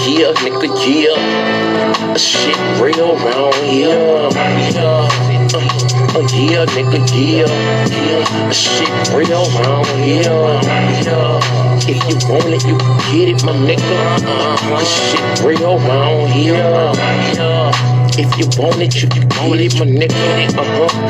yeah, nigga, yeah. Shit real round here, yeah, nigga, yeah. Shit real round here, If you want it, you can get it, my nigga. Shit real round here, If you want it, you can get it, my nigga.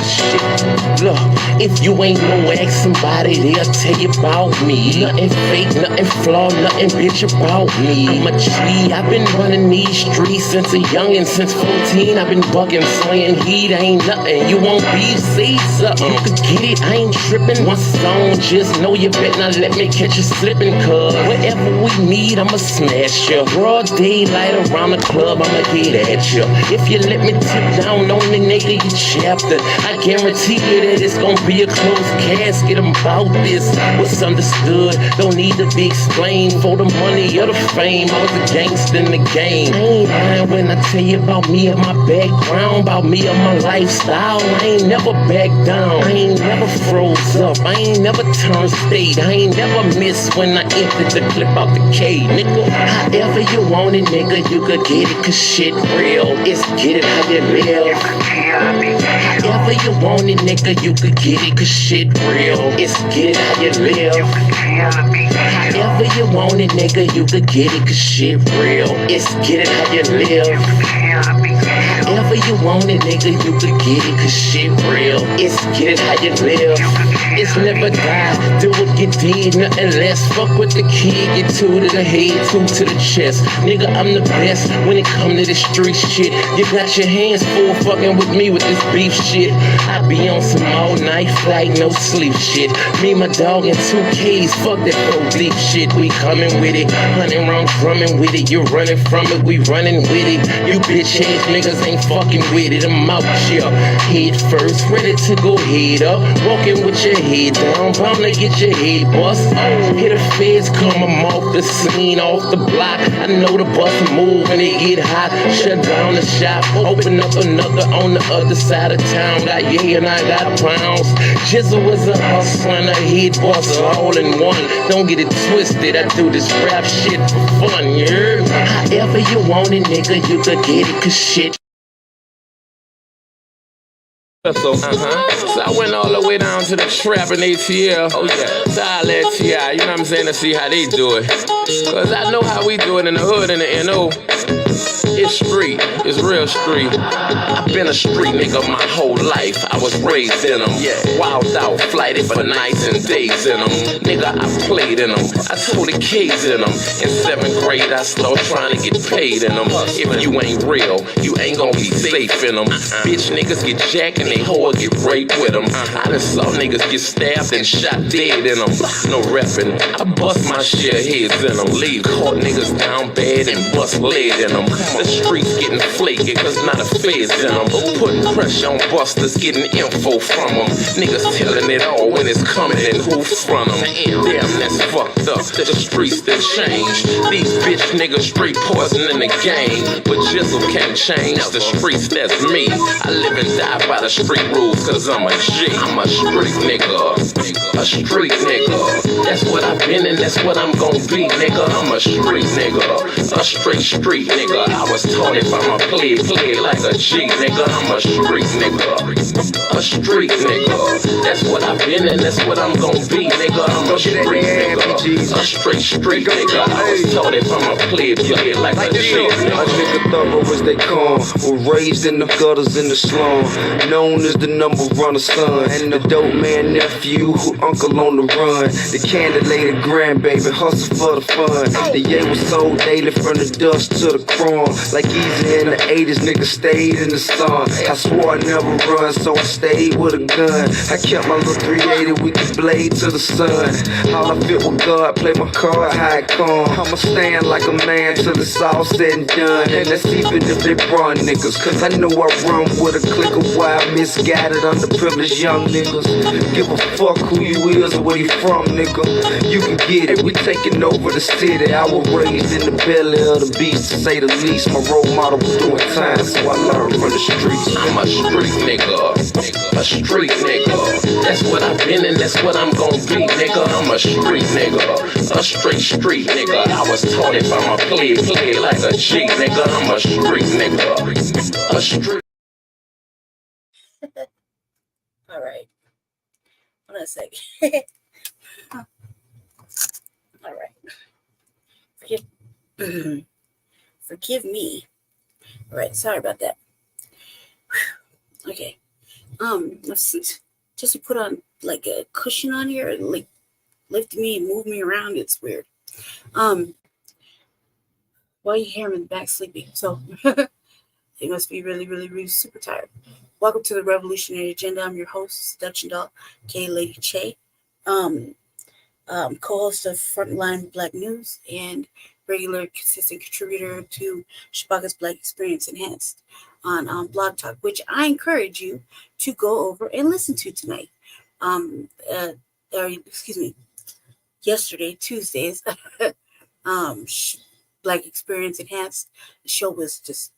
Shit. Look, if you ain't no ask somebody, they'll tell you about me. Nothing fake, nothing flawed, nothing bitch about me. I'm a G, I've been running these streets since a youngin'. Since 14, I've been bugging, slaying heat, ain't nothing. You won't be, say something. You could get it, I ain't tripping. One song, just know you better not let me catch you slipping. Cause whatever we need, I'ma smash you. Broad daylight around the club, I'ma get at you. If you let me tip down on the nigga, you chapter, I guarantee you that it's gonna be a close casket. I'm about this, what's understood don't need to be explained. For the money or the fame, I was a gangster in the game. I ain't lying when I tell you about me and my background, about me and my lifestyle. I ain't never backed down, I ain't never froze up, I ain't never turned state, I ain't never missed when I emptied the clip out the K, nigga. However you want it, nigga, you could get it, cause shit real. It's get it how you live. However you want it, nigga, you could get it, cause shit real. It's get it how you live. However you want it, nigga, you could get it, cause shit real. It's get it how you live. However you want it, nigga, you could get it, cause shit real. It's get it how you live. It's never die, do what you did, nothing less. Fuck with the kid, get two to the head, two to the chest. Nigga, I'm the best when it come to the street shit. You got your hands full fucking with me with this beef shit. I be on some all night flight, no sleep shit. Me, my dog, and 2 Ks, fuck that police shit. We coming with it, hunting round drumming with it. You running from it, we running with it. You bitch ass niggas ain't fucking with it. I'm out here, head first, ready to go head up. Walking with your head down, bound to get your head bust. Hear the feds come, I'm off the scene, off the block. I know the bus move when it get hot. Shut down the shop, open up another on the other side of town. Got yeah and I got pounds. Jizzle was a hustler and a head bust all in one. Don't get it twisted, I do this rap shit for fun, yeah. However you want it, nigga, you could get it, cause shit. So I went all the way down to the trap in ATL. Oh yeah, style ATL, you know what I'm saying, to see how they do it. Cause I know how we do it in the hood and the NO. It's street, it's real street. I've been a street nigga my whole life. I was raised in them, wild out, flighted for nights and days in them. Nigga, I played in them, I told the kids in them. In 7th grade, I started trying to get paid in them. If you ain't real, you ain't gonna be safe in them. Bitch niggas get jacked and they hoe get raped with them. I done saw niggas get stabbed and shot dead in them. No reppin', I bust my share heads in them. Leave caught niggas down bad and bust lead in them. The streets getting flaky cause not a feds in them. Putting pressure on busters, getting info from them. Niggas telling it all when it's coming and who from them. Damn, that's fucked up, the streets that change. These bitch niggas straight poison in the game. But Jizzle can't change the streets, that's me. I live and die by the street rules cause I'm a G. I'm a street nigga, a street nigga. That's what I've been and that's what I'm gon' be, nigga. I'm a street nigga, a straight street nigga. I was taught if I'm a play like a G, nigga. I'm a street nigga, a street nigga. That's what I've been and that's what I'm gon' be, nigga. I'm a street nigga, a straight street nigga. I was taught if I'm a play like a G, nigga. A nigga thorough as they come, was raised in the gutters in the slum, known as the number runner son, and the dope man nephew who uncle on the run, the candidate grandbaby hustle for the fun. The year was sold daily from the dust to the chrome. Like easy in the 80s, nigga stayed in the sun. I swore I'd never run, so I stayed with a gun. I kept my little 380 with the blade to the sun. All I fit with God, play my card, how it come. I'ma stand like a man till it's all said and done. And that's even if they run niggas, cause I know I run with a clique of wild, misguided, underprivileged young niggas. Give a fuck who you is or where you from, nigga. You can get it, we taking over the city, I was raised in the belly of the beast, to say the least. My role model was doing time, so I learned from the streets. I'm a street nigga, a street nigga. That's what I've been and that's what I'm gonna be, nigga. I'm a street nigga, a straight street nigga. I was taught if I'm a play like a G, nigga. I'm a street nigga, a street. All right. Hold on a second. All right. Forgive me. All right. Sorry about that. Okay. Just to put on like a cushion on here, like lift me and move me around. It's weird. While you hear him in the back sleeping, so they must be really, really, really super tired. Welcome to the Revolutionary Agenda. I'm your host, Dutch and Doll, K Lady Che, co-host of Frontline Black News and regular consistent contributor to Shabaka's Black Experience Enhanced on Blog Talk, which I encourage you to go over and listen to tonight. Yesterday, Tuesdays, Black Experience Enhanced. The show was just,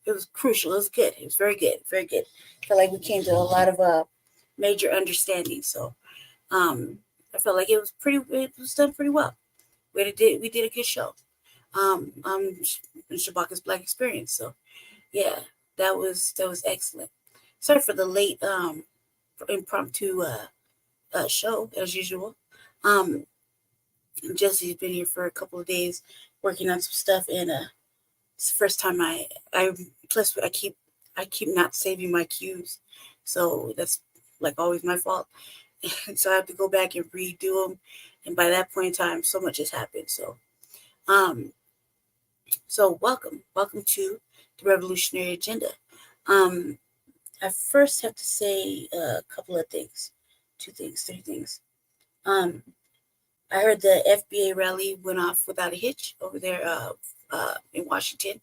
it was crucial. It was good. It was very good. Very good. I felt like we came to a lot of major understanding. So I felt like it was done pretty well. We did a good show. Shabaka's Black Experience. So yeah, that was excellent. Sorry for the late impromptu show as usual. Jesse's been here for a couple of days working on some stuff, and it's the first time I keep not saving my cues, so that's like always my fault. And so I have to go back and redo them, and by that point in time, so much has happened. So welcome to the Revolutionary Agenda. I first have to say a couple of things, three things. I heard the FBA rally went off without a hitch over there in Washington,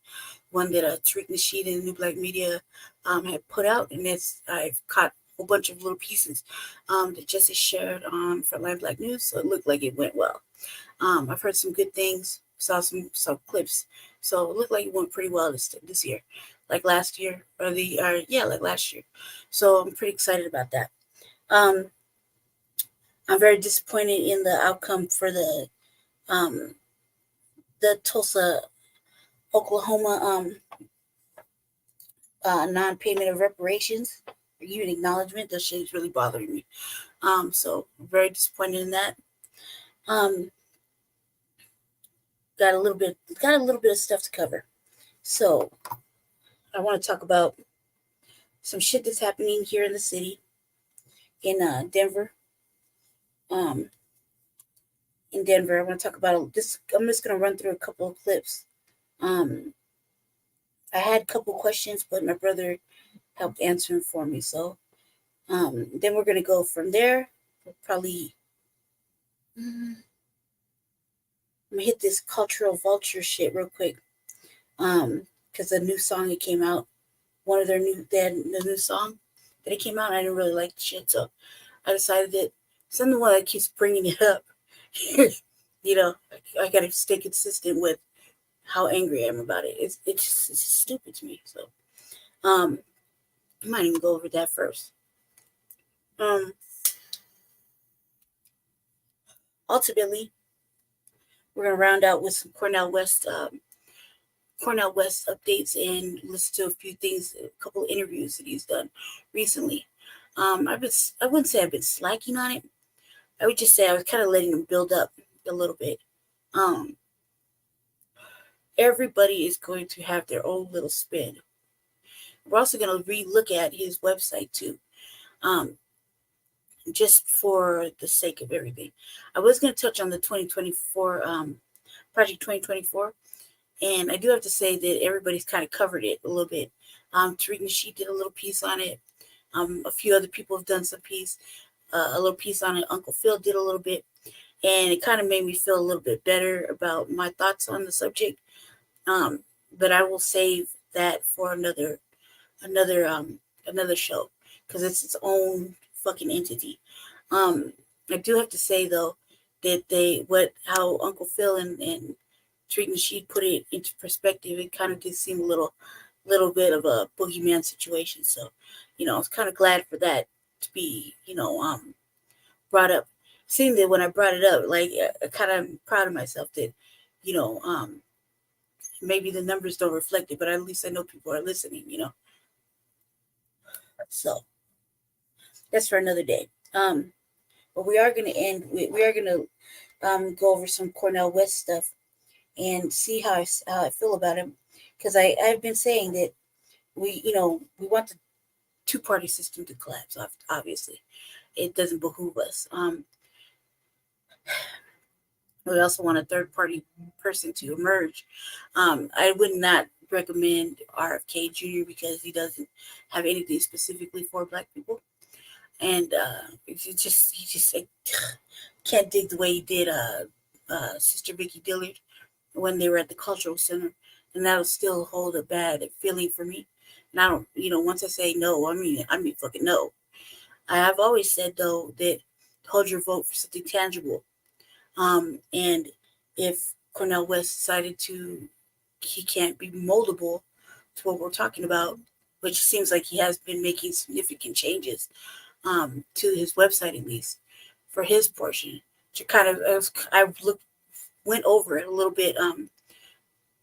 one that Tariq Nasheed and New Black Media had put out, and I've caught a whole bunch of little pieces that Jesse shared on Frontline Black News, so it looked like it went well. I've heard some good things, saw some clips, so it looked like it went pretty well this year, like last year, like last year. So I'm pretty excited about that. I'm very disappointed in the outcome for the Tulsa, Oklahoma non-payment of reparations or even acknowledgement. That shit is really bothering me. So I'm very disappointed in that. Got a little bit of stuff to cover. So I want to talk about some shit that's happening here in the city, in Denver. In Denver, I want to talk about this. I'm just going to run through a couple of clips. I had a couple questions, but my brother helped answer them for me. So then we're going to go from there. We'll probably I'm going to hit this cultural vulture shit real quick. Because the new song that came out, the new song that it came out, I didn't really like the shit. So I decided that someone that keeps bringing it up, I got to stay consistent with how angry I am about it. It's stupid to me. So, I might even go over that first. Ultimately, we're gonna round out with some Cornell West updates and listen to a few things, a couple of interviews that he's done recently. I wouldn't say I've been slacking on it. I would just say I was kind of letting him build up a little bit. Everybody is going to have their own little spin. We're also going to re-look at his website too, just for the sake of everything. I was going to touch on the 2024 Project 2024, and I do have to say that everybody's kind of covered it a little bit. Tariq Nasheed did a little piece on it. A few other people have done some piece. A little piece on it. Uncle Phil did a little bit, and it kind of made me feel a little bit better about my thoughts on the subject. But I will save that for another show because it's its own fucking entity. I do have to say though how Uncle Phil and Treat Nasheed put it into perspective. It kind of did seem a little bit of a boogeyman situation. So, I was kind of glad for that to be, brought up. Seeing that when I brought it up, like I kind of proud of myself that, you know, um, maybe the numbers don't reflect it, but at least I know people are listening. So that's for another day. But we are going to end. We are going to go over some Cornell West stuff and see how I feel about him, because I've been saying that we want the two-party system to collapse. Obviously, it doesn't behoove us. We also want a third-party person to emerge. I would not recommend RFK Jr. because he doesn't have anything specifically for Black people, and he just like, can't dig the way he did Sister Vicky Dillard when they were at the cultural center, and that'll still hold a bad feeling for me. And I don't, once I say no, I mean fucking no. I have always said though that hold your vote for something tangible. And if Cornel West decided he can't be moldable to what we're talking about, which seems like he has been making significant changes to his website at least for his portion. To kind of, went over it a little bit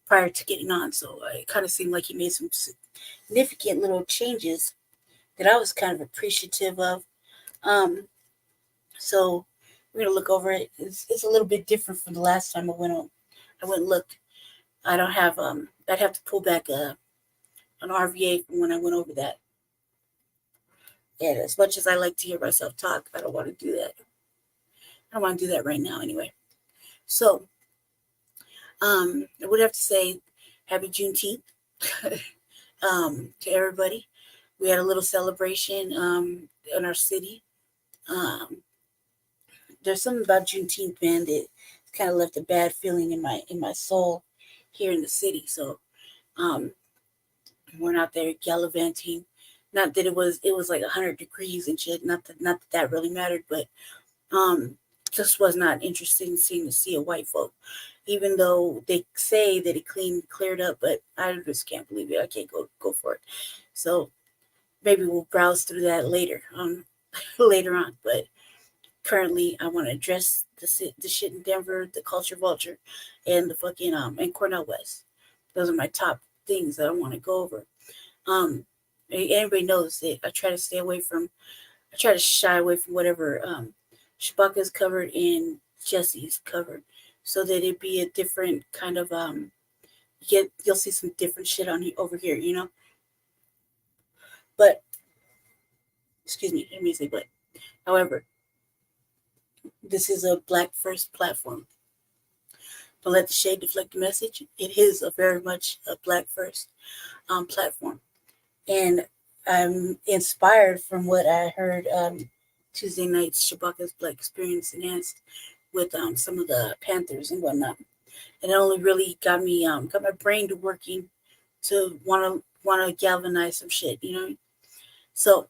prior to getting on, so it kind of seemed like he made some significant little changes that I was kind of appreciative of. Um, so we're gonna look over it. It's a little bit different from the last time I went on. I went and looked. I don't have I'd have to pull back an RVA from when I went over that. And as much as I like to hear myself talk, I don't want to do that. I don't want to do that right now anyway. So I would have to say happy Juneteenth to everybody. We had a little celebration in our city. Um, there's something about Juneteenth, man, that kind of left a bad feeling in my soul here in the city. So um, we're out there gallivanting. Not that it was like 100 degrees and shit. Not that really mattered, but just was not interested in seeing to see a white folk, even though they say that it cleared up. But I just can't believe it. I can't go for it. So maybe we'll browse through that later, later on. But currently, I want to address the shit in Denver, the culture vulture, and the fucking and Cornell West. Those are my top things that I want to go over. Anybody knows that I try to stay away from. I try to shy away from whatever Shabaka's covered and Jesse's covered, so that it be a different kind of you'll see some different shit on over here. But excuse me, let me say but. However, this is a Black First platform. Don't let the shade deflect the message. It is a very much a Black First platform, and I'm inspired from what I heard Tuesday night's Shabaka's Black Experience Enhanced with some of the Panthers and whatnot. And it only really got my brain to working to wanna galvanize some shit. So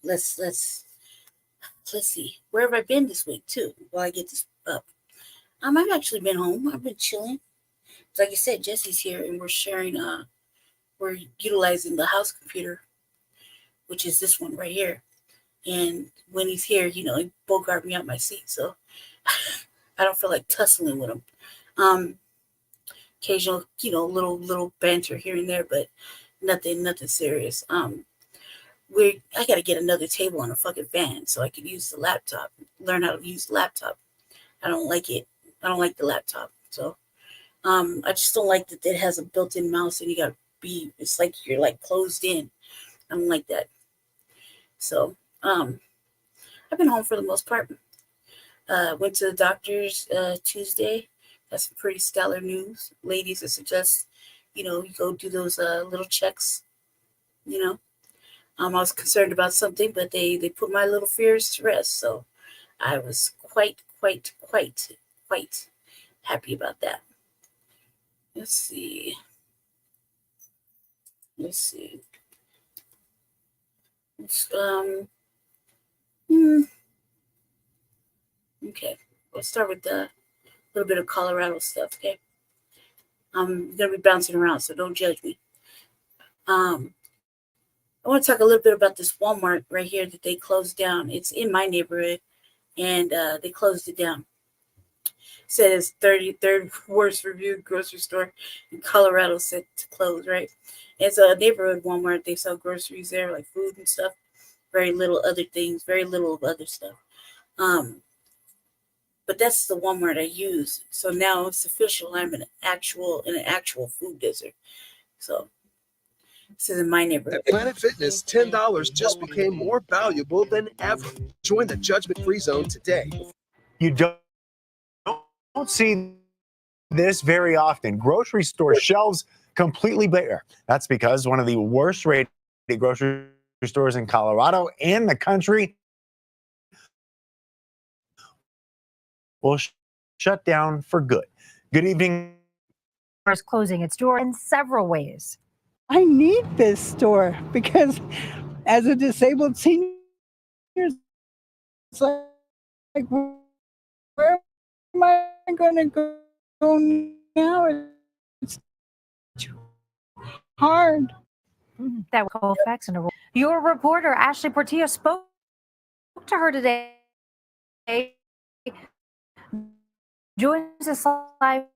let's see. Where have I been this week too? While I get this up. I've actually been home. I've been chilling. Like I said, Jesse's here and we're sharing we're utilizing the house computer, which is this one right here. And when he's here, he bogart me out my seat. So I don't feel like tussling with him. Occasional, little banter here and there, but nothing serious. I gotta get another table and a fucking fan so I can use the laptop, learn how to use the laptop. I don't like it. I don't like the laptop. So I just don't like that it has a built-in mouse and it's like you're like closed in. I don't like that. So I've been home for the most part. Went to the doctor's Tuesday. That's some pretty stellar news. Ladies, I suggest, you go do those little checks, you know. I was concerned about something, but they put my little fears to rest. So I was quite happy about that. Let's see. It's, okay. we'll start with a little bit of Colorado stuff, okay? I'm gonna be bouncing around, so don't judge me. Um, I want to talk a little bit about this Walmart right here that they closed down. It's in my neighborhood, and they closed it down. Said it's 33rd worst reviewed grocery store in Colorado, set to close. Right, it's a neighborhood Walmart. They sell groceries there, like food and stuff. Very little other things. Very little of other stuff. Um, but that's the Walmart I use. So now it's official. I'm in an actual food desert. So this is in my neighborhood. At Planet Fitness, $10 just became more valuable than ever. Join the judgment-free zone today. You don't see this very often. Grocery store shelves completely bare. That's because one of the worst rated grocery stores in Colorado and the country will shut down for good. Good evening. Is closing its door in several ways. I need this store because as a disabled senior, it's like where am I going to go now? It's too hard. That Colfax and your reporter Ashley Portillo spoke to her today. Joins us live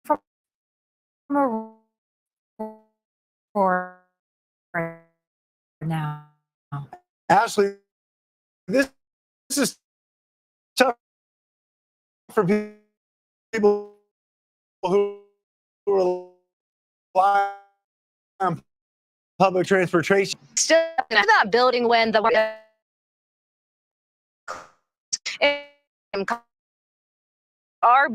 from Aurora now. Ashley, this is tough for people who rely on public transportation. Still in that building when the are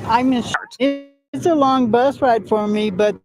I miss it's a long bus ride for me, but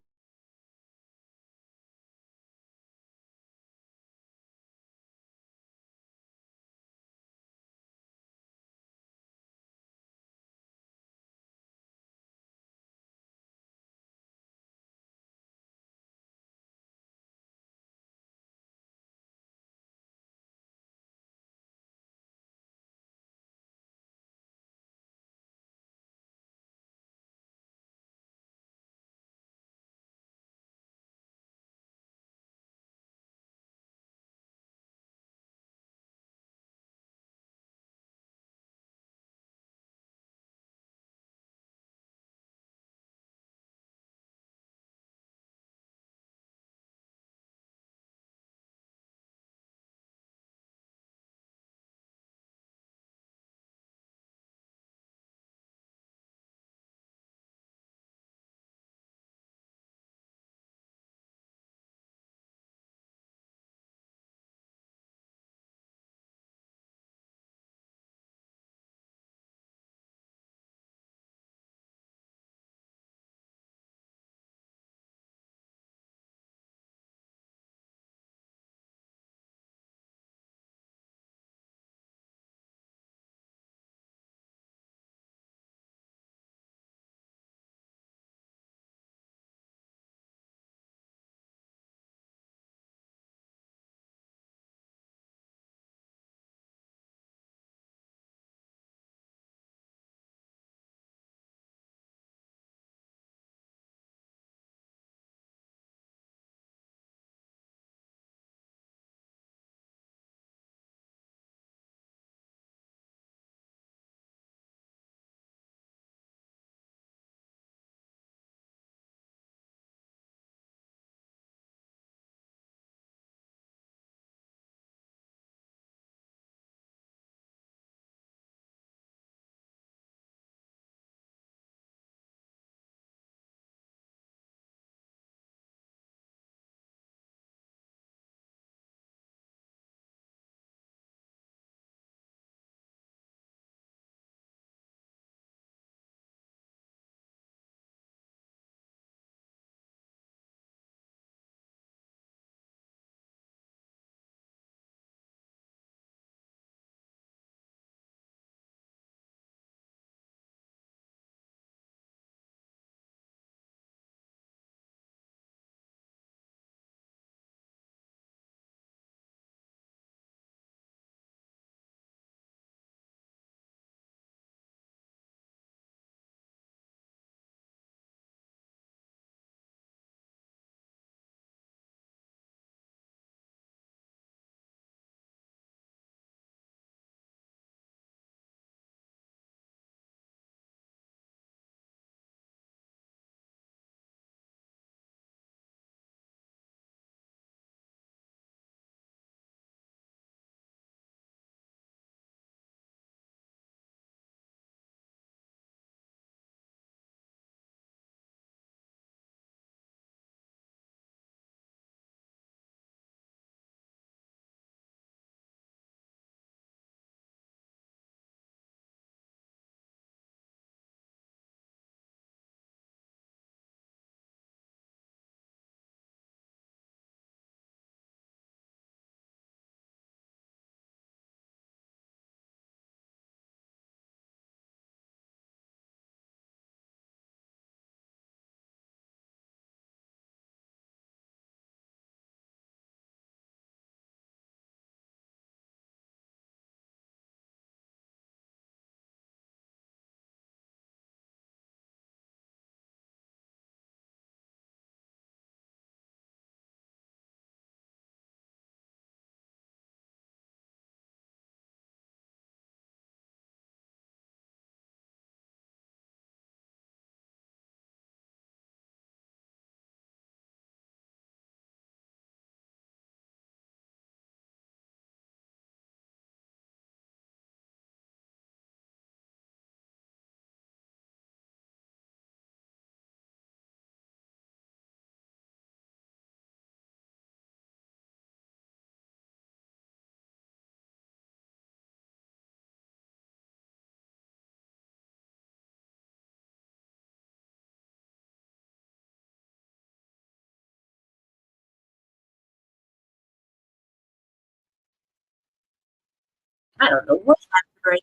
I don't know what happened, right?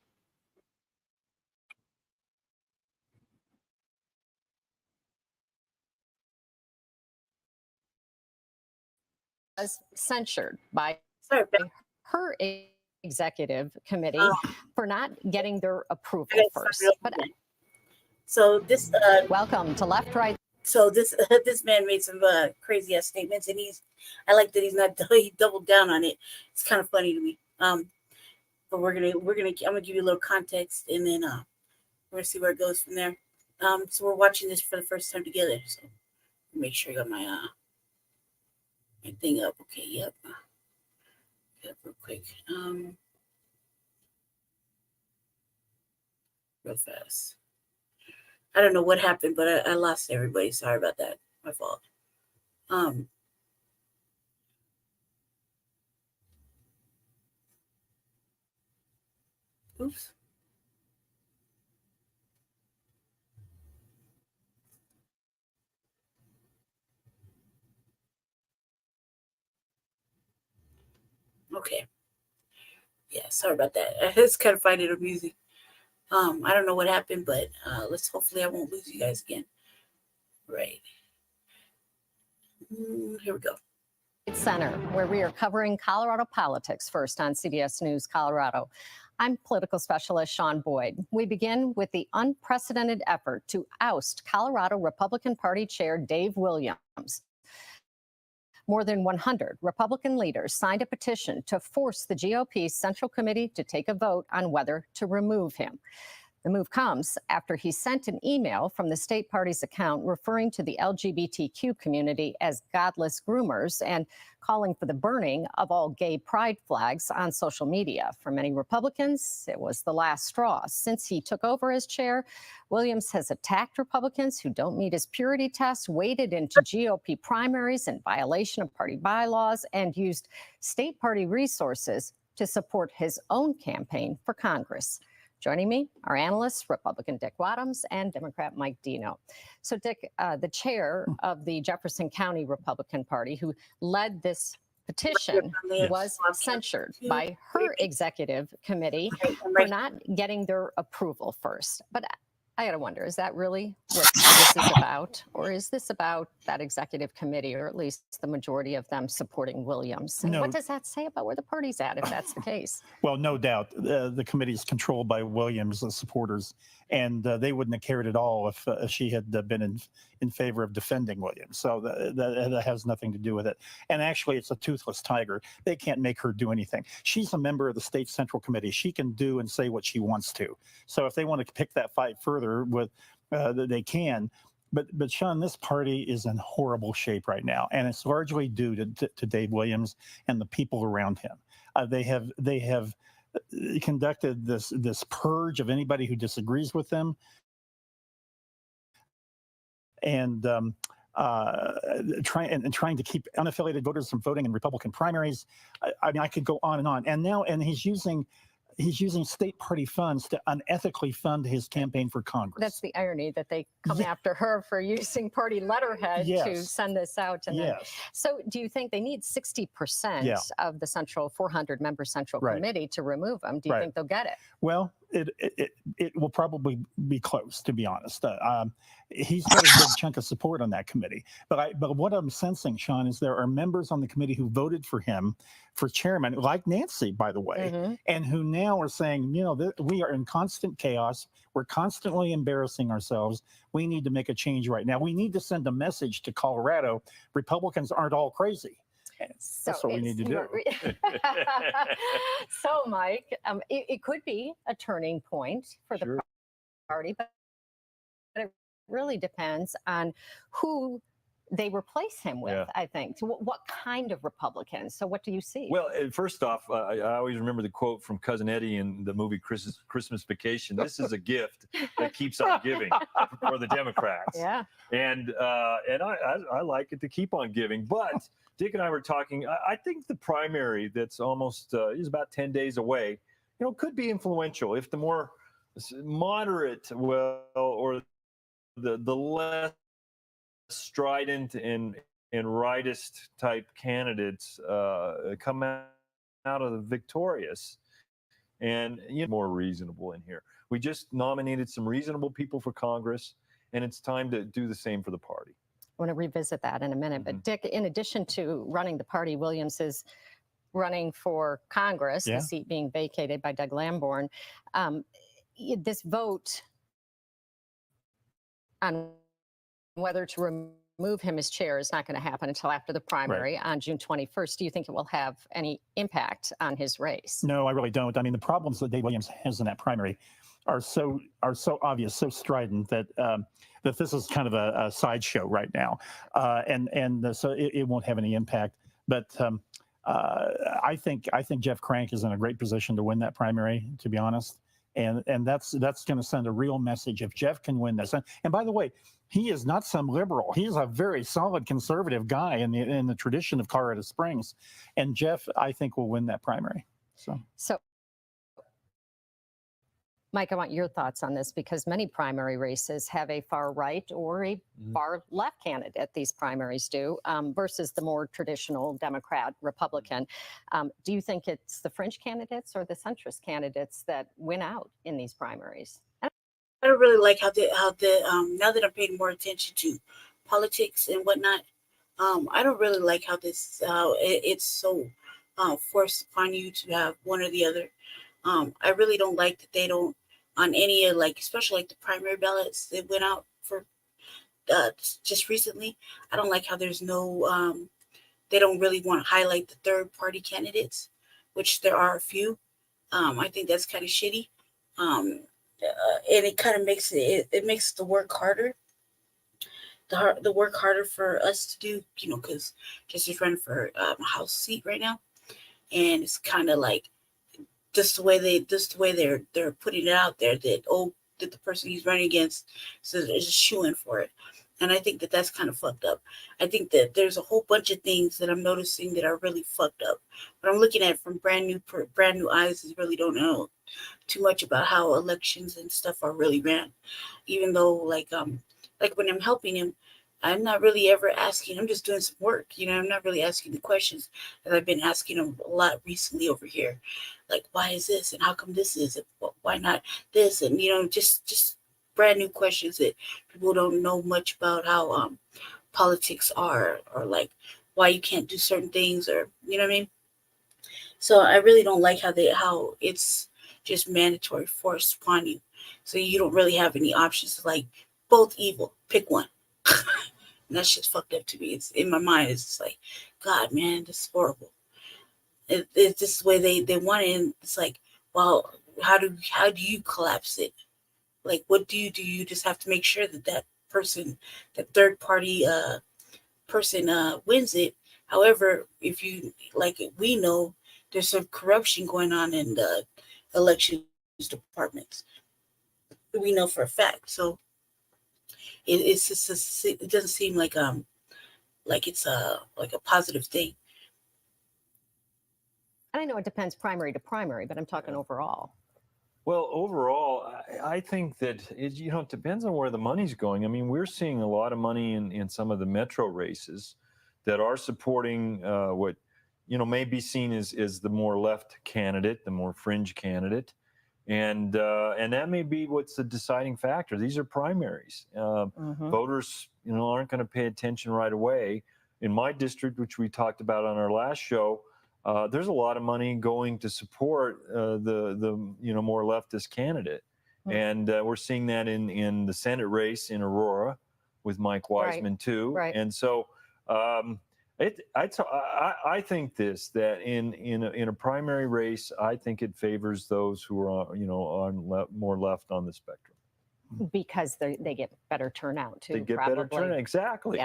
Was censured by Sorry, her executive committee um, for not getting their I approval gotta start first. it over But again. So this welcome to Left Right. so this this man made some crazy ass statements, and I like that he's not he doubled down on it. It's kind of funny to me. But I'm gonna give you a little context, and then we're gonna see where it goes from there. So we're watching this for the first time together. So make sure I got my thing up. Okay, yep. Yep, real quick. Real fast. I don't know what happened, but I lost everybody. Sorry about that. My fault. Um, oops. Okay. Yeah, sorry about that. It's kind of finding it amusing. I don't know what happened, but let's hopefully I won't lose you guys again. Right. Here we go. Center, where we are covering Colorado politics first on CBS News Colorado. I'm political specialist Sean Boyd. We begin with the unprecedented effort to oust Colorado Republican Party Chair Dave Williams. More than 100 Republican leaders signed a petition to force the GOP Central Committee to take a vote on whether to remove him. The move comes after he sent an email from the state party's account referring to the LGBTQ community as godless groomers and calling for the burning of all gay pride flags on social media. For many Republicans, it was the last straw. Since he took over as chair, Williams has attacked Republicans who don't meet his purity test, waded into GOP primaries in violation of party bylaws, and used state party resources to support his own campaign for Congress. Joining me are analysts, Republican Dick Wadhams and Democrat Mike Dino. So, Dick, the chair of the Jefferson County Republican Party, who led this petition, was censured by her executive committee for not getting their approval first. But I gotta wonder, is that really what this is about? Or is this about that executive committee, or at least the majority of them supporting Williams? And what does that say about where the party's at, if that's the case? Well, no doubt. The committee is controlled by Williams' supporters, and they wouldn't have cared at all if she had been in favor of defending Williams. So that has nothing to do with it. And actually, it's a toothless tiger. They can't make her do anything. She's a member of the state central committee. She can do and say what she wants to. So if they want to pick that fight further, they can. But Sean, this party is in horrible shape right now, and it's largely due to Dave Williams and the people around him. They have conducted this purge of anybody who disagrees with them, and trying to keep unaffiliated voters from voting in Republican primaries. I mean, I could go on, and he's using state party funds to unethically fund his campaign for Congress. That's the irony, that they come after her for using party letterhead to send this out. And so do you think they need 60% of the 400-member Central Committee to remove him? Do you think they'll get it? Well, it will probably be close, to be honest. He's got a big chunk of support on that committee. But what I'm sensing, Sean, is there are members on the committee who voted for him for chairman, like Nancy, by the way, and who now are saying, we are in constant chaos. We're constantly embarrassing ourselves. We need to make a change right now. We need to send a message to Colorado. Republicans aren't all crazy. That's what we need to do. So, Mike, it could be a turning point for the party, but it really depends on who they replace him with, I think. So what kind of Republicans? So what do you see? Well, first off, I always remember the quote from Cousin Eddie in the movie Christmas Vacation. This is a gift that keeps on giving for the Democrats. Yeah. And I like it to keep on giving. But Dick and I were talking, I think the primary that's almost is about 10 days away, could be influential if the more moderate, or the less strident and rightist type candidates come out of the victorious, and more reasonable in here. We just nominated some reasonable people for Congress, and it's time to do the same for the party. I want to revisit that in a minute. But Dick, in addition to running the party, Williams is running for Congress, the seat being vacated by Doug Lamborn. This vote on whether to remove him as chair is not going to happen until after the primary on June 21st. Do you think it will have any impact on his race? No, I really don't. I mean, the problems that Dave Williams has in that primary are so obvious, so strident that that this is kind of a sideshow right now, so it won't have any impact. But I think Jeff Crank is in a great position to win that primary, to be honest. And that's going to send a real message if Jeff can win this. And by the way, he is not some liberal. He's a very solid conservative guy in the tradition of Colorado Springs. And Jeff, I think, will win that primary. So Mike, I want your thoughts on this, because many primary races have a far right or a far left candidate. These primaries do, versus the more traditional Democrat, Republican. Do you think it's the fringe candidates or the centrist candidates that win out in these primaries? I don't really like how now that I'm paying more attention to politics and whatnot, I don't really like how it's so forced upon you to have one or the other. I really don't like that they don't, on any especially the primary ballots that went out for just recently. I don't like how there's no, they don't really want to highlight the third party candidates, which there are a few. I think that's kind of shitty. And it kind of makes it makes the work harder. The work harder for us to do, because Jesse's running for a House seat right now, and it's kind of like just the way they're putting it out there that the person he's running against is shooing for it. And I think that's kind of fucked up. I think that there's a whole bunch of things that I'm noticing that are really fucked up. But I'm looking at it from brand new eyes and really don't know too much about how elections and stuff are really ran. Even though like when I'm helping him, I'm not really ever asking. I'm just doing some work. I'm not really asking the questions that I've been asking him a lot recently over here. Like, why is this? And how come this is? And why not this? And, just brand new questions that people don't know much about how politics are, or like why you can't do certain things, or, you know what I mean? So I really don't like how it's just mandatory force upon you. So you don't really have any options. Like, both evil, pick one. And that shit's fucked up to me. It's in my mind. It's just like, God, man, this is horrible. It's just the way they want it. And it's like, well, how do you collapse it? Like, what do? You just have to make sure that person, that third party person wins it. However, if you we know there's some corruption going on in the elections departments. We know for a fact. So it's just it doesn't seem like it's a positive thing. And I know it depends primary to primary, but I'm talking overall. Well, overall, I think that it depends on where the money's going. I mean, we're seeing a lot of money in some of the metro races that are supporting what may be seen as the more left candidate, the more fringe candidate, and that may be what's the deciding factor. These are primaries. Voters, aren't going to pay attention right away. In my district, which we talked about on our last show, there's a lot of money going to support the more leftist candidate, and we're seeing that in the Senate race in Aurora with Mike Wiseman too. Right. And so I think that in a primary race, I think it favors those who are on more left on the spectrum, because they get better turnout too. They get better turnout, exactly.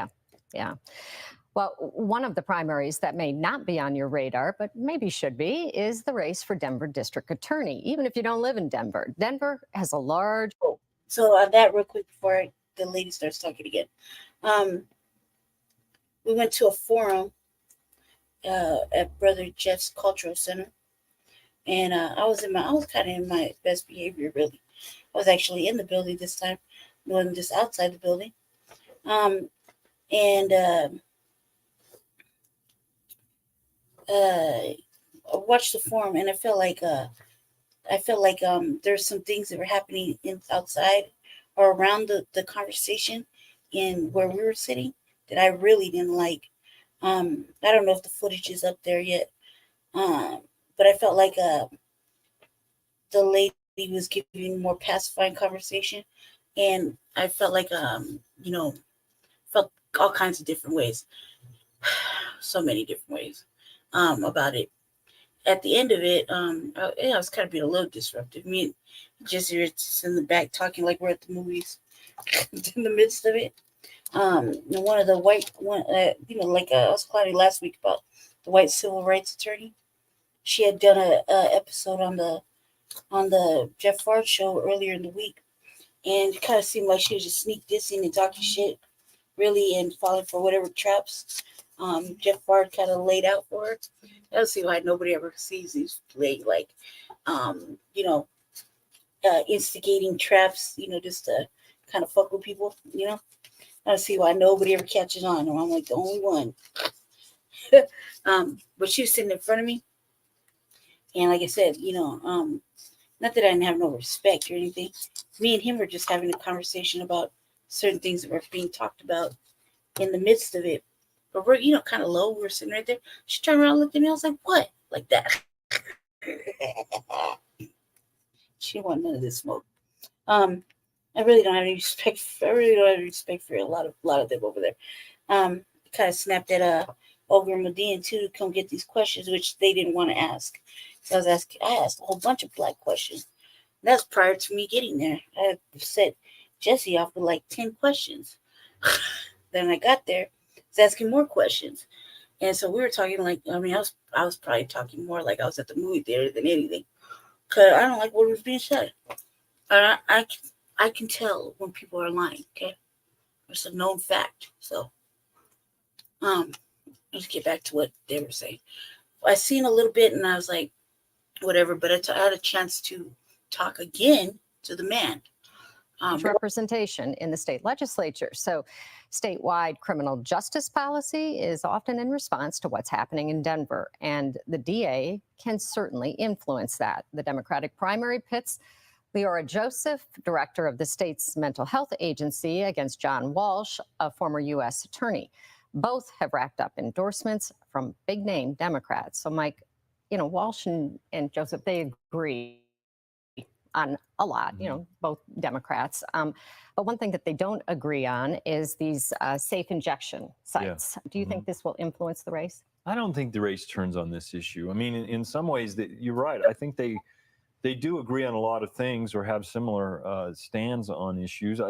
Yeah. Well, one of the primaries that may not be on your radar, but maybe should be, is the race for Denver District Attorney, even if you don't live in Denver. Denver has a large... So on that, real quick, before the lady starts talking again. We went to a forum at Brother Jeff's Cultural Center. And I was kind of in my best behavior, really. I was actually in the building this time. I wasn't just outside the building. I watched the forum, and I felt like I felt like there's some things that were happening outside or around the conversation in where we were sitting that I really didn't like. I don't know if the footage is up there yet, but I felt like the lady was giving more pacifying conversation, and I felt like felt all kinds of different ways, so many different ways about it. At the end of it, I was kind of being a little disruptive. Me and Jesse were just in the back talking like we're at the movies in the midst of it. And one of the white one, like I was planning last week about the white civil rights attorney. She had done a episode on the Jeff Fard show earlier in the week, and it kind of seemed like she was just sneak dissing and talking shit, really, and falling for whatever traps Jeff Fard kind of laid out for her. I don't see why nobody ever sees these like instigating traps, just to kind of fuck with people, I don't see why nobody ever catches on, or I'm like the only one. But she was sitting in front of me, and like I said, not that I didn't have no respect or anything. Me and him were just having a conversation about certain things that were being talked about in the midst of it. But we're, kind of low. We were sitting right there. She turned around and looked at me. I was like, what? Like that. She didn't want none of this smoke. I really don't have any respect. For a lot of them over there. Kind of snapped at Olga and Medina too to come get these questions, which they didn't want to ask. So I asked a whole bunch of black questions. That's prior to me getting there. I set Jesse off with like 10 questions. Then I got there, I was asking more questions. And so we were talking I was probably talking more like I was at the movie theater than anything. Because I don't like what was being said. I can tell when people are lying, okay? It's a known fact. So, let's get back to what they were saying. I seen a little bit and I was like, whatever, but I had a chance to talk again to the man. Representation in the state legislature. So statewide criminal justice policy is often in response to what's happening in Denver, and the DA can certainly influence that. The Democratic primary pits Leora Joseph, director of the state's mental health agency, against John Walsh, a former U.S. attorney. Both have racked up endorsements from big-name Democrats. So, Mike, Walsh and Joseph, they agree on a lot, both Democrats. But one thing that they don't agree on is these safe injection sites. Yeah. Do you think this will influence the race? I don't think the race turns on this issue. I mean, in some ways, you're right. I think they do agree on a lot of things or have similar stands on issues.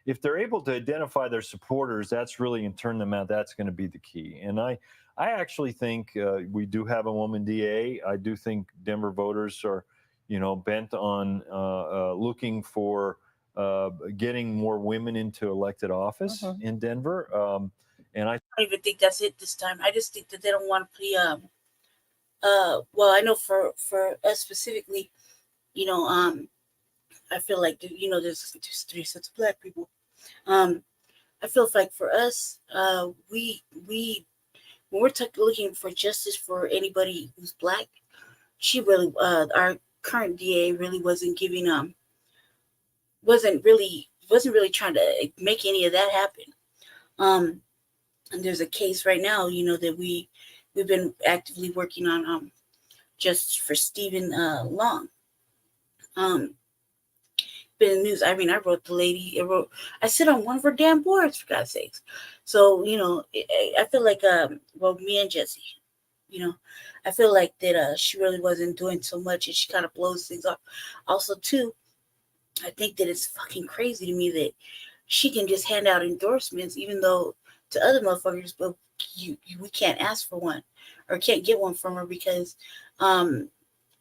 If they're able to identify their supporters, that's really, and turn them out, that's going to be the key. And I actually think we do have a woman DA. I do think Denver voters are, bent on looking for getting more women into elected office in Denver. And I don't even think that's it this time. I just think that they don't want to be well, I know for us specifically, I feel like there's three sets of black people. I feel like for us, we when we're looking for justice for anybody who's black, she really our current DA really wasn't giving wasn't really trying to make any of that happen. And there's a case right now, that we've been actively working on just for Stephen Long. Been in the news. I mean, I wrote the lady. I sit on one of her damn boards, for God's sakes. So I feel like me and Jesse, I feel like that she really wasn't doing so much, and she kind of blows things off. Also, too, I think that it's fucking crazy to me that she can just hand out endorsements, even though to other motherfuckers, but we can't ask for one or can't get one from her because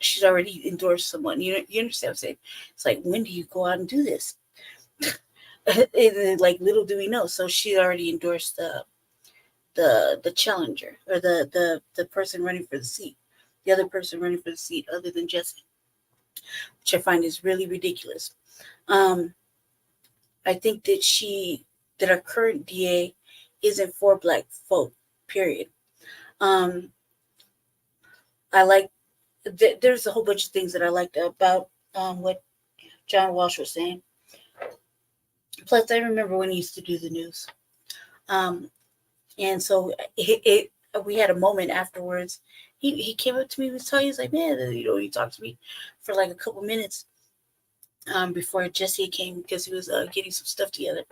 she's already endorsed someone. You understand what I'm saying? It's like, when do you go out and do this? Like, little do we know. So she already endorsed the challenger, or the person running for the seat, the other person running for the seat other than Jesse, which I find is really ridiculous. I think that our current DA isn't for black folk, period. I like there's a whole bunch of things that I liked about what John Walsh was saying. Plus, I remember when he used to do the news. And so we had a moment afterwards. He came up to me and was telling me, he's like, man, he talked to me for like a couple minutes before Jesse came, because he was getting some stuff together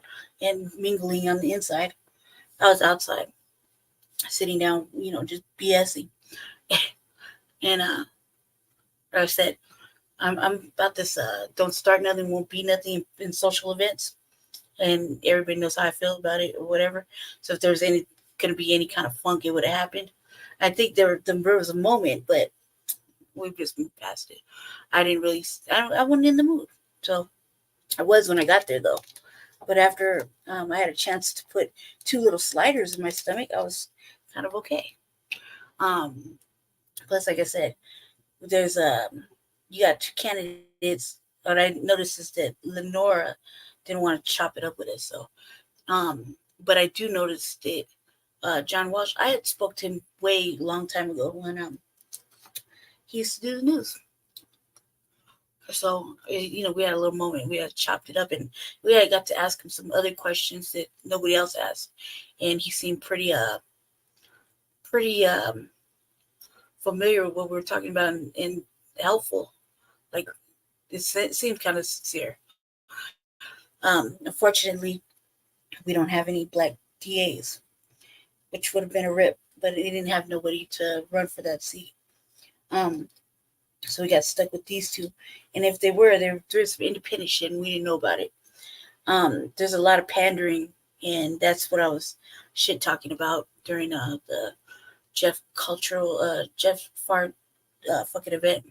and mingling on the inside. I was outside sitting down, just BSing. And I said, I'm about this don't start nothing, won't be nothing in social events. And everybody knows how I feel about it or whatever. So if there was going to be any kind of funk, it would have happened. I think there was a moment, but we've just moved past it. I wasn't in the mood. So I was when I got there, though. But after I had a chance to put 2 little sliders in my stomach, I was kind of okay. Plus, like I said, there's you got 2 candidates. What I noticed is that Lenora didn't want to chop it up with us. So, but I do notice that John Walsh, I had spoke to him way long time ago when he used to do the news. So, we had a little moment. We had chopped it up, and we had got to ask him some other questions that nobody else asked, and he seemed pretty familiar with what we were talking about and helpful. Like, it seemed kind of sincere. Unfortunately, we don't have any black DAs, which would have been a rip, but they didn't have nobody to run for that seat. So we got stuck with these 2. And if they were, there's some independent shit and we didn't know about it. There's a lot of pandering, and that's what I was shit talking about during the Jeff Fart fucking event.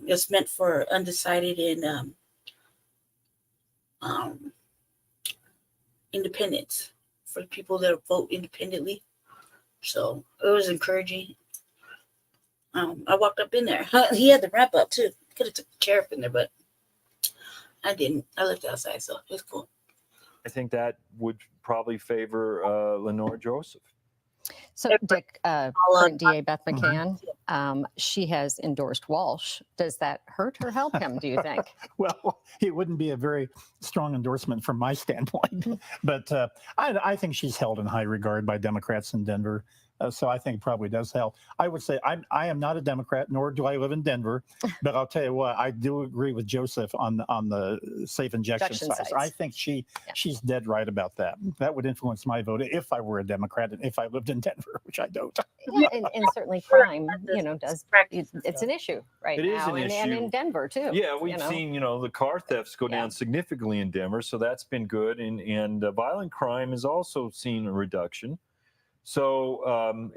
It's meant for undecided and independents, for people that vote independently. So it was encouraging. I walked up in there. He had the wrap up too. Could have took the chair up in there, but I didn't. I left outside, so it was cool. I think that would probably favor Lenore Joseph. So, Dick, current DA Beth McCann, she has endorsed Walsh. Does that hurt or help him, do you think? Well, it wouldn't be a very strong endorsement from my standpoint, but I think she's held in high regard by Democrats in Denver. So I think it probably does help. I would say I am not a Democrat, nor do I live in Denver, but I'll tell you what, I do agree with Joseph on the safe injection sites. I think she's dead right about that. That would influence my vote if I were a Democrat and if I lived in Denver, which I don't. Yeah, and certainly crime, it's an issue right it now, is an issue. And in Denver too. Yeah, we've seen the car thefts go down significantly in Denver, so that's been good, and violent crime has also seen a reduction. So,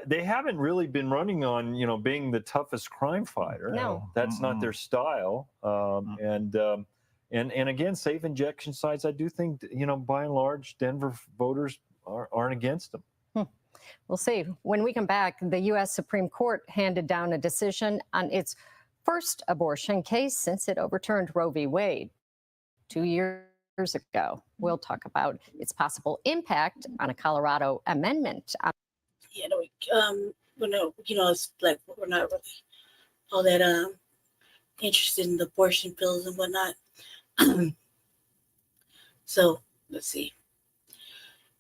they haven't really been running on, being the toughest crime fighter. No. That's not their style. And again, safe injection sites, I do think, by and large, Denver voters aren't against them. We'll see. When we come back, the U.S. Supreme Court handed down a decision on its first abortion case since it overturned Roe v. Wade 2 years ago. We'll talk about its possible impact on a Colorado amendment. It's like we're not really all that interested in the abortion pills and whatnot. So let's see.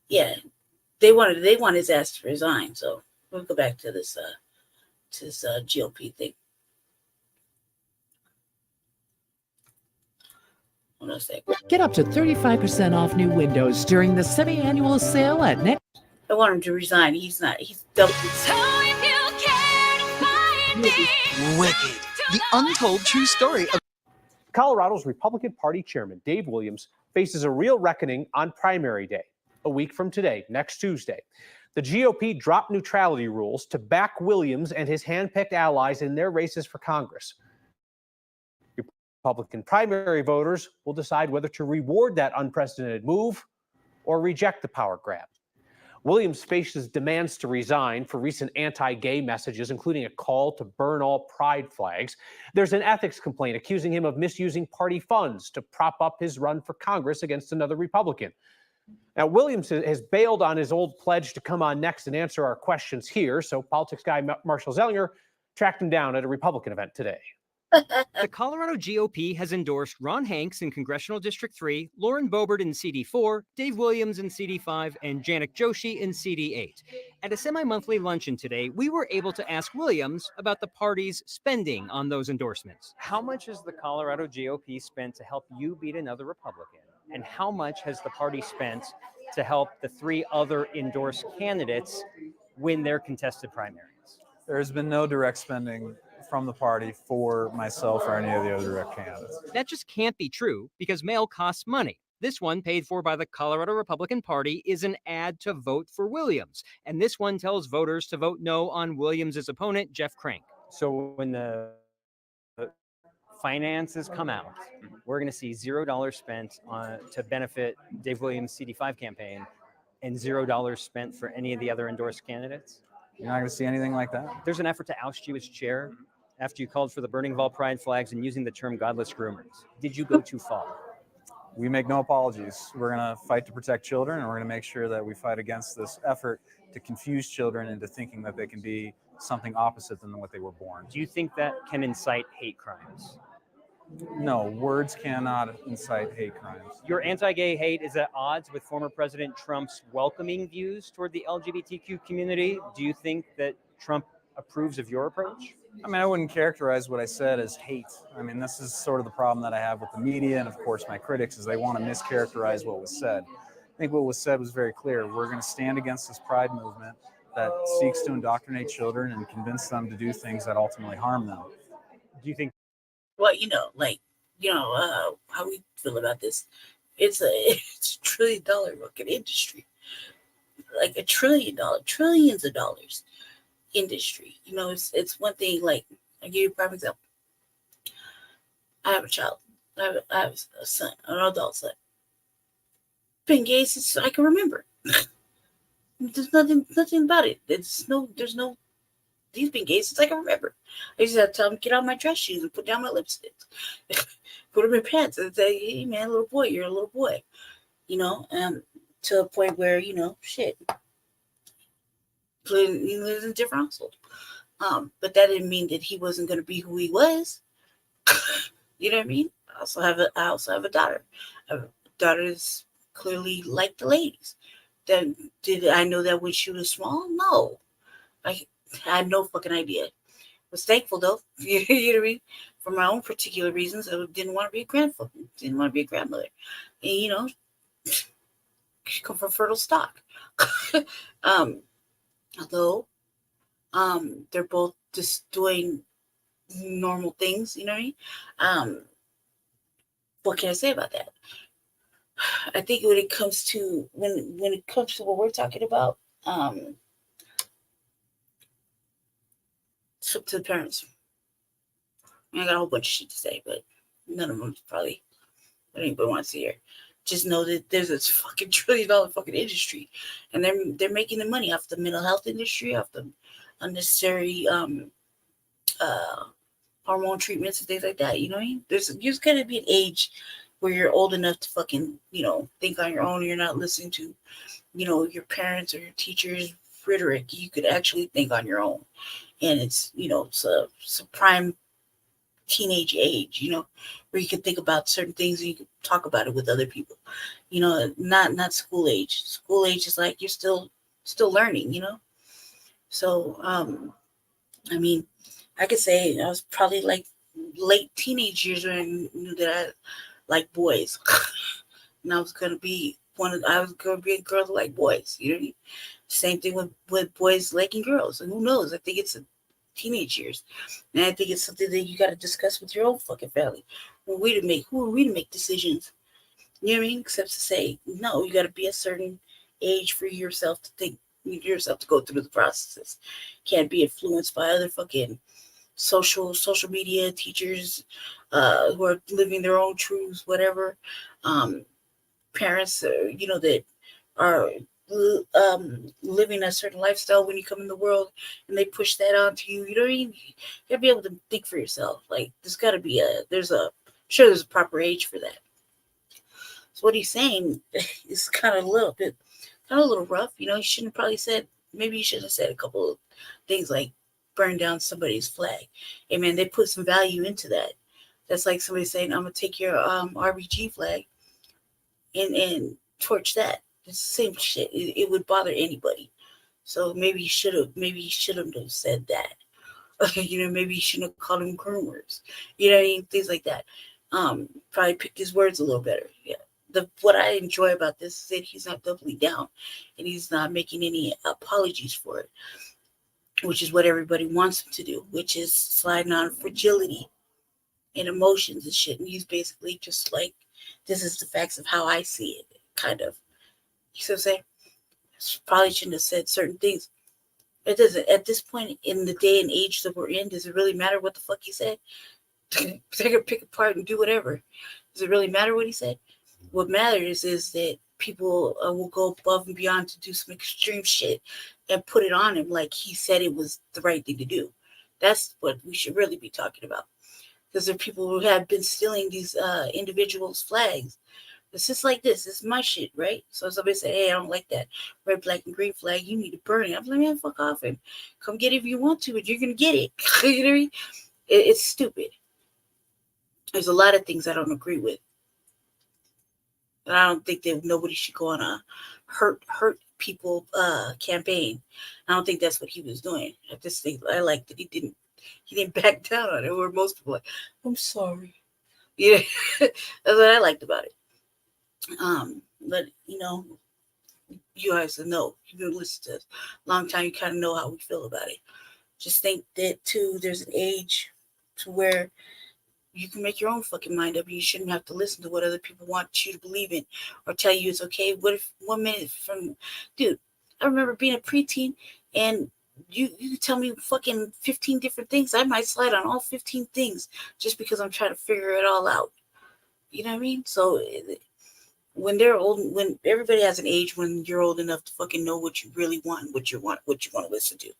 Yeah, they want his ass to resign. So we'll go back to this GOP thing. Get up to 35% off new windows during the semi-annual sale at Next. I want him to resign. He's not. He's double. Wicked. The untold true story of Colorado's Republican Party chairman, Dave Williams, faces a real reckoning on primary day, a week from today, next Tuesday. The GOP dropped neutrality rules to back Williams and his handpicked allies in their races for Congress. Republican primary voters will decide whether to reward that unprecedented move or reject the power grab. Williams faces demands to resign for recent anti-gay messages, including a call to burn all pride flags. There's an ethics complaint accusing him of misusing party funds to prop up his run for Congress against another Republican. Now, Williams has bailed on his old pledge to come on next and answer our questions here, so politics guy Marshall Zellinger tracked him down at a Republican event today. The Colorado GOP has endorsed Ron Hanks in Congressional District 3, Lauren Boebert in CD4, Dave Williams in CD5, and Janik Joshi in CD8. At a semi-monthly luncheon today, we were able to ask Williams about the party's spending on those endorsements. How much has the Colorado GOP spent to help you beat another Republican? And how much has the party spent to help the 3 other endorsed candidates win their contested primaries? There's been no direct spending from the party for myself or any of the other direct candidates. That just can't be true because mail costs money. This one, paid for by the Colorado Republican Party, is an ad to vote for Williams. And this one tells voters to vote no on Williams' opponent, Jeff Crank. So when the finances come out, we're going to see $0 spent to benefit Dave Williams' CD5 campaign and $0 spent for any of the other endorsed candidates. You're not going to see anything like that. There's an effort to oust you as chair after you called for the burning of all pride flags and using the term godless groomers. Did you go too far? We make no apologies. We're going to fight to protect children, and we're going to make sure that we fight against this effort to confuse children into thinking that they can be something opposite than what they were born. Do you think that can incite hate crimes? No, words cannot incite hate crimes. Your anti-gay hate is at odds with former President Trump's welcoming views toward the LGBTQ community. Do you think that Trump approves of your approach? I mean, I wouldn't characterize what I said as hate. I mean, this is sort of the problem that I have with the media and, of course, my critics, is they want to mischaracterize what was said. I think what was said was very clear. We're going to stand against this pride movement that seeks to indoctrinate children and convince them to do things that ultimately harm them. Do you think? Well, how we feel about this. It's a $1 trillion fucking industry. Like $1 trillion, trillions of dollars industry. It's one thing, like, I'll give you a prime example. I have a child. I have a son, an adult son. Been gay since I can remember. There's nothing about it. He's been gay since I can remember. I used to have to tell him, get out my dress shoes and put down my lipstick. Put them in pants and say, hey man, little boy, you're a little boy. To a point where, shit. He lives in a different household. But that didn't mean that he wasn't going to be who he was. You know what I mean? I also have a daughter. A daughter is clearly like the ladies. Did I know that when she was small? No. I had no fucking idea. Was thankful though. You know what I mean? For my own particular reasons, I didn't want to be a grandfather. Didn't want to be a grandmother. And she come from fertile stock. Although they're both just doing normal things, you know what I mean? What can I say about that? I think when it comes to what we're talking about, it's up to the parents. I got a whole bunch of shit to say, but none of them probably what anybody wants to hear. Just know that there's this fucking $1 trillion fucking industry, and they're making the money off the mental health industry, off the unnecessary hormone treatments and things like that. You know what I mean? There's got to be an age where you're old enough to fucking think on your own. And you're not listening to your parents or your teachers' rhetoric. You could actually think on your own, and it's it's a prime teenage age, where you can think about certain things and you can talk about it with other people, not school age. School age is like you're still learning, So, I mean, I could say I was probably like late teenage years when I knew that I like boys, and I was gonna be a girl that liked boys. You know what I mean? Same thing with boys liking girls, and who knows? I think it's teenage years, and I think it's something that you got to discuss with your own fucking family. Who are we to make decisions? You know what I mean? Except to say, no, you got to be a certain age for yourself to think, yourself to go through the processes. Can't be influenced by other fucking social media teachers who are living their own truths, whatever. Parents, that are living a certain lifestyle when you come in the world, and they push that onto you. You know what I mean? You gotta be able to think for yourself. Like there's a proper age for that. So what he's saying is kind of a little rough. He shouldn't have probably said. Maybe he should have said a couple of things like burn down somebody's flag. Hey man, they put some value into that. That's like somebody saying, I'm gonna take your RBG flag and torch that. It's the same shit. It would bother anybody. So maybe he shouldn't have said that. Maybe he shouldn't have called him groomers. You know what I mean? Things like that. Probably picked his words a little better. Yeah. What I enjoy about this is that he's not doubling down and he's not making any apologies for it, which is what everybody wants him to do, which is sliding on fragility and emotions and shit. And he's basically just like, this is the facts of how I see it, kind of. You see what I'm saying? Probably shouldn't have said certain things. It doesn't. At this point in the day and age that we're in, does it really matter what the fuck he said? They're gonna pick apart and do whatever. Does it really matter what he said? What matters is that people will go above and beyond to do some extreme shit and put it on him like he said it was the right thing to do. That's what we should really be talking about. Because there are people who have been stealing these individuals' flags. It's just like this. It's my shit, right? So somebody say, hey, I don't like that red, black, and green flag. You need to burn it. I'm like, man, fuck off and come get it if you want to, but you're going to get it. You know what I mean? It's stupid. There's a lot of things I don't agree with. And I don't think that nobody should go on a hurt people campaign. I don't think that's what he was doing. I just think I like that he didn't back down on it, where most people are like, I'm sorry. Yeah, that's what I liked about it. But you guys know, you've been listening to us a long time, you kind of know how we feel about it. Just think that too, there's an age to where you can make your own fucking mind up. You shouldn't have to listen to what other people want you to believe in or tell you it's okay. What if 1 minute from, dude, I remember being a preteen and you tell me fucking 15 different things. I might slide on all 15 things just because I'm trying to figure it all out. You know what I mean? So when they're old, when everybody has an age when you're old enough to fucking know what you really want and what you want to listen to.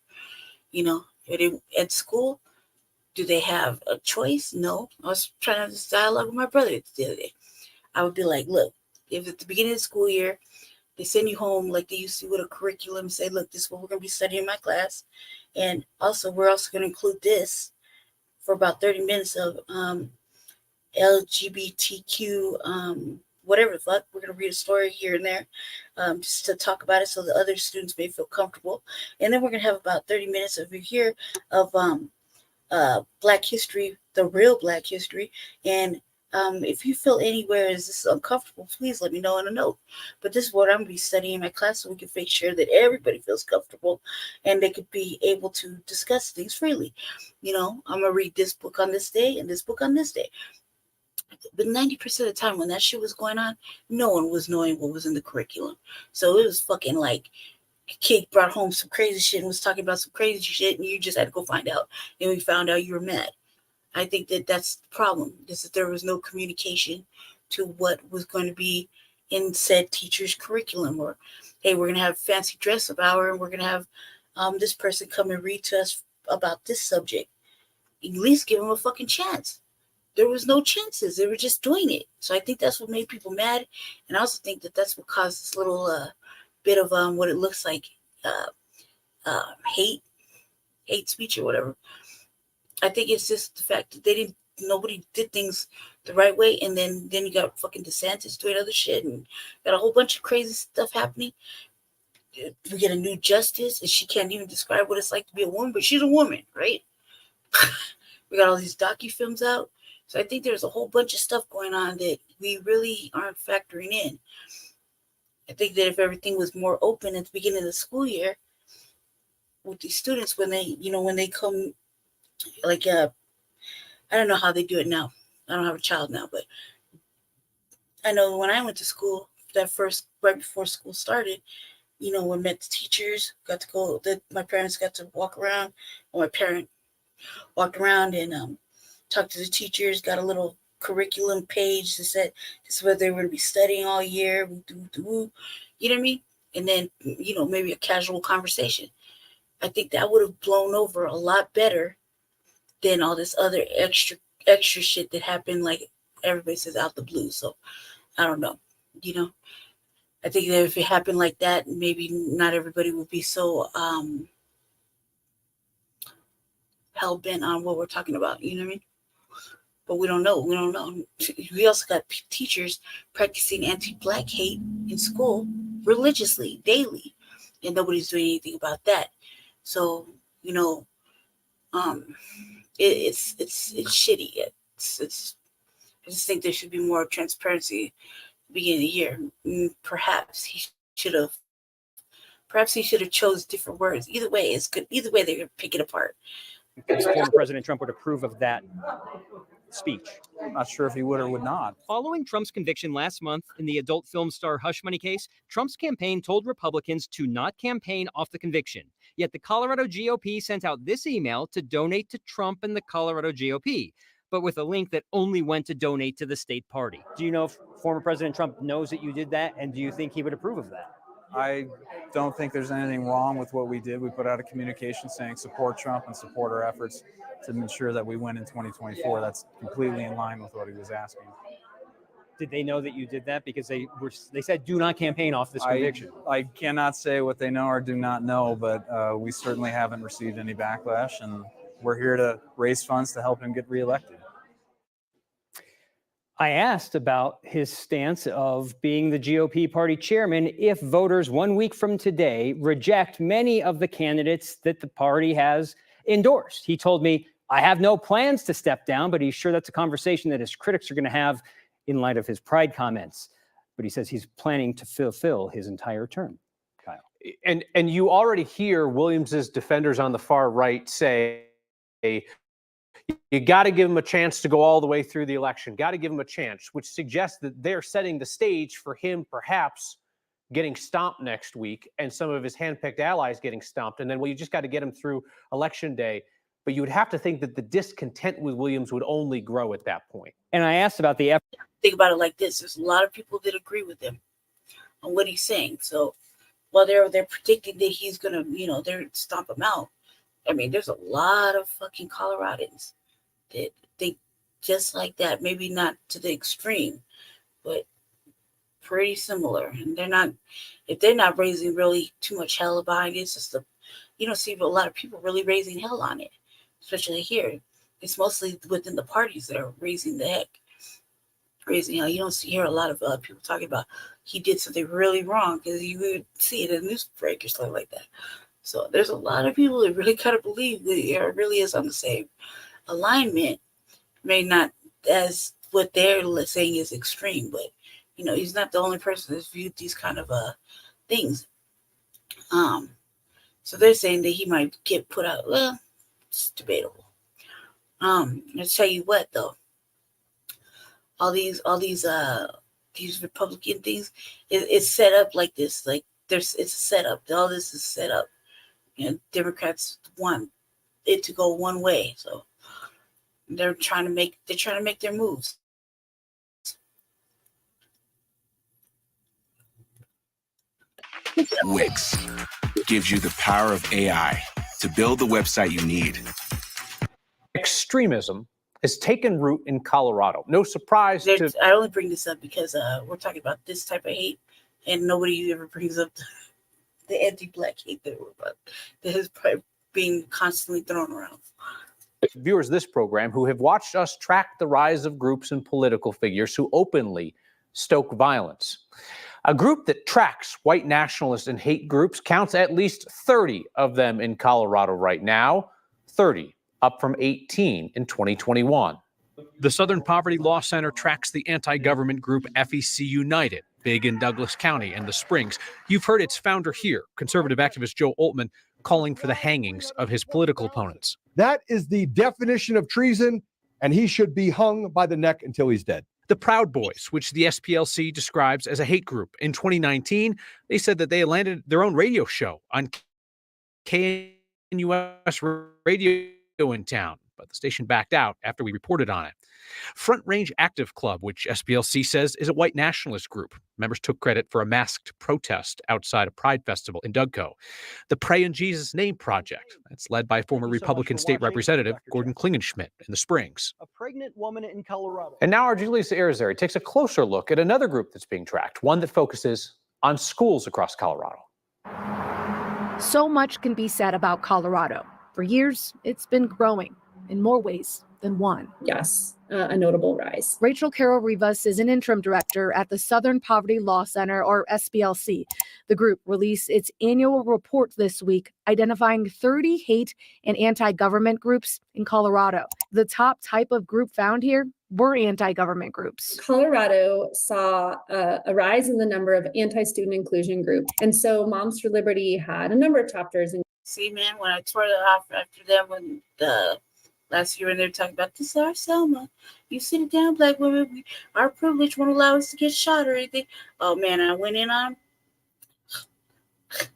At school, do they have a choice? No. I was trying to have this dialogue with my brother the other day. I would be like, look, if at the beginning of the school year, they send you home like they used to with a curriculum, say, look, this is what we're going to be studying in my class. And also, we're also going to include this for about 30 minutes of LGBTQ, whatever the fuck. We're going to read a story here and there just to talk about it so the other students may feel comfortable. And then we're going to have about 30 minutes over here of Black history, the real Black history. And if you feel anywhere is this uncomfortable, please let me know in a note. But this is what I'm going to be studying in my class so we can make sure that everybody feels comfortable and they could be able to discuss things freely. I'm going to read this book on this day and this book on this day. But 90% of the time when that shit was going on, no one was knowing what was in the curriculum. So it was fucking like a kid brought home some crazy shit and was talking about some crazy shit and you just had to go find out. And we found out you were mad. I think that that's the problem, is that there was no communication to what was going to be in said teacher's curriculum. Or, hey, we're going to have fancy dress up hour and we're going to have this person come and read to us about this subject. At least give them a fucking chance. There was no chances. They were just doing it. So I think that's what made people mad. And I also think that that's what caused this little bit of what it looks like hate speech or whatever. I think it's just the fact that nobody did things the right way. And then you got fucking DeSantis doing other shit and got a whole bunch of crazy stuff happening. We get a new justice and she can't even describe what it's like to be a woman, but she's a woman, right? We got all these docu-films out. So I think there's a whole bunch of stuff going on that we really aren't factoring in. I think that if everything was more open at the beginning of the school year with these students, when they come, like, I don't know how they do it now. I don't have a child now, but I know when I went to school, right before school started, we met the teachers, got to go, my parents got to walk around, or my parent walked around and talked to the teachers, got a little curriculum page that said this is what they were going to be studying all year. You know what I mean? And then, maybe a casual conversation. I think that would have blown over a lot better than all this other extra shit that happened, like everybody says, out the blue. So I don't know. I think that if it happened like that, maybe not everybody would be so hell bent on what we're talking about. You know what I mean? But we don't know. We don't know. We also got teachers practicing anti-black hate in school religiously, daily, and nobody's doing anything about that. So, you know, it's shitty. I just think there should be more transparency at the beginning of the year. Perhaps he should have chose different words. Either way, it's good. Either way, they're gonna pick it apart. Because former President Trump would approve of that speech. I'm not sure if he would or would not. Following Trump's conviction last month in the adult film star hush money case, Trump's campaign told Republicans to not campaign off the conviction. Yet the Colorado GOP sent out this email to donate to Trump and the Colorado GOP, but with a link that only went to donate to the state party. Do you know if former President Trump knows that you did that, and do you think he would approve of that? I don't think there's anything wrong with what we did. We put out a communication saying support Trump and support our efforts to ensure that we win in 2024. That's completely in line with what he was asking. Did they know that you did that? Because they said do not campaign off this conviction. I cannot say what they know or do not know, but we certainly haven't received any backlash, and we're here to raise funds to help him get reelected. I asked about his stance of being the GOP party chairman if voters 1 week from today reject many of the candidates that the party has endorsed. He told me, I have no plans to step down, but he's sure that's a conversation that his critics are going to have in light of his pride comments. But he says he's planning to fulfill his entire term. Kyle. And you already hear Williams's defenders on the far right say, you got to give him a chance to go all the way through the election, got to give him a chance, which suggests that they're setting the stage for him perhaps getting stomped next week and some of his handpicked allies getting stomped. And then, well, you just got to get him through election day. But you would have to think that the discontent with Williams would only grow at that point. And I asked about the Think about it like this. There's a lot of people that agree with him on what he's saying. So while they're predicting that he's going to, they're stomp him out. I mean, there's a lot of fucking Coloradans that think just like that. Maybe not to the extreme, but pretty similar. And if they're not raising really too much hell behind it, it's just you don't see a lot of people really raising hell on it, especially here. It's mostly within the parties that are raising the heck. You don't hear a lot of people talking about he did something really wrong, because you would see it in news break or something like that. So there's a lot of people that really kind of believe that it really is on the same alignment. May not as what they're saying is extreme, but he's not the only person that's viewed these kind of things. So they're saying that he might get put out. Well, it's debatable. I'll tell you what though. All these Republican things, it's set up like this. Like it's a setup. All this is set up. Democrats want it to go one way, so they're trying to make their moves. Wix gives you the power of AI to build the website you need. Extremism has taken root in Colorado. No surprise I only bring this up because we're talking about this type of hate, and nobody ever brings up the anti-black hate that is being constantly thrown around. Viewers of this program who have watched us track the rise of groups and political figures who openly stoke violence. A group that tracks white nationalist and hate groups counts at least 30 of them in Colorado right now, 30, up from 18 in 2021. The Southern Poverty Law Center tracks the anti-government group FEC United, big in Douglas County and the Springs. You've heard its founder here, conservative activist Joe Oltmann, calling for the hangings of his political opponents. That is the definition of treason, and he should be hung by the neck until he's dead. The Proud Boys, which the SPLC describes as a hate group. In 2019, they said that they landed their own radio show on KNUS radio in town, but the station backed out after we reported on it. Front Range Active Club, which SPLC says is a white nationalist group. Members took credit for a masked protest outside a Pride festival in Dougco. The Pray in Jesus Name Project, that's led by former Republican State Representative Gordon Klingenschmidt in the Springs. A pregnant woman in Colorado. And now our Julissa Irizarry takes a closer look at another group that's being tracked, one that focuses on schools across Colorado. So much can be said about Colorado. For years, it's been growing in more ways than one. Yes, a notable rise. Rachel Carroll Rivas is an interim director at the Southern Poverty Law Center, or SPLC. The group released its annual report this week, identifying 30 hate and anti-government groups in Colorado. The top type of group found here were anti-government groups. Colorado saw a rise in the number of anti-student inclusion groups. And so Moms for Liberty had a number of chapters. See, man, when I tore that off after that, when the last year when they were talking about this, our Selma, you sit down, black women, our privilege won't allow us to get shot or anything. Oh man, I went in on them.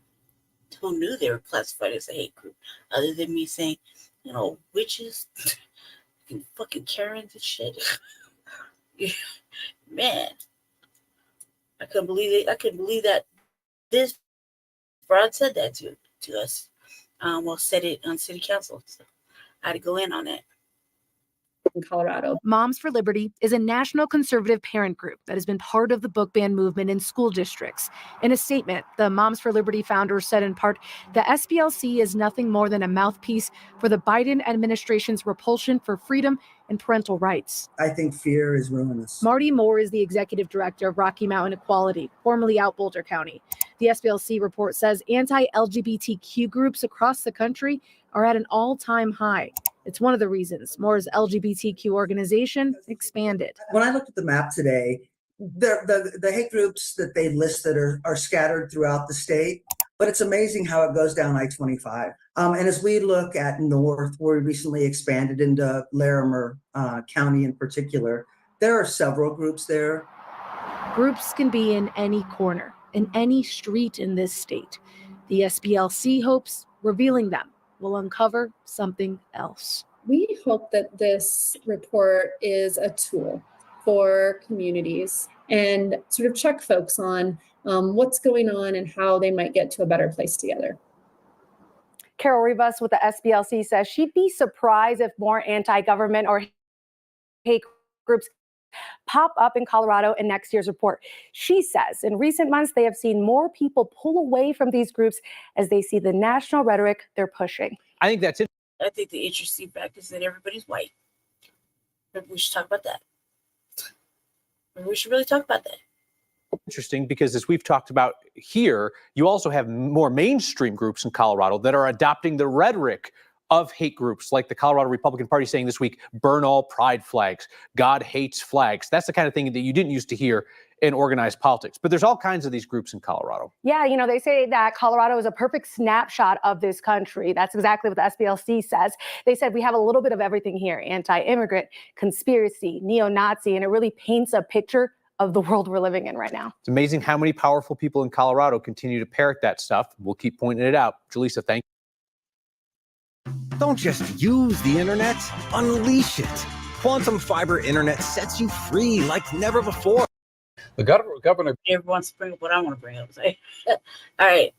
Who knew they were classified as a hate group, other than me saying, you know, witches, fucking Karens and shit. Man, I couldn't believe it. I couldn't believe that this broad said that to us. Well, said it on city council. So I had to go in on that. In Colorado. Moms for Liberty is a national conservative parent group that has been part of the book ban movement in school districts. In a statement, the Moms for Liberty founders said in part, the SPLC is nothing more than a mouthpiece for the Biden administration's repulsion for freedom and parental rights. I think fear is ruinous. Marty Moore is the executive director of Rocky Mountain Equality, formerly out Boulder County. The SPLC report says anti-LGBTQ groups across the country are at an all-time high. It's one of the reasons Moore's LGBTQ organization expanded. When I looked at the map today, the hate groups that they listed are scattered throughout the state, but it's amazing how it goes down I-25. And as we look at north, where we recently expanded into Larimer County in particular, there are several groups there. Groups can be in any corner, in any street in this state. The SPLC hopes revealing them will uncover something else. We hope that this report is a tool for communities and sort of check folks on what's going on and how they might get to a better place together. Carol Rivas with the SPLC says she'd be surprised if more anti-government or hate groups pop up in Colorado in next year's report. She says in recent months, they have seen more people pull away from these groups as they see the national rhetoric they're pushing. I think that's it. I think the interesting fact is that everybody's white. Maybe we should talk about that. Maybe we should really talk about that. Interesting because as we've talked about here, you also have more mainstream groups in Colorado that are adopting the rhetoric of hate groups, like the Colorado Republican Party saying this week, burn all pride flags, God hates flags. That's the kind of thing that you didn't used to hear in organized politics. But there's all kinds of these groups in Colorado. Yeah, you know, they say that Colorado is a perfect snapshot of this country. That's exactly what the SPLC says. They said we have a little bit of everything here, anti-immigrant, conspiracy, neo-Nazi, and it really paints a picture of the world we're living in right now. It's amazing how many powerful people in Colorado continue to parrot that stuff. We'll keep pointing it out. Jaleesa, thank you. Don't just use the internet, unleash it. Quantum Fiber Internet sets you free like never before. The governor. Everyone wants to bring up what I want to bring up. All right.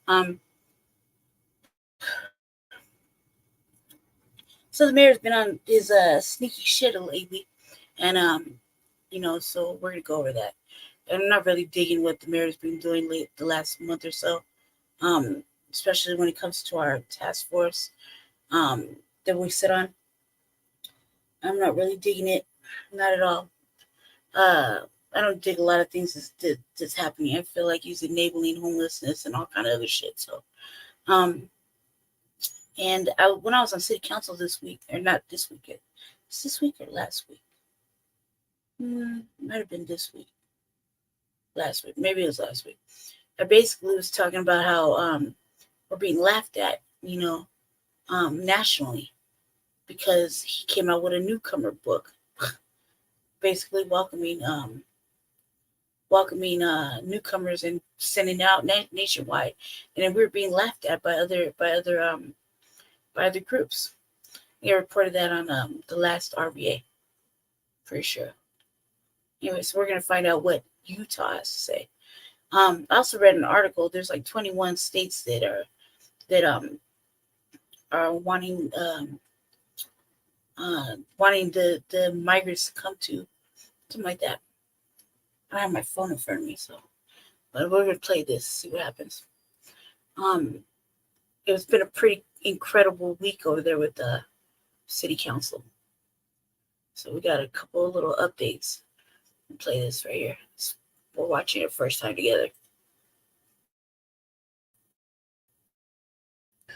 So the mayor's been on his sneaky shit lately, and you know, so we're gonna go over that. And I'm not really digging what the mayor's been doing the last month or so, especially when it comes to our task force that we sit on. I'm not really digging it, not at all. I don't dig a lot of things that's happening. I feel like he's enabling homelessness and all kind of other shit. So, and when I was on city council this week, or not this weekend, is this week or last week? Might have been this week. Last week, maybe it was last week. I basically was talking about how we're being laughed at, you know, nationally, because he came out with a newcomer book, basically welcoming newcomers and sending out nationwide, and then we were being laughed at by other groups. He reported that on the last RBA, for sure. Anyway, so we're gonna find out what Utah has to say. I also read an article. There's like 21 states that are wanting the migrants to come to, something like that. I have my phone in front of me, so but we're gonna play this, see what happens. it's been a pretty incredible week over there with the city council. So we got a couple of little updates. I'll play this right here. We're watching it first time together.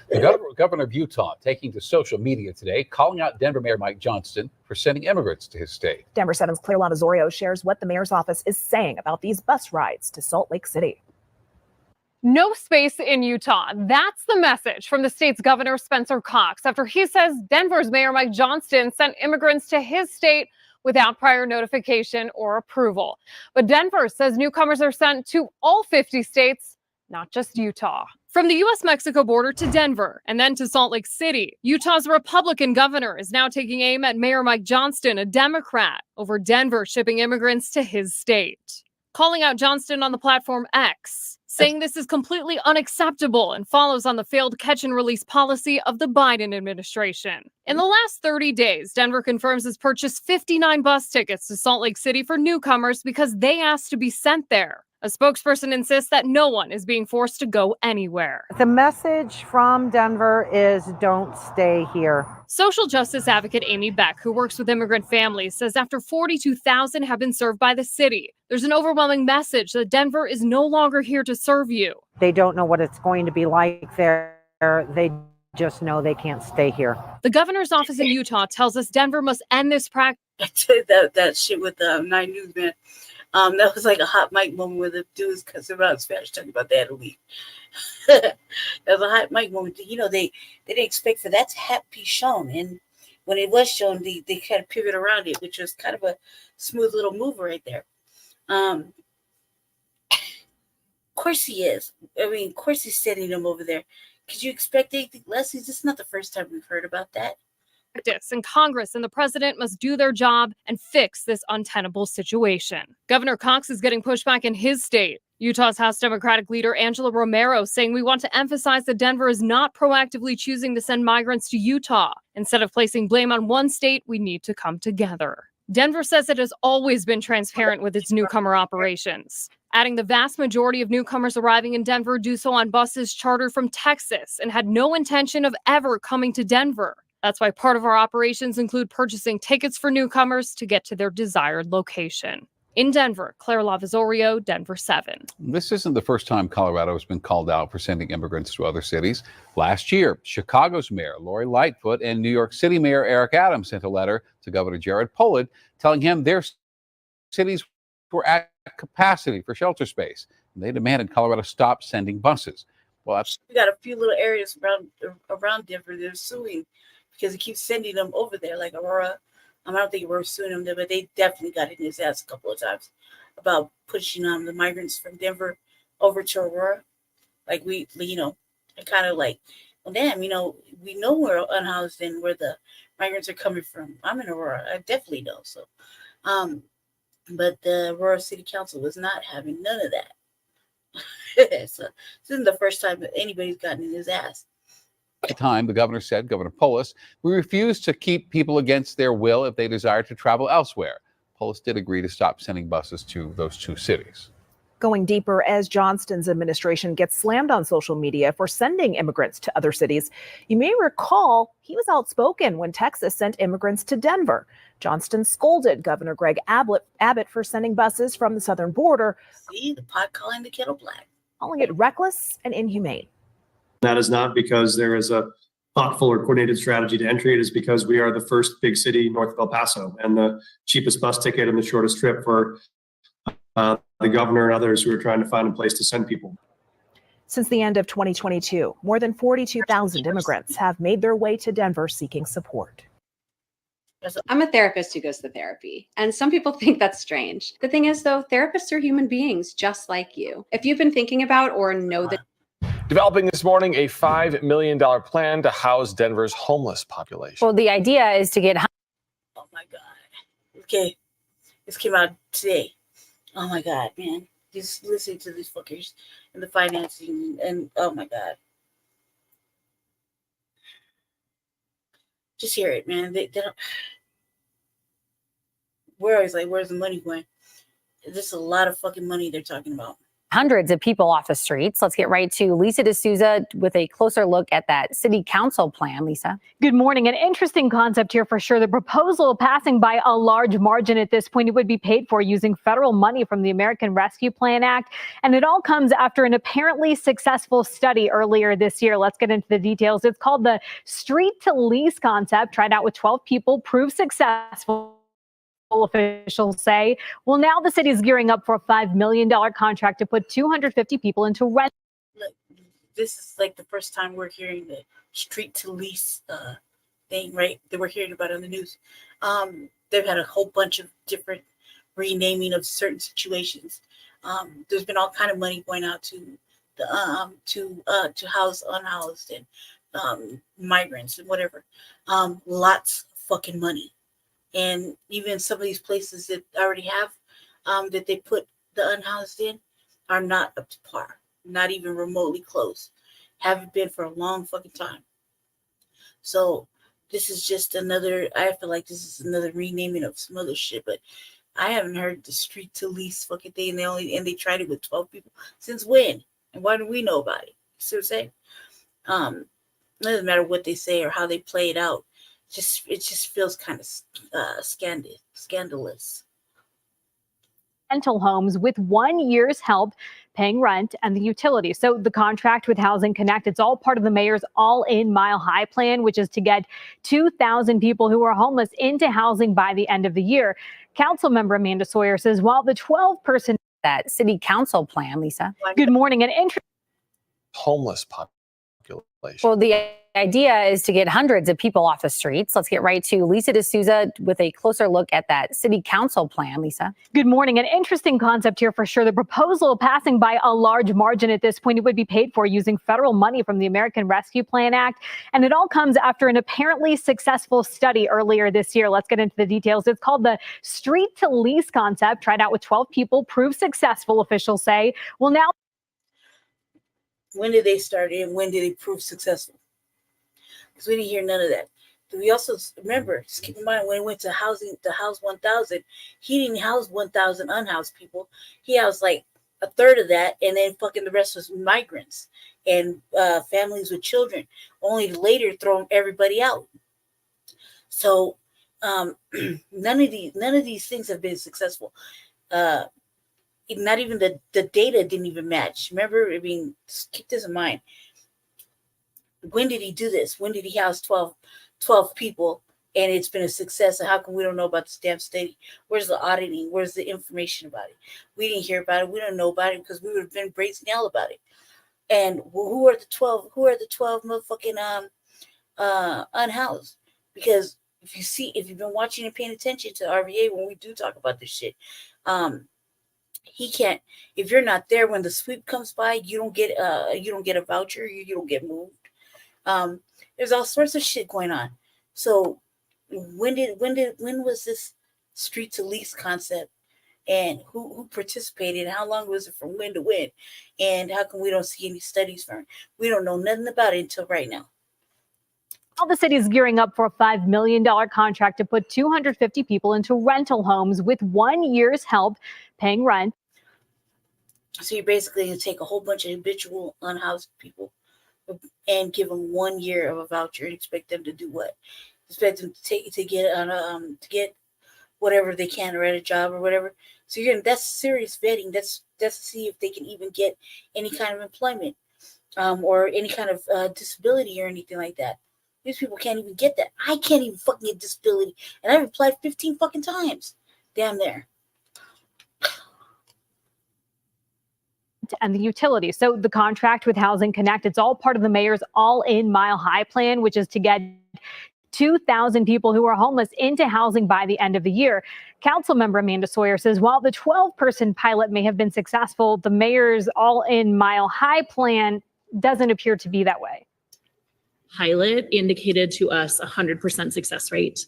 The governor of Utah taking to social media today, calling out Denver Mayor Mike Johnston for sending immigrants to his state. Denver 7's Claire Lavazorio shares what the mayor's office is saying about these bus rides to Salt Lake City. No space in Utah. That's the message from the state's governor, Spencer Cox, after he says Denver's Mayor Mike Johnston sent immigrants to his state without prior notification or approval. But Denver says newcomers are sent to all 50 states, not just Utah. From the U.S.-Mexico border to Denver and then to Salt Lake City, Utah's Republican governor is now taking aim at Mayor Mike Johnston, a Democrat, over Denver shipping immigrants to his state. Calling out Johnston on the platform X, saying this is completely unacceptable and follows on the failed catch-and-release policy of the Biden administration. In the last 30 days, Denver confirms it's purchased 59 bus tickets to Salt Lake City for newcomers because they asked to be sent there. A spokesperson insists that no one is being forced to go anywhere. The message from Denver is don't stay here. Social justice advocate Amy Beck, who works with immigrant families, says after 42,000 have been served by the city, there's an overwhelming message that Denver is no longer here to serve you. They don't know what it's going to be like there. They just know they can't stay here. The governor's office in Utah tells us Denver must end this practice. that shit with the 9 News, man. That was like a hot mic moment where the dudes cussing around Spanish talking about that a week. That was a hot mic moment. You know, they didn't expect for that to be shown. And when it was shown, they kind of pivot around it, which was kind of a smooth little move right there. Of course he is. I mean, of course he's sending them over there. Could you expect anything less? This is not the first time we've heard about that. And Congress and the president must do their job and fix this untenable situation. Governor Cox is getting pushback in his state. Utah's House Democratic leader Angela Romero saying we want to emphasize that Denver is not proactively choosing to send migrants to Utah. Instead of placing blame on one state, we need to come together. Denver says it has always been transparent with its newcomer operations, adding the vast majority of newcomers arriving in Denver do so on buses chartered from Texas and had no intention of ever coming to Denver. That's why part of our operations include purchasing tickets for newcomers to get to their desired location. In Denver, Claire Lavazorio, Denver 7. This isn't the first time Colorado has been called out for sending immigrants to other cities. Last year, Chicago's Mayor Lori Lightfoot and New York City Mayor Eric Adams sent a letter to Governor Jared Pollard telling him their cities were at capacity for shelter space. And they demanded Colorado stop sending buses. Well, we got a few little areas around Denver they're suing because he keeps sending them over there, like Aurora. I don't think we're suing them there, but they definitely got in his ass a couple of times about pushing the migrants from Denver over to Aurora. Like I kind of like, well, damn, we know we're unhoused and where the migrants are coming from. I'm in Aurora, I definitely know. So, but the Aurora City Council was not having none of that. So this isn't the first time that anybody's gotten in his ass. At the time, the governor said, Governor Polis, we refuse to keep people against their will if they desire to travel elsewhere. Polis did agree to stop sending buses to those two cities. Going deeper as Johnston's administration gets slammed on social media for sending immigrants to other cities. You may recall he was outspoken when Texas sent immigrants to Denver. Johnston scolded Governor Greg Abbott for sending buses from the southern border. See, the pot calling the kettle black. Calling it reckless and inhumane. That is not because there is a thoughtful or coordinated strategy to entry. It is because we are the first big city north of El Paso and the cheapest bus ticket and the shortest trip for the governor and others who are trying to find a place to send people. Since the end of 2022, more than 42,000 immigrants have made their way to Denver seeking support. I'm a therapist who goes to therapy, and some people think that's strange. The thing is, though, therapists are human beings just like you. If you've been thinking about or know that Developing this morning a $5 million plan to house Denver's homeless population. Well, the idea is to get... Oh, my God. Okay. This came out today. Oh, my God, man. Just listening to these fuckers and the financing and oh, my God. Just hear it, man. They don't... We're always like, where's the money going? There's a lot of fucking money they're talking about. hundreds of people off the streets. Let's get right to Lisa D'Souza with a closer look at that city council plan. Lisa. Good morning. An interesting concept here for sure. The proposal passing by a large margin at this point. It would be paid for using federal money from the American Rescue Plan Act. And it all comes after an apparently successful study earlier this year. Let's get into the details. It's called the street to lease concept, tried out with 12 people, proved successful. Officials say. Well, now the city is gearing up for a $5 million contract to put 250 people into rent. Look, this is like the first time we're hearing the street to lease thing, right? That we're hearing about on the news. They've had a whole bunch of different renaming of certain situations. There's been all kind of money going out to the to house unhoused and migrants and whatever. Lots of fucking money. And even some of these places that already have that they put the unhoused in are not up to par, not even remotely close. Haven't been for a long fucking time. So this is just another, I feel like this is another renaming of some other shit, but I haven't heard the street to lease fucking thing, and they tried it with 12 people. Since when? And why do we know about it? You see what I'm saying? It doesn't matter what they say or how they play it out. It just feels kind of scandalous. Rental homes with 1 year's help paying rent and the utilities. So the contract with Housing Connect, it's all part of the mayor's all-in Mile High plan, which is to get 2,000 people who are homeless into housing by the end of the year. Council member Amanda Sawyer says while the 12-person that city council plan, Lisa. Good morning. Homeless population. Well, the idea is to get hundreds of people off the streets. Let's get right to Lisa D'Souza with a closer look at that city council plan. Lisa. Good morning. An interesting concept here for sure. The proposal passing by a large margin at this point. It would be paid for using federal money from the American Rescue Plan Act. And it all comes after an apparently successful study earlier this year. Let's get into the details. It's called the street to lease concept, tried out with 12 people, proved successful, officials say. Well, now. When did they start and when did it prove successful? Because we didn't hear none of that. We also remember, just keep in mind, when it went to housing, to house 1,000, he didn't house 1,000 unhoused people. He housed like a third of that, and then fucking the rest was migrants and families with children. Only to later throw everybody out. So none of these things have been successful. Not even the data didn't even match. Remember, I mean, just keep this in mind. When did he do this? When did he house 12 people and it's been a success? And how come we don't know about this damn study? Where's the auditing? Where's the information about it? We didn't hear about it. We don't know about it because we would have been brazen hell about it. And who are the 12? Who are the 12 motherfucking unhoused? Because if you've been watching and paying attention to RVA when we do talk about this shit, he can't. If you're not there when the sweep comes by, you don't get a voucher. You don't get moved. There's all sorts of shit going on. So when was this street to lease concept, and who participated? And how long was it from when to when? And how come we don't see any studies from it? We don't know nothing about it until right now. Now the city is gearing up for a $5 million contract to put 250 people into rental homes with 1 year's help paying rent. So you're basically going to take a whole bunch of habitual unhoused people and give them 1 year of a voucher and expect them to do what? Expect them to get whatever they can, or at a job or whatever. So that's serious vetting. That's to see if they can even get any kind of employment or any kind of disability or anything like that. These people can't even get that. I can't even fucking get disability, and I've applied 15 fucking times. Damn there. And the utilities. So the contract with Housing Connect, it's all part of the mayor's all-in Mile High plan, which is to get 2,000 people who are homeless into housing by the end of the year. Council member Amanda Sawyer says while the 12-person pilot may have been successful, the mayor's all-in Mile High plan doesn't appear to be that way. Pilot indicated to us 100% success rate,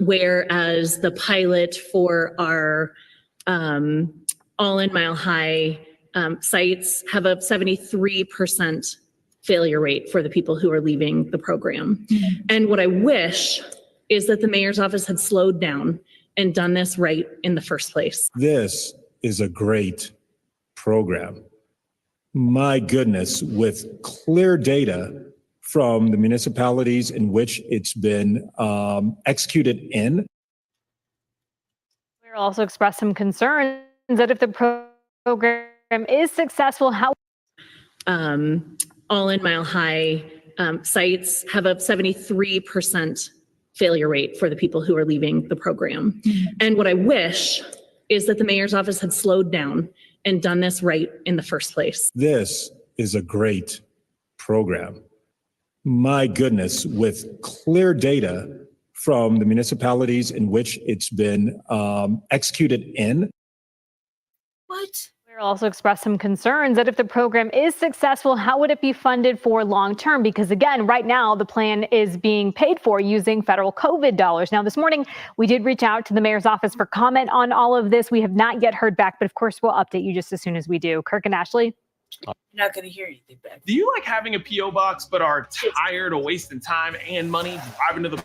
whereas the pilot for our all-in Mile High sites have a 73% failure rate for the people who are leaving the program. Mm-hmm. And what I wish is that the mayor's office had slowed down and done this right in the first place. This is a great program. My goodness, with clear data from the municipalities in which it's been executed in. We'll also express some concerns that if the program is successful, how All in Mile High sites have a 73% failure rate for the people who are leaving the program. And what I wish is that the mayor's office had slowed down and done this right in the first place. This is a great program. My goodness, with clear data from the municipalities in which it's been executed in. What? We'll also express some concerns that if the program is successful, how would it be funded for long term? Because again, right now, the plan is being paid for using federal COVID dollars. Now, this morning, we did reach out to the mayor's office for comment on all of this. We have not yet heard back, but of course, we'll update you just as soon as we do. Kirk and Ashley. You're not going to hear anything back. Do you like having a P.O. box but are tired of wasting time and money driving to the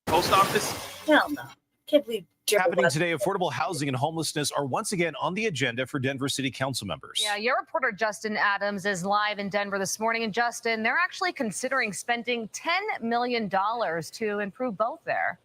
post office? Hell no. Can't believe Happening today, affordable housing and homelessness are once again on the agenda for Denver City Council members. Yeah, your reporter Justin Adams is live in Denver this morning. And Justin, they're actually considering spending $10 million to improve both there.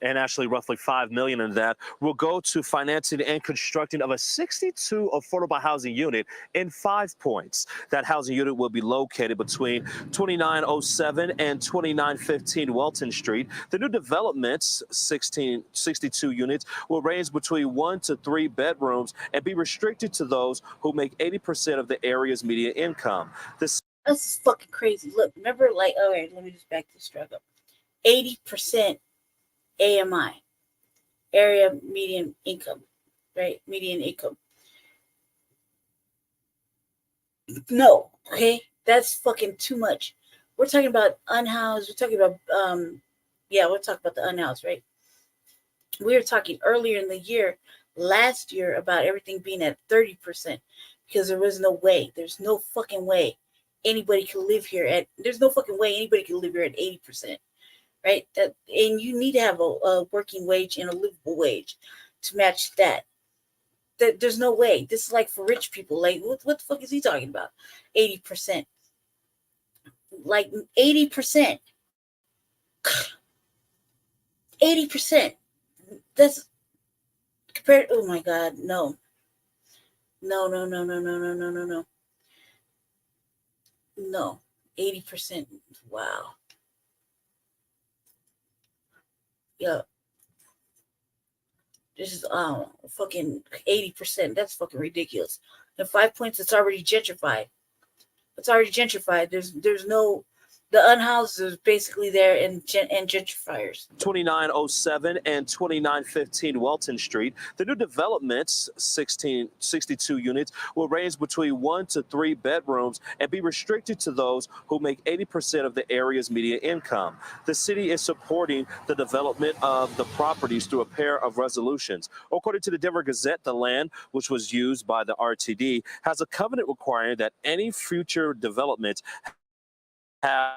And actually, roughly $5 million of that will go to financing and constructing of a 62 affordable housing unit in 5 points. That housing unit will be located between 2907 and 2915 Welton Street. The new developments, 62 units, will range between 1 to 3 bedrooms and be restricted to those who make 80% of the area's median income. That's fucking crazy. Look, remember, like, all right, let me just back this truck up. 80% AMI, area median income, right? Median income. No, okay? That's fucking too much. We're talking about unhoused. We're talking about, we're talking about the unhoused, right? We were talking earlier in the year, last year, about everything being at 30% because there was no way. There's no fucking way anybody can live here there's no fucking way anybody can live here at 80%. Right? And you need to have a working wage and a livable wage to match that. There's no way. This is like for rich people. Like, what the fuck is he talking about? 80%. Like 80%. 80%. That's compared. Oh my God. No. No. No. 80%. Wow. Yeah. This is fucking 80%. That's fucking ridiculous. In 5 points, it's already gentrified. It's already gentrified. There's no the unhoused is basically there and gentrifiers. 2907 and 2915 Welton Street. The new developments, 62 units, will range between 1 to 3 bedrooms and be restricted to those who make 80% of the area's median income. The city is supporting the development of the properties through a pair of resolutions. According to the Denver Gazette, the land, which was used by the RTD, has a covenant requiring that any future developments have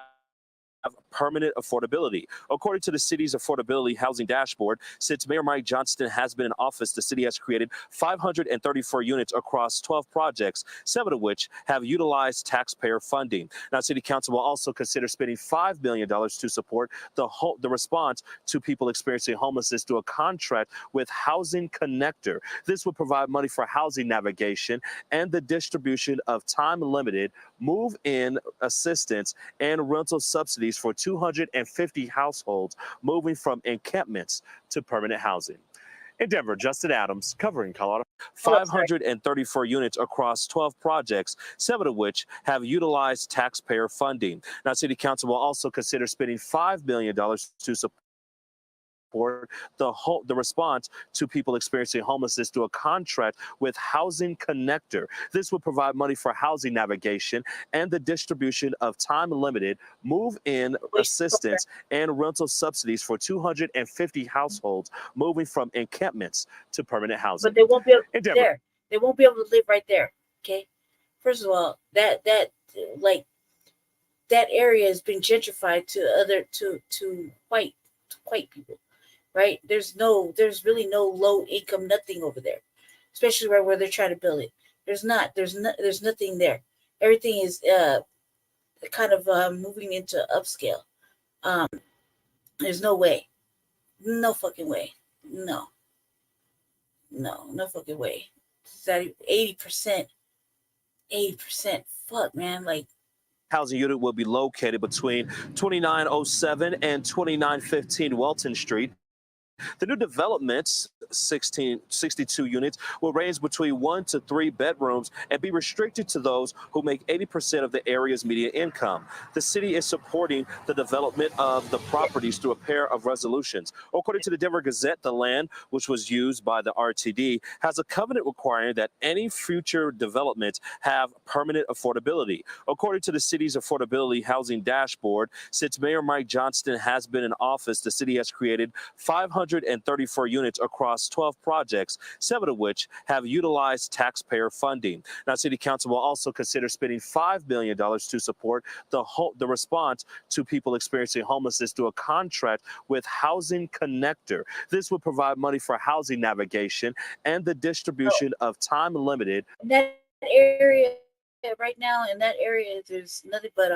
permanent affordability. According to the city's affordability housing dashboard, since Mayor Mike Johnston has been in office, the city has created 534 units across 12 projects, 7 of which have utilized taxpayer funding. Now, City Council will also consider spending $5 million to support the response to people experiencing homelessness through a contract with Housing Connector. This will provide money for housing navigation and the distribution of time-limited move-in assistance and rental subsidies for 250 households moving from encampments to permanent housing. In Denver, Justin Adams, covering Colorado. 534 units across 12 projects, 7 of which have utilized taxpayer funding. Now, City Council will also consider spending $5 million to support the response to people experiencing homelessness through a contract with Housing Connector. This will provide money for housing navigation and the distribution of time-limited move-in assistance and rental subsidies for 250 households moving from encampments to permanent housing. But they won't be able to live there. They won't be able to live right there. Okay. First of all, that area has been gentrified to white people. Right? There's really no low income, nothing over there. especially right where they're trying to build it. There's nothing there. Everything is kind of moving into upscale. There's no way. No fucking way. No fucking way. That 80%. Fuck, man. Like, Housing unit will be located between 2907 and 2915 Welton Street. The new developments, 62 units, will range between 1 to 3 bedrooms and be restricted to those who make 80% of the area's median income. The city is supporting the development of the properties through a pair of resolutions. According to the Denver Gazette, the land, which was used by the RTD, has a covenant requiring that any future developments have permanent affordability. According to the city's affordability housing dashboard, since Mayor Mike Johnston has been in office, the city has created 534 units across 12 projects, 7 of which have utilized taxpayer funding. Now, City Council will also consider spending $5 million to support the response to people experiencing homelessness through a contract with Housing Connector. This would provide money for housing navigation and the distribution of time-limited. In that area, right now, in that area, there's nothing but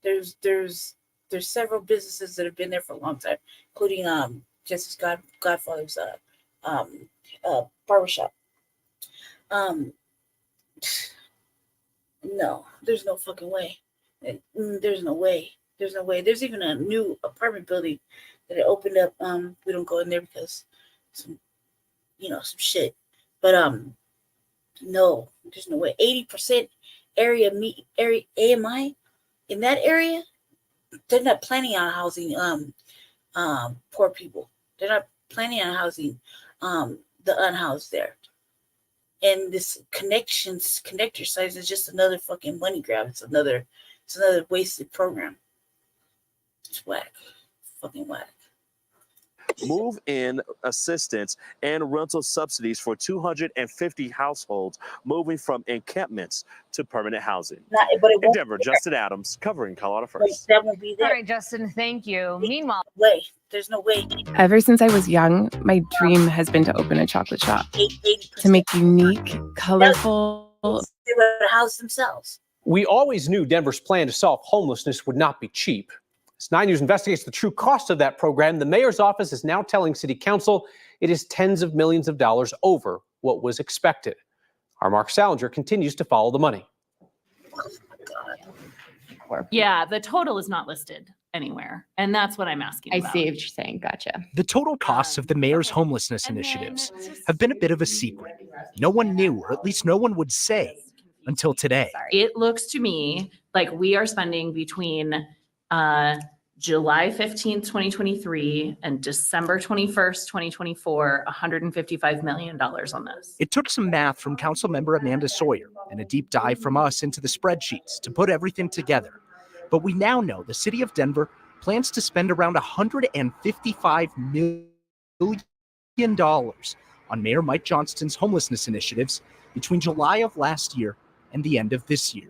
there's several businesses that have been there for a long time, including Jesse's Godfather's barbershop. No, there's no fucking way. There's no way. There's even a new apartment building that it opened up. We don't go in there because some shit. But no, there's no way. 80% area AMI in that area, they're not planning on housing poor people. They're not planning on housing the unhoused there. And this connector size is just another fucking money grab. It's another wasted program. It's whack. Fucking whack. Move-in assistance and rental subsidies for 250 households moving from encampments to permanent housing. In Denver, Justin Adams covering Colorado First. That won't be there. All right, Justin, thank you. Meanwhile, there's no way. Ever since I was young, my dream has been to open a chocolate shop, to make unique, colorful. They would house themselves. We always knew Denver's plan to solve homelessness would not be cheap. As 9 News investigates the true cost of that program, the mayor's office is now telling City Council it is tens of millions of dollars over what was expected. Our Mark Salinger continues to follow the money. Yeah, the total is not listed anywhere, and that's what I'm asking about. I see what you're saying. Gotcha. The total costs of the mayor's homelessness initiatives have been a bit of a secret. No one knew, or at least no one would say, until today. It looks to me like we are spending between July 15th, 2023 and December 21st, 2024, $155 million on this. It took some math from Councilmember Amanda Sawyer and a deep dive from us into the spreadsheets to put everything together. But we now know the city of Denver plans to spend around $155 million on Mayor Mike Johnston's homelessness initiatives between July of last year and the end of this year.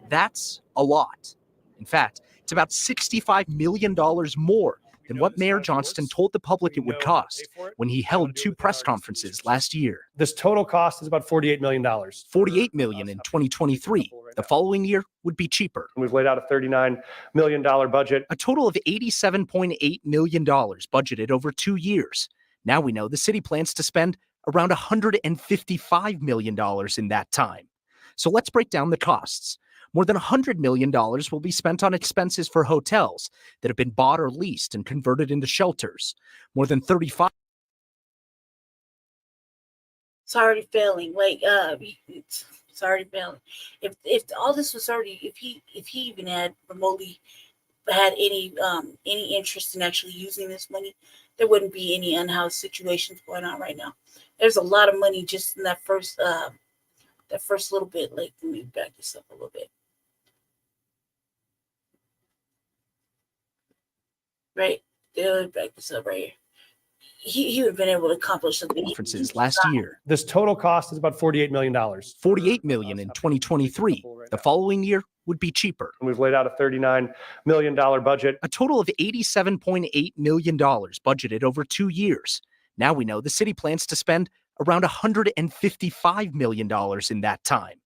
That's a lot. In fact, it's about $65 million more than what Mayor Johnston told the public it would cost when he held 2 press conferences last year. This total cost is about $48 million. $48 million in 2023. The following year would be cheaper. We've laid out a $39 million budget. A total of $87.8 million budgeted over 2 years. Now we know the city plans to spend around $155 million in that time. So let's break down the costs. More than $100 million will be spent on expenses for hotels that have been bought or leased and converted into shelters. More than 35. It's already failing. It's already failing. If all this was already, if he even had remotely had any interest in actually using this money, there wouldn't be any unhoused situations going on right now. There's a lot of money just in that first little bit. Let me back this up a little bit. Right, back this up right here. He would have been able to accomplish something. Conferences last year. This total cost is about $48 million. $48 million in 2023. The following year would be cheaper. We've laid out a $39 million budget. A total of $87.8 million budgeted over 2 years. Now we know the city plans to spend around $155 million in that time.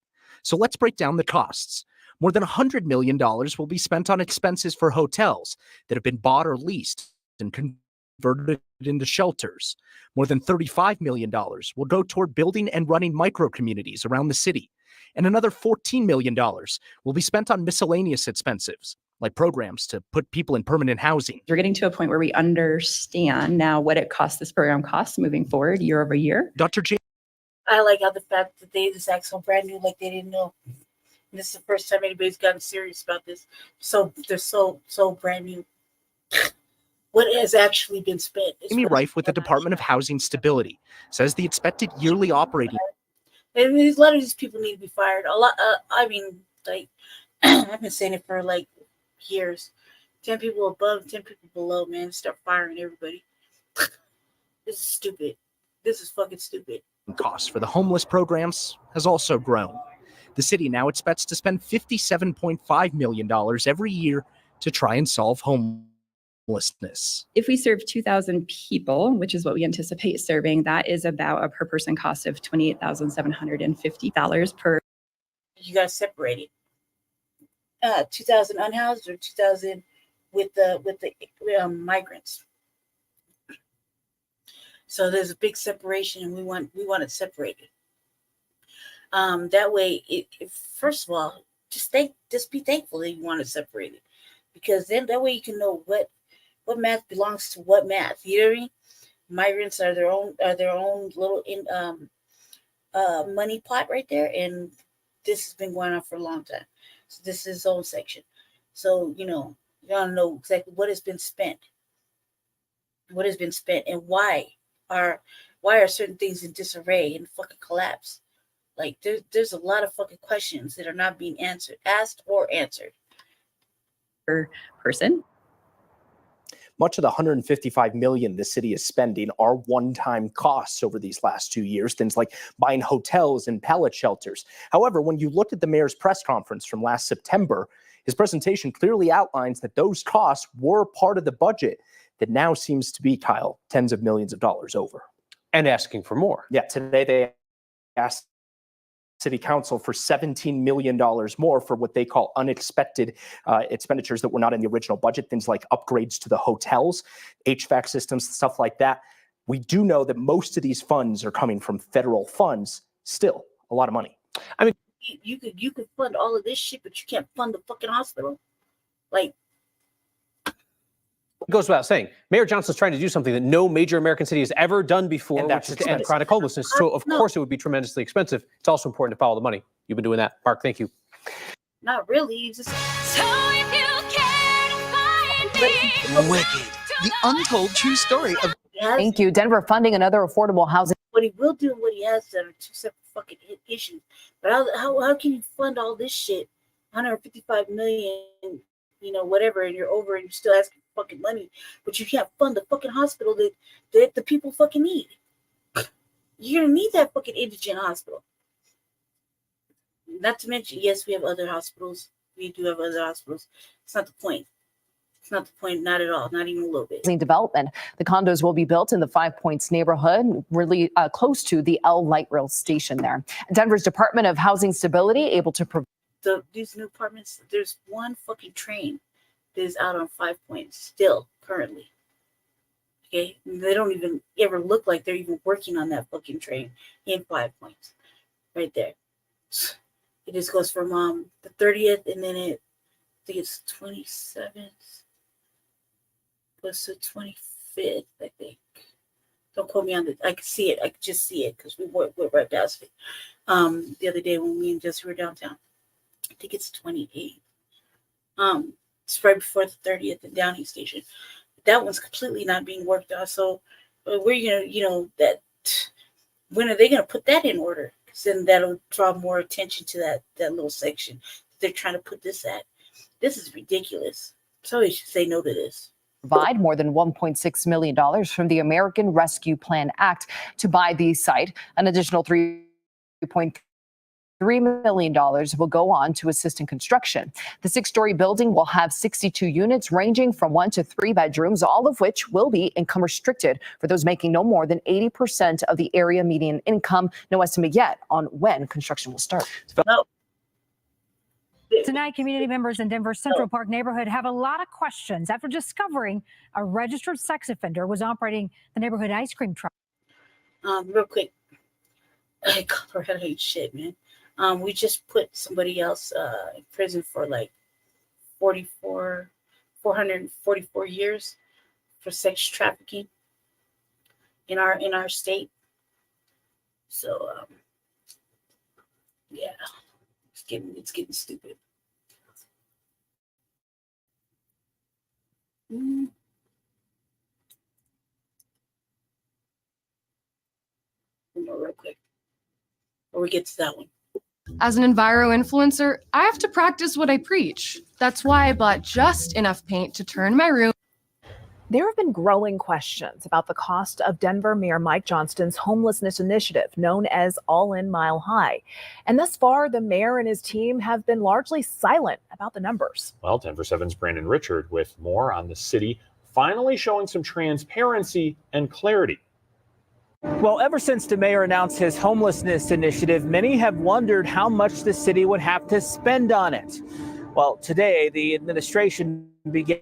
So let's break down the costs. More than $100 million will be spent on expenses for hotels that have been bought or leased and converted into shelters. More than $35 million will go toward building and running micro-communities around the city. And another $14 million will be spent on miscellaneous expenses, like programs to put people in permanent housing. We're getting to a point where we understand now what it costs, this program costs moving forward year over year. Dr. J. I like how the fact that they just act so brand new, like they didn't know. And this is the first time anybody's gotten serious about this. So they're so brand new. What has actually been spent? Amy Rife with the Department of Housing Stability says the expected yearly operating. And a lot of these people need to be fired. A lot. I mean, like I've been saying it for like years. 10 people above, 10 people below. Man, start firing everybody. This is stupid. This is fucking stupid. Costs for the homeless programs has also grown. The city now expects to spend $57.5 million every year to try and solve homelessness. If we serve 2,000 people, which is what we anticipate serving, that is about a per person cost of $28,750 per. You got to separate it. 2,000 unhoused or 2,000 with the migrants. So there's a big separation, and we want it separated. That way, first of all, just be thankful that you want it separated, because then that way you can know what math belongs to what math. You know what I mean? Migrants are their own little money pot right there, and this has been going on for a long time. So this is his own section. So you gotta know exactly what has been spent, and why are certain things in disarray and fucking collapse. Like there's a lot of fucking questions that are not being asked or answered. Per person. Much of the $155 million the city is spending are one-time costs over these last 2 years, things like buying hotels and pallet shelters. However, when you look at the mayor's press conference from last September, his presentation clearly outlines that those costs were part of the budget that now seems to be, Kyle, tens of millions of dollars over. And asking for more. Yeah, today they asked City Council for $17 million more for what they call unexpected expenditures that were not in the original budget, things like upgrades to the hotels, HVAC systems, stuff like that. We do know that most of these funds are coming from federal funds. Still, a lot of money. I mean, you could fund all of this shit, but you can't fund the fucking hospital. Like, it goes without saying, Mayor Johnson's trying to do something that no major American city has ever done before, which is to end chronic homelessness. So, of course, it would be tremendously expensive. It's also important to follow the money. You've been doing that. Mark, thank you. Not really. You just... Wicked. The untold true story of... Thank you. Denver funding another affordable housing. What he will do and what he has done are two separate fucking issues. But how can you fund all this shit, $155 million, whatever, and you're over and you're still asking fucking money, but you can't fund the fucking hospital that the people fucking need. You're gonna need that fucking indigent hospital. Not to mention, yes, we have other hospitals. We do have other hospitals. It's not the point. It's not the point, not at all, not even a little bit. Development. The condos will be built in the 5 Points neighborhood, really close to the L Light Rail station there. Denver's Department of Housing Stability able to provide these new apartments. There's one fucking train that is out on 5 Points still currently. Okay, they don't even ever look like they're even working on that fucking train in 5 Points, right there. It just goes from the 30th, and then I think it's 27th, goes to 25th, I think. Don't quote me on that. I could see it. I could just see it because we went right past it the other day when me and Jesse were downtown. I think it's 28th. It's right before the 30th and Downing Station. That one's completely not being worked on. So we're that when are they gonna put that in order? Because then that'll draw more attention to that little section they're trying to put this at. This is ridiculous. Somebody should say no to this. Provide more than $1.6 million from the American Rescue Plan Act to buy the site. An additional $3.3 $3 million will go on to assist in construction. The 6-story building will have 62 units ranging from 1 to 3 bedrooms, all of which will be income restricted for those making no more than 80% of the area median income. No estimate yet on when construction will start. Tonight, community members in Denver's Central Park neighborhood have a lot of questions after discovering a registered sex offender was operating the neighborhood ice cream truck. Real quick, Colorado ain't shit, man. We just put somebody else in prison for like 444 years for sex trafficking in our state. So yeah, it's getting stupid. Real quick, before we get to that one. As an enviro influencer, I have to practice what I preach. That's why I bought just enough paint to turn my room. There have been growing questions about the cost of Denver Mayor Mike Johnston's homelessness initiative, known as All In Mile High. And thus far, the mayor and his team have been largely silent about the numbers. Well, Denver 7's Brandon Richard with more on the city finally showing some transparency and clarity. Well, ever since the mayor announced his homelessness initiative, many have wondered how much the city would have to spend on it. Well, today, the administration began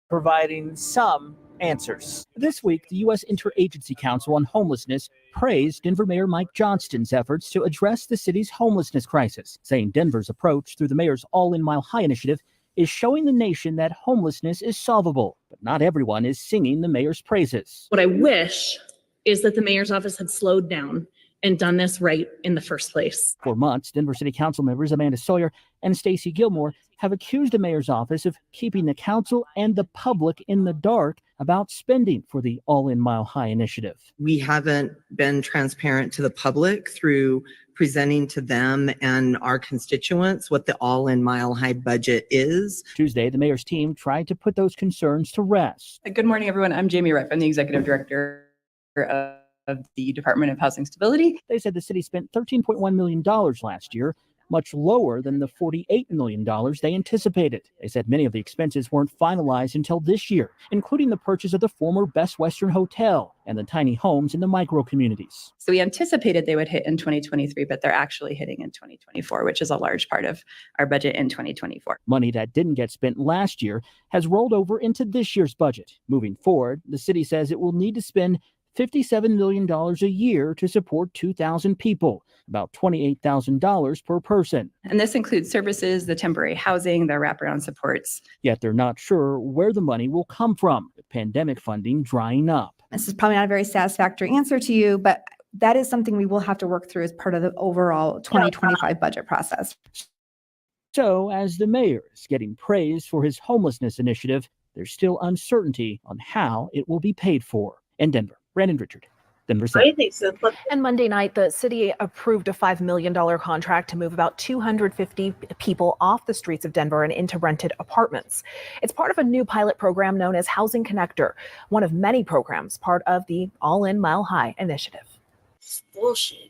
providing some answers. This week, the U.S. Interagency Council on Homelessness praised Denver Mayor Mike Johnston's efforts to address the city's homelessness crisis, saying Denver's approach through the mayor's All In Mile High initiative is showing the nation that homelessness is solvable. But not everyone is singing the mayor's praises. What I wish is that the mayor's office had slowed down and done this right in the first place. For months, Denver City Council members Amanda Sawyer and Stacey Gilmore have accused the mayor's office of keeping the council and the public in the dark about spending for the All In Mile High initiative. We haven't been transparent to the public through presenting to them and our constituents what the All In Mile High budget is. Tuesday, the mayor's team tried to put those concerns to rest. Good morning, everyone. I'm Jamie Reif. I'm the executive director of the Department of Housing Stability. They said the city spent $13.1 million last year, much lower than the $48 million they anticipated. They said many of the expenses weren't finalized until this year, including the purchase of the former Best Western Hotel and the tiny homes in the micro communities. So we anticipated they would hit in 2023, but they're actually hitting in 2024, which is a large part of our budget in 2024. Money that didn't get spent last year has rolled over into this year's budget. Moving forward, the city says it will need to spend $57 million a year to support 2,000 people, about $28,000 per person. And this includes services, the temporary housing, the wraparound supports. Yet they're not sure where the money will come from, with pandemic funding drying up. This is probably not a very satisfactory answer to you, but that is something we will have to work through as part of the overall 2025 budget process. So, as the mayor is getting praise for his homelessness initiative, there's still uncertainty on how it will be paid for. In Denver, Brandon Richard, Denver 7. And Monday night, the city approved a $5 million contract to move about 250 people off the streets of Denver and into rented apartments. It's part of a new pilot program known as Housing Connector, one of many programs part of the All In Mile High initiative. It's bullshit.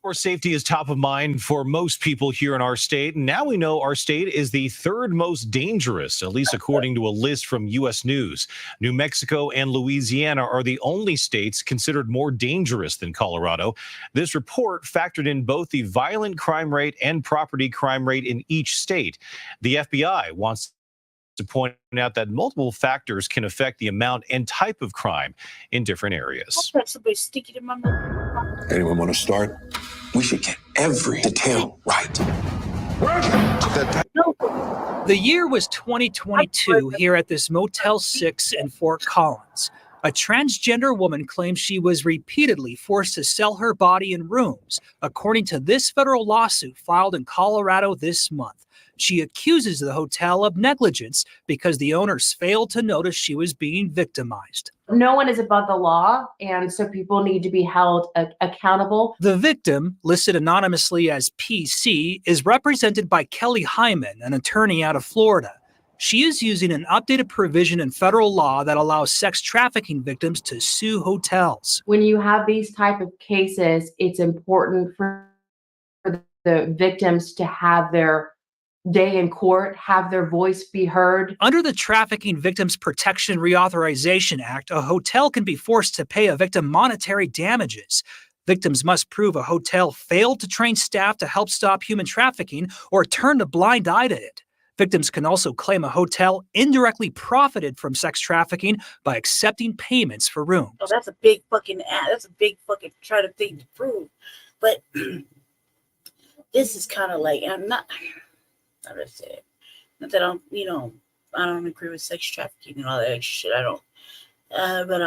Our safety is top of mind for most people here in our state. And now we know our state is the third most dangerous, at least according to a list from U.S. News. New Mexico and Louisiana are the only states considered more dangerous than Colorado. This report factored in both the violent crime rate and property crime rate in each state. The FBI wants to point out that multiple factors can affect the amount and type of crime in different areas. Anyone want to start? We should get every detail right. The year was 2022 here at this Motel 6 in Fort Collins. A transgender woman claims she was repeatedly forced to sell her body in rooms, according to this federal lawsuit filed in Colorado this month. She accuses the hotel of negligence because the owners failed to notice she was being victimized. No one is above the law, and so people need to be held accountable. The victim, listed anonymously as PC, is represented by Kelly Hyman, an attorney out of Florida. She is using an updated provision in federal law that allows sex trafficking victims to sue hotels. When you have these type of cases, it's important for the victims to have their day in court, have their voice be heard. Under the Trafficking Victims Protection Reauthorization Act, a hotel can be forced to pay a victim monetary damages. Victims must prove a hotel failed to train staff to help stop human trafficking or turned a blind eye to it. Victims can also claim a hotel indirectly profited from sex trafficking by accepting payments for rooms. Oh, that's a big fucking try to thing to prove. But this is kind of like, I'm not, how do I say it? Not that I don't agree with sex trafficking and all that extra shit. I don't. But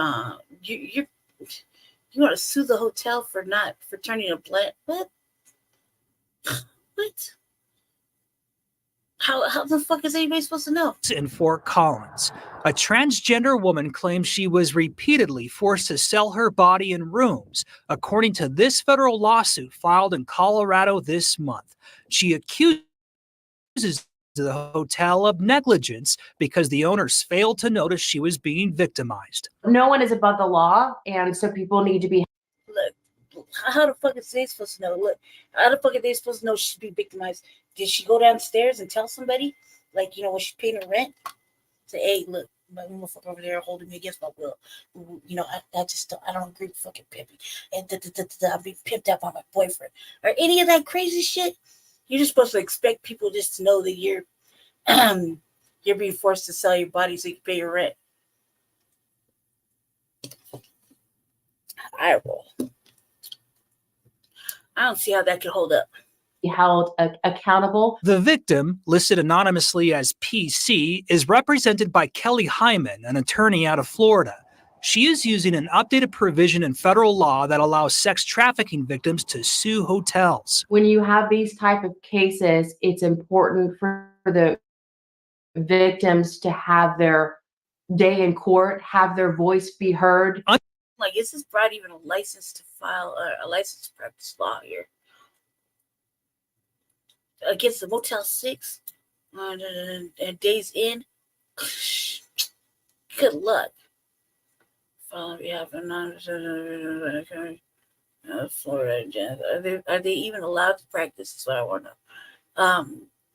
you want to sue the hotel for turning a blind? What? What? How the fuck is anybody supposed to know? In Fort Collins, a transgender woman claims she was repeatedly forced to sell her body in rooms, according to this federal lawsuit filed in Colorado this month. She accuses the hotel of negligence because the owners failed to notice she was being victimized. No one is above the law, and so people need to be. Look, how the fuck is they supposed to know? Look, how the fuck are they supposed to know she'd be victimized? Did she go downstairs and tell somebody? Like, when she's paying her rent? Say, hey, look, my motherfucker over there holding me against my will. I don't agree with fucking pimping. And I'm being pimped out by my boyfriend. Or any of that crazy shit. You're just supposed to expect people just to know that you're being forced to sell your body so you can pay your rent. I don't see how that could hold up. Held accountable. The victim, listed anonymously as PC, is represented by Kelly Hyman, an attorney out of Florida. She is using an updated provision in federal law that allows sex trafficking victims to sue hotels. When you have these type of cases, it's important for the victims to have their day in court, have their voice be heard. Like, is this broad even a license to file a license to practice law here? Against the Motel 6 and Days Inn? Good luck. Florida. Are they even allowed to practice? That's what I want to know.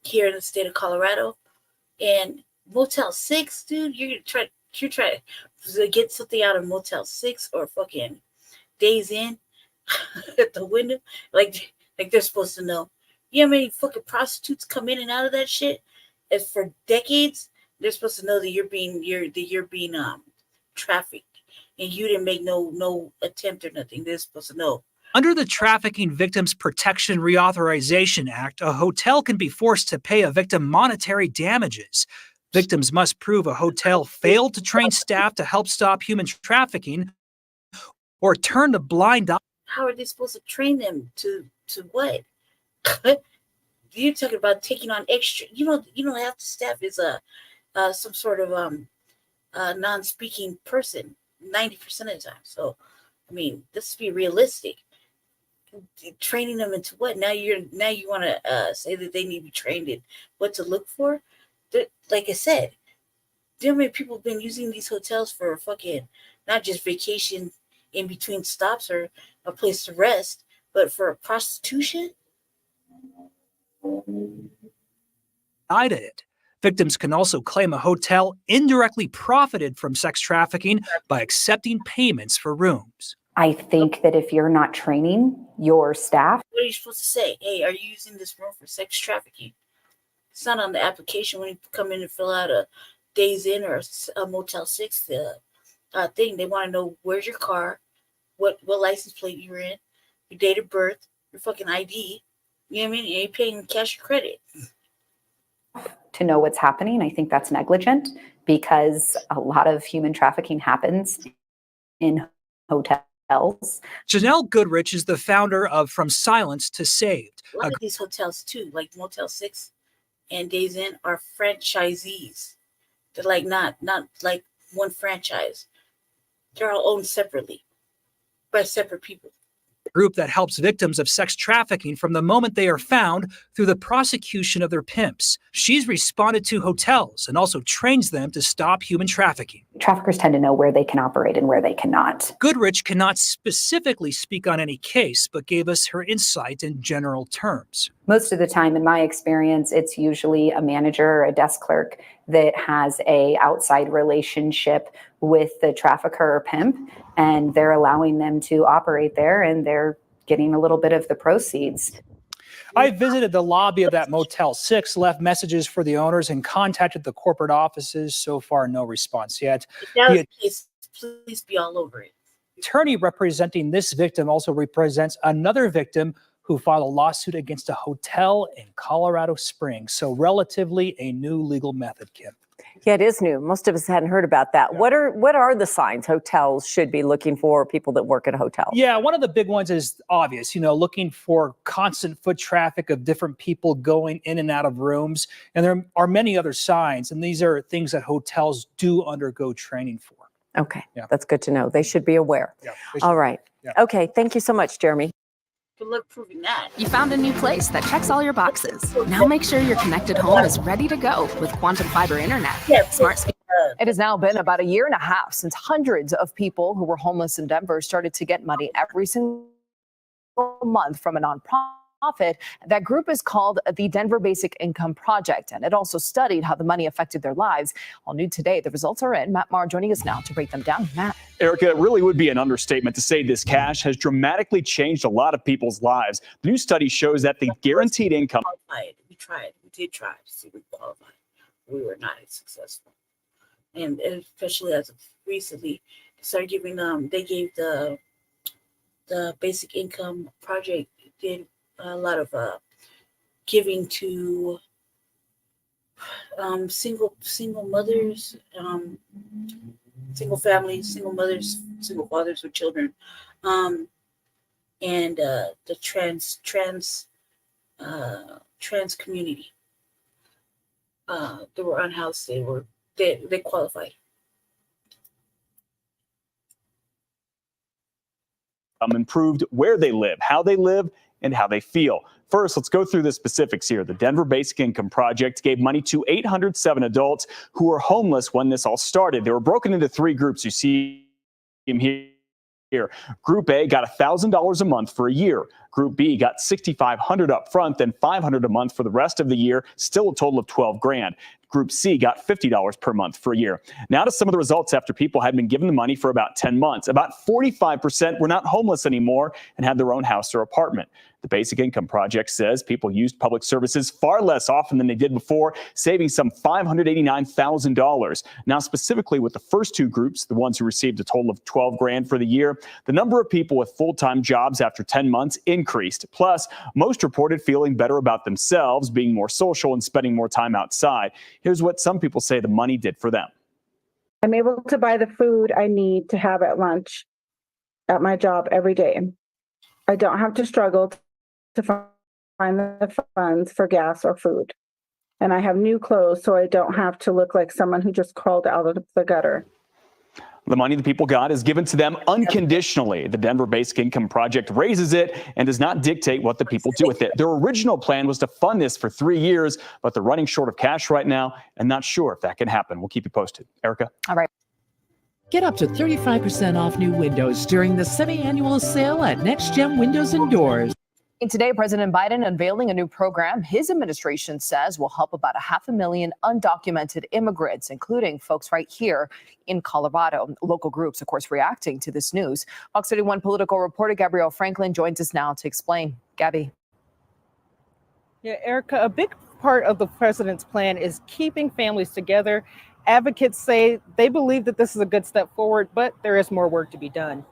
Here in the state of Colorado. And Motel 6, dude, you're trying to get something out of Motel 6 or fucking Days Inn at the window. Like they're supposed to know. You know how many fucking prostitutes come in and out of that shit? As for decades, they're supposed to know that you're being trafficked, and you didn't make no attempt or nothing. They're supposed to know. Under the Trafficking Victims Protection Reauthorization Act, a hotel can be forced to pay a victim monetary damages. Victims must prove a hotel failed to train staff to help stop human trafficking or turned a blind eye. How are they supposed to train them to what? You're talking about taking on extra. Half the staff is some sort of non-speaking person 90% of the time. So, I mean, let's be realistic. Training them into what? Now you want to say that they need to be trained in what to look for? Like I said, how many people have been using these hotels for fucking not just vacation in between stops or a place to rest, but for prostitution? It. Victims can also claim a hotel indirectly profited from sex trafficking by accepting payments for rooms. I think that if you're not training your staff. What are you supposed to say? Hey, are you using this room for sex trafficking? It's not on the application when you come in and fill out a Days Inn or a Motel 6 thing. They want to know where's your car, what license plate you're in, your date of birth, your fucking ID. You know what I mean? You ain't paying cash or credit. To know what's happening, I think that's negligent because a lot of human trafficking happens in hotels. Janelle Goodrich is the founder of From Silence to Saved. A lot of these hotels too, like Motel 6 and Days Inn, are franchisees. They're like not like one franchise. They're all owned separately by separate people. Group that helps victims of sex trafficking from the moment they are found through the prosecution of their pimps. She's responded to hotels and also trains them to stop human trafficking. traffickers tend to know where they can operate and where they cannot. Goodrich cannot specifically speak on any case, but gave us her insight in general terms. Most of the time, in my experience, it's usually a manager or a desk clerk that has a outside relationship with the trafficker or pimp, and they're allowing them to operate there, and they're getting a little bit of the proceeds. I visited the lobby of that Motel 6, left messages for the owners, and contacted the corporate offices. So far, no response yet. If that was the case, please be all over it. The attorney representing this victim also represents another victim who filed a lawsuit against a hotel in Colorado Springs. So relatively a new legal method, Kim. Yeah, it is new. Most of us hadn't heard about that. Yeah. What are the signs hotels should be looking for, people that work at hotels? Yeah, one of the big ones is obvious, looking for constant foot traffic of different people going in and out of rooms. And there are many other signs, and these are things that hotels do undergo training for. Okay, that's good to know. They should be aware. Yeah, all right. Yeah. Okay, thank you so much, Jeremy. Good luck proving that. You found a new place that checks all your boxes. Now make sure your connected home is ready to go with Quantum Fiber Internet. Smart speed. It has now been about a year and a half since hundreds of people who were homeless in Denver started to get money every single month from a nonprofit. That group is called the Denver Basic Income Project, and it also studied how the money affected their lives. All new today, the results are in. Matt Maher joining us now to break them down. Matt. Erica, it really would be an understatement to say this cash has dramatically changed a lot of people's lives. The new study shows that the guaranteed income. We did try to see if we qualified. We were not successful. And especially as of recently, started giving they gave the Basic Income Project did a lot of giving to single mothers, single families, single mothers, single fathers with children, and the trans community. They were unhoused. They qualified. Improved where they live, how they live, and how they feel. First, let's go through the specifics here. The Denver Basic Income Project gave money to 807 adults who were homeless when this all started. They were broken into three groups. You see them here. Group A got $1,000 a month for a year. Group B got $6,500 up front, then $500 a month for the rest of the year, still a total of $12,000. Group C got $50 per month for a year. Now to some of the results after people had been given the money for about 10 months. About 45% were not homeless anymore and had their own house or apartment. The Basic Income Project says people used public services far less often than they did before, saving some $589,000. Now, specifically with the first two groups, the ones who received a total of $12,000 for the year, the number of people with full-time jobs after 10 months increased. Plus, most reported feeling better about themselves, being more social and spending more time outside. Here's what some people say the money did for them. I'm able to buy the food I need to have at lunch at my job every day. I don't have to struggle to find the funds for gas or food. And I have new clothes, so I don't have to look like someone who just crawled out of the gutter. The money the people got is given to them unconditionally. The Denver Basic Income Project raises it and does not dictate what the people do with it. Their original plan was to fund this for 3 years, but they're running short of cash right now and not sure if that can happen. We'll keep you posted. Erica? All right. Get up to 35% off new windows during the semi-annual sale at Next Gen Windows and Doors. Today, President Biden unveiling a new program his administration says will help about 500,000 undocumented immigrants, including folks right here in Colorado. Local groups, of course, reacting to this news. Fox 31 political reporter Gabrielle Franklin joins us now to explain. Gabby. Yeah, Erica, a big part of the president's plan is keeping families together. Advocates say they believe that this is a good step forward, but there is more work to be done.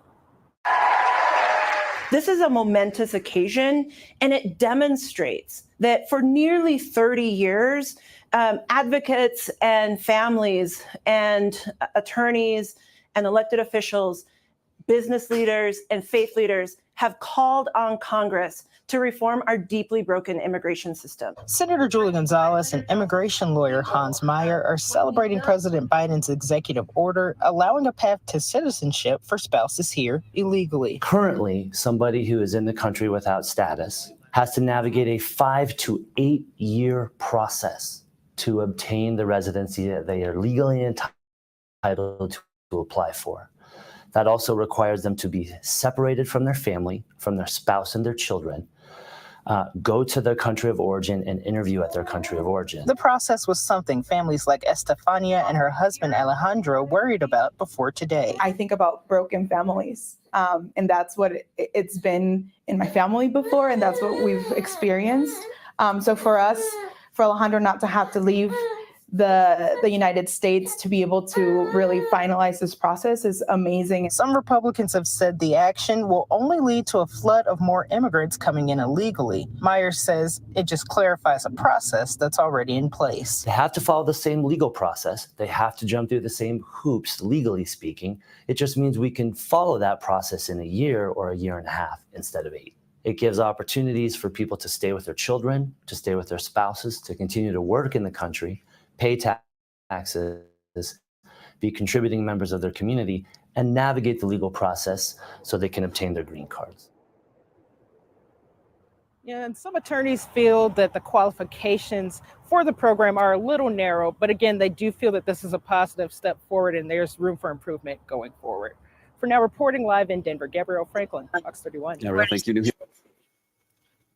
This is a momentous occasion, and it demonstrates that for nearly 30 years, advocates and families and attorneys and elected officials, business leaders and faith leaders have called on Congress to reform our deeply broken immigration system. Senator Julie Gonzalez and immigration lawyer Hans Meyer are celebrating President Biden's executive order allowing a path to citizenship for spouses here illegally. Currently, somebody who is in the country without status has to navigate a 5 to 8 year process to obtain the residency that they are legally entitled entitled to apply for. That also requires them to be separated from their family, from their spouse and their children, go to their country of origin and interview at their country of origin. The process was something families like Estefania and her husband Alejandro worried about before today. I think about broken families, and that's what it's been in my family before, and that's what we've experienced. So for us, for Alejandro not to have to leave the United States to be able to really finalize this process is amazing. Some Republicans have said the action will only lead to a flood of more immigrants coming in illegally. Myers says it just clarifies a process that's already in place. They have to follow the same legal process. They have to jump through the same hoops, legally speaking. It just means we can follow that process in a year or a year and a half instead of 8. It gives opportunities for people to stay with their children, to stay with their spouses, to continue to work in the country, pay taxes, be contributing members of their community, and navigate the legal process so they can obtain their green cards. Yeah, and some attorneys feel that the qualifications for the program are a little narrow, but again, they do feel that this is a positive step forward and there's room for improvement going forward. For now, reporting live in Denver, Gabrielle Franklin, Fox 31. Gabrielle, thank you.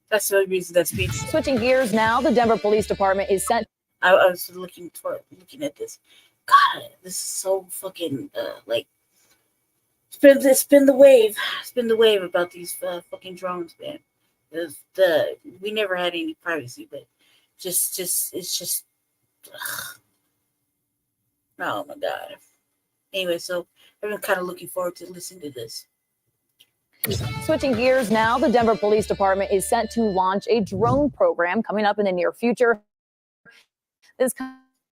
That's the only reason that speech. Switching gears now, the Denver Police Department is sent. I was looking at this. God, this is so fucking like. Spin the wave. Spin the wave about these fucking drones, man. We never had any privacy, but it's just. Ugh. Oh my God. Anyway, so I've been kind of looking forward to listening to this. Switching gears now, the Denver Police Department is set to launch a drone program coming up in the near future. This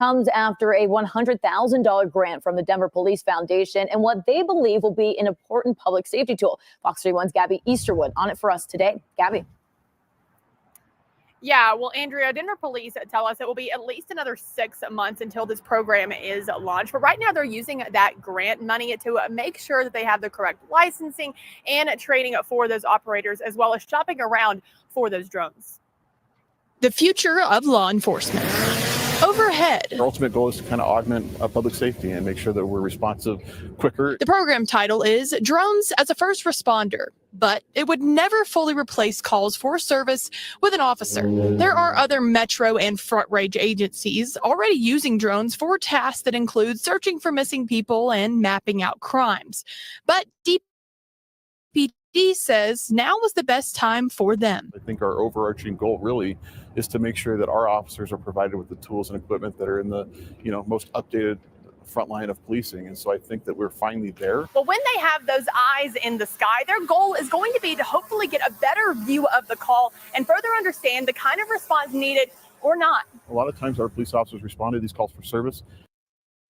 comes after a $100,000 grant from the Denver Police Foundation and what they believe will be an important public safety tool. Fox 31's Gabby Easterwood on it for us today. Gabby. Yeah, well, Andrea, Denver police tell us it will be at least another 6 months until this program is launched. But right now they're using that grant money to make sure that they have the correct licensing and training for those operators, as well as shopping around for those drones. The future of law enforcement. Overhead. Our ultimate goal is to kind of augment public safety and make sure that we're responsive quicker. The program title is Drones as a First Responder, but it would never fully replace calls for service with an officer. There are other metro and front range agencies already using drones for tasks that include searching for missing people and mapping out crimes. But DPD says now was the best time for them. I think our overarching goal really is to make sure that our officers are provided with the tools and equipment that are in the, most updated front line of policing. And so I think that we're finally there. But when they have those eyes in the sky, their goal is going to be to hopefully get a better view of the call and further understand the kind of response needed or not. A lot of times our police officers respond to these calls for service.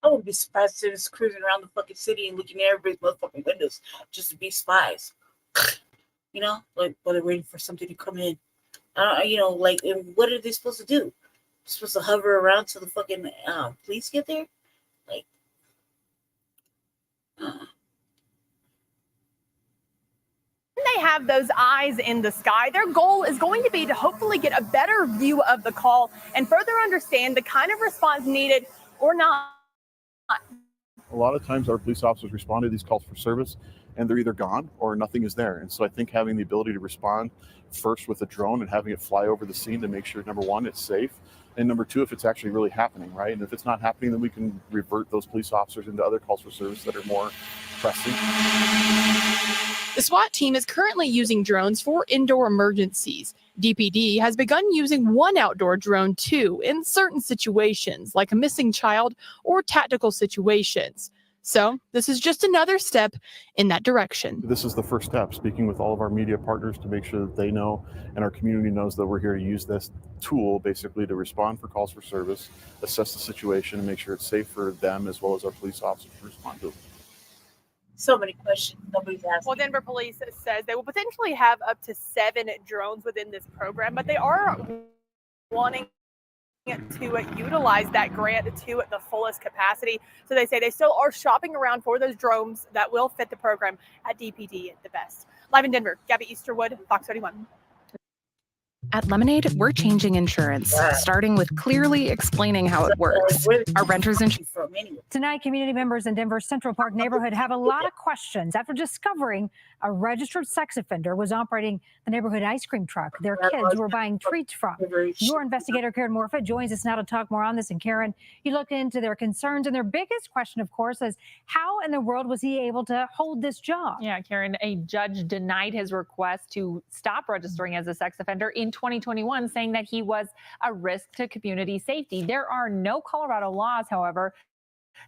I would be surprised if it's cruising around the fucking city and looking at everybody's motherfucking windows just to be spies. Like while they're waiting for something to come in. And what are they supposed to do? They're supposed to hover around till the fucking police get there? Like, When they have those eyes in the sky, their goal is going to be to hopefully get a better view of the call and further understand the kind of response needed or not. A lot of times our police officers respond to these calls for service and they're either gone or nothing is there. And so I think having the ability to respond first with a drone and having it fly over the scene to make sure, number one, it's safe. And number two, if it's actually really happening, right? And if it's not happening, then we can revert those police officers into other calls for service that are more pressing. The SWAT team is currently using drones for indoor emergencies. DPD has begun using one outdoor drone too in certain situations, like a missing child or tactical situations. So this is just another step in that direction. This is the first step, speaking with all of our media partners to make sure that they know and our community knows that we're here to use this tool basically to respond for calls for service, assess the situation, and make sure it's safe for them as well as our police officers to respond to. So many questions nobody's asking. Well, Denver police says they will potentially have up to 7 drones within this program, but they are wanting to utilize that grant to the fullest capacity. So they say they still are shopping around for those drones that will fit the program at DPD the best. Live in Denver, Gabby Easterwood, Fox 31. At Lemonade, we're changing insurance, starting with clearly explaining how it works. Our renters insurance. Tonight, community members in Denver's Central Park neighborhood have a lot of questions after discovering a registered sex offender was operating the neighborhood ice cream truck their kids were buying treats from. Your investigator, Karen Morfitt, joins us now to talk more on this. And Karen, you looked into their concerns, and their biggest question, of course, is how in the world was he able to hold this job? Yeah, Karen, a judge denied his request to stop registering as a sex offender in 2021, saying that he was a risk to community safety. There are no Colorado laws, however,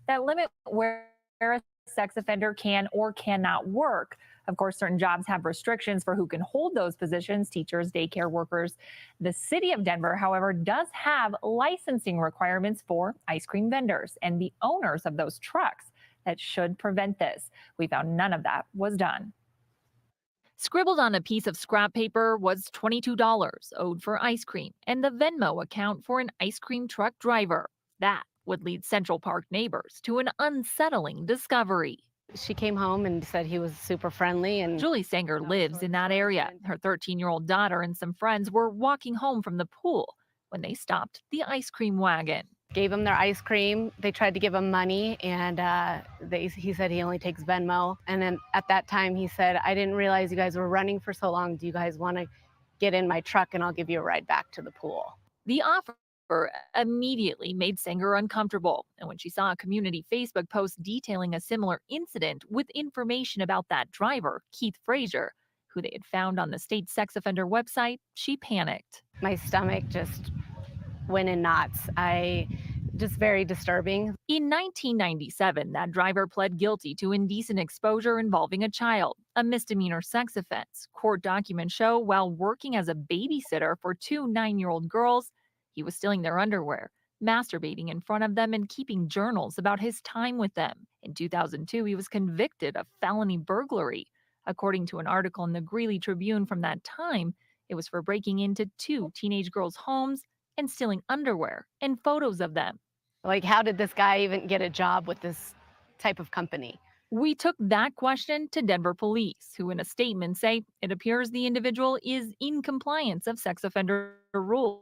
that limit where a sex offender can or cannot work. Of course, certain jobs have restrictions for who can hold those positions, teachers, daycare workers. The city of Denver, however, does have licensing requirements for ice cream vendors and the owners of those trucks that should prevent this. We found none of that was done. Scribbled on a piece of scrap paper was $22 owed for ice cream and the Venmo account for an ice cream truck driver. That would lead Central Park neighbors to an unsettling discovery. She came home and said he was super friendly. And Julie Sanger lives in that area. Her 13-year-old daughter and some friends were walking home from the pool when they stopped the ice cream wagon. Gave him their ice cream. They tried to give him money, and he said he only takes Venmo. And then at that time, he said, I didn't realize you guys were running for so long. Do you guys want to get in my truck and I'll give you a ride back to the pool? The offer immediately made Sanger uncomfortable. And when she saw a community Facebook post detailing a similar incident with information about that driver, Keith Frazier, who they had found on the state sex offender website, she panicked. My stomach just went in knots. Just very disturbing. In 1997, that driver pled guilty to indecent exposure involving a child, a misdemeanor sex offense. Court documents show while working as a babysitter for two 9-year-old girls, he was stealing their underwear, masturbating in front of them, and keeping journals about his time with them. In 2002, he was convicted of felony burglary. According to an article in the Greeley Tribune from that time, it was for breaking into two teenage girls' homes and stealing underwear and photos of them. Like, how did this guy even get a job with this type of company? We took that question to Denver police, who in a statement say it appears the individual is in compliance of sex offender rules.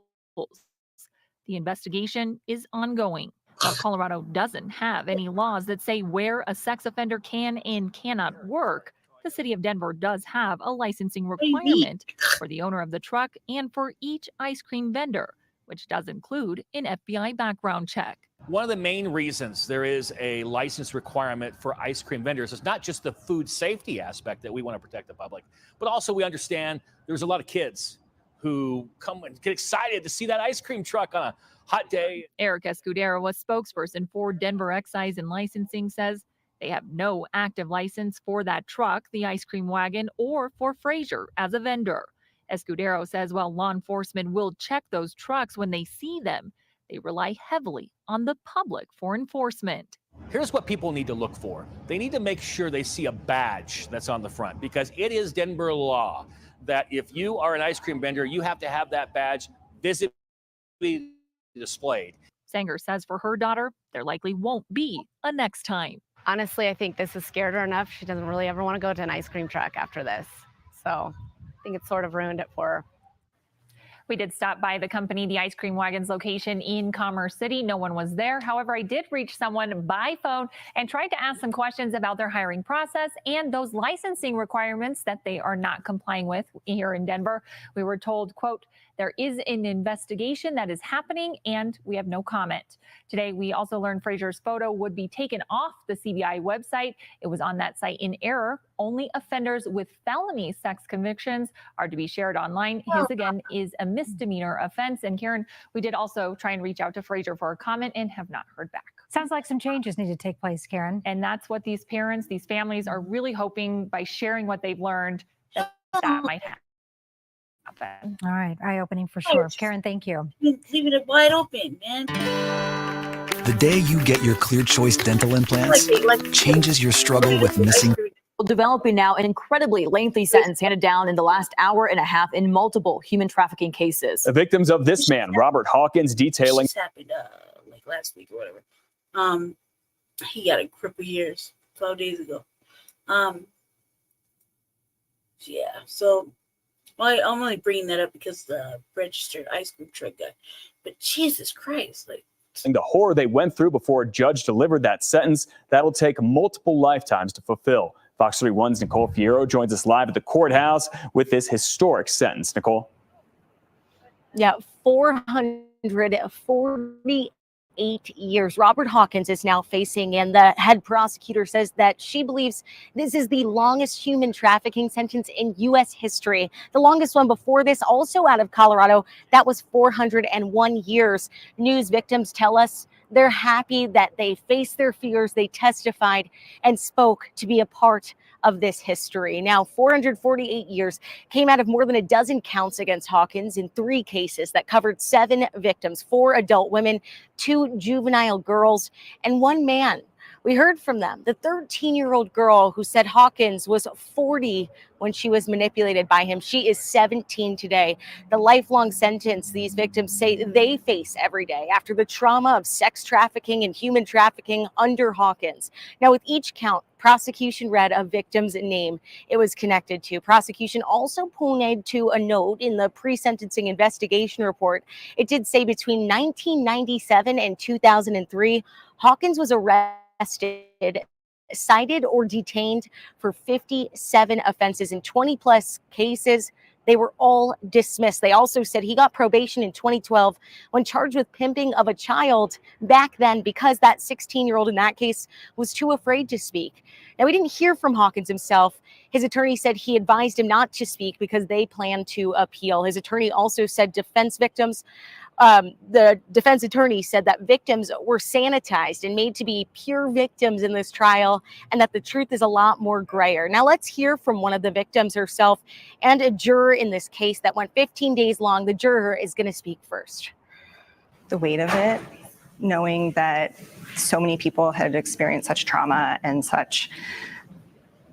The investigation is ongoing. While Colorado doesn't have any laws that say where a sex offender can and cannot work, the city of Denver does have a licensing requirement for the owner of the truck and for each ice cream vendor, which does include an FBI background check. One of the main reasons there is a license requirement for ice cream vendors is not just the food safety aspect that we want to protect the public, but also we understand there's a lot of kids who come and get excited to see that ice cream truck on a hot day. Eric Escudero, a spokesperson for Denver Excise and Licensing, says they have no active license for that truck, the ice cream wagon, or for Frazier as a vendor. Escudero says while law enforcement will check those trucks when they see them, they rely heavily on the public for enforcement. Here's what people need to look for. They need to make sure they see a badge that's on the front, because it is Denver law that if you are an ice cream vendor, you have to have that badge visibly displayed. Sanger says for her daughter, there likely won't be a next time. Honestly, I think this has scared her enough. She doesn't really ever want to go to an ice cream truck after this. So I think it's sort of ruined it for her. We did stop by the company, the Ice Cream Wagon's location in Commerce City. No one was there. However, I did reach someone by phone and tried to ask some questions about their hiring process and those licensing requirements that they are not complying with here in Denver. We were told, quote, there is an investigation that is happening and we have no comment. Today, we also learned Frazier's photo would be taken off the CBI website. It was on that site in error. Only offenders with felony sex convictions are to be shared online. His, again, is a misdemeanor offense. And Karen, we did also try and reach out to Frazier for a comment and have not heard back. Sounds like some changes need to take place, Karen. And that's what these parents, these families are really hoping by sharing what they've learned that might happen. All right, eye-opening for sure. Karen, thank you. Leaving it wide open, man. The day you get your Clear Choice dental implants changes your struggle with missing. Developing now an incredibly lengthy sentence handed down in the last hour and a half in multiple human trafficking cases. The victims of this man, Robert Hawkins, detailing. This happened like last week or whatever. He got a cripple years 12 days ago. Yeah, so Well, I'm only bringing that up because the registered ice cream truck guy. But Jesus Christ, like. And the horror they went through before a judge delivered that sentence, that'll take multiple lifetimes to fulfill. Fox 31's Nicole Fierro joins us live at the courthouse with this historic sentence. Nicole? Yeah, 448 years. Robert Hawkins is now facing, and the head prosecutor says that she believes this is the longest human trafficking sentence in U.S. history. The longest one before this, also out of Colorado, that was 401 years. News victims tell us they're happy that they faced their fears, they testified and spoke to be a part of this history. Now, 448 years came out of more than a dozen counts against Hawkins in 3 cases that covered 7 victims, 4 adult women, 2 juvenile girls, and 1 man. We heard from them, the 13-year-old girl who said Hawkins was 40 when she was manipulated by him. She is 17 today. The lifelong sentence these victims say they face every day after the trauma of sex trafficking and human trafficking under Hawkins. Now, with each count, prosecution read a victim's name it was connected to. Prosecution also pointed to a note in the pre-sentencing investigation report. It did say between 1997 and 2003, Hawkins was arrested, cited, or detained for 57 offenses in 20 plus cases. They were all dismissed. They also said he got probation in 2012 when charged with pimping of a child back then because that 16-year-old in that case was too afraid to speak. Now, we didn't hear from Hawkins himself. His attorney said he advised him not to speak because they plan to appeal. His attorney also said the defense attorney said that victims were sanitized and made to be pure victims in this trial, and that the truth is a lot more grayer. Now let's hear from one of the victims herself and a juror in this case that went 15 days long. The juror is going to speak first. The weight of it, knowing that so many people had experienced such trauma and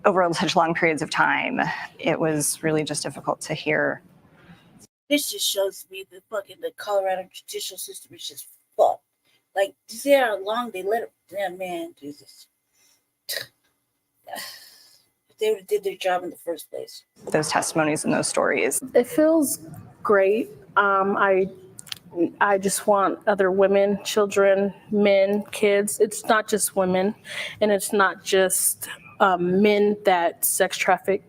over such long periods of time, it was really just difficult to hear. This just shows me the Colorado judicial system is just fucked. Like, do you see how long they let it? Damn, man, Jesus. If they would have did their job in the first place. Those testimonies and those stories. It feels great. I just want other women, children, men, kids. It's not just women, and it's not just men that sex traffic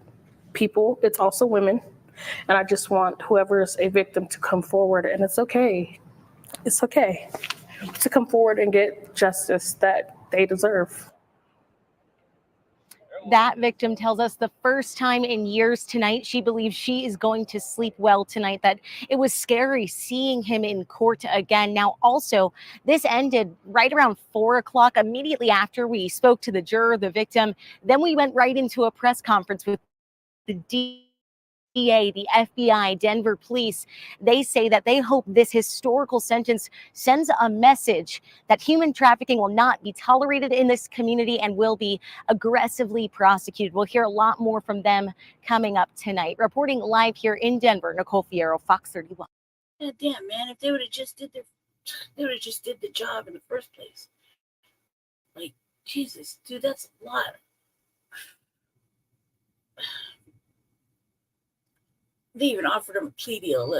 people. It's also women. And I just want whoever is a victim to come forward, and it's okay. It's okay to come forward and get justice that they deserve. That victim tells us the first time in years tonight, she believes she is going to sleep well tonight, that it was scary seeing him in court again. Now, also, this ended right around 4 o'clock, immediately after we spoke to the juror, the victim. Then we went right into a press conference with the DA, the FBI, Denver police. They say that they hope this historical sentence sends a message that human trafficking will not be tolerated in this community and will be aggressively prosecuted. We'll hear a lot more from them coming up tonight. Reporting live here in Denver, Nicole Fierro, Fox 31. God damn, man, if they would have just did the job in the first place. Like, Jesus, dude, that's a lot. They even offered him a plea deal.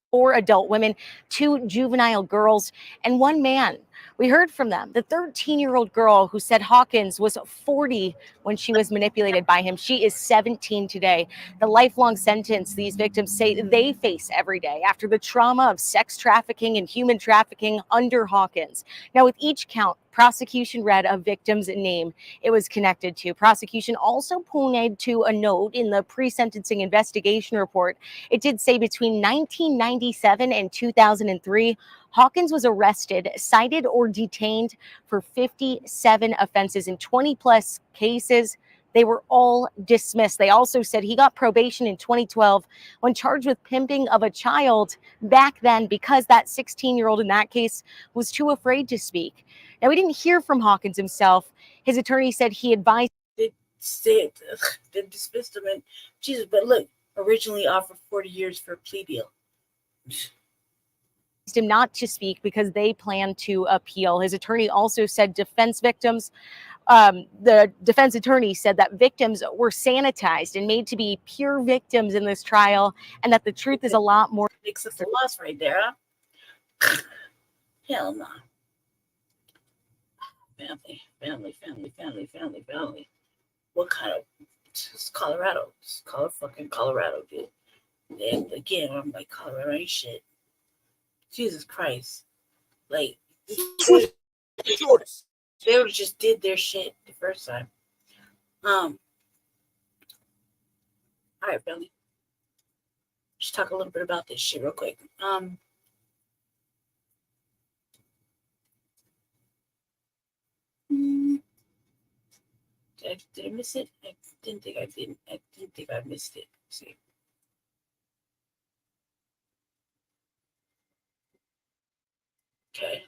4 adult women, 2 juvenile girls, and 1 man. We heard from them, the 13-year-old girl who said Hawkins was 40 when she was manipulated by him. She is 17 today. The lifelong sentence these victims say they face every day after the trauma of sex trafficking and human trafficking under Hawkins. Now, with each count, prosecution read a victim's name it was connected to. Prosecution also pointed to a note in the pre-sentencing investigation report. It did say between 1997 and 2003, Hawkins was arrested, cited, or detained for 57 offenses in 20 plus cases. They were all dismissed. They also said he got probation in 2012 when charged with pimping of a child back then because that 16-year-old in that case was too afraid to speak. Now, we didn't hear from Hawkins himself. His attorney said he advised. They dismissed him. And Jesus, but look, originally offered 40 years for a plea deal. Him not to speak because they plan to appeal. His attorney also said defense victims the defense attorney said that victims were sanitized and made to be pure victims in this trial, and that the truth is a lot more. Makes us a loss right there, huh? Hell no. Family. What kind of, it's Colorado? It's fucking Colorado, dude. And again, I'm like, Colorado ain't shit. Jesus Christ. Like, they would have just did their shit the first time. All right, family. Just talk a little bit about this shit real quick. Did I miss it? I didn't think I didn't. I didn't think I missed it. Let's see. Okay.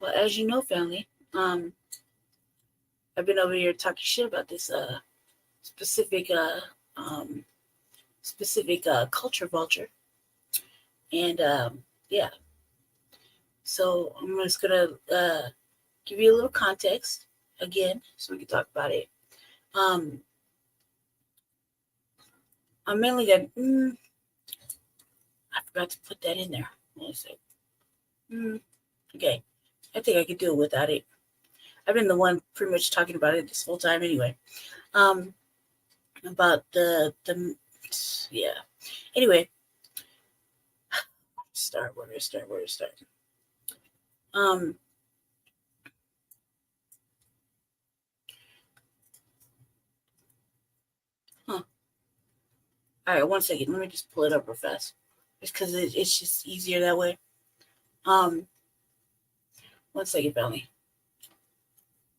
Well, as you know, family, I've been over here talking shit about this specific culture vulture, and yeah. So I'm just gonna give you a little context again, so we can talk about it. I'm mainly gonna. I forgot to put that in there. One sec. Okay, I think I could do it without it. I've been the one pretty much talking about it this whole time anyway. About the yeah. Anyway, where to start? All right, 1 second. Let me just pull it up real fast. Just because it's just easier that way. 1 second, family.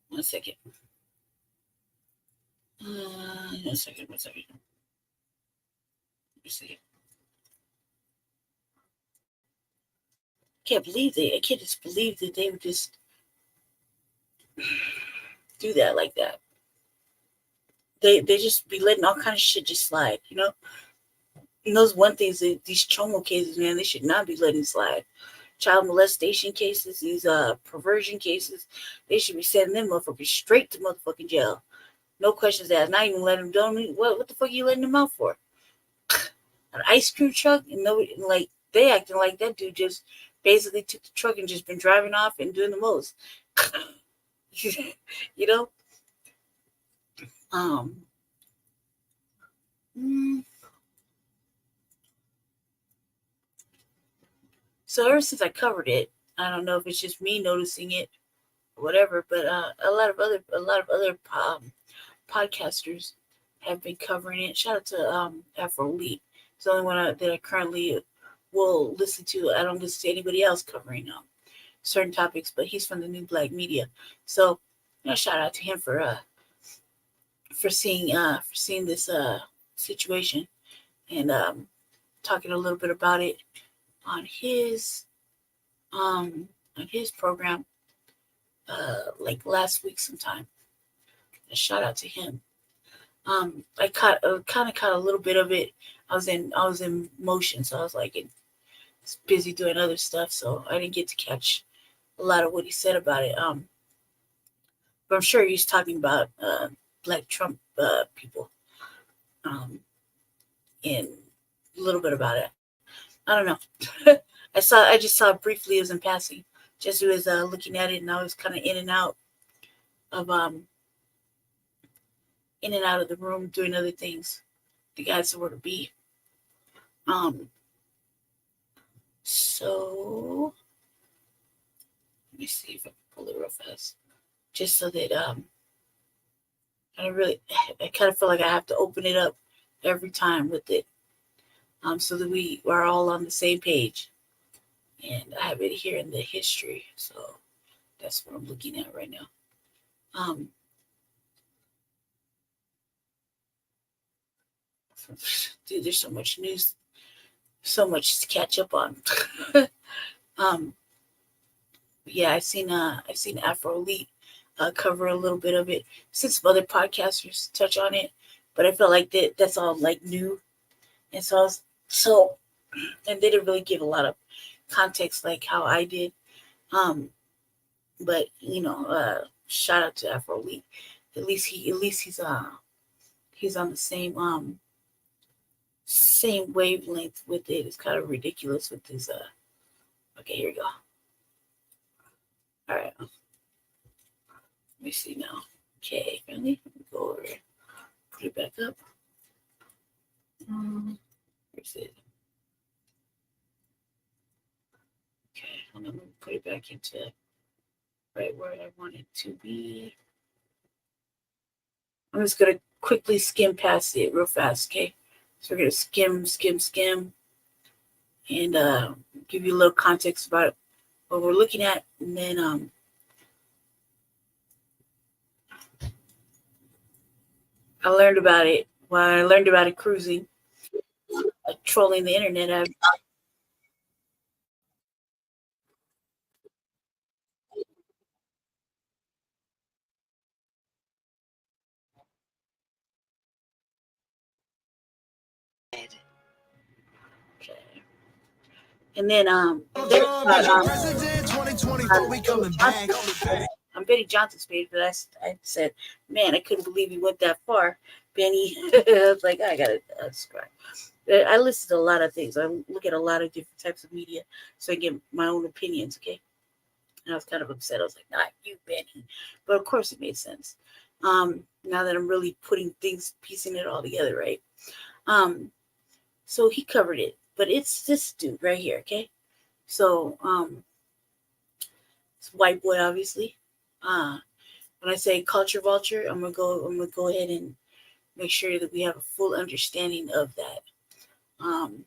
1 second. 1 second. 1 second. 1 second. I can't just believe that they would just do that like that. They just be letting all kind of shit just slide, you know? And those one things, these chomo cases, man, they should not be letting slide. Child molestation cases, these perversion cases, they should be sending them motherfuckers straight to motherfucking jail. No questions asked. Not even letting them do what the fuck are you letting them out for? An ice cream truck, and nobody, like, they acting like that dude just basically took the truck and just been driving off and doing the most. You know? So ever since I covered it, I don't know if it's just me noticing it or whatever, but a lot of other podcasters have been covering it. Shout out to AURORA. It's the only one that I currently will listen to. I don't listen to anybody else covering certain topics, but he's from the New Black Media. So, shout out to him for seeing this situation and talking a little bit about it on his program like last week sometime. A shout out to him. I kind of caught a little bit of it. I was in motion, so I was like busy doing other stuff, so I didn't get to catch a lot of what he said about it. But I'm sure he's talking about Black Trump people, and a little bit about it. I don't know. I just saw it briefly. It was in passing. Just was looking at it, and I was kind of in and out of the room doing other things. The guys somewhere to be. So let me see if I can pull it real fast, just so that I kind of feel like I have to open it up every time with it, so that we are all on the same page. And I have it here in the history, so that's what I'm looking at right now. Dude, there's so much news, so much to catch up on. Yeah, I've seen AURORA cover a little bit of it. Since some other podcasters touch on it, but I felt like that's all like new, and and they didn't really give a lot of context like how I did. But you know, shout out to Afro-Elite. At least he's on the same wavelength with it. It's kind of ridiculous with his okay, here we go. All right. Let me see now. Okay, really? Let me go over here. Put it back up. Where's it? Okay, hold on. Let me put it back into right where I want it to be. I'm just gonna quickly skim past it real fast, okay? So we're gonna skim, and give you a little context about what we're looking at, and then I learned about it when I learned about it cruising, trolling the internet. And then on Benny Johnson's page, but I said, man, I couldn't believe he went that far, Benny. I was like, I gotta subscribe. I listen to a lot of things. I look at a lot of different types of media, so I get my own opinions. Okay, and I was kind of upset. I was like, not you, Benny, but of course it made sense. Now that I'm really piecing it all together, right? So he covered it, but it's this dude right here. Okay. So, it's white boy, obviously. When I say culture vulture, I'm gonna go ahead and make sure that we have a full understanding of that. Hold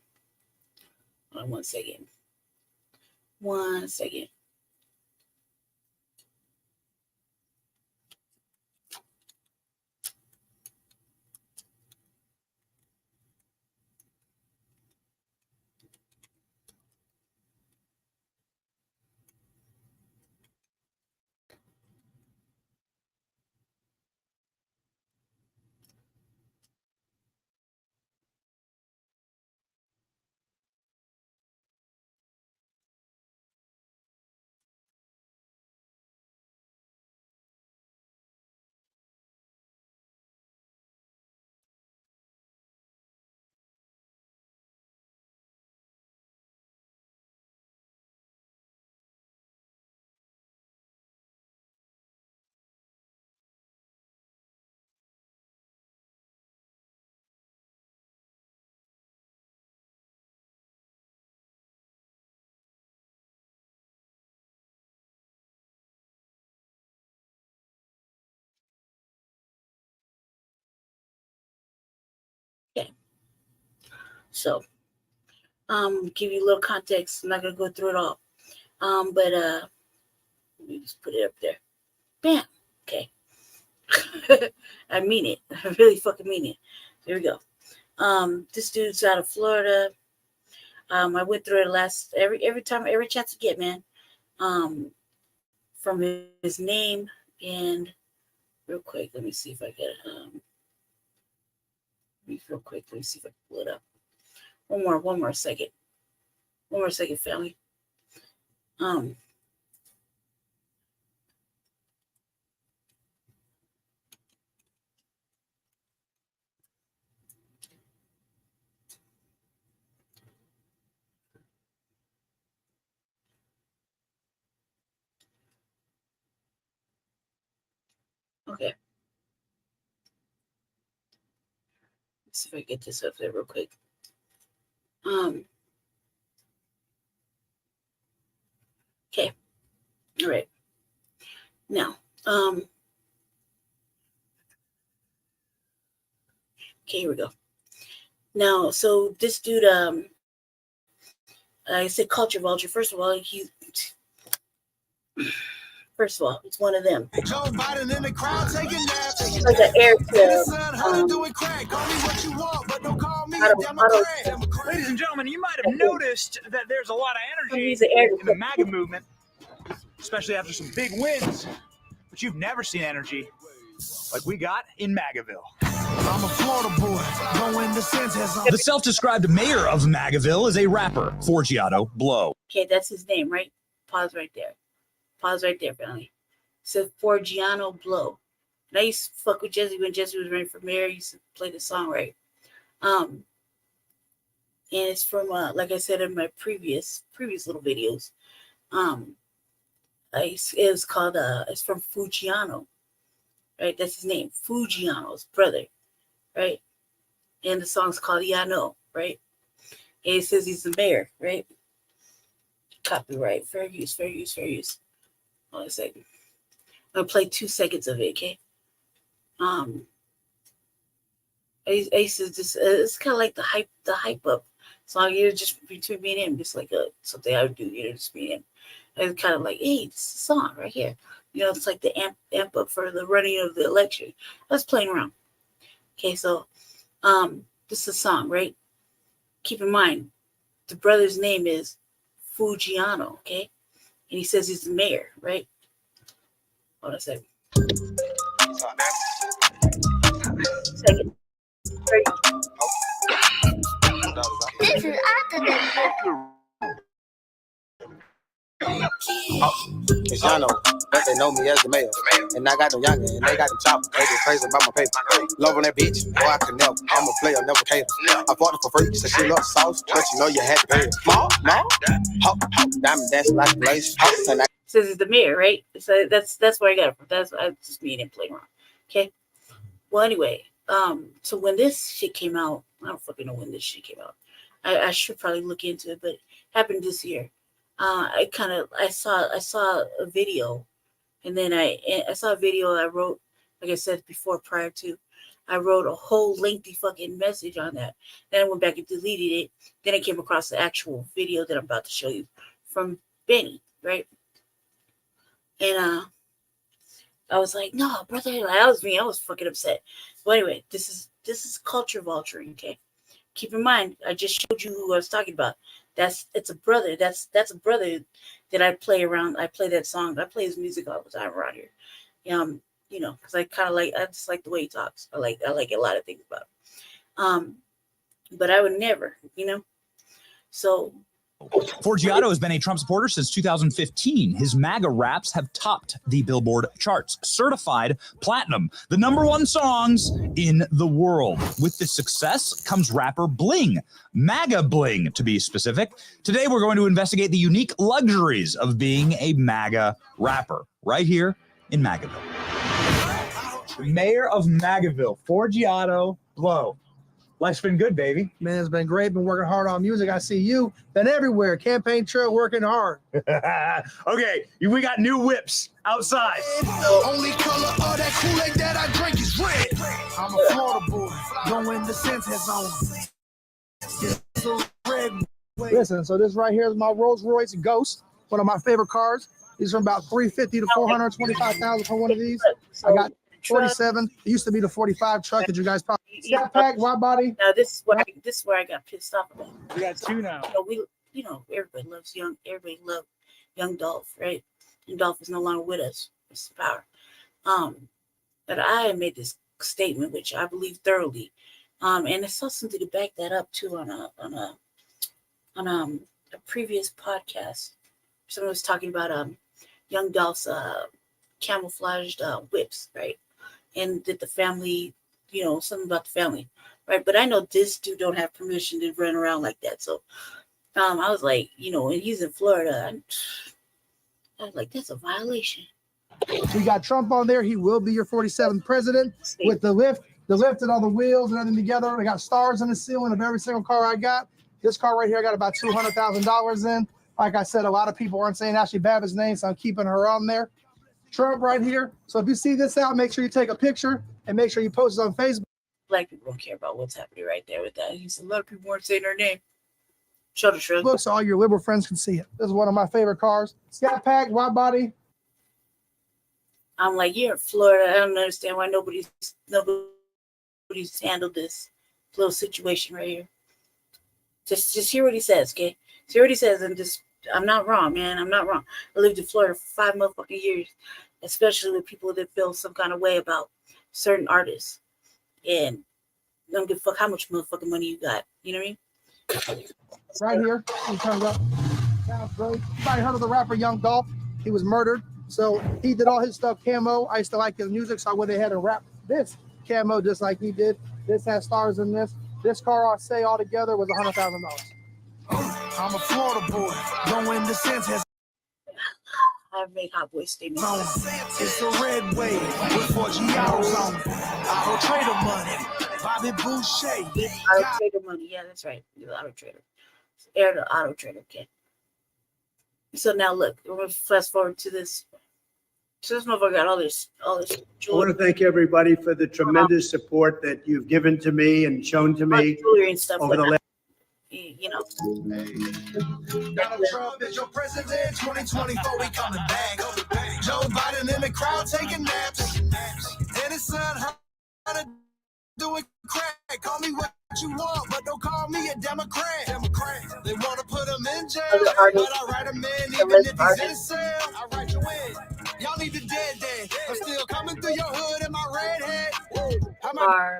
on 1 second. 1 second. Okay. So, give you a little context. I'm not gonna go through it all. But let me just put it up there. Bam. Okay. I mean it. I really fucking mean it. Here we go. This dude's out of Florida. I went through it every chance I get, man. From his name and real quick, let me see if I get real quick. Let me see if I can pull it up. One more second. One more second, family. Okay. Let's see if I get this up there real quick. Okay. All right. Now, okay, here we go. Now, so this dude, I said culture vulture. First of all, it's one of them. Joe Biden in the crowd taking naps. It's like an air Ladies and gentlemen, you might have noticed that there's a lot of energy in the MAGA movement, especially after some big wins. But you've never seen energy like we got in MAGAville. I'm a Florida boy. The self-described mayor of MAGAville is a rapper, Forgiato Blow. Okay, that's his name, right? Pause right there. Pause right there, family. It says Forgiano Blow. And I used to fuck with Jesse when Jesse was running for mayor. I used to play the song, right? And it's from like I said in my previous little videos. It was called it's from Fujiano, right? That's his name, Fujiano's brother, right? And the song's called Yano, right? And it says he's the mayor, right? Copyright, fair use. Hold on a second. I'm gonna play 2 seconds of it, okay? Ace is just it's kind of like the hype up song. Just between me and him, just like something I would do, just me and him. It's kind of like, hey, this is a song right here. It's like the amp up for the running of the election. I was playing around. Okay, so this is a song, right? Keep in mind, the brother's name is Fujiano, okay? And he says he's the mayor, right? Hold on a second. Second. This is after the It's Yano, but they know me as the mayor. And I got them youngin', and they got them choppers. They get crazy about my paper. Love on that bitch, boy, I can never. I'm a player, never cater. I bought it for free, so she love sauce, but you know you had to pay it. No, hop, diamond dancing like a lace. And I says it's the mayor, right? So that's where I got it from. That's I just me and him playing around. Okay. Well, anyway, so when this shit came out, I don't fucking know when this shit came out. I should probably look into it, but it happened this year. I saw a video, and then I saw a video I wrote, like I said before, prior to, I wrote a whole lengthy fucking message on that. Then I went back and deleted it. Then I came across the actual video that I'm about to show you from Benny, right? And I was like, no, brother, that was me. I was fucking upset. But anyway, this is culture vulturing, okay? Keep in mind, I just showed you who I was talking about. It's a brother. That's a brother that I play around. I play that song. I play his music all the time around here. Because I just like the way he talks. I like a lot of things about him. But I would never, So Forgiato has been a Trump supporter since 2015. His MAGA raps have topped the Billboard charts, certified platinum, the #1 songs in the world. With this success comes rapper bling, MAGA bling to be specific. Today, we're going to investigate the unique luxuries of being a MAGA rapper right here in Magaville. Mayor of Magaville, Forgiato Blow. Life's been good, baby. Man, it's been great. Been working hard on music. I see you. Been everywhere. Campaign trail, working hard. Okay, we got new whips outside. only color of that Kool-Aid that I drink is red. I'm a Florida boy, going to Sunset Zone. Listen, so this right here is my Rolls Royce Ghost, one of my favorite cars. These are about $350,000 to $425,000 for one of these. I got 47. It used to be the 45 truck that you guys probably scat pack, wide body. Now this is where I got pissed off about. We got two now. Everybody loves everybody loved young Dolph, right? And Dolph is no longer with us. It's the power. But I made this statement, which I believe thoroughly. And I saw something to back that up too on a previous podcast. Someone was talking about young Dolph's camouflaged whips, right? And did the family, something about the family, right? But I know this dude don't have permission to run around like that. So I was like, and he's in Florida. I was like, that's a violation. We got Trump on there. He will be your 47th president with the lift and all the wheels and everything together. I got stars on the ceiling of every single car I got. This car right here, I got about $200,000 in. Like I said, a lot of people aren't saying Ashley Babbitt's name, so I'm keeping her on there. Trump right here. So if you see this out, make sure you take a picture and make sure you post it on Facebook. Black people don't care about what's happening right there with that. A lot of people weren't saying her name. Shoulder shrug. Look, so all your liberal friends can see it. This is one of my favorite cars. Scat pack, wide body. I'm like, you're in Florida. I don't understand why nobody's handled this little situation right here. Just hear what he says, okay? See what he says, and I'm not wrong, man. I'm not wrong. I lived in Florida for 5 motherfucking years, especially with people that feel some kind of way about certain artists. And don't give a fuck how much motherfucking money you got. You know what I mean? Right here. He comes up. Sounds great. Everybody heard of the rapper Young Dolph? He was murdered. So he did all his stuff camo. I used to like his music, so I went ahead and wrapped this camo just like he did. This has stars in this. This car, I say, all together was $100,000. I'm a Florida boy, going the sense has I've made hot boy statements. it's a red wave with 4 Giados on it. Auto trader money, Bobby Boucher. Auto trader money, yeah, that's right. The auto trader. Air the auto trader, okay. So now look, we're gonna fast forward to this. So this motherfucker got all this I want jewelry. to thank everybody for the tremendous support that you've given to me and shown to me Jewelry and stuff over like the that. last. You know. Donald Trump is your president, 2024, we coming back. Joe Biden in the crowd taking naps. And his son, how to do it crack. Call me what you want, but don't call me a Democrat. They want to put him in jail, but I write him in even if he's in cell. I write you in. Y'all need the dead. I'm still coming through your hood in my red hat. How my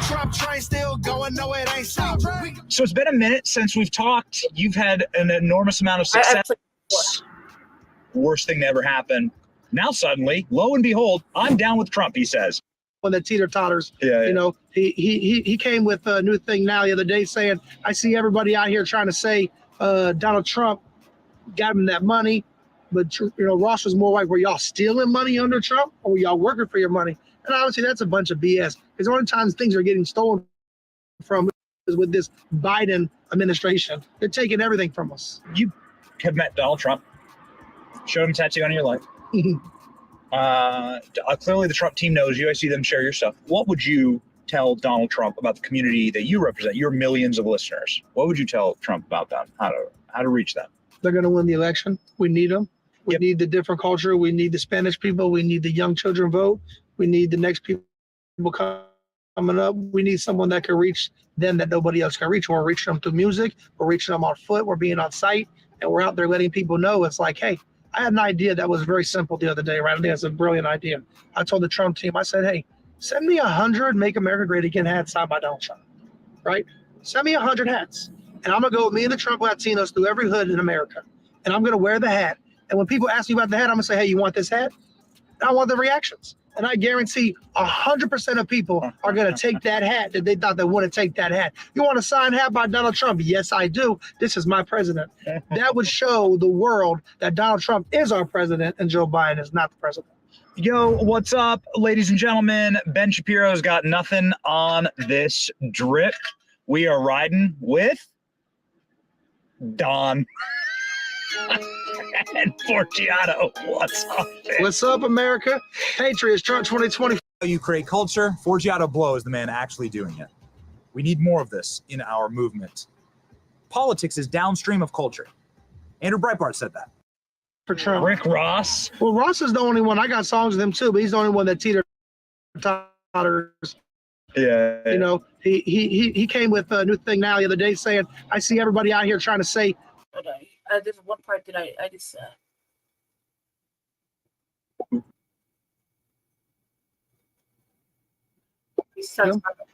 Trump train still going? No, it ain't stopped. So it's been a minute since we've talked. You've had an enormous amount of success. Worst thing that ever happened. Now suddenly, lo and behold, I'm down with Trump, he says. When the teeter-totters, Yeah. you know, he came with a new thing now the other day saying, I see everybody out here trying to say Donald Trump got him that money. But, you know, Ross was more like, were y'all stealing money under Trump or were y'all working for your money? And obviously that's a bunch of BS. Because the only times things are getting stolen from is with this Biden administration. They're taking everything from us. You have met Donald Trump, showed him tattoo on your leg. Clearly the Trump team knows you. I see them share your stuff. What would you tell Donald Trump about the community that you represent, your millions of listeners? What would you tell Trump about them? How to reach them? They're going to win the election. We need them. We need the different culture. We need the Spanish people. We need the young children vote. We need the next people coming up. We need someone that can reach them that nobody else can reach. We're reaching them through music. We're reaching them on foot. We're being on site. And we're out there letting people know it's like, hey, I had an idea that was very simple the other day, right? I think that's a brilliant idea. I told the Trump team, I said, hey, send me 100 Make America Great Again hats signed by Donald Trump, right? Send me 100 hats. And I'm going to go with me and the Trump Latinos through every hood in America. And I'm going to wear the hat. And when people ask me about the hat, I'm going to say, hey, you want this hat? And I want the reactions. And I guarantee 100% of people are going to take that hat that they thought they wouldn't take that hat. You want a signed hat by Donald Trump? Yes, I do. This is my president. That would show the world that Donald Trump is our president and Joe Biden is not the president. Yo, what's up, ladies and gentlemen? Ben Shapiro's got nothing on this drip. We are riding with Don and Forgiato. What's up, man? What's up, America? Patriots, Trump 2020. You create culture. Forgiato Blow is the man actually doing it. We need more of this in our movement. Politics is downstream of culture. Andrew Breitbart said that. For Trump. Rick Ross. Well, Ross is the only one. I got songs with him too, but he's the only one that teeter-totters. Yeah. You know, he came with a new thing now the other day saying, I see everybody out here trying to say. There's one part that I just.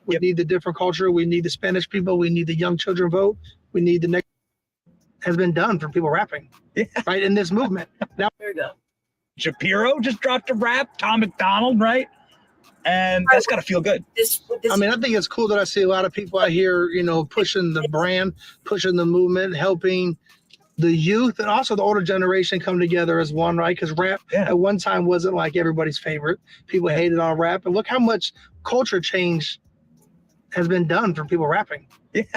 We need the different culture. We need the Spanish people. We need the young children vote. We need the next. Has been done from people rapping, right, in this movement. Now, there we go. Shapiro just dropped a rap. Tom McDonald, right? And that's got to feel good. I mean, I think it's cool that I see a lot of people out here, you know, pushing the brand, pushing the movement, helping the youth and also the older generation come together as one, right? Because rap at one time wasn't like everybody's favorite. People hated on rap. And look how much culture change has been done for people rapping,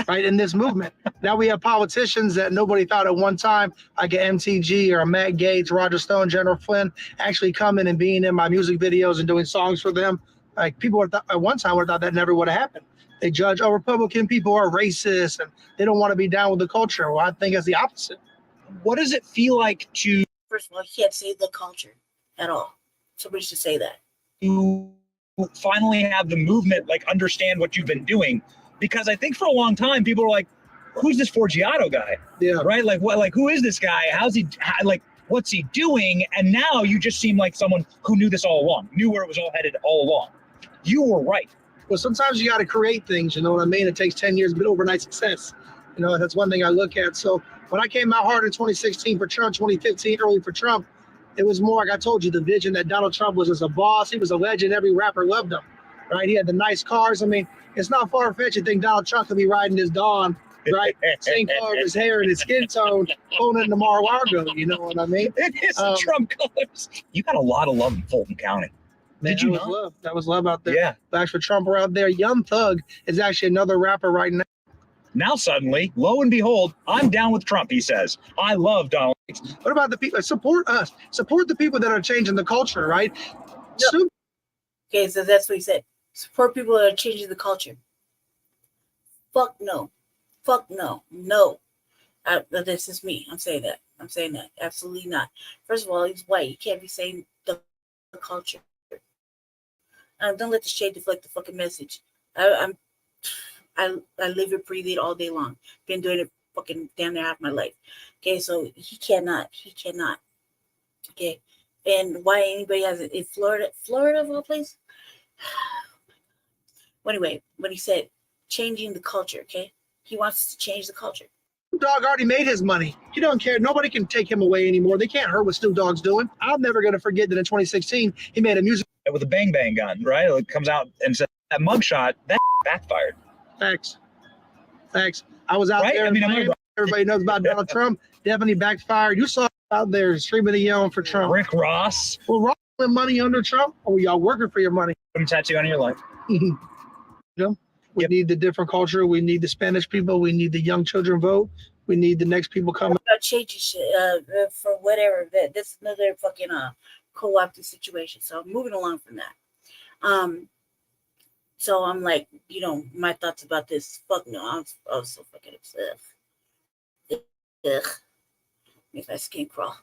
right, in this movement. Now we have politicians that nobody thought at one time, like an MTG or a Matt Gaetz, Roger Stone, General Flynn, actually coming and being in my music videos and doing songs for them. Like people at one time would have thought that never would have happened. They judge, Republican people are racist and they don't want to be down with the culture. Well, I think it's the opposite. What does it feel like to... First of all, he can't say the culture at all. Somebody should say that. You finally have the movement, like, understand what you've been doing. Because I think for a long time, people were like, who's this Forgiato guy? Yeah. Right? Like, what? Like, who is this guy? What's he doing? And now you just seem like someone who knew this all along, knew where it was all headed all along. You were right. Well, sometimes you got to create things, you know what I mean? It takes 10 years to build overnight success. You know, that's one thing I look at. So when I came out hard in 2016 for Trump, 2015 early for Trump, It was more like I told you, the vision that Donald Trump was as a boss. He was a legend. Every rapper loved him, right? He had the nice cars. I mean, it's not far-fetched to think Donald Trump could be riding his Dawn, right? Same color of his hair and his skin tone, pulling into Mar-a-Lago, you know what I mean? It is the Trump colors. You got a lot of love in Fulton County. Man, Did you that was not? love. That was love out there. Yeah. Thanks for Trump out there. Young Thug is actually another rapper right now. Now suddenly, lo and behold, I'm down with Trump, he says. I love Donald. What about the people? Support us. Support the people that are changing the culture, right? No. Okay, so that's what he said. Support people that are changing the culture. Fuck no. Fuck no. No. This is me. I'm saying that. Absolutely not. First of all, he's white. You can't be saying the culture. Don't let the shade deflect the fucking message. I live it, breathe it all day long. Been doing it fucking damn near half my life. Okay, so he cannot. Okay, and why anybody has it in Florida of all places? Well, anyway, when he said changing the culture, okay, he wants to change the culture. Snoop Dogg already made his money. He don't care. Nobody can take him away anymore. They can't hurt what Snoop Dogg's doing. I'm never going to forget that in 2016, he made a music With a bang bang gun, right? It comes out and says that mugshot, that backfired. Thanks. I was out there. Everybody knows about Donald Trump. Definitely backfired. You saw out there streaming the yelling for Trump. Rick Ross. Well, Ross with money under Trump, or were y'all working for your money? Put a tattoo on your life. You know, we need the different culture. We need the Spanish people. We need the young children vote. We need the next people coming. Changing shit for whatever. That's another fucking co-opted situation. So I'm moving along from that. So I'm like, my thoughts about this. Fuck no, I was so fucking upset. Ugh. Make my skin crawl.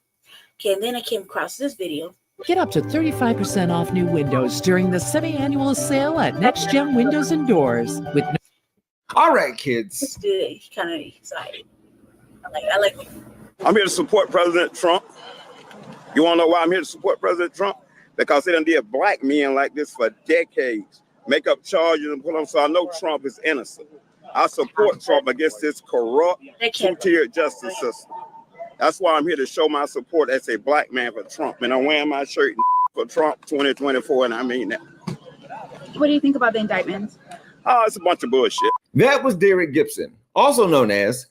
Okay, and then I came across this video. Get up to 35% off new windows during the semi-annual sale at Next Gen Windows and Doors. With all right, kids. This dude, he kind of excited. I like it. I'm here to support President Trump. You want to know why I'm here to support President Trump? Because they done did black men like this for decades. Make up charges and put them, so I know Trump is innocent. I support Trump against this corrupt, two-tier justice system. That's why I'm here to show my support as a black man for Trump. And I'm wearing my shirt for Trump 2024, and I mean that. What do you think about the indictments? Oh, it's a bunch of bullshit. That was Derek Gibson, also known as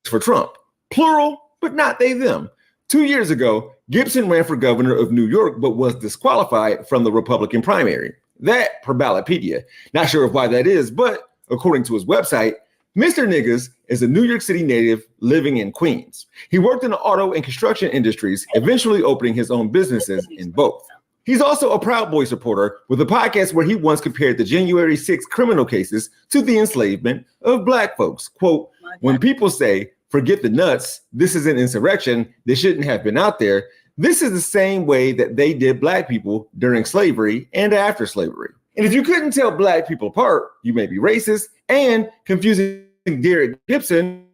for Trump. Plural, but not they, them. 2 years ago, Gibson ran for governor of New York, but was disqualified from the Republican primary. That per Ballotpedia. Not sure of why that is, but according to his website, Mr. Niggas is a New York City native living in Queens. He worked in the auto and construction industries, eventually opening his own businesses in both. He's also a Proud Boy supporter with a podcast where he once compared the January 6th criminal cases to the enslavement of black folks. Quote, when people say, forget the nuts, this is an insurrection, they shouldn't have been out there, this is the same way that they did black people during slavery and after slavery. And if you couldn't tell black people apart, you may be racist and confusing Derek Gibson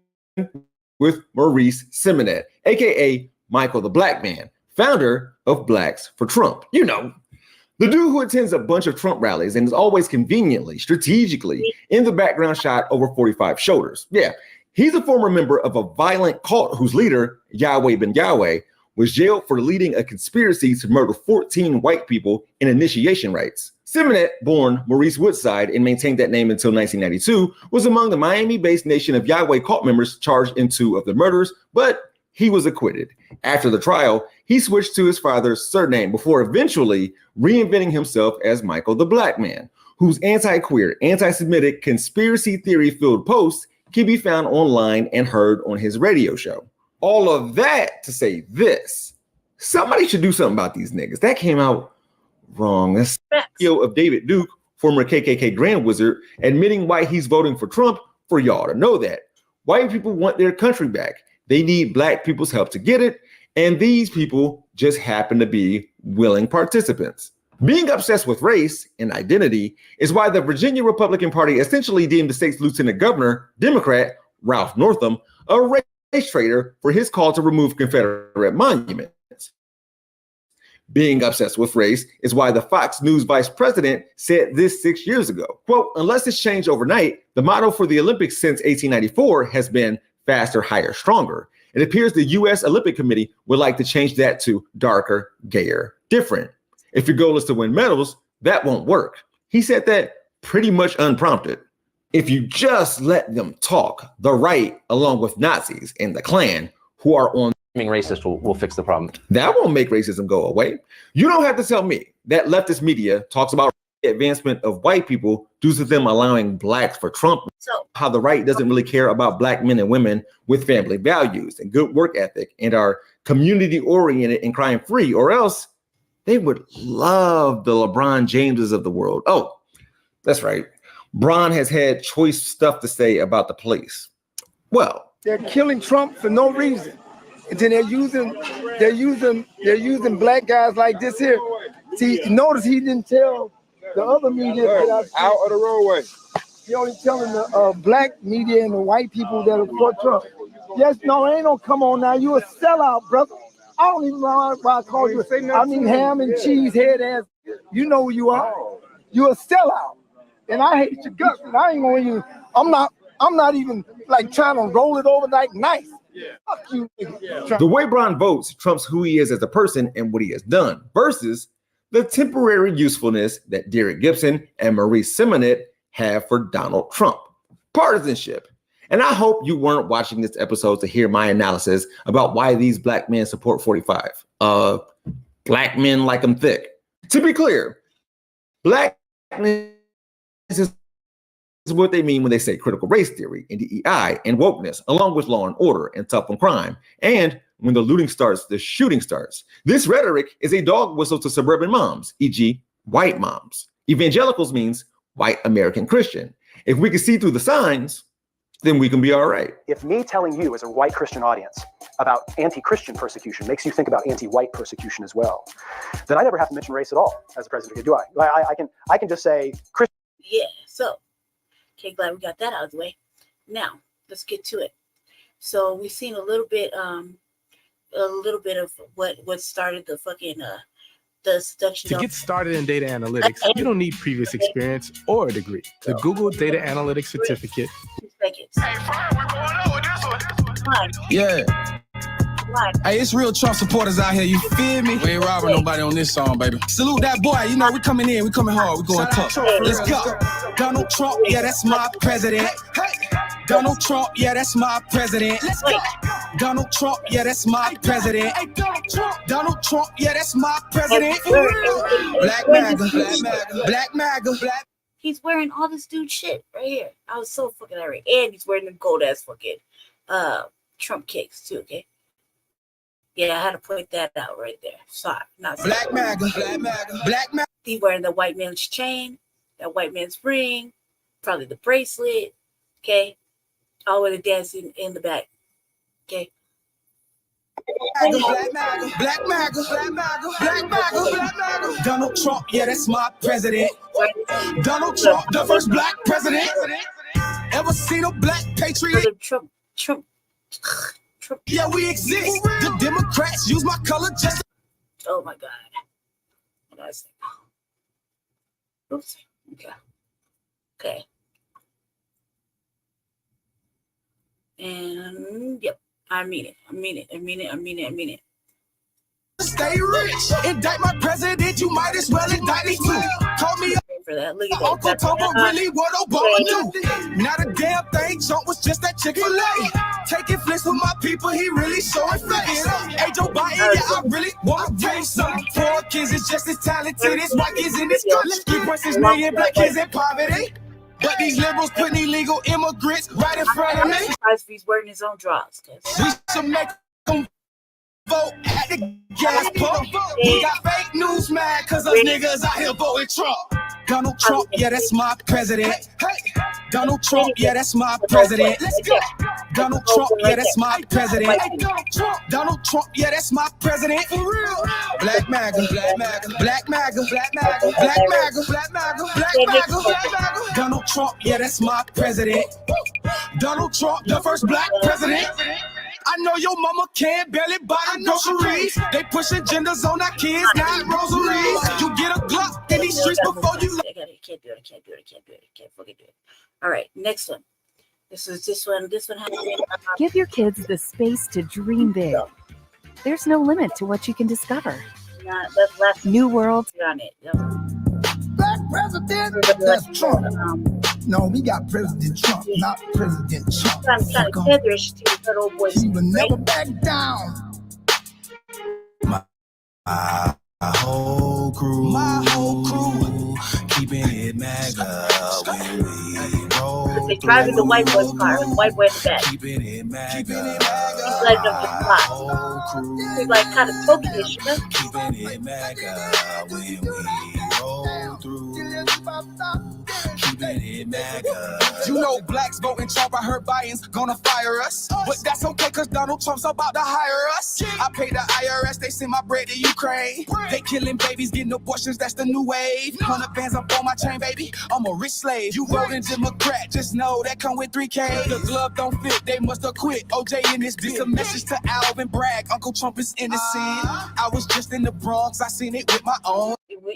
with Maurice Simonet, aka Michael the Black Man, founder of Blacks for Trump. You know, the dude who attends a bunch of Trump rallies and is always conveniently, strategically in the background shot over 45 shoulders. Yeah, he's a former member of a violent cult whose leader, Yahweh Ben Yahweh, was jailed for leading a conspiracy to murder 14 white people in initiation rites. Simonet, born Maurice Woodside and maintained that name until 1992, was among the Miami-based Nation of Yahweh cult members charged in 2 of the murders, but he was acquitted. After the trial, he switched to his father's surname before eventually reinventing himself as Michael the Black Man, whose anti-queer, anti-Semitic, conspiracy theory-filled posts can be found online and heard on his radio show. All of that to say this, somebody should do something about these niggas. That came out wrong. That's the video of David Duke, former KKK Grand Wizard, admitting why he's voting for Trump, for y'all to know that. White people want their country back. They need black people's help to get it, and these people just happen to be willing participants. Being obsessed with race and identity is why the Virginia Republican Party essentially deemed the state's lieutenant governor, Democrat Ralph Northam, a race traitor for his call to remove Confederate monuments. Being obsessed with race is why the Fox News vice president said this 6 years ago. Quote, unless it's changed overnight, the motto for the Olympics since 1894 has been faster, higher, stronger. It appears the U.S. Olympic Committee would like to change that to darker, gayer, different. If your goal is to win medals, that won't work. He said that pretty much unprompted. If you just let them talk, the right, along with Nazis and the Klan, who are on being racist will fix the problem. That won't make racism go away. You don't have to tell me that leftist media talks about the advancement of white people due to them allowing blacks for Trump. So how the right doesn't really care about black men and women with family values and good work ethic and are community oriented and crime free, or else they would love the LeBron Jameses of the world. Oh, that's right. Bron has had choice stuff to say about the police. Well, they're killing Trump for no reason. And then they're using black guys like this here. See, notice he didn't tell the other media that out of the roadway. He only telling the black media and the white people that are for Trump. Yes, no, ain't no come on now. You a sellout, brother. I don't even know why I call you. I mean, ham and cheese head ass. You know who you are. You a sellout. And I hate your guts. And I ain't gonna even. I'm not even like trying to roll it over like nice. Fuck you, nigga. The way Bron votes trumps who he is as a person and what he has done, versus the temporary usefulness that Derek Gibson and Marie Simonet have for Donald Trump. Partisanship. And I hope you weren't watching this episode to hear my analysis about why these black men support 45. Black men like them thick. To be clear, blackness is what they mean when they say critical race theory and DEI and wokeness, along with law and order and tough on crime. And when the looting starts, the shooting starts. This rhetoric is a dog whistle to suburban moms, e.g. white moms. Evangelicals means white American Christian. If we can see through the signs, then we can be all right. If me telling you as a white Christian audience about anti-Christian persecution makes you think about anti-white persecution as well, then I never have to mention race at all as a president, do I? I can just say Christian. yeah, so okay, glad we got that out of the way. Now let's get to it. So we've seen a little bit of what started the fucking the seduction. To get started in data analytics, you don't need previous experience or a degree. The Google Data Analytics Certificate. Yeah. Hey, it's real Trump supporters out here, you feel me? We ain't robbing nobody on this song, baby. Salute that boy, you know, we coming in, we coming hard, we going tough. Let's go. Donald Trump, yeah, that's my president. Hey. Donald Trump, yeah, that's my president. Let's go. Donald Trump, yeah, that's my president. Hey, Donald Trump, yeah, that's my president. Black MAGA, black MAGA, black MAGA, black. He's wearing all this dude shit right here. I was so fucking irate. And he's wearing the gold ass fucking Trump cakes too, okay? Yeah, I had to point that out right there. Sorry, not sorry. Black MAGA, black MAGA, black MAGA. He's wearing the white man's chain, that white man's ring, probably the bracelet, okay? All with the dancing in the back, okay? Black MAGA, black MAGA, black MAGA, black MAGA, black MAGA. Donald Trump, yeah, that's my president. Donald Trump, the first black president. Ever seen a black patriot? Trump. Yeah, we exist. The Democrats use my color just. Oh my God. What did I say? Oops. Okay. And yep, I mean it. Stay rich. Indict my president, you might as well indict me too. Call me up for that. Look at Uncle Tobo, really what Obama do. Not a damn thing, Trump was just that Chick-fil-A. Taking flicks with my people, he really showing face. Hey, Joe Biden, yeah, I really want to taste some. Poor kids is just as talented as white kids in this country. 3.6 million black kids in poverty. But these liberals putting illegal immigrants right in front of me. Surprised if he's wearing his own drawers. We should make them vote at the gas pump. We got fake news mad cause us niggas out here voting Trump. Donald Trump, yeah, that's my president. Hey, Donald Trump, yeah, that's my president. Let's go. Donald Trump, yeah, that's my president. Hey, Donald Trump, yeah, that's my president. For real. Black MAGA, black MAGA, black MAGA, black MAGA, black MAGA, black MAGA, black MAGA, black MAGA. Donald Trump, yeah, that's my president. Donald Trump, the first black president. I know your mama can't barely buy the groceries. They pushing genders on our kids, not rosaries. You get a Glock in these streets before you. I can't do it. I can't fucking do it. All right, next one. This one happened. Give your kids the space to dream big. There's no limit to what you can discover. New worlds. On it. Black president, that's Trump. No, we got President Trump, not President Trump. I'm trying to tetherish to that old boy. He will never back down. My whole crew, keeping it mega when we roll. They driving the white boy's car, the white boy in the back. Keeping it mega. He's like them to fly. He's like kind of smoking this shit. Keeping it mega when we roll through. Keeping it mega. You know blacks voting Trump, I heard Biden's gonna fire us. But that's okay, cause Donald Trump's about to hire us. I pay the IRS, they send my bread to Ukraine. They killing babies, getting abortions, that's the new wave. 100 bands up on my chain, baby, I'm a rich slave. You voting Democrat, just know that come with 3K. The glove don't fit, they must have quit. OJ in this bitch. A message to Alvin Bragg, Uncle Trump is innocent. I was just in the Bronx, I seen it with my own.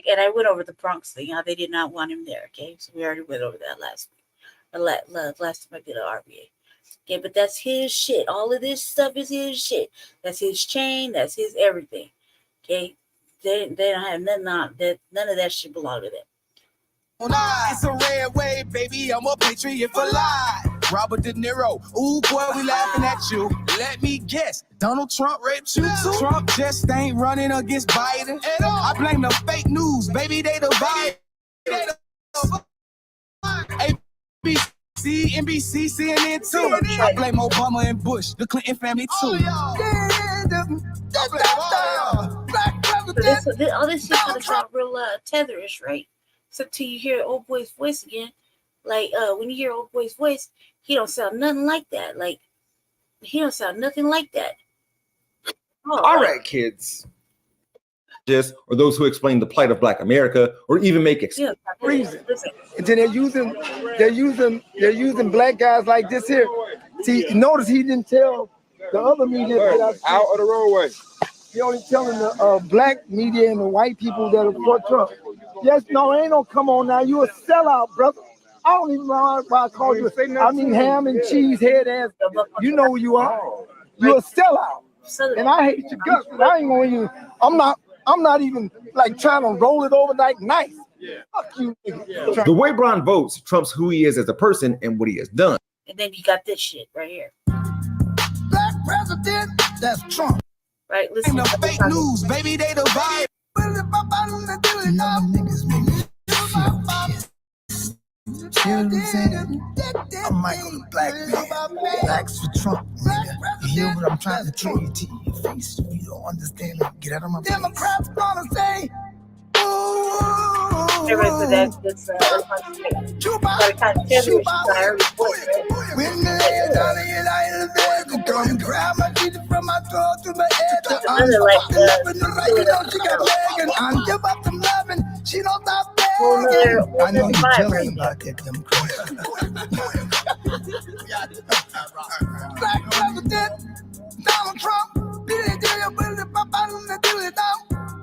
And I went over the Bronx thing, how they did not want him there, okay? So we already went over that last week. Last time I did an RBA. Okay, but that's his shit. All of this stuff is his shit. That's his chain, that's his everything. Okay? They don't have nothing on that. None of that shit belong to them. It's a red wave, baby, I'm a patriot for life. Robert De Niro, ooh boy, we laughing at you. Let me guess, Donald Trump raped you too? Trump just ain't running against Biden at all. I blame the fake news, baby, they divide. ABC, NBC, CNN too. I blame Obama and Bush, the Clinton family too. All this shit kind of sound real tetherish, right? Except till you hear old boy's voice again. Like when you hear old boy's voice, he don't sound nothing like that. Like he don't sound nothing like that. All right, kids. Just or those who explain the plight of Black America, or even make excuses. And then they're using black guys like this here. See, notice he didn't tell the other media that out of the roadway. He only telling the black media and the white people that are for Trump. Yes, no, ain't no come on now. You a sellout, brother. I don't even know why I call you. I mean, ham and cheese head ass. You know who you are. You're a sellout, and I hate your guts. I ain't going to. I'm not even like trying to roll it over like nice. Fuck you. The way Brown votes trumps who he is as a person and what he has done. And then you got this shit right here. Black president, that's Trump. Right, listen. The fake news, baby, they divide. I'm Michael Black man. Blacks for Trump, nigga. You hear what I'm trying to tell you to your face? You don't understand it. Get out of my face. Democrats gonna say, when the lay down in the bed, come grab my teeth from my throat to my head. I'm loving the right, you know she got leg, and I'm give up some loving. She don't stop begging. I know you're jealous about that, Black president, Donald Trump,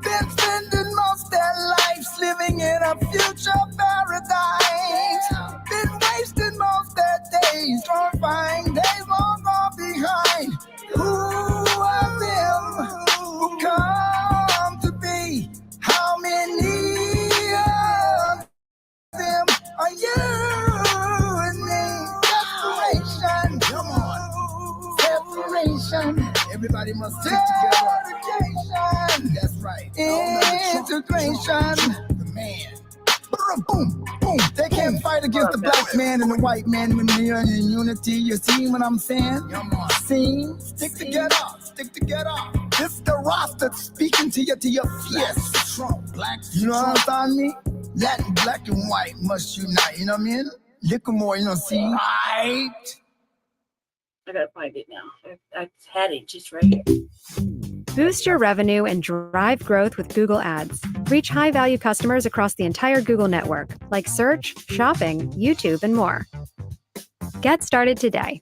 been spending most their lives living in a future paradise. Been wasting most their days trying days won't go behind. Who are them who come to be? How many of them are you and me? Separation, come on. Separation. Everybody must stick together. That's right. Integration. The man. Boom, boom. They can't fight against the black man and the white man when we are in unity. You see what I'm saying? See? Stick together. Stick together. This the roster speaking to your yes. Trump, black. You know what I'm saying? Latin, black, and white must unite. You know what I mean? Little more, you know, see? Right. I gotta find it now. I had it just right here. Boost your revenue and drive growth with Google Ads. Reach high-value customers across the entire Google network, like search, shopping, YouTube, and more. Get started today.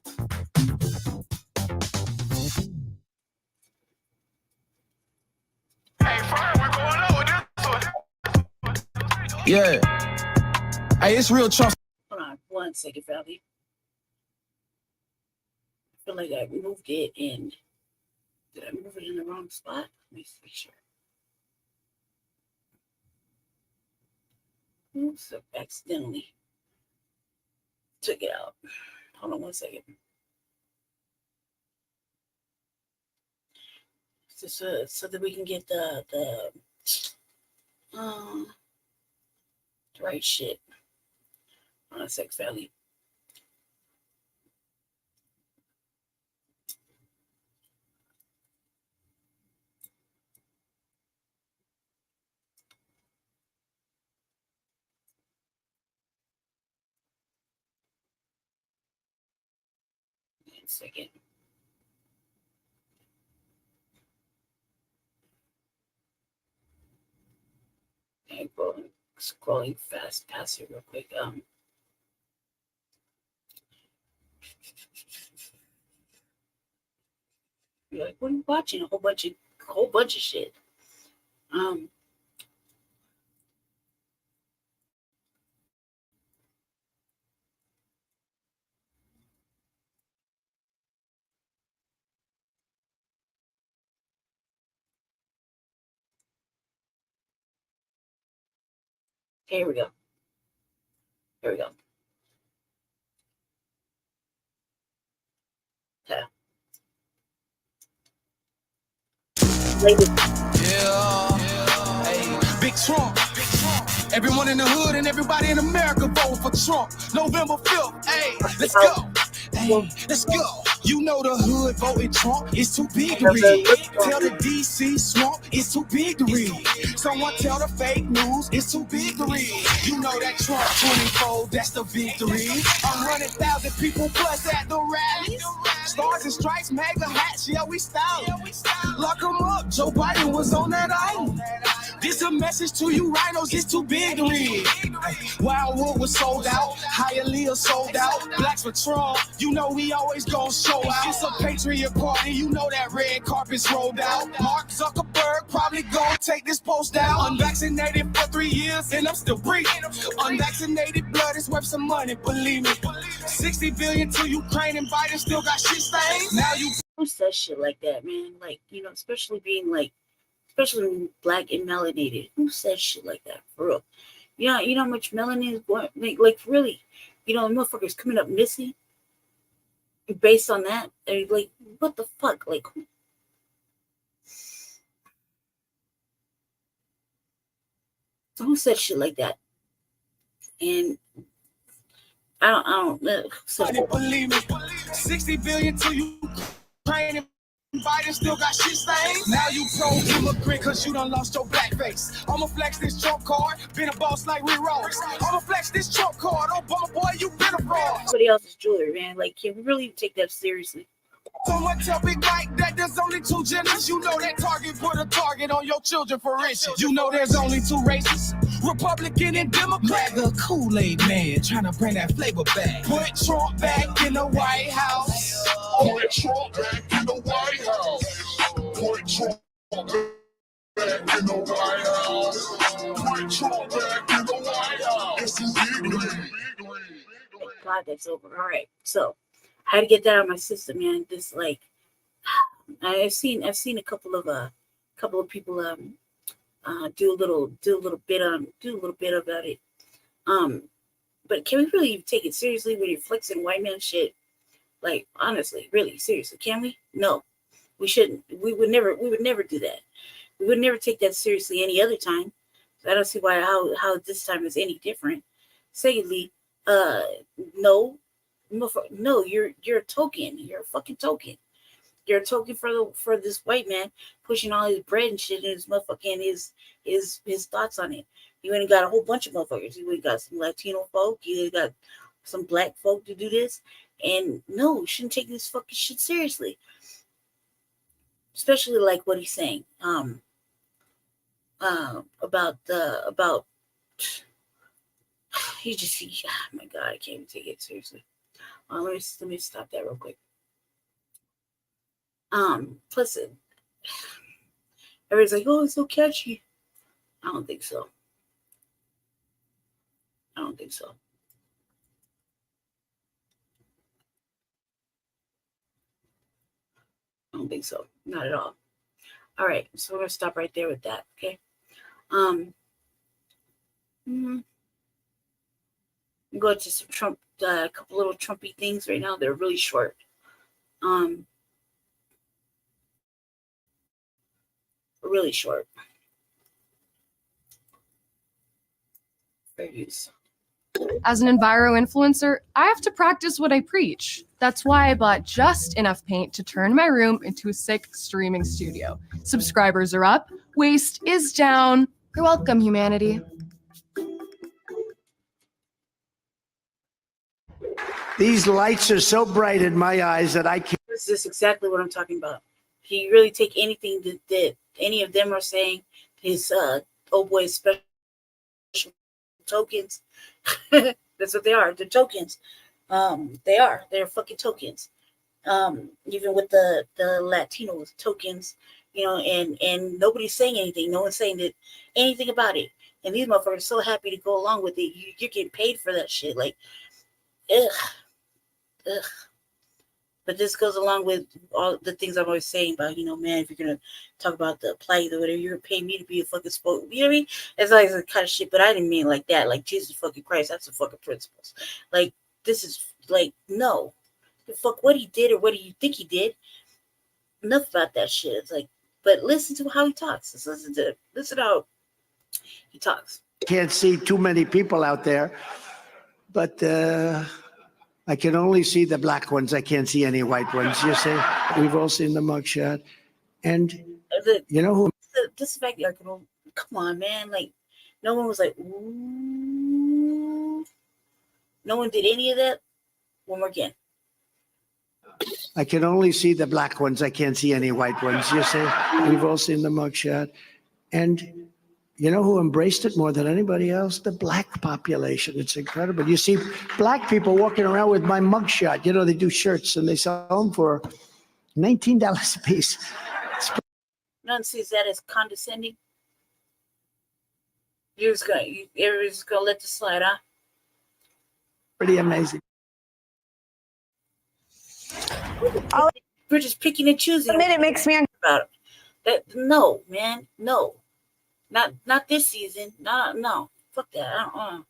Yeah. Hey, it's real Trump. Hold on one second, Valley. feel like I moved it, and did I move it in the wrong spot? Let me make sure. Oops, I accidentally took it out. Hold on 1 second. So that we can get the right shit. Hold on a sec, family. Wait a second. Okay, scrolling fast past here real quick. You're like, what are you watching? A whole bunch of shit. Okay, here we go. Here we go. Okay. Yeah. Hey, Big Trump. Everyone in the hood and everybody in America vote for Trump. November 5th. Hey, let's go. Hey, let's go. You know the hood voting Trump is too big to read. Tell the DC swamp it's too big to read. Someone tell the fake news it's too big to read. You know that Trump 24, that's the victory. 100,000 people plus at the rallies. Stars and stripes, mega hats, yeah, we style. Lock them up, Joe Biden was on that island. This a message to you rhinos, it's too big to read. Wildwood was sold out, Hialeah sold out. Blacks for Trump, you know we always gon' show out. It's a patriot party, you know that red carpet's rolled out. Mark Zuckerberg probably gon' take this post down. Unvaccinated for 3 years and I'm still breathing. Unvaccinated blood is worth some money, believe me. 60 billion to Ukraine and Biden still got shit stains. Now you Who says shit like that, man? Like, especially being like, especially black and melanated. Who says shit like that, for real? You know how much melanin is going, like really, motherfuckers coming up missing based on that. And like, what the fuck? Like, who said shit like that? And I don't know. Believe me, 60 billion to Ukraine and Biden still got shit stains. Now you pro-immigrant cause you done lost your black face. I'ma flex this Trump card, been a boss like Rick Ross. I'ma flex this Trump card, Obama boy, you been a fraud. Somebody else's jewelry, man. Like, can we really take that seriously? Someone tell Big Mike that there's only 2 genders. You know that Target put a target on your children for instance. You know there's only 2 races, Republican and Democrat. The Kool-Aid man trying to bring that flavor back. Put Trump back in the White House. Put Trump back in the White House. Put Trump back in the White House. Put Trump back in the White House. It's a big league. Thank God that's over. All right, so I had to get that out of my system, man. This like, I've seen a couple of people do a little bit about it. But can we really take it seriously when you're flexing white man shit? Like, honestly, really, seriously, can we? No, we shouldn't. We would never do that. We would never take that seriously any other time. So I don't see how this time is any different. Secondly, no, you're a token. You're a fucking token. You're a token for this white man pushing all his bread and shit and his motherfucking his thoughts on it. You ain't got a whole bunch of motherfuckers. You ain't got some Latino folk. You ain't got some black folk to do this. And no, you shouldn't take this fucking shit seriously. Especially like what he's saying. About oh my God, I can't even take it seriously. Let me stop that real quick. Plus everybody's like, oh, it's so catchy. I don't think so. don't think so. Not at all. All right, so we're gonna stop right there with that. Okay. Go to some Trump, a couple little Trumpy things right now. They're really short. Really short. Fair use. As an enviro influencer, I have to practice what I preach. That's why I bought just enough paint to turn my room into a sick streaming studio. Subscribers are up, waste is down. You're welcome, humanity. These lights are so bright in my eyes that I can't. This is exactly what I'm talking about. Can you really take anything that any of them are saying? His old boy special tokens. That's what they are. They're tokens. They're fucking tokens. Even with the Latinos tokens, and nobody's saying anything. No one's saying anything about it. And these motherfuckers are so happy to go along with it. You're getting paid for that shit. Like, ugh. But this goes along with all the things I'm always saying about, man, if you're going to talk about the plight or whatever, you're going to pay me to be a fucking spoke. You know what I mean? It's like the kind of shit, but I didn't mean like that. Like, Jesus fucking Christ, that's the fucking principles. Like, this is like, no. The fuck what he did or what do you think he did? Enough about that shit. It's like, but listen to how he talks. Listen to how he talks. Can't see too many people out there, but I can only see the black ones. I can't see any white ones. You see, we've all seen the mugshot, and you know who? This fact, like, come on, man. Like, no one was like, ooh. No one did any of that. One more again. I can only see the black ones. I can't see any white ones. You see, we've all seen the mugshot, and you know who embraced it more than anybody else? The black population. It's incredible. You see black people walking around with my mugshot. They do shirts and they sell them for $19 a piece. None sees that as condescending. Everybody's gonna let this slide, huh? Pretty amazing. We're just picking and choosing. It makes me about it. That no, man, no. Not this season. No. Fuck that. I don't.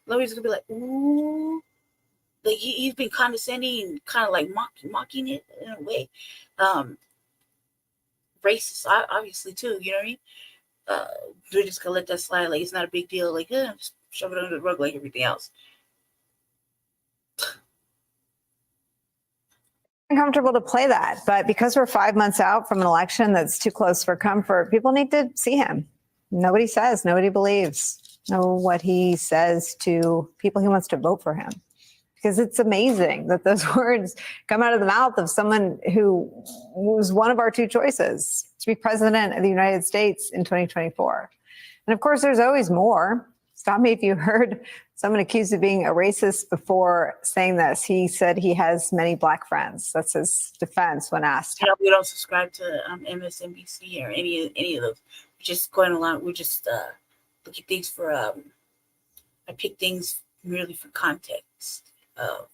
Nobody's gonna be like, ooh. Like he's been condescending and kind of like mocking it in a way. Racist, obviously too. You know what I mean? We're just gonna let that slide. Like it's not a big deal. Like just shove it under the rug like everything else. Uncomfortable to play that, but because we're 5 months out from an election that's too close for comfort, people need to see him. Nobody says, nobody believes, know what he says to people he wants to vote for him. Because it's amazing that those words come out of the mouth of someone who was one of our two choices to be president of the United States in 2024. And of course, there's always more. Stop me if you heard someone accused of being a racist before saying this. He said he has many black friends. That's his defense when asked. We don't subscribe to MSNBC or any of those. We're just going along. We're just look at things for. I pick things merely for context. How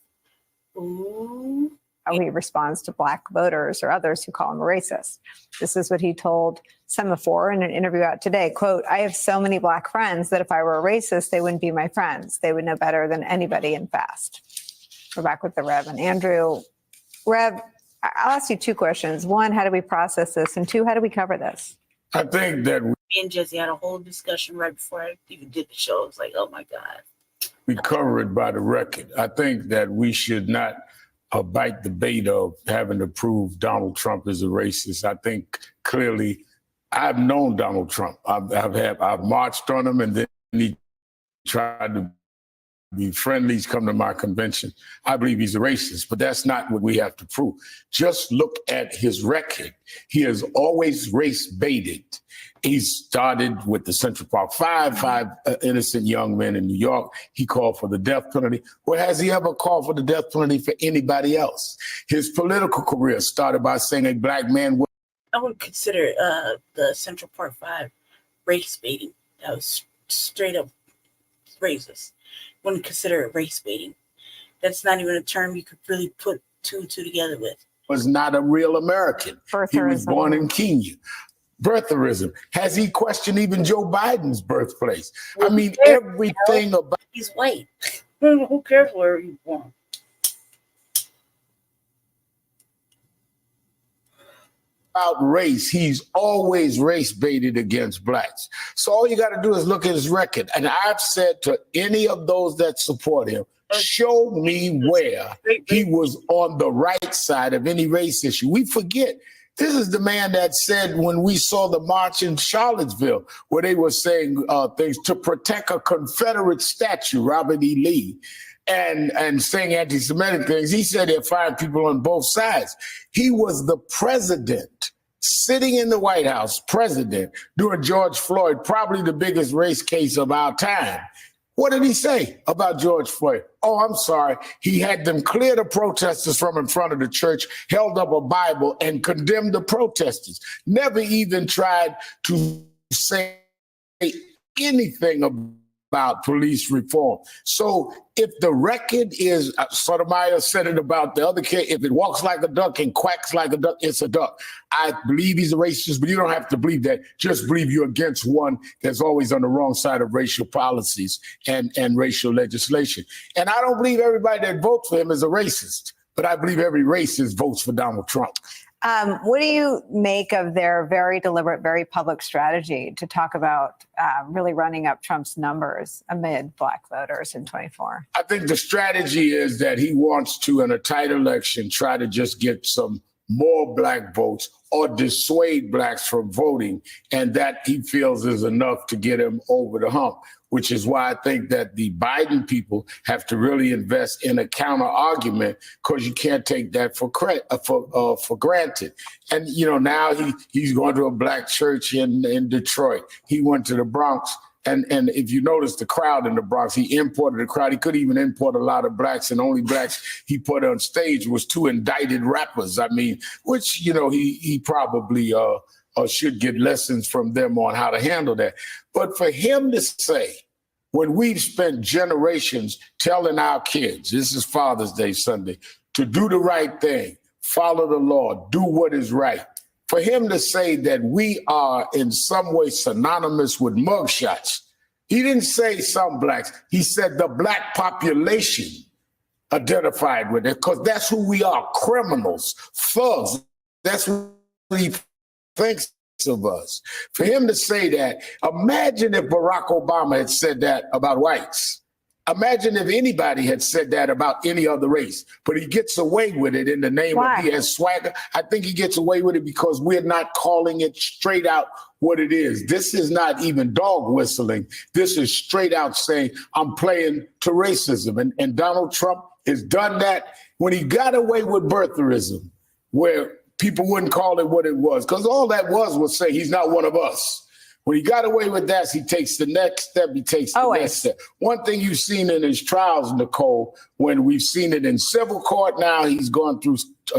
he responds to black voters or others who call him a racist. This is what he told Semaphore in an interview out today. Quote, "I have so many black friends that if I were a racist, they wouldn't be my friends. They would know better than anybody in FAST." We're back with the Rev and Andrew. Rev, I'll ask you two questions. One, how do we process this? And two, how do we cover this? I think that Me and Jesse had a whole discussion right before I even did the show. It's like, oh my God. we cover it by the record. I think that we should not bite the bait of having to prove Donald Trump is a racist. I think clearly I've known Donald Trump. I've marched on him, and then he tried to be friendly. He's come to my convention. I believe he's a racist, but that's not what we have to prove. Just look at his record. He has always race baited. He started with the Central Park five innocent young men in New York. He called for the death penalty. Well, has he ever called for the death penalty for anybody else? His political career started by saying a black man would. I would consider the Central Park 5 race baiting. That was straight up racist. Wouldn't consider it race baiting. That's not even a term you could really put two and two together with. was not a real American. He was born in Kenya. Birtherism. Has he questioned even Joe Biden's birthplace? I mean, everything about... He's white. Who cares where he's born? About race, he's always race baited against blacks. So all you got to do is look at his record. And I've said to any of those that support him, show me where he was on the right side of any race issue. We forget. This is the man that said when we saw the march in Charlottesville, where they were saying things to protect a Confederate statue, Robert E. Lee, and saying anti-Semitic things. He said they're firing people on both sides. He was the president, sitting in the White House, president, during George Floyd, probably the biggest race case of our time. What did he say about George Floyd? Oh, I'm sorry. He had them clear the protesters from in front of the church, held up a Bible, and condemned the protesters. Never even tried to say anything about police reform. So if the record is, Sotomayor said it about the other kid, if it walks like a duck and quacks like a duck, it's a duck. I believe he's a racist, but you don't have to believe that. Just believe you're against one that's always on the wrong side of racial policies and racial legislation. And I don't believe everybody that votes for him is a racist, but I believe every racist votes for Donald Trump. What do you make of their very deliberate, very public strategy to talk about really running up Trump's numbers amid black voters in 24? I think the strategy is that he wants to, in a tight election, try to just get some more black votes or dissuade blacks from voting. And that he feels is enough to get him over the hump, which is why I think that the Biden people have to really invest in a counter argument, because you can't take that for granted. And, you know, now he's going to a black church in Detroit. He went to the Bronx. And if you notice the crowd in the Bronx, he imported a crowd. He could even import a lot of blacks, and only blacks he put on stage was 2 indicted rappers. I mean, which, you know, he probably should get lessons from them on how to handle that. But for him to say, when we've spent generations telling our kids, this is Father's Day Sunday, to do the right thing, follow the law, do what is right. For him to say that we are in some way synonymous with mugshots, he didn't say some blacks, he said the black population identified with it, because that's who we are, criminals, thugs. That's what he thinks of us. For him to say that, imagine if Barack Obama had said that about whites. Imagine if anybody had said that about any other race, but he gets away with it in the name of he has swagger. I think he gets away with it because we're not calling it straight out what it is. This is not even dog whistling. This is straight out saying, I'm playing to racism. And Donald Trump has done that when he got away with birtherism, where people wouldn't call it what it was, because all that was say he's not one of us. When he got away with that, he takes the next step, he takes the next step. One thing you've seen in his trials, Nicole, when we've seen it in civil court now, he's gone through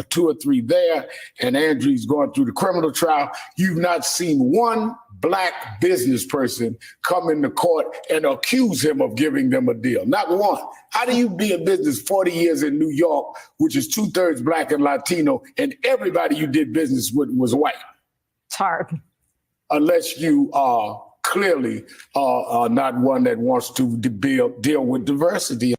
2 or 3 there, and Andrew's going through the criminal trial. You've not seen one black business person come into court and accuse him of giving them a deal. Not one. How do you be in business 40 years in New York, which is 2/3 black and Latino, and everybody you did business with was white? It's hard. Unless you are clearly not one that wants to deal with diversity.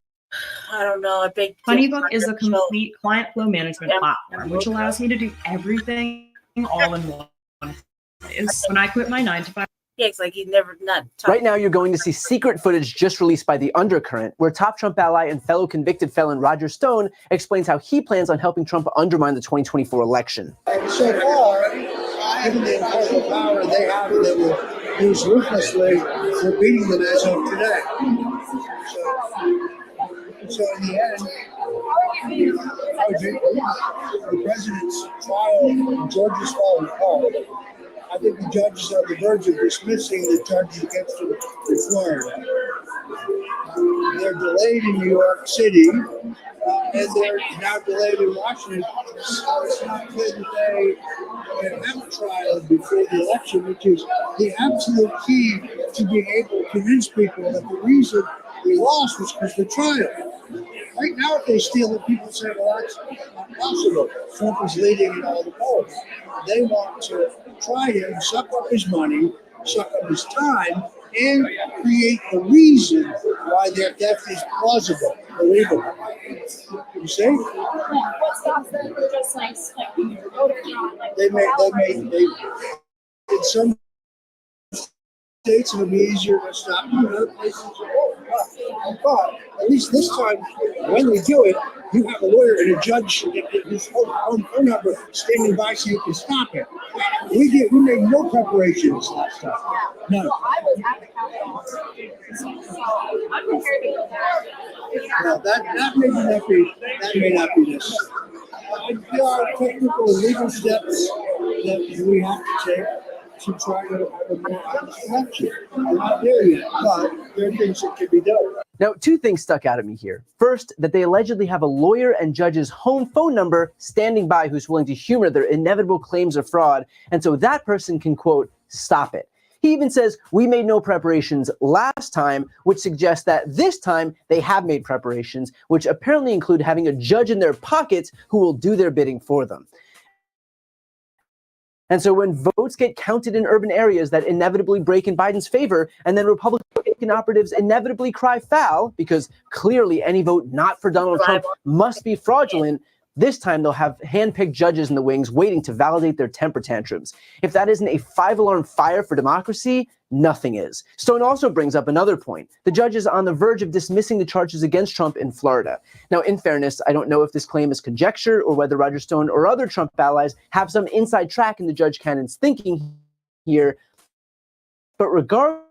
I don't know. HoneyBook is a complete client flow management platform, which allows me to do everything all in one place. When I quit my 9-to-5. Yeah, it's like he's never not. Right now, you're going to see secret footage just released by The Undercurrent, where top Trump ally and fellow convicted felon Roger Stone explains how he plans on helping Trump undermine the 2024 election. So far, given the incredible power they have, they will use ruthlessly for beating them as of today. So in the end, the president's trial in Georgia's fallen apart. I think the judges are on the verge of dismissing the charges against them in Florida. They're delayed in New York City, and they're now delayed in Washington. So it's not clear that they can have a trial before the election, which is the absolute key to being able to convince people that the reason we lost was because of the trial. Right now, if they steal it, people say, well, that's not possible. Trump is leading in all the polls. They want to try him, suck up his money, suck up his time, and create a reason why their death is plausible, believable. You see? What stops them from just like They in some states it'll be easier to stop them. In other places it won't. But at least this time, when they do it, you have a lawyer and a judge whose phone number standing by so you can stop it. We made no preparations last time. None. Well, I was at the Capitol, so I'm prepared to go there. Well, that may not be this. There are technical and legal steps that we have to take to try to have a more honest election. We're not there yet, but there are things that can be done. Now, two things stuck out at me here. First, that they allegedly have a lawyer and judge's home phone number standing by who's willing to humor their inevitable claims of fraud, and so that person can, quote, stop it. He even says, we made no preparations last time, which suggests that this time they have made preparations, which apparently include having a judge in their pockets who will do their bidding for them. And so when votes get counted in urban areas that inevitably break in Biden's favor, and then Republican operatives inevitably cry foul, because clearly any vote not for Donald Trump must be fraudulent, this time they'll have hand-picked judges in the wings waiting to validate their temper tantrums. If that isn't a five-alarm fire for democracy, nothing is. Stone also brings up another point. The judge is on the verge of dismissing the charges against Trump in Florida. Now, in fairness, I don't know if this claim is conjecture or whether Roger Stone or other Trump allies have some inside track into Judge Cannon's thinking here. But regardless,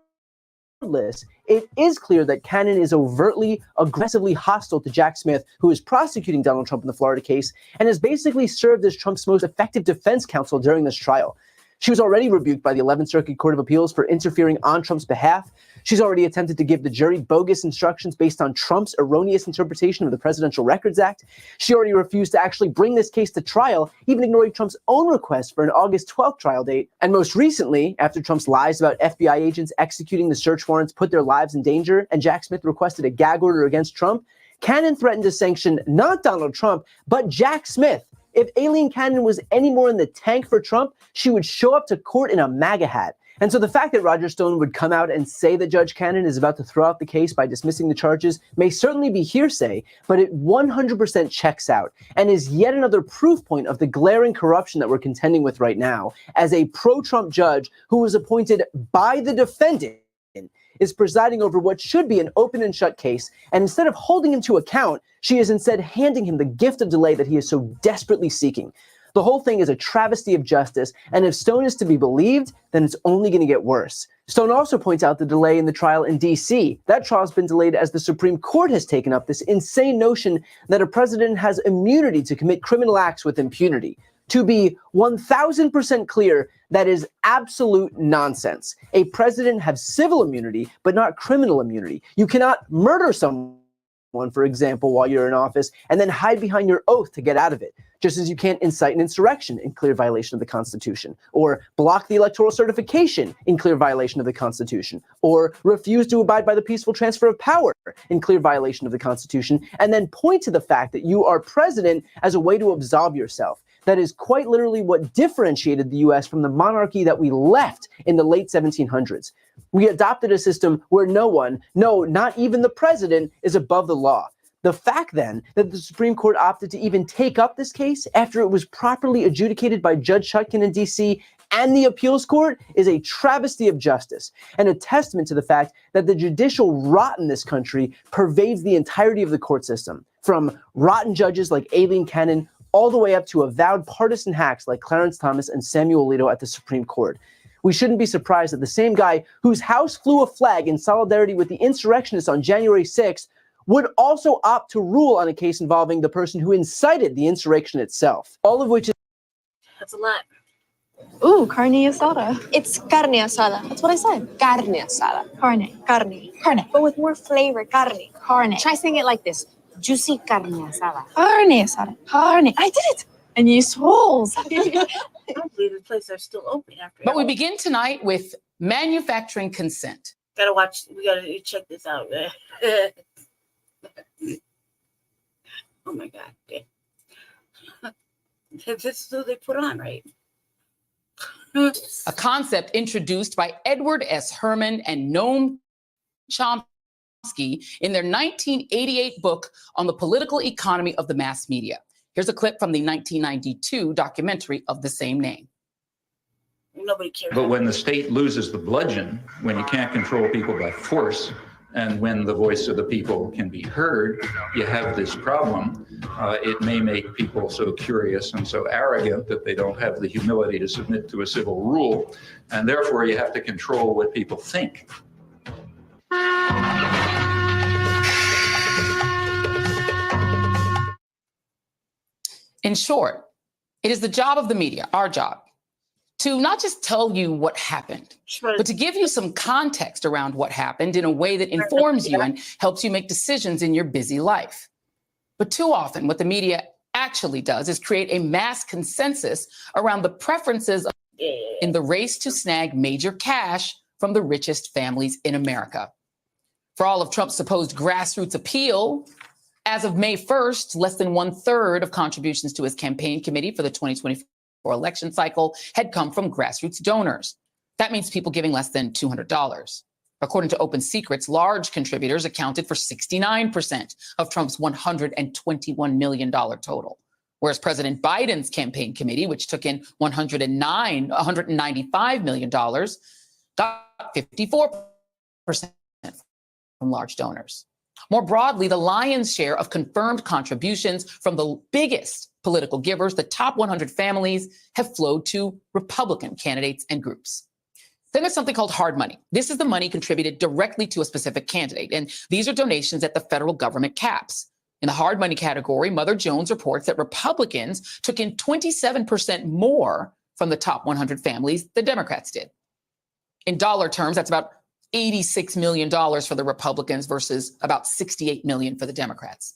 it is clear that Cannon is overtly, aggressively hostile to Jack Smith, who is prosecuting Donald Trump in the Florida case, and has basically served as Trump's most effective defense counsel during this trial. She was already rebuked by the 11th Circuit Court of Appeals for interfering on Trump's behalf. She's already attempted to give the jury bogus instructions based on Trump's erroneous interpretation of the Presidential Records Act. She already refused to actually bring this case to trial, even ignoring Trump's own request for an August 12th trial date. And most recently, after Trump's lies about FBI agents executing the search warrants put their lives in danger, and Jack Smith requested a gag order against Trump, Cannon threatened to sanction not Donald Trump, but Jack Smith. If Aileen Cannon was any more in the tank for Trump, she would show up to court in a MAGA hat. And so the fact that Roger Stone would come out and say that Judge Cannon is about to throw out the case by dismissing the charges may certainly be hearsay, but it 100% checks out and is yet another proof point of the glaring corruption that we're contending with right now, as a pro-Trump judge who was appointed by the defendant is presiding over what should be an open and shut case, and instead of holding him to account, she is instead handing him the gift of delay that he is so desperately seeking. The whole thing is a travesty of justice, and if Stone is to be believed, then it's only going to get worse. Stone also points out the delay in the trial in D.C. That trial has been delayed as the Supreme Court has taken up this insane notion that a president has immunity to commit criminal acts with impunity. To be 1000% clear, that is absolute nonsense. A president has civil immunity, but not criminal immunity. You cannot murder someone, for example, while you're in office, and then hide behind your oath to get out of it, just as you can't incite an insurrection in clear violation of the Constitution, or block the electoral certification in clear violation of the Constitution, or refuse to abide by the peaceful transfer of power in clear violation of the Constitution, and then point to the fact that you are president as a way to absolve yourself. That is quite literally what differentiated the U.S. from the monarchy that we left in the late 1700s. We adopted a system where no one, no, not even the president, is above the law. The fact, then, that the Supreme Court opted to even take up this case after it was properly adjudicated by Judge Chutkan in D.C. and the appeals court is a travesty of justice and a testament to the fact that the judicial rot in this country pervades the entirety of the court system, from rotten judges like Aileen Cannon all the way up to avowed partisan hacks like Clarence Thomas and Samuel Alito at the Supreme Court. We shouldn't be surprised that the same guy whose house flew a flag in solidarity with the insurrectionists on January 6th would also opt to rule on a case involving the person who incited the insurrection itself. All of which is... That's a lot. Ooh, carne asada. It's carne asada. That's what I said. Carne asada. Carne. Carne. Carne. But with more flavor. Carne. Carne. Try saying it like this. Juicy carne asada. Carne asada. Carne. I did it. And you swolls. I don't believe the places are still open after. But we begin tonight with manufacturing consent. Gotta watch. We gotta check this out. Oh my God. Okay. This is who they put on, right? A concept introduced by Edward S. Herman and Noam Chomsky in their 1988 book on the political economy of the mass media. Here's a clip from the 1992 documentary of the same name. Nobody cares. But when the state loses the bludgeon, when you can't control people by force, and when the voice of the people can be heard, you have this problem. It may make people so curious and so arrogant that they don't have the humility to submit to a civil rule, and therefore you have to control what people think. In short, it is the job of the media, our job, to not just tell you what happened, but to give you some context around what happened in a way that informs you and helps you make decisions in your busy life. But too often, what the media actually does is create a mass consensus around the preferences in the race to snag major cash from the richest families in America. For all of Trump's supposed grassroots appeal, as of May 1st, less than 1/3 of contributions to his campaign committee for the 2024 election cycle had come from grassroots donors. That means people giving less than $200. According to Open Secrets, large contributors accounted for 69% of Trump's $121 million total, whereas President Biden's campaign committee, which took in $195 million, got 54% from large donors. More broadly, the lion's share of confirmed contributions from the biggest political givers, the top 100 families, have flowed to Republican candidates and groups. Then there's something called hard money. This is the money contributed directly to a specific candidate, and these are donations that the federal government caps. In the hard money category, Mother Jones reports that Republicans took in 27% more from the top 100 families than Democrats did. In dollar terms, that's about $86 million for the Republicans versus about $68 million for the Democrats.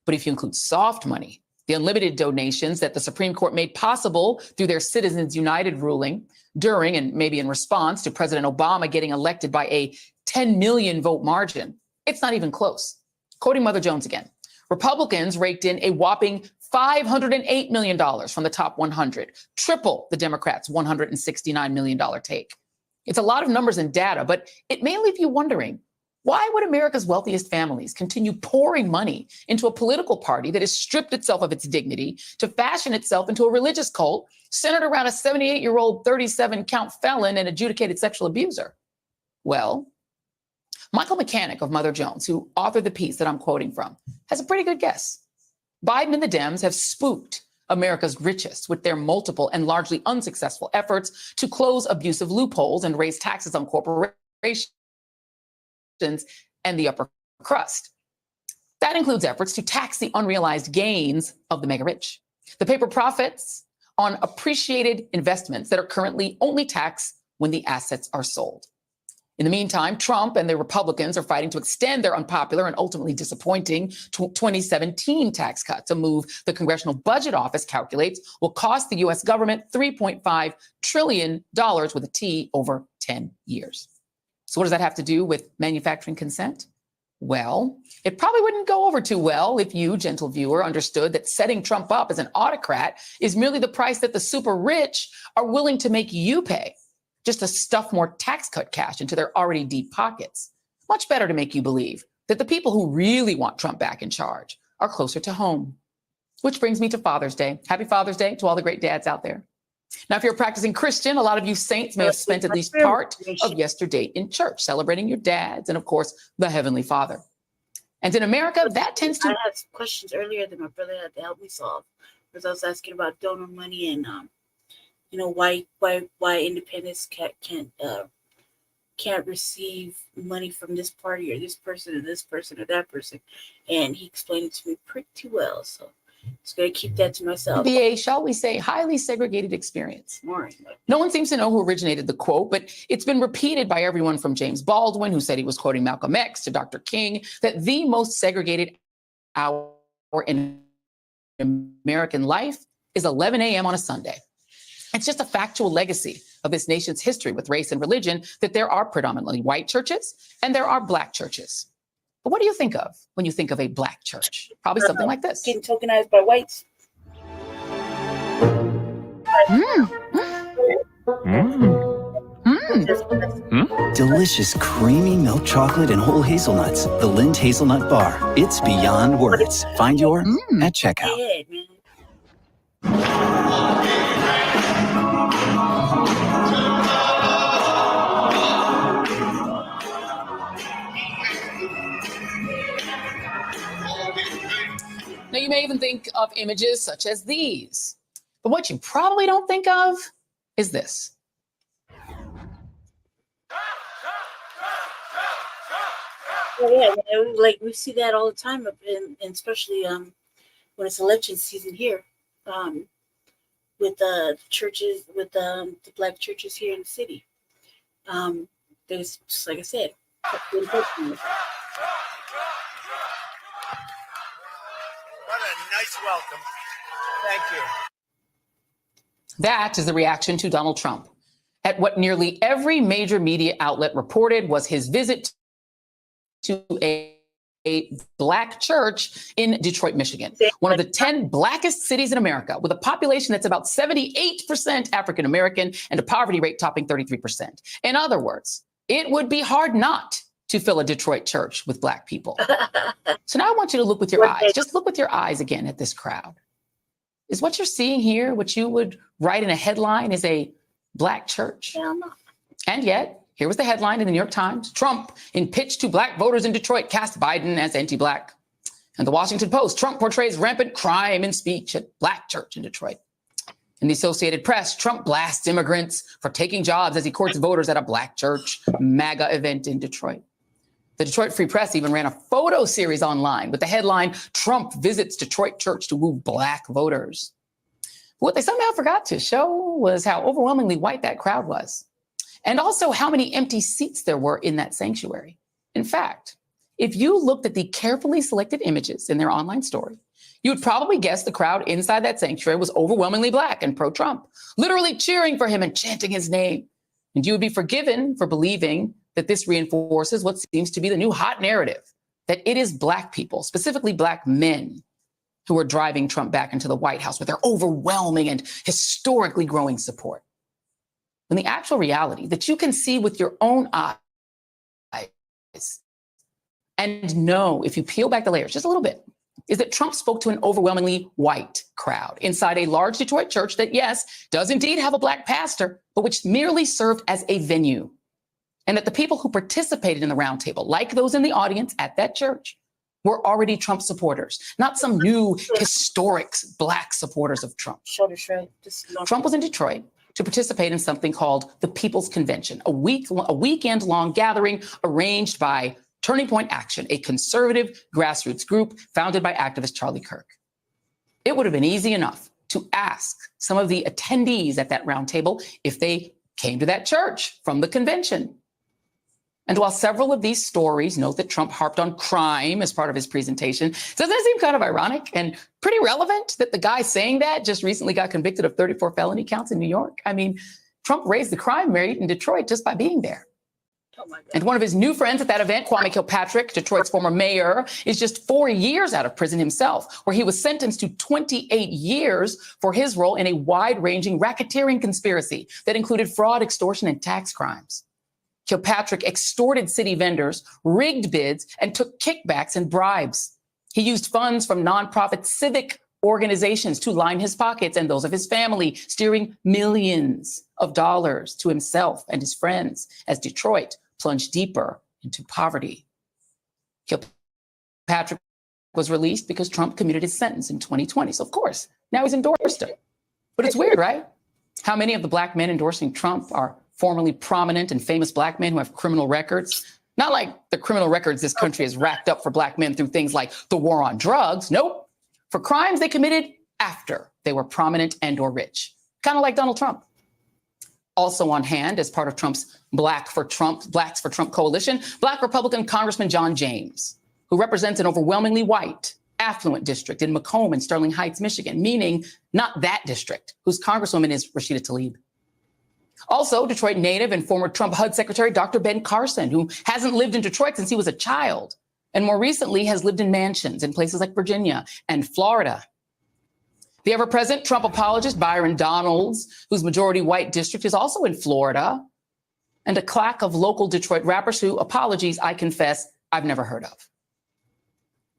But if you include soft money, the unlimited donations that the Supreme Court made possible through their Citizens United ruling during and maybe in response to President Obama getting elected by a 10 million vote margin, it's not even close. Quoting Mother Jones again, Republicans raked in a whopping $508 million from the top 100, triple the Democrats' $169 million take. It's a lot of numbers and data, but it may leave you wondering, why would America's wealthiest families continue pouring money into a political party that has stripped itself of its dignity to fashion itself into a religious cult centered around a 78-year-old 37-count felon and adjudicated sexual abuser? Well, Michael Mechanic of Mother Jones, who authored the piece that I'm quoting from, has a pretty good guess. Biden and the Dems have spooked America's richest with their multiple and largely unsuccessful efforts to close abusive loopholes and raise taxes on corporations and the upper crust. That includes efforts to tax the unrealized gains of the mega rich. The paper profits on appreciated investments that are currently only taxed when the assets are sold. In the meantime, Trump and the Republicans are fighting to extend their unpopular and ultimately disappointing 2017 tax cuts, a move the Congressional Budget Office calculates will cost the U.S. government $3.5 trillion with a T over 10 years. So what does that have to do with manufacturing consent? Well, it probably wouldn't go over too well if you, gentle viewer, understood that setting Trump up as an autocrat is merely the price that the super rich are willing to make you pay, just to stuff more tax cut cash into their already deep pockets. Much better to make you believe that the people who really want Trump back in charge are closer to home. Which brings me to Father's Day. Happy Father's Day to all the great dads out there. Now, if you're a practicing Christian, a lot of you saints may have spent at least part of yesterday in church, celebrating your dads and, of course, the Heavenly Father. And in America, that tends to... I had some questions earlier that my brother had to help me solve, because I was asking about donor money and why independents can't receive money from this party or this person or this person or that person, and he explained it to me pretty well. So I'm just gonna keep that to myself. Be a, shall we say, highly segregated experience. No one seems to know who originated the quote, but it's been repeated by everyone from James Baldwin, who said he was quoting Malcolm X, to Dr. King, that the most segregated hour in American life is 11 a.m. on a Sunday. It's just a factual legacy of this nation's history with race and religion that there are predominantly white churches and there are black churches. But what do you think of when you think of a black church? Probably something like this. Getting tokenized by whites. Delicious creamy milk chocolate and whole hazelnuts. The Lindt Hazelnut Bar. It's beyond words. Find your at checkout. Now, you may even think of images such as these, but what you probably don't think of is this. Yeah, like we see that all the time, and especially when it's election season here, with the churches, with the black churches here in the city. There's, just like I said, What a nice welcome. Thank you. That is the reaction to Donald Trump at what nearly every major media outlet reported was his visit to a black church in Detroit, Michigan, one of the 10 blackest cities in America, with a population that's about 78% African American and a poverty rate topping 33%. In other words, it would be hard not to fill a Detroit church with black people. So now I want you to look with your eyes. Just look with your eyes again at this crowd. Is what you're seeing here what you would write in a headline is a black church? And yet, here was the headline in the New York Times: Trump, in pitch to black voters in Detroit, cast Biden as anti-black. And the Washington Post: Trump portrays rampant crime in speech at black church in Detroit. In the Associated Press: Trump blasts immigrants for taking jobs as he courts voters at a black church MAGA event in Detroit. The Detroit Free Press even ran a photo series online with the headline, Trump visits Detroit church to woo black voters. What they somehow forgot to show was how overwhelmingly white that crowd was, and also how many empty seats there were in that sanctuary. In fact, if you looked at the carefully selected images in their online story, you would probably guess the crowd inside that sanctuary was overwhelmingly black and pro-Trump, literally cheering for him and chanting his name. And you would be forgiven for believing that this reinforces what seems to be the new hot narrative, that it is black people, specifically black men, who are driving Trump back into the White House with their overwhelming and historically growing support. When the actual reality that you can see with your own eyes and know, if you peel back the layers just a little bit, is that Trump spoke to an overwhelmingly white crowd inside a large Detroit church that, yes, does indeed have a black pastor, but which merely served as a venue. And that the people who participated in the roundtable, like those in the audience at that church, were already Trump supporters, not some new historic black supporters of Trump. Trump was in Detroit to participate in something called the People's Convention, a weekend-long gathering arranged by Turning Point Action, a conservative grassroots group founded by activist Charlie Kirk. It would have been easy enough to ask some of the attendees at that roundtable if they came to that church from the convention. And while several of these stories note that Trump harped on crime as part of his presentation, doesn't it seem kind of ironic and pretty relevant that the guy saying that just recently got convicted of 34 felony counts in New York? I mean, Trump raised the crime rate in Detroit just by being there. And one of his new friends at that event, Kwame Kilpatrick, Detroit's former mayor, is just 4 years out of prison himself, where he was sentenced to 28 years for his role in a wide-ranging racketeering conspiracy that included fraud, extortion, and tax crimes. Kilpatrick extorted city vendors, rigged bids, and took kickbacks and bribes. He used funds from nonprofit civic organizations to line his pockets and those of his family, steering millions of dollars to himself and his friends as Detroit plunged deeper into poverty. Kilpatrick was released because Trump commuted his sentence in 2020. So, of course, now he's endorsed him. But it's weird, right? How many of the black men endorsing Trump are formerly prominent and famous black men who have criminal records? Not like the criminal records this country has racked up for black men through things like the war on drugs. Nope. For crimes they committed after they were prominent and or rich. Kind of like Donald Trump. Also on hand as part of Trump's Blacks for Trump coalition, Black Republican Congressman John James, who represents an overwhelmingly white, affluent district in Macomb and Sterling Heights, Michigan, meaning not that district, whose congresswoman is Rashida Tlaib. Also, Detroit native and former Trump HUD Secretary Dr. Ben Carson, who hasn't lived in Detroit since he was a child, and more recently has lived in mansions in places like Virginia and Florida. The ever-present Trump apologist Byron Donalds, whose majority white district is also in Florida, and a claque of local Detroit rappers who, apologies, I confess, I've never heard of.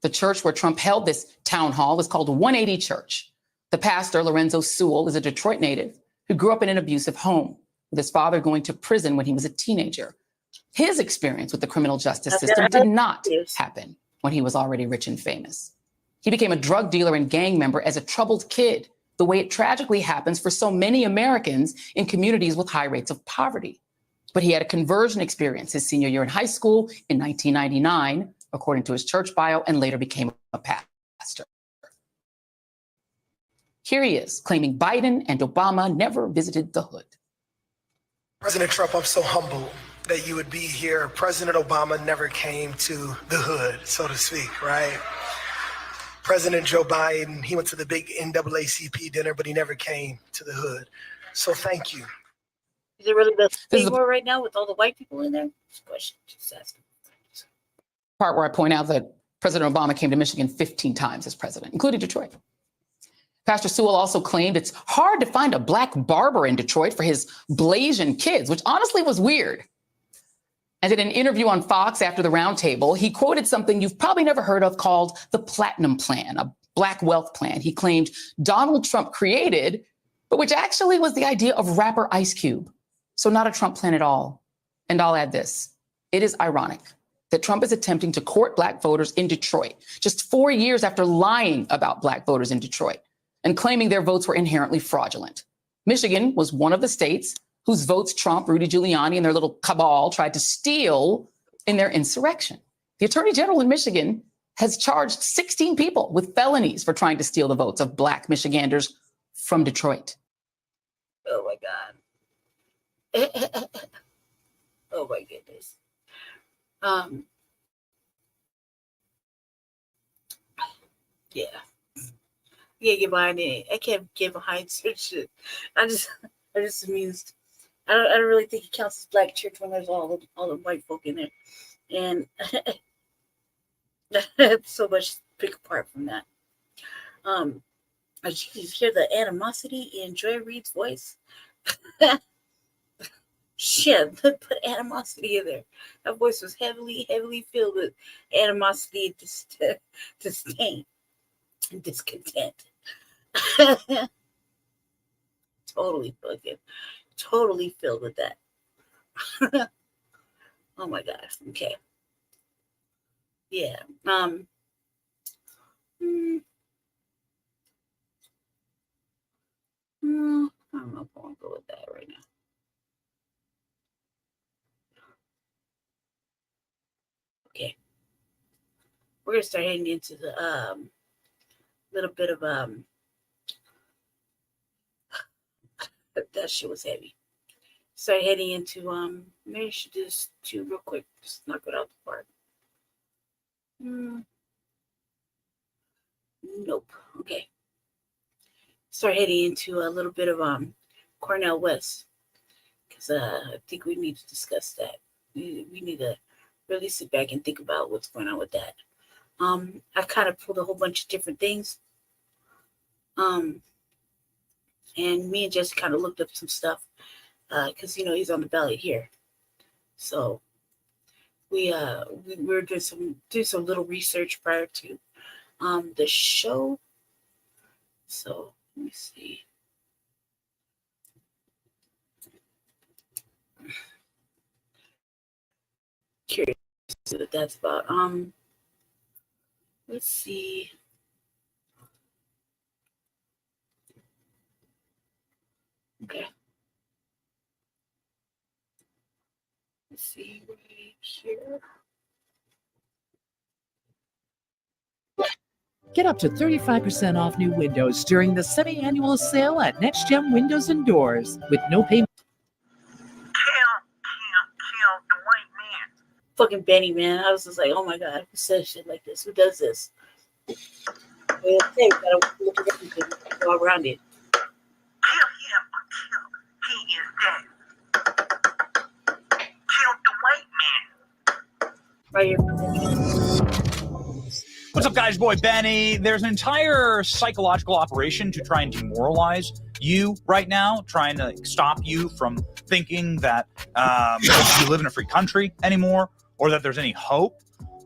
The church where Trump held this town hall is called 180 Church. The pastor, Lorenzo Sewell, is a Detroit native who grew up in an abusive home, with his father going to prison when he was a teenager. His experience with the criminal justice system did not happen when he was already rich and famous. He became a drug dealer and gang member as a troubled kid, the way it tragically happens for so many Americans in communities with high rates of poverty. But he had a conversion experience his senior year in high school in 1999, according to his church bio, and later became a pastor. Here he is, claiming Biden and Obama never visited the hood. President Trump, I'm so humbled that you would be here. President Obama never came to the hood, so to speak, right? President Joe Biden, he went to the big NAACP dinner, but he never came to the hood. So thank you. Is it really the same war right now with all the white people in there? Question, just asking. Part where I point out that President Obama came to Michigan 15 times as president, including Detroit. Pastor Sewell also claimed it's hard to find a black barber in Detroit for his Blasian kids, which honestly was weird. And in an interview on Fox after the roundtable, he quoted something you've probably never heard of called the Platinum Plan, a black wealth plan he claimed Donald Trump created, but which actually was the idea of rapper Ice Cube. So not a Trump plan at all. And I'll add this. It is ironic that Trump is attempting to court black voters in Detroit just 4 years after lying about black voters in Detroit and claiming their votes were inherently fraudulent. Michigan was one of the states whose votes Trump, Rudy Giuliani, and their little cabal tried to steal in their insurrection. The Attorney General in Michigan has charged 16 people with felonies for trying to steal the votes of black Michiganders from Detroit. Oh my God. Oh my goodness. Yeah. Yeah, get behind it. I can't get behind such shit. I'm just amused. I don't really think it counts as black church when there's all the white folk in there, and so much pick apart from that. Did you hear the animosity in Joy Reid's voice? Shit, put animosity in there. That voice was heavily filled with animosity, disdain, and discontent. Totally filled with that. Oh my gosh. Okay. Yeah. I don't know if I want to go with that right now. Okay. We're gonna start heading into the little bit of that shit was heavy. Start heading into maybe I should do this too real quick. Just knock it out the park. Nope. Okay. Start heading into a little bit of Cornel West, because I think we need to discuss that. We need to really sit back and think about what's going on with that. I kind of pulled a whole bunch of different things. And me and Jesse kind of looked up some stuff because he's on the ballot here. So we were doing some little research prior to the show. So let me see. Curious what that's about. Let's see. Okay. Let's see right here. Get up to 35% off new windows during the semi-annual sale at Next Gen Windows and Doors with no payment. Fucking Benny, man. I was just like, oh my God, who says shit like this? Who does this? We gotta look at everything, go around it. Kill him until he is dead. Kill the white man. Right here. What's up, guys? Boy Benny. There's an entire psychological operation to try and demoralize you right now, trying to stop you from thinking that you live in a free country anymore or that there's any hope.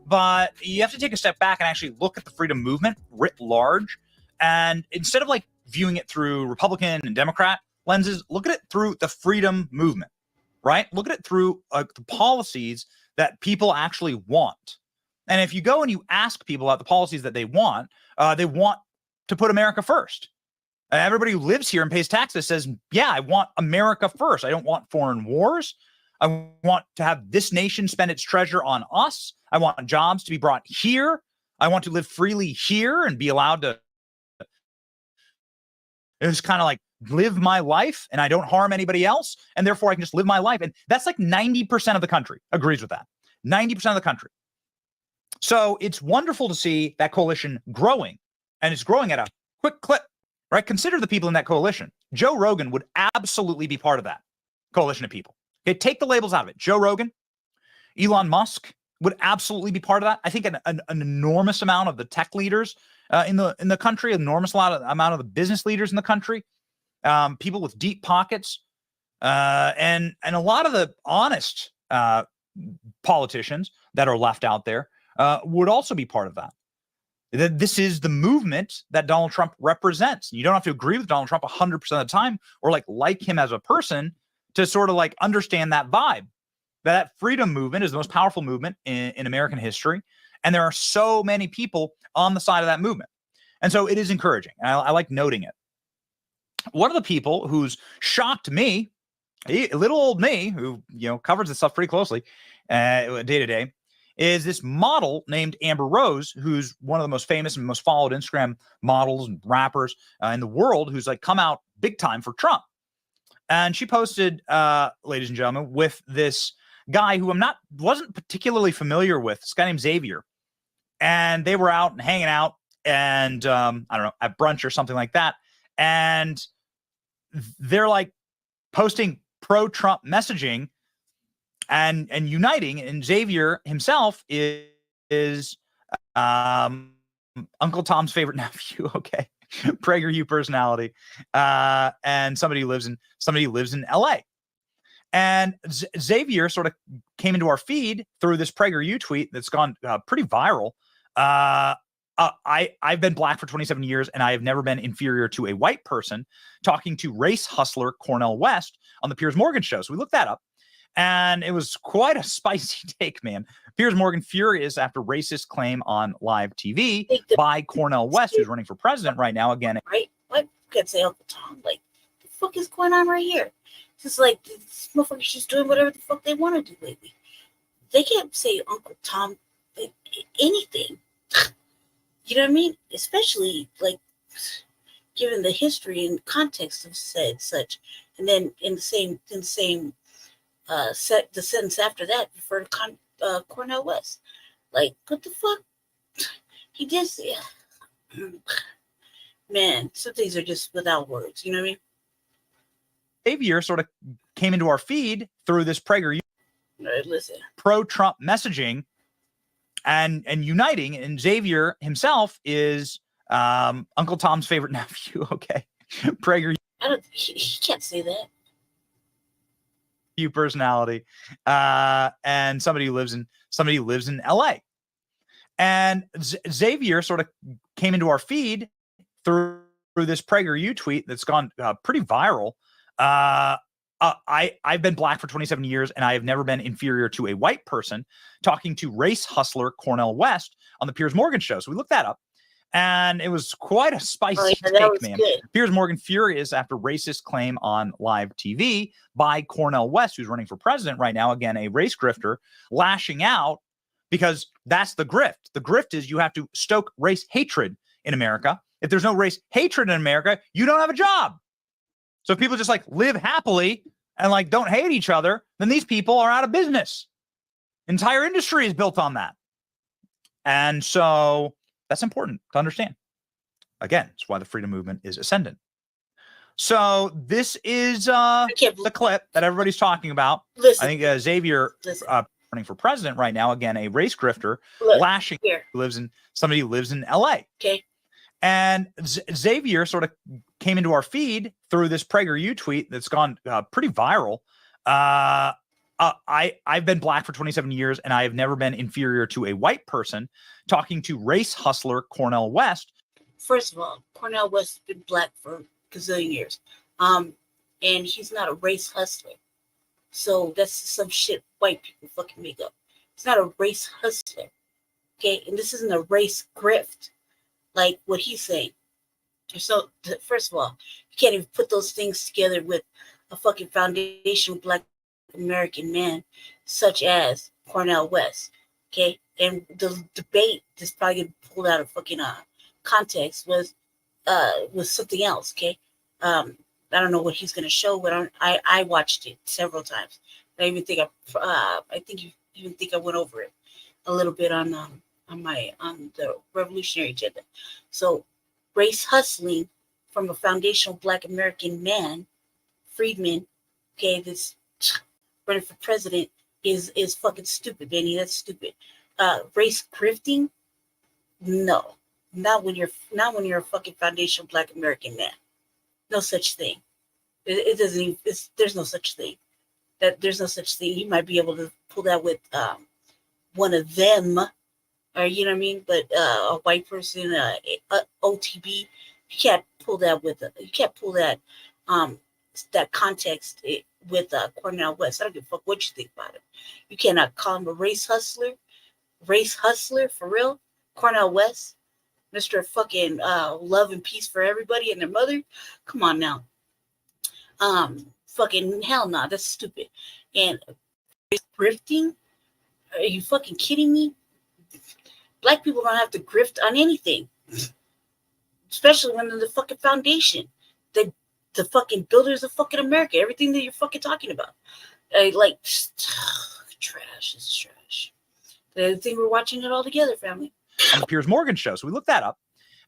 But you have to take a step back and actually look at the freedom movement writ large. And instead of like viewing it through Republican and Democrat lenses, look at it through the freedom movement, right? Look at it through the policies that people actually want. And if you go and you ask people about the policies that they want to put America first. Everybody who lives here and pays taxes says, yeah, I want America first. I don't want foreign wars. I want to have this nation spend its treasure on us. I want jobs to be brought here. I want to live freely here and be allowed to just kind of like live my life, and I don't harm anybody else. And therefore I can just live my life. And that's like 90% of the country agrees with that. 90% of the country. So it's wonderful to see that coalition growing, and it's growing at a quick clip, right? Consider the people in that coalition. Joe Rogan would absolutely be part of that coalition of people. Okay, take the labels out of it. Joe Rogan, Elon Musk would absolutely be part of that. I think an enormous amount of the tech leaders in the country, enormous amount of the business leaders in the country, people with deep pockets, and a lot of the honest politicians that are left out there would also be part of that. This is the movement that Donald Trump represents. You don't have to agree with Donald Trump 100% of the time or like him as a person to sort of like understand that vibe. That freedom movement is the most powerful movement in American history. And there are so many people on the side of that movement. And so it is encouraging. I like noting it. One of the people who's shocked me, little old me, who covers this stuff pretty closely day to day, is this model named Amber Rose, who's one of the most famous and most followed Instagram models and rappers in the world, who's like come out big time for Trump. And she posted, ladies and gentlemen, with this guy who wasn't particularly familiar with, this guy named Xavier. And they were out and hanging out and I don't know, at brunch or something like that. And they're like posting pro-Trump messaging and uniting. And Xavier himself is Uncle Tom's favorite nephew. Okay. PragerU personality. And somebody who lives in LA. And Xavier sort of came into our feed through this PragerU tweet that's gone pretty viral. I've been black for 27 years, and I have never been inferior to a white person, talking to race hustler Cornel West on the Piers Morgan show. So we looked that up, and it was quite a spicy take, man. Piers Morgan furious after racist claim on live TV by Cornel West, who's running for president right now again. Right? What? You could say Uncle Tom. Like, the fuck is going on right here? It's just like, this motherfucker's just doing whatever the fuck they want to do lately. They can't say Uncle Tom anything. You know what I mean? Especially, like, given the history and context of said such. And then in the same the sentence after that, refer to Cornel West. Like, what the fuck? He did say, man, some things are just without words. You know what I mean? Xavier sort of came into our feed through this PragerU pro-Trump messaging and uniting. And Xavier himself is Uncle Tom's favorite nephew. Okay. PragerU. He can't say that. Personality. And somebody who lives in LA. And Xavier sort of came into our feed through this PragerU tweet that's gone pretty viral. I've been black for 27 years, and I have never been inferior to a white person, talking to race hustler Cornel West on the Piers Morgan show. So we looked that up, and it was quite a spicy take, man. Good. Piers Morgan furious after racist claim on live TV by Cornel West, who's running for president right now, again, a race grifter, lashing out because that's the grift. The grift is you have to stoke race hatred in America. If there's no race hatred in America, you don't have a job. So if people just like live happily and like don't hate each other, then these people are out of business. Entire industry is built on that. And so that's important to understand. Again, it's why the freedom movement is ascendant. So this is the clip that everybody's talking about. I think Xavier running for president right now. Again, a race grifter Look, lashing here. somebody who lives in LA. Okay. And Xavier sort of came into our feed through this PragerU tweet that's gone pretty viral. I've been black for 27 years, and I have never been inferior to a white person. Talking to race hustler Cornel West. First of all, Cornel West has been black for a gazillion years. And he's not a race hustler. So that's some shit white people fucking make up. He's not a race hustler. Okay? And this isn't a race grift like what he's saying. So, first of all, you can't even put those things together with a fucking foundational black American man such as Cornel West. Okay? And the debate that's probably getting pulled out of fucking context was something else. Okay? I don't know what he's gonna show, but I watched it several times. I even think I went over it a little bit on the revolutionary agenda. So race hustling from a foundational black American man, Friedman, okay, this running for president is fucking stupid, Benny. That's stupid. Race grifting? No. Not when you're a fucking foundational black American man. No such thing. It doesn't even, there's no such thing. There's no such thing. You might be able to pull that with one of them, or you know what I mean, but a white person, OTB, you can't pull that with that context with Cornel West. I don't give a fuck what you think about it. You cannot call him a race hustler for real. Cornel West, Mr. fucking love and peace for everybody and their mother. Come on now. Fucking hell no, that's stupid. And grifting? Are you fucking kidding me? Black people don't have to grift on anything, especially when they're the fucking foundation, the fucking builders of fucking America. Everything that you're fucking talking about, trash is trash. I think we're watching it all together, family. On the Piers Morgan show, so we looked that up,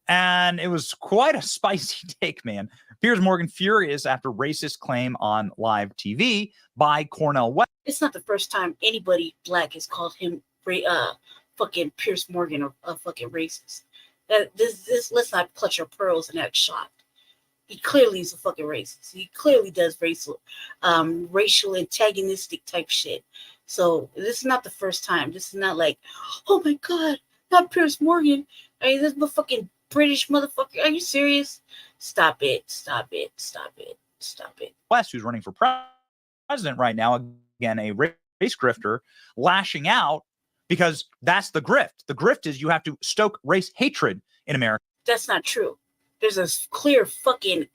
and it was quite a spicy take, man. Piers Morgan furious after racist claim on live TV by Cornel West. It's not the first time anybody black has called him fucking Piers Morgan a fucking racist. This let's not clutch our pearls and act shocked. He clearly is a fucking racist. He clearly does racial antagonistic type shit. So this is not the first time. This is not like, oh my god, not Piers Morgan. I mean, this fucking British motherfucker. Are you serious? Stop it. Stop it. Stop it. Stop it. West, who's running for president right now, again, a race grifter, lashing out because that's the grift. The grift is you have to stoke race hatred in America. That's not true. There's a clear fucking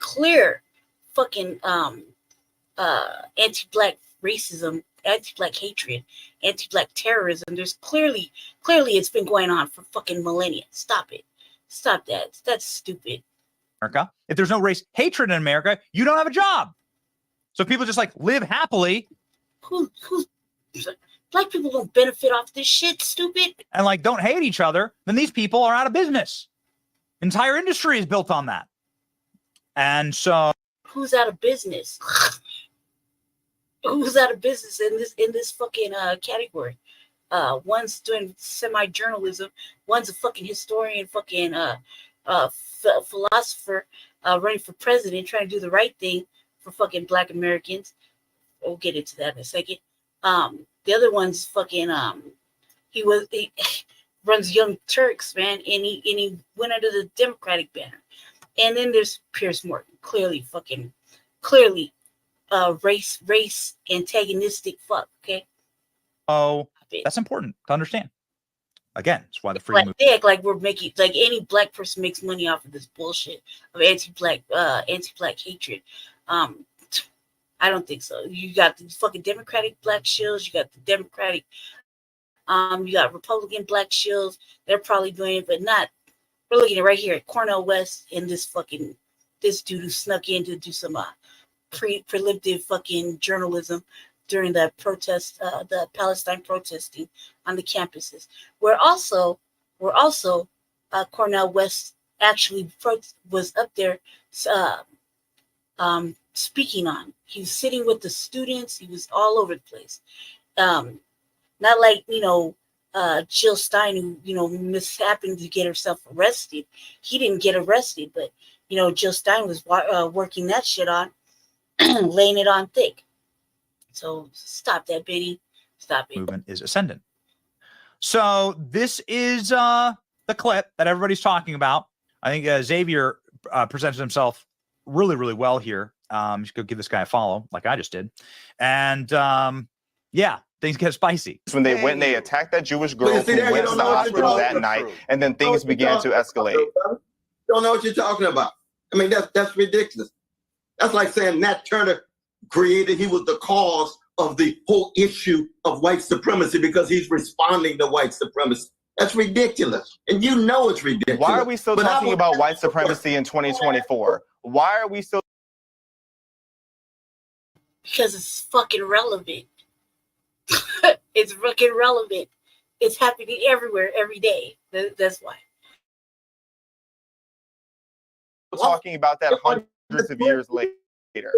anti-black racism, anti-black hatred, anti-black terrorism. There's clearly it's been going on for fucking millennia. Stop it. Stop that. That's stupid. America. If there's no race hatred in America, you don't have a job. So people just like live happily. Black people don't benefit off this shit, stupid. And like don't hate each other, then these people are out of business. Entire industry is built on that. And so who's out of business? Who's out of business in this fucking category? One's doing semi-journalism, one's a fucking historian, fucking philosopher, running for president, trying to do the right thing for fucking black Americans. We'll get into that in a second. The other one's fucking he runs Young Turks, man, and he went under the Democratic banner. And then there's Piers Morgan, clearly race antagonistic fuck. Okay. Oh, that's important to understand. Again, it's why the free movement. They act like we're making like any black person makes money off of this bullshit of anti-black hatred. I don't think so. You got the fucking Democratic black shills. You got the Democratic. You got Republican black shills. They're probably doing it, but not. We're looking at right here at Cornel West and this dude who snuck in to do some preemptive fucking journalism during the protest, the Palestine protesting on the campuses. We're also Cornel West actually was up there speaking on. He was sitting with the students. He was all over the place. Not like, Jill Stein, who, happened to get herself arrested. He didn't get arrested, but, Jill Stein was working that shit on, laying it on thick. So stop that, Biddy. Stop it. Movement is ascendant. So this is the clip that everybody's talking about. I think Xavier presented himself really, really well here. You should go give this guy a follow, like I just did. And yeah, things get spicy. When they went and they attacked that Jewish girl who went to the hospital that night, and then things began to escalate. You don't know what you're talking about. I mean, that's ridiculous. That's like saying Nat Turner he was the cause of the whole issue of white supremacy because he's responding to white supremacy. That's ridiculous. And you know it's ridiculous. Why are we still talking about white supremacy in 2024? Why are we still? Because it's fucking relevant. It's fucking relevant. It's happening everywhere, every day. That's why. We're talking about that hundreds of years later.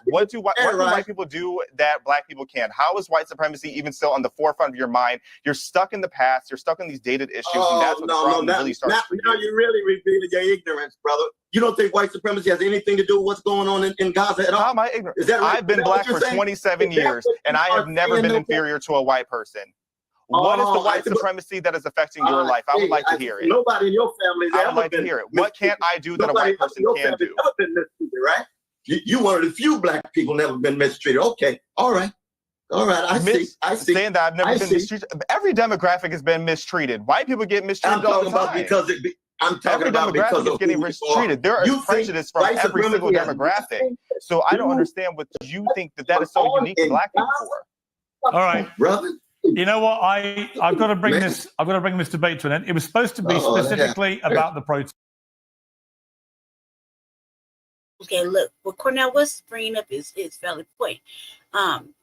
What do white people do that black people can't? How is white supremacy even still on the forefront of your mind? You're stuck in the past. You're stuck in these dated issues, and that's what the problem really starts. Now you're really revealing your ignorance, brother. You don't think white supremacy has anything to do with what's going on in Gaza at all? How am I ignorant? Is that right? I've been black for 27 years, and I have never been inferior to a white person. What is the white supremacy that is affecting your life? I would like to hear it. Nobody in your family has I would like to hear it. What can't I do that a white person can do? Never been mistreated, right? You one of the few black people never been mistreated. Okay, all right. I see. Saying that I've never been mistreated. Every demographic has been mistreated. White people get mistreated all the time. I'm talking every about demographic because is getting mistreated. There is prejudice from every single demographic. So I don't understand what you think that is so unique to black people for. All right, brother. You know what? I've got to bring this. I've got to bring this debate to an end. It was supposed to be specifically about the protest. Okay, look, what Cornel West is bringing up is valid point.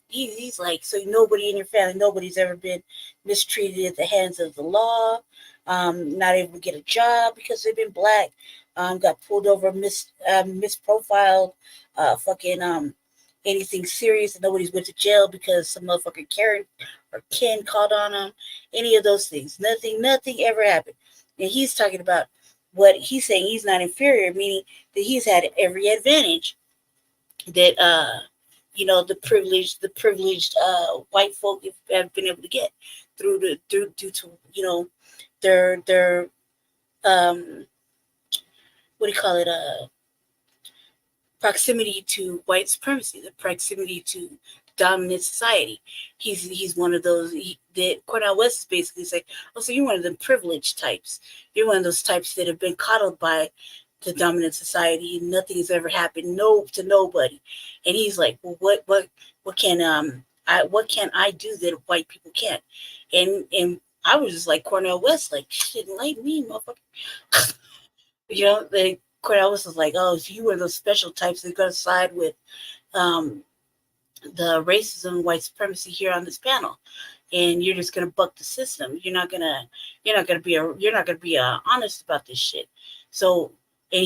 He's like, so nobody in your family, nobody's ever been mistreated at the hands of the law, not able to get a job because they've been black, got pulled over, misprofiled, anything serious, and nobody's went to jail because some motherfucking Karen or Ken called on them. Any of those things, nothing ever happened. And he's talking about what he's saying. He's not inferior, meaning that he's had every advantage that the privileged white folk have been able to get due to their proximity to white supremacy, the proximity to dominant society. He's one of those that Cornel West is basically saying, oh, so you're one of the privileged types. You're one of those types that have been coddled by the dominant society. Nothing has ever happened to nobody. And he's like, well, what can I do that white people can't? And I was just like Cornel West, like, shit, enlighten me, motherfucker. Like Cornel West was like, oh, if you were those special types that are gonna side with the racism and white supremacy here on this panel, and you're just gonna buck the system. You're not gonna be honest about this shit. So, and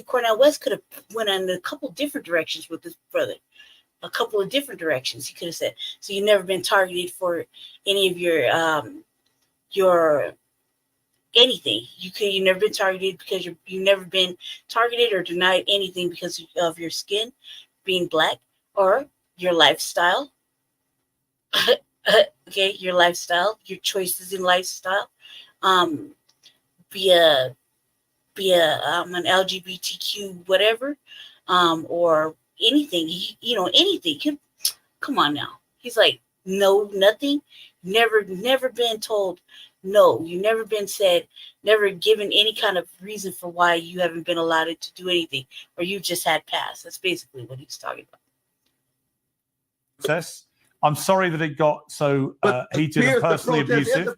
Cornel West could have went in a couple different directions with his brother. A couple of different directions he could have said. So you've never been targeted for any of your anything. You've never been targeted because you've never been targeted or denied anything because of your skin, being black, or your lifestyle. Okay, your lifestyle, your choices in lifestyle. Be an LGBTQ whatever, or anything. Anything. Come on now. He's like, no, nothing. Never been told no. You've never been said, never given any kind of reason for why you haven't been allowed to do anything, or you just had passed. That's basically what he's talking about. I'm sorry that it got so heated and personally abusive.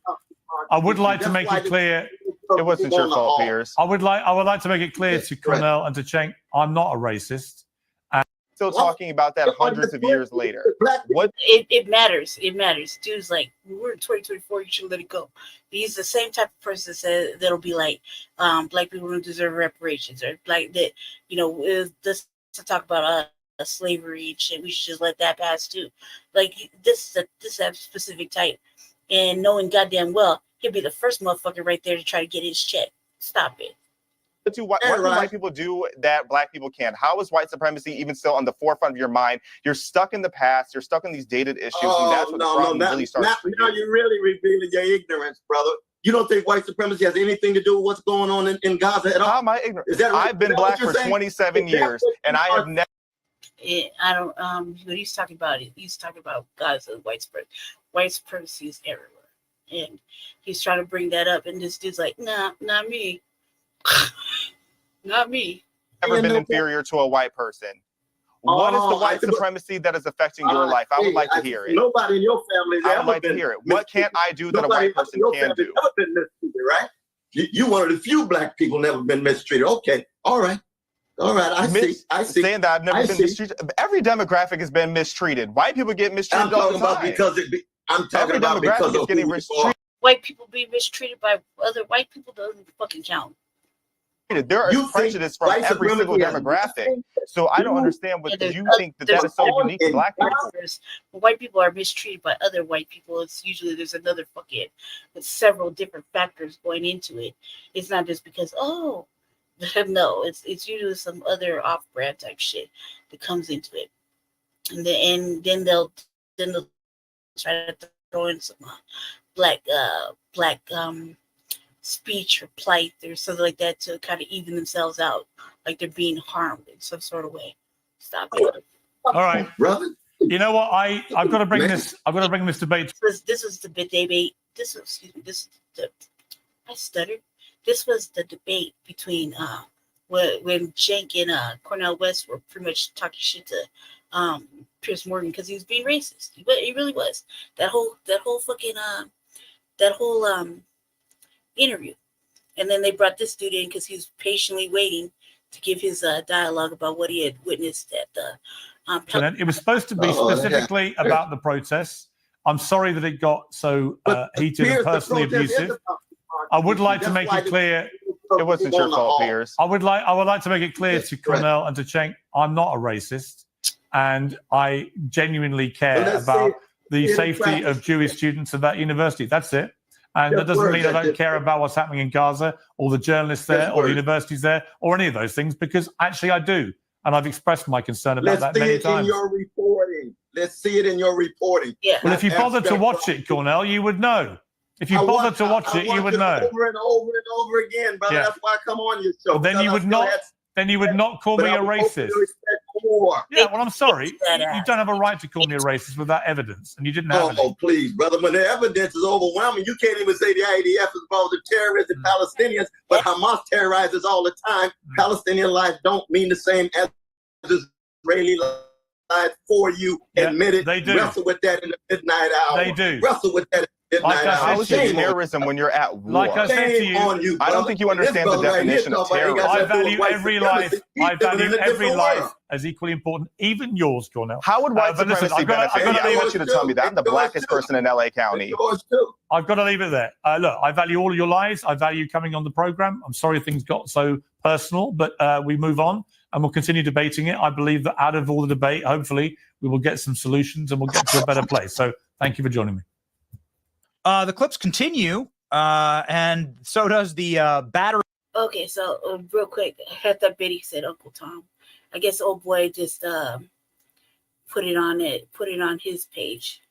I would like to make it clear. It wasn't your fault, Piers. I would like to make it clear to Cornel and to Cenk, I'm not a racist. Still talking about that hundreds of years later. What? It matters. It matters. Dude's like, we're in 2024. You should let it go. He's the same type of person that'll be like, black people don't deserve reparations, or like that. This to talk about slavery and shit. We should just let that pass too. Like this is a specific type, and knowing goddamn well he'll be the first motherfucker right there to try to get his check. Stop it. What do white people do that black people can't? How is white supremacy even still on the forefront of your mind? You're stuck in the past. You're stuck in these dated issues, and that's what the problem really starts. Now you're really revealing your ignorance, brother. You don't think white supremacy has anything to do with what's going on in Gaza at all? How am I ignorant? Is that right? I've been black for 27 years, and I have never. I don't. What he's talking about, Gaza, white supremacy is everywhere, and he's trying to bring that up, and this dude's like, nah, not me. Not me. Never been inferior to a white person. What is the white supremacy that is affecting your life? I would like to hear it. Nobody in your family has I would like to hear it. What can't I do that a white person can do? Never been mistreated, right? You one of the few black people never been mistreated. Okay, all right. I see. Saying that I've never been mistreated. Every demographic has been mistreated. White people get mistreated all the time. I'm talking about because of getting mistreated. White people being mistreated by other white people doesn't fucking count. There is prejudice from every single demographic. So I don't understand what you think that is so unique to black people. When white people are mistreated by other white people, it's usually there's another fucking, with several different factors going into it. It's not just because, no, it's usually some other off-brand type shit that comes into it. And then they'll try to throw in some black speech or plight or something like that to kind of even themselves out, like they're being harmed in some sort of way. Stop it. All right, brother. You know what? I've got to bring this. I've got to bring this debate. This was the debate. I stuttered. This was the debate between when Cenk and Cornel West were pretty much talking shit to Piers Morgan because he was being racist. He really was. That whole interview, and then they brought this dude in because he was patiently waiting to give his dialogue about what he had witnessed at the. It was supposed to be specifically about the protests. I'm sorry that it got so heated and personally abusive. I would like to make it clear it wasn't your fault, Piers. I would like to make it clear to Cornel and to Cenk, I'm not a racist, and I genuinely care about the safety of Jewish students at that university. That's it. And that doesn't mean I don't care about what's happening in Gaza or the journalists there or the universities there or any of those things, because actually I do. And I've expressed my concern about that many times. Let's see it in your reporting. Yeah. Well, if you bothered to watch it, Cornel, you would know. If you bothered to watch it, you would know. Over and over and over again, brother. Yeah. That's why I come on your show. Well, then you would not. Then you would not call me a racist. Yeah, well, I'm sorry. You don't have a right to call me a racist without evidence, and you didn't have any. Oh, please, brother. When the evidence is overwhelming, you can't even say the IDF is involved in terrorists and Palestinians, but Hamas terrorizes all the time. Palestinian life don't mean the same as Israeli life for you. Admit it. They do. Wrestle with that in the midnight hour. They do. Wrestle with that. How is it terrorism when you're at war? Like I said to you, I don't think you understand the definition of terrorism. I value every life. I value every life as equally important, even yours, Cornel. How would white supremacy benefit? I want you to tell me that. I'm the blackest person in LA County. I've got to leave it there. Look, I value all of your lives. I value coming on the program. I'm sorry things got so personal, but we move on and we'll continue debating it. I believe that out of all the debate, hopefully, we will get some solutions and we'll get to a better place. So thank you for joining me. The clips continue, and so does the battery. Okay, so real quick, I had that Betty said Uncle Tom. I guess old boy just put it on his page.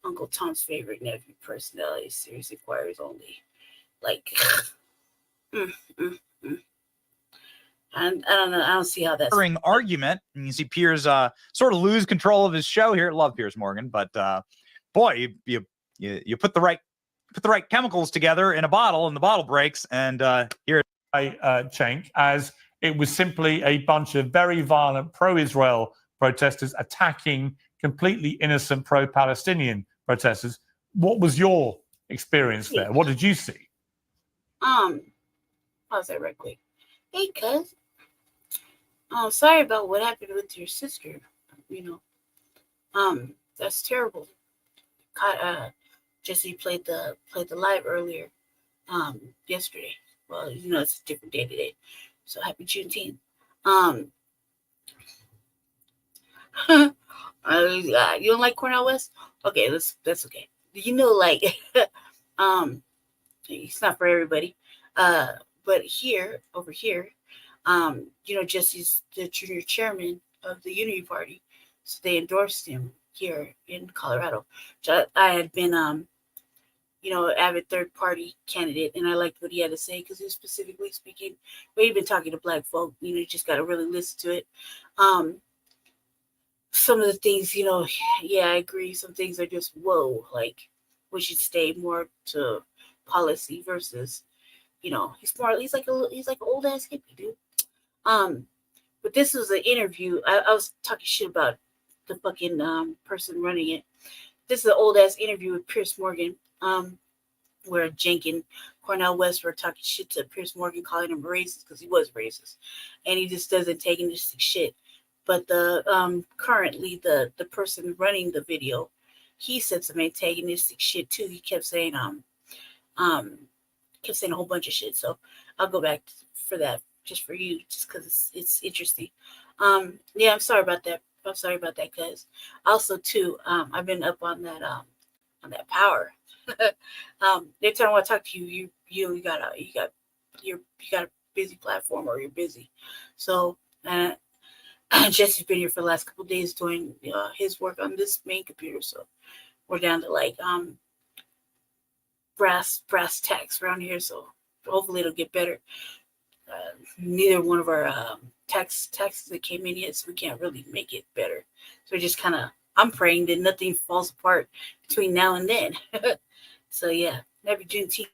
Uncle Tom's favorite nephew personality series inquiries only. Like, I don't know. I don't see how that's argument. And you see Piers sort of lose control of his show here. Love Piers Morgan, but boy, you put the right chemicals together in a bottle, and the bottle breaks. And here, Cenk, as it was simply a bunch of very violent pro-Israel protesters attacking completely innocent pro-Palestinian protesters. What was your experience there? What did you see? Pause that right quick. Hey, cuz. Sorry about what happened with your sister. That's terrible. Jesse played the live earlier yesterday. Well, it's a different day today. So happy Juneteenth. You don't like Cornel West? Okay, that's okay. You know, like, it's not for everybody. But over here, Jesse's the junior chairman of the Unity Party, so they endorsed him here in Colorado. So I had been, avid third party candidate, and I liked what he had to say because he was specifically speaking. But he'd been talking to black folk. You just got to really listen to it. Some of the things, yeah, I agree. Some things are just whoa. Like we should stay more to policy versus, he's like an old ass hippie dude. But this was an interview. I was talking shit about the fucking person running it. This is an old ass interview with Pierce Morgan. Where Jenkins, Cornel West were talking shit to Pierce Morgan, calling him racist because he was racist, and he just doesn't take any shit. But the currently the person running the video, he said some antagonistic shit too. He kept saying a whole bunch of shit. So I'll go back for that just for you, just because it's interesting. Yeah, I'm sorry about that. I'm sorry about that, cuz also too, I've been up on that power. Next time I want to talk to you, you got a busy platform or you're busy. So Jesse's been here for the last couple of days doing his work on this main computer. So we're down to like brass tacks around here. So hopefully it'll get better. Neither one of our taxes that came in yet, so we can't really make it better. So we're just kind of, I'm praying that nothing falls apart between now and then. So yeah, happy Juneteenth.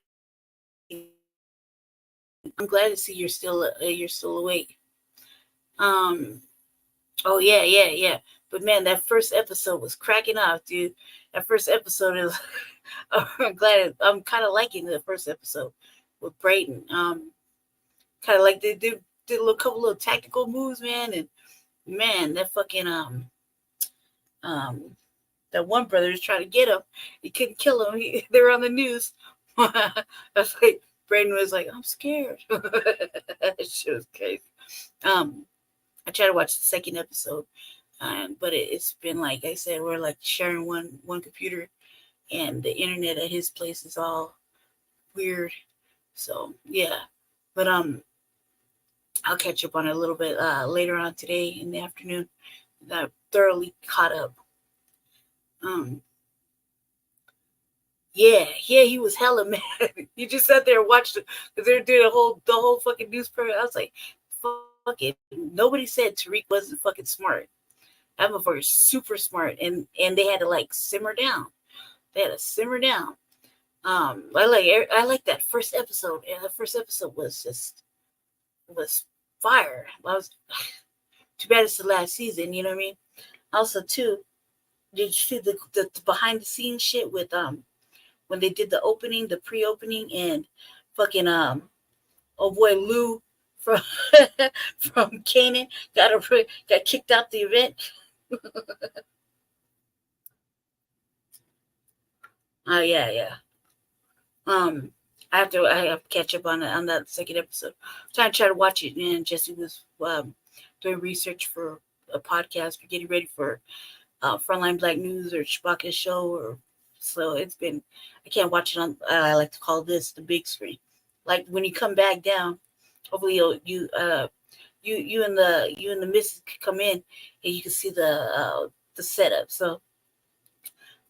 I'm glad to see you're still awake. Oh yeah. But man, that first episode was cracking off, dude. That first episode is. I'm glad. I'm kind of liking the first episode with Brayden. Kind of like they did a couple little tactical moves, man. And man, that fucking that one brother was trying to get him. He couldn't kill him. They were on the news. That's like Brayden was like, I'm scared. That shit was crazy. I tried to watch the second episode, but it's been like I said, we're like sharing one computer, and the internet at his place is all weird. So yeah, but I'll catch up on it a little bit later on today in the afternoon. I'm thoroughly caught up. Yeah, he was hella mad. He just sat there and watched it because they were doing the whole fucking news program. I was like, fuck it. Nobody said Tariq wasn't fucking smart. That motherfucker's super smart, and they had to like simmer down. They had to simmer down. I like that first episode. Yeah, the first episode was fire. Too bad it's the last season. You know what I mean? Also, too, did you see the behind the scenes shit with when they did the pre-opening, and fucking oh boy Lou from from Canaan got kicked out the event. Oh yeah. I have to catch up on that second episode. I'm trying to watch it, man. Jesse was doing research for a podcast. We're getting ready for Frontline Black News or Chewbacca's show, so it's been. I can't watch it on. I like to call this the big screen. Like when you come back down, hopefully you and the missus can come in and you can see the setup. So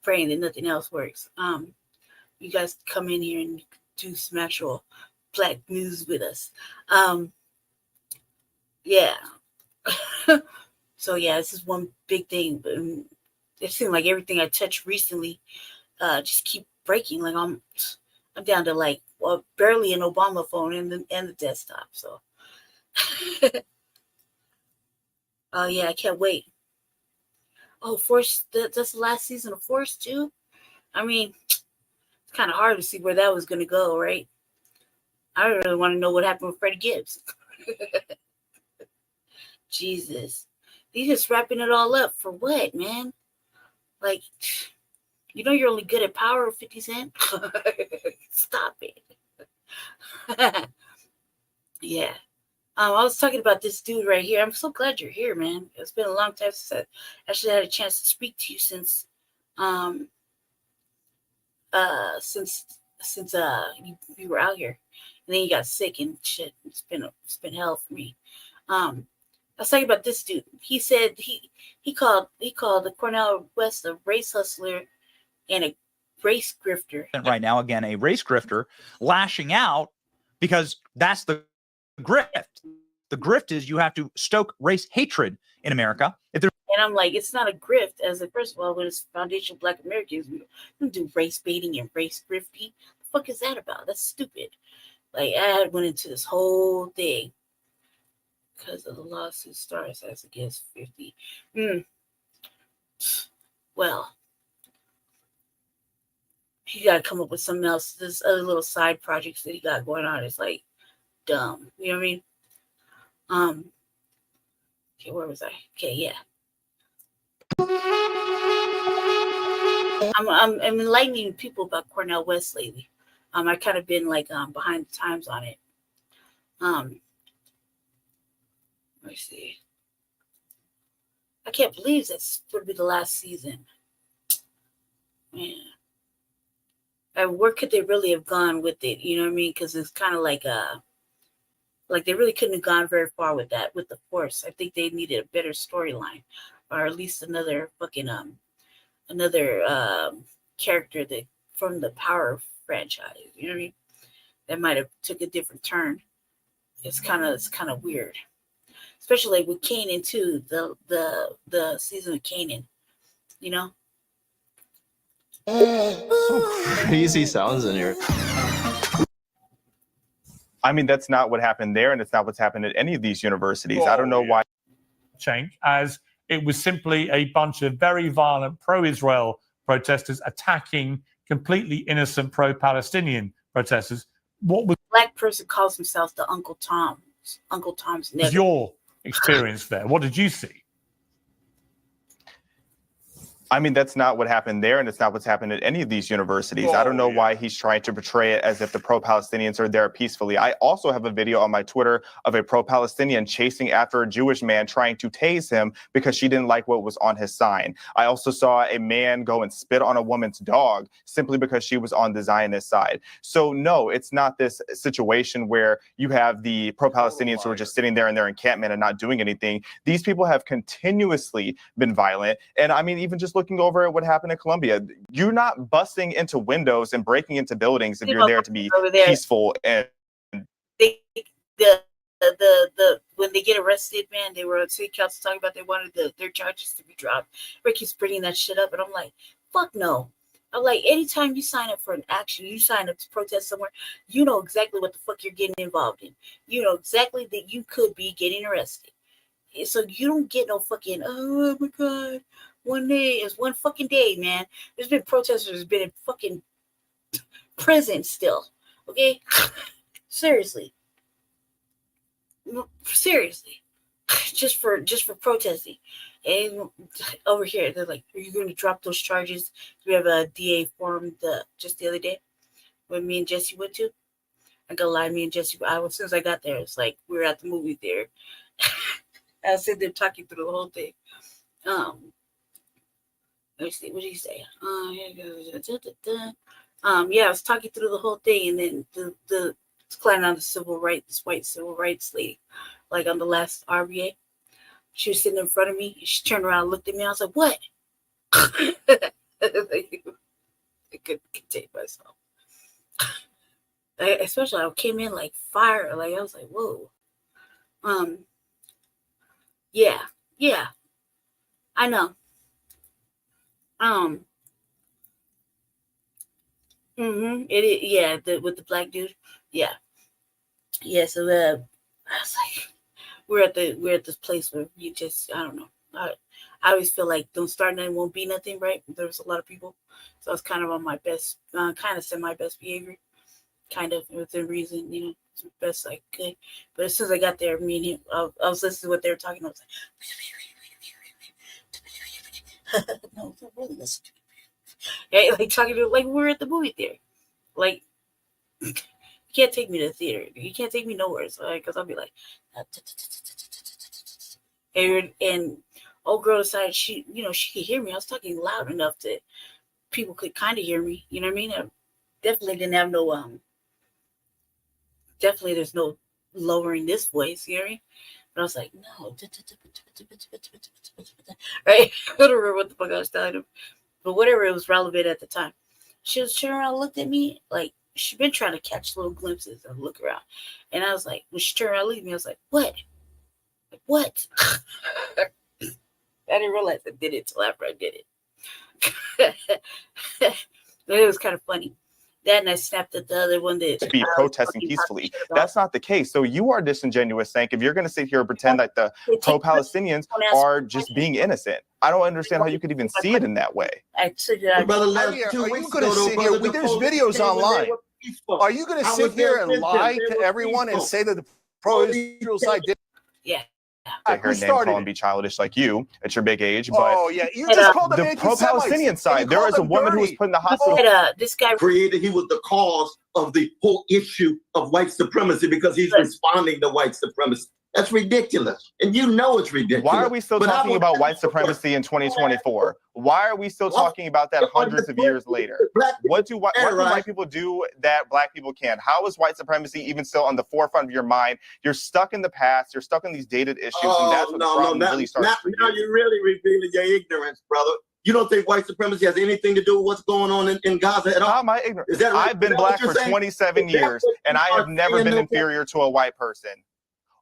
praying that nothing else works. You guys come in here and do some actual Black news with us. Yeah. So yeah, this is one big thing. It seems like everything I touched recently just keep breaking. Like I'm down to like barely an Obama phone and the desktop. So oh yeah, I can't wait. Oh, Force, that's the last season of Force too. I mean, it's kind of hard to see where that was going to go, right? I really want to know what happened with Freddie Gibbs. Jesus. He's just wrapping it all up for what, man? Like, you're only good at power, 50 Cent? Stop it. Yeah. I was talking about this dude right here. I'm so glad you're here, man. It's been a long time since I actually had a chance to speak to you since you were out here, and then you got sick and shit. It's been hell for me. I was talking about this dude. He said he called the Cornell West a race hustler and a race grifter. Right now, again, a race grifter lashing out because that's the grift. The grift is you have to stoke race hatred in America. If there's And I'm like, it's not a grift. As a first of all, when it's foundational Black Americans, we don't do race baiting and race grifting. The fuck is that about? That's stupid. Like, I went into this whole thing because of the lawsuit starts as against 50. Well, he got to come up with something else. This other little side projects that he got going on is like dumb. You know what I mean? Okay, where was I? Okay, yeah. I'm enlightening people about Cornell West lately. I kind of been like behind the times on it. Let me see. I can't believe this would be the last season. Man. And where could they really have gone with it? You know what I mean? Because it's kind of like they really couldn't have gone very far with that, with the Force. I think they needed a better storyline, or at least another fucking character that from the Power franchise. You know what I mean? That might have took a different turn. It's kind of weird, especially like with Kanan too. The season of Kanan, you know. Some crazy sounds in here. I mean, that's not what happened there, and it's not what's happened at any of these universities. I don't know why. Change, as it was simply a bunch of very violent pro-Israel protesters attacking completely innocent pro-Palestinian protesters. What was Black person calls himself the Uncle Tom. Uncle Tom's never. your experience there? What did you see? I mean, that's not what happened there, and it's not what's happened at any of these universities. I don't know why he's trying to portray it as if the pro-Palestinians are there peacefully. I also have a video on my Twitter of a pro-Palestinian chasing after a Jewish man trying to tase him because she didn't like what was on his sign. I also saw a man go and spit on a woman's dog simply because she was on the Zionist side. So no, it's not this situation where you have the pro-Palestinians who are just sitting there in their encampment and not doing anything. These people have continuously been violent. And I mean, even just looking over at what happened in Colombia, you're not busting into windows and breaking into buildings if you're there to be peaceful. And the when they get arrested, man, they were on city council talking about they wanted their charges to be dropped. Ricky's bringing that shit up, and I'm like, fuck no. I'm like, anytime you sign up for an action, you sign up to protest somewhere, you know exactly what the fuck you're getting involved in. You know exactly that you could be getting arrested. So you don't get no fucking, oh my God, one day is one fucking day, man. There's been protesters been in fucking prison still. Okay? Seriously. Just for protesting. And over here, they're like, are you going to drop those charges? We have a DA forum just the other day when me and Jesse went to. I gotta lie, me and Jesse, as soon as I got there, it's like we were at the movie theater. I was sitting there talking through the whole thing. Let me see, what did he say? Yeah, I was talking through the whole thing, and then the climbing on the white civil rights lady, like on the last RBA. She was sitting in front of me. She turned around and looked at me. I was like, what? I couldn't contain myself. Especially, I came in like fire. Like, I was like, whoa. Yeah, I know. With the black dude. Yeah. So I was like, we're at this place where you just, I don't know. I always feel like don't start nothing, won't be nothing, right? There's a lot of people, so I was kind of on my best, kind of semi-best behavior, kind of within reason, you know, best I could. But as soon as I got there, me and him, I was listening to what they were talking about. I was like, no, don't really listen to me. Right? Like talking to, like we're at the movie theater, like, You can't take me to the theater. You can't take me nowhere. So, because I'll be like, and old girl decided she could hear me. I was talking loud enough that people could kind of hear me. You know what I mean? I definitely didn't have no definitely there's no lowering this voice. You know what I mean? But I was like, no, right? I don't remember what the fuck I was telling him, but whatever, it was relevant at the time. She was turning around, looked at me like she'd been trying to catch little glimpses and look around, and I was like, when she turned around, looked at me, I was like, what? Like, what? I didn't realize I did it till after I did it. It was kind of funny. That, and I snapped at the other one that be protesting peacefully. That's not the case. So you are disingenuous saying if you're going to sit here and pretend that the pro-Palestinians are just being innocent. I don't understand how you could even see it in that way. Brother, Are you going to sit here? There's videos online. Are you going to sit here and lie to everyone and say that the pro-Israel side did? Yeah. I hear name call and be childish like you at your big age, but you just called them the pro-Palestinian side. There is a woman who was put in the hospital. This guy created. He was the cause of the whole issue of white supremacy because he's responding to white supremacy. That's ridiculous, and you know it's ridiculous. Why are we still talking about white supremacy in 2024? Why are we still talking about that hundreds of years later? What do white people do that black people can't? How is white supremacy even still on the forefront of your mind? You're stuck in the past. You're stuck in these dated issues, and that's what the problem really starts. Now you're really revealing your ignorance, brother. You don't think white supremacy has anything to do with what's going on in Gaza at all? How am I ignorant? Is that right? I've been black for 27 years, and I have never been inferior to a white person.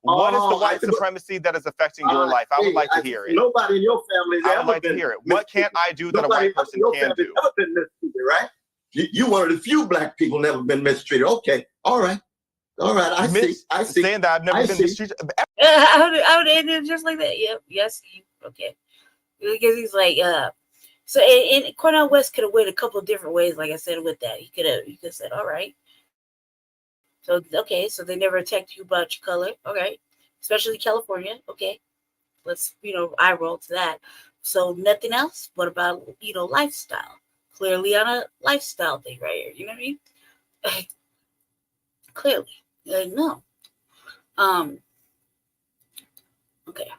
What is the white supremacy that is affecting your life? I would like to hear it. Nobody in your family has I would like to hear it. What can't I do that a white person can do? Never been mistreated, right? You one of the few black people never been mistreated. Okay, all right. I see. Saying that I've never been mistreated. I would end it just like that. Yep. Yes. Okay. Because he's like, so and Cornel West could have went a couple of different ways. Like I said, with that, he could have said, all right. So, okay, so they never attacked you about your color. Okay. Especially California. Okay. Let's, eye roll to that. So nothing else. What about, lifestyle? Clearly on a lifestyle thing right here. You know what I mean? Clearly. No. Okay.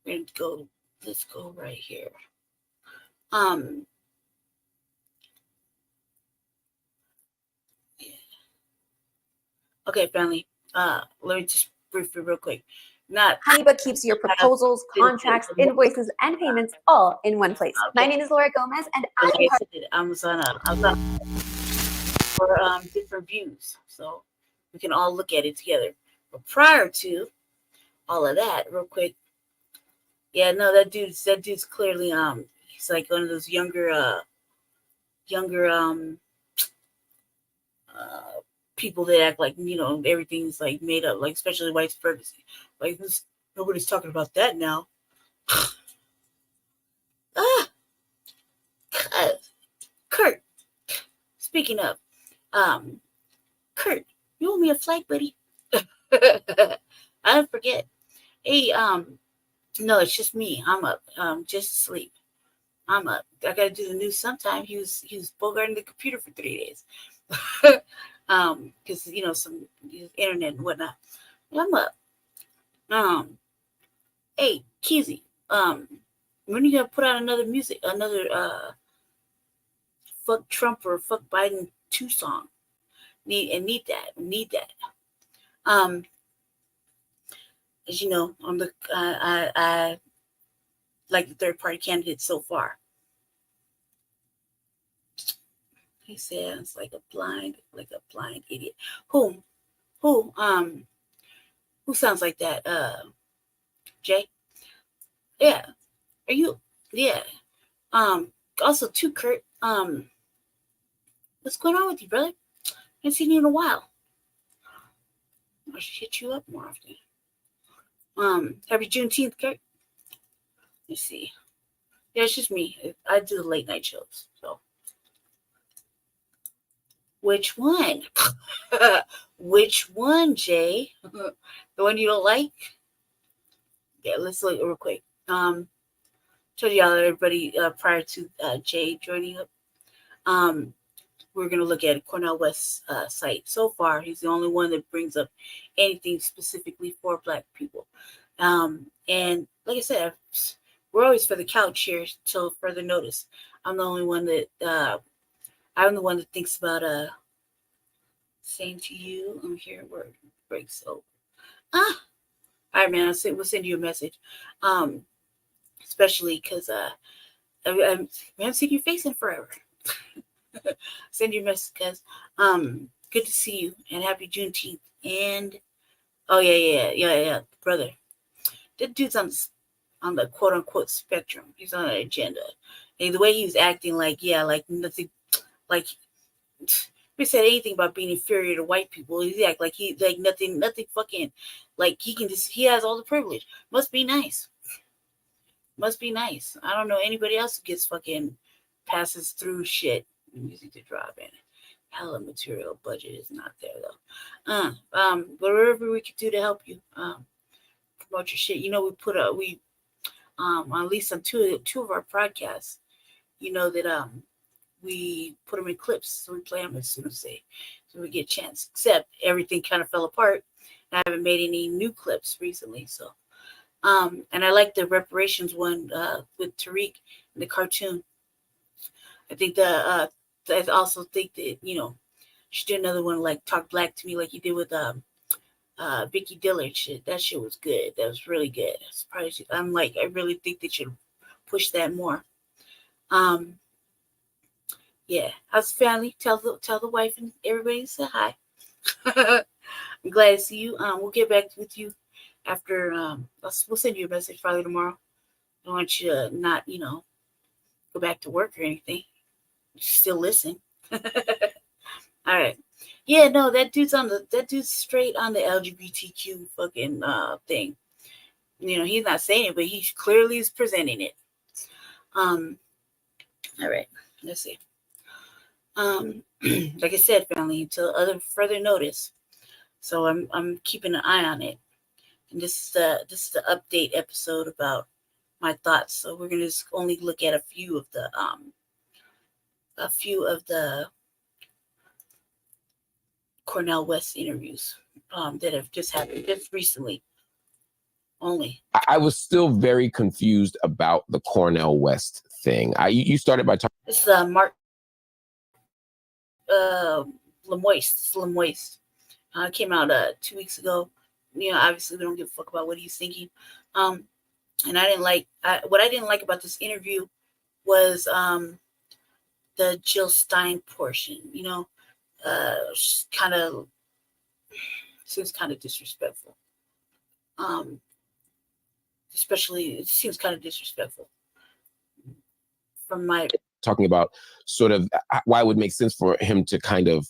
Let's go right here. Okay, family. Let me just brief it real quick. HoneyBook keeps your proposals, contracts, invoices, and payments all in one place. My name is Laura Gomez, and I'm on for different views, so we can all look at it together. But prior to all of that, real quick, yeah, no, that dude's clearly he's like one of those younger people that act like everything's like made up, like especially white supremacy. Like nobody's talking about that now. Kurt. Speaking of, Kurt, you owe me a flight, buddy. I don't forget. Hey, no, it's just me. I'm up. Just asleep. I'm up. I gotta do the news sometime. He was bogarting the computer for 3 days. Because some internet and whatnot. I'm up. Hey, Kizzy, when are you gonna put out another fuck Trump or fuck Biden 2 song? Need that. As you know, I like the third party candidate so far. He sounds like a blind idiot. Who sounds like that? Jay? Yeah. Are you? Yeah. Also too, Kurt, what's going on with you, brother? I haven't seen you in a while. I should hit you up more often. Happy Juneteenth, Kurt. Let's see. Yeah, it's just me. I do the late night shows, so. Which one? Which one, Jay? The one you don't like? Yeah, let's look real quick. Told y'all everybody prior to Jay joining up. we're going to look at Cornel West's site. So far, he's the only one that brings up anything specifically for Black people. And like I said, we're always for the couch here till further notice. I'm the only one that thinks about saying to you, I'm here where it breaks over. All right, man. We'll send you a message. Especially because I haven't seen your face in forever. Send you a message, guys. Good to see you and happy Juneteenth. And yeah, brother. That dude's on the quote unquote spectrum. He's on an agenda. And the way he was acting, like nothing, like if he said anything about being inferior to white people, he act like nothing fucking, like he has all the privilege. Must be nice. I don't know anybody else who gets fucking passes through shit. Music to drop in. Hella material budget is not there though. But whatever we could do to help you promote your shit. You know, we at least on two of our podcasts, you know that we put them in clips, so we play them as soon as we get a chance. Except everything kind of fell apart. I haven't made any new clips recently, so and I like the reparations one with Tariq and the cartoon. I think that I also think that, you know, you should do another one like Talk Black to Me, like you did with Vicky Dillard shit. That shit was good. That was really good. I really think they should push that more. Yeah. How's the family? Tell the wife and everybody to say hi. I'm glad to see you. We'll get back with you after. We'll send you a message probably tomorrow. I don't want you to not, you know, go back to work or anything. Still listen. All right. Yeah, no, that dude's straight on the LGBTQ fucking thing. You know, he's not saying it, but he clearly is presenting it. All right, let's see. Like I said, family, until further notice. So I'm keeping an eye on it. And this is the update episode about my thoughts. So we're gonna just only look at a few of the Cornel West interviews that have just happened just recently. Only. I was still very confused about the Cornel West thing. You started by talking. This is Mark Lemoist. Came out 2 weeks ago. You know, obviously we don't give a fuck about what he's thinking. And I didn't like what I didn't like about this interview was the Jill Stein portion. You know, seems kind of disrespectful. Especially it seems kind of disrespectful from my talking about sort of why it would make sense for him to kind of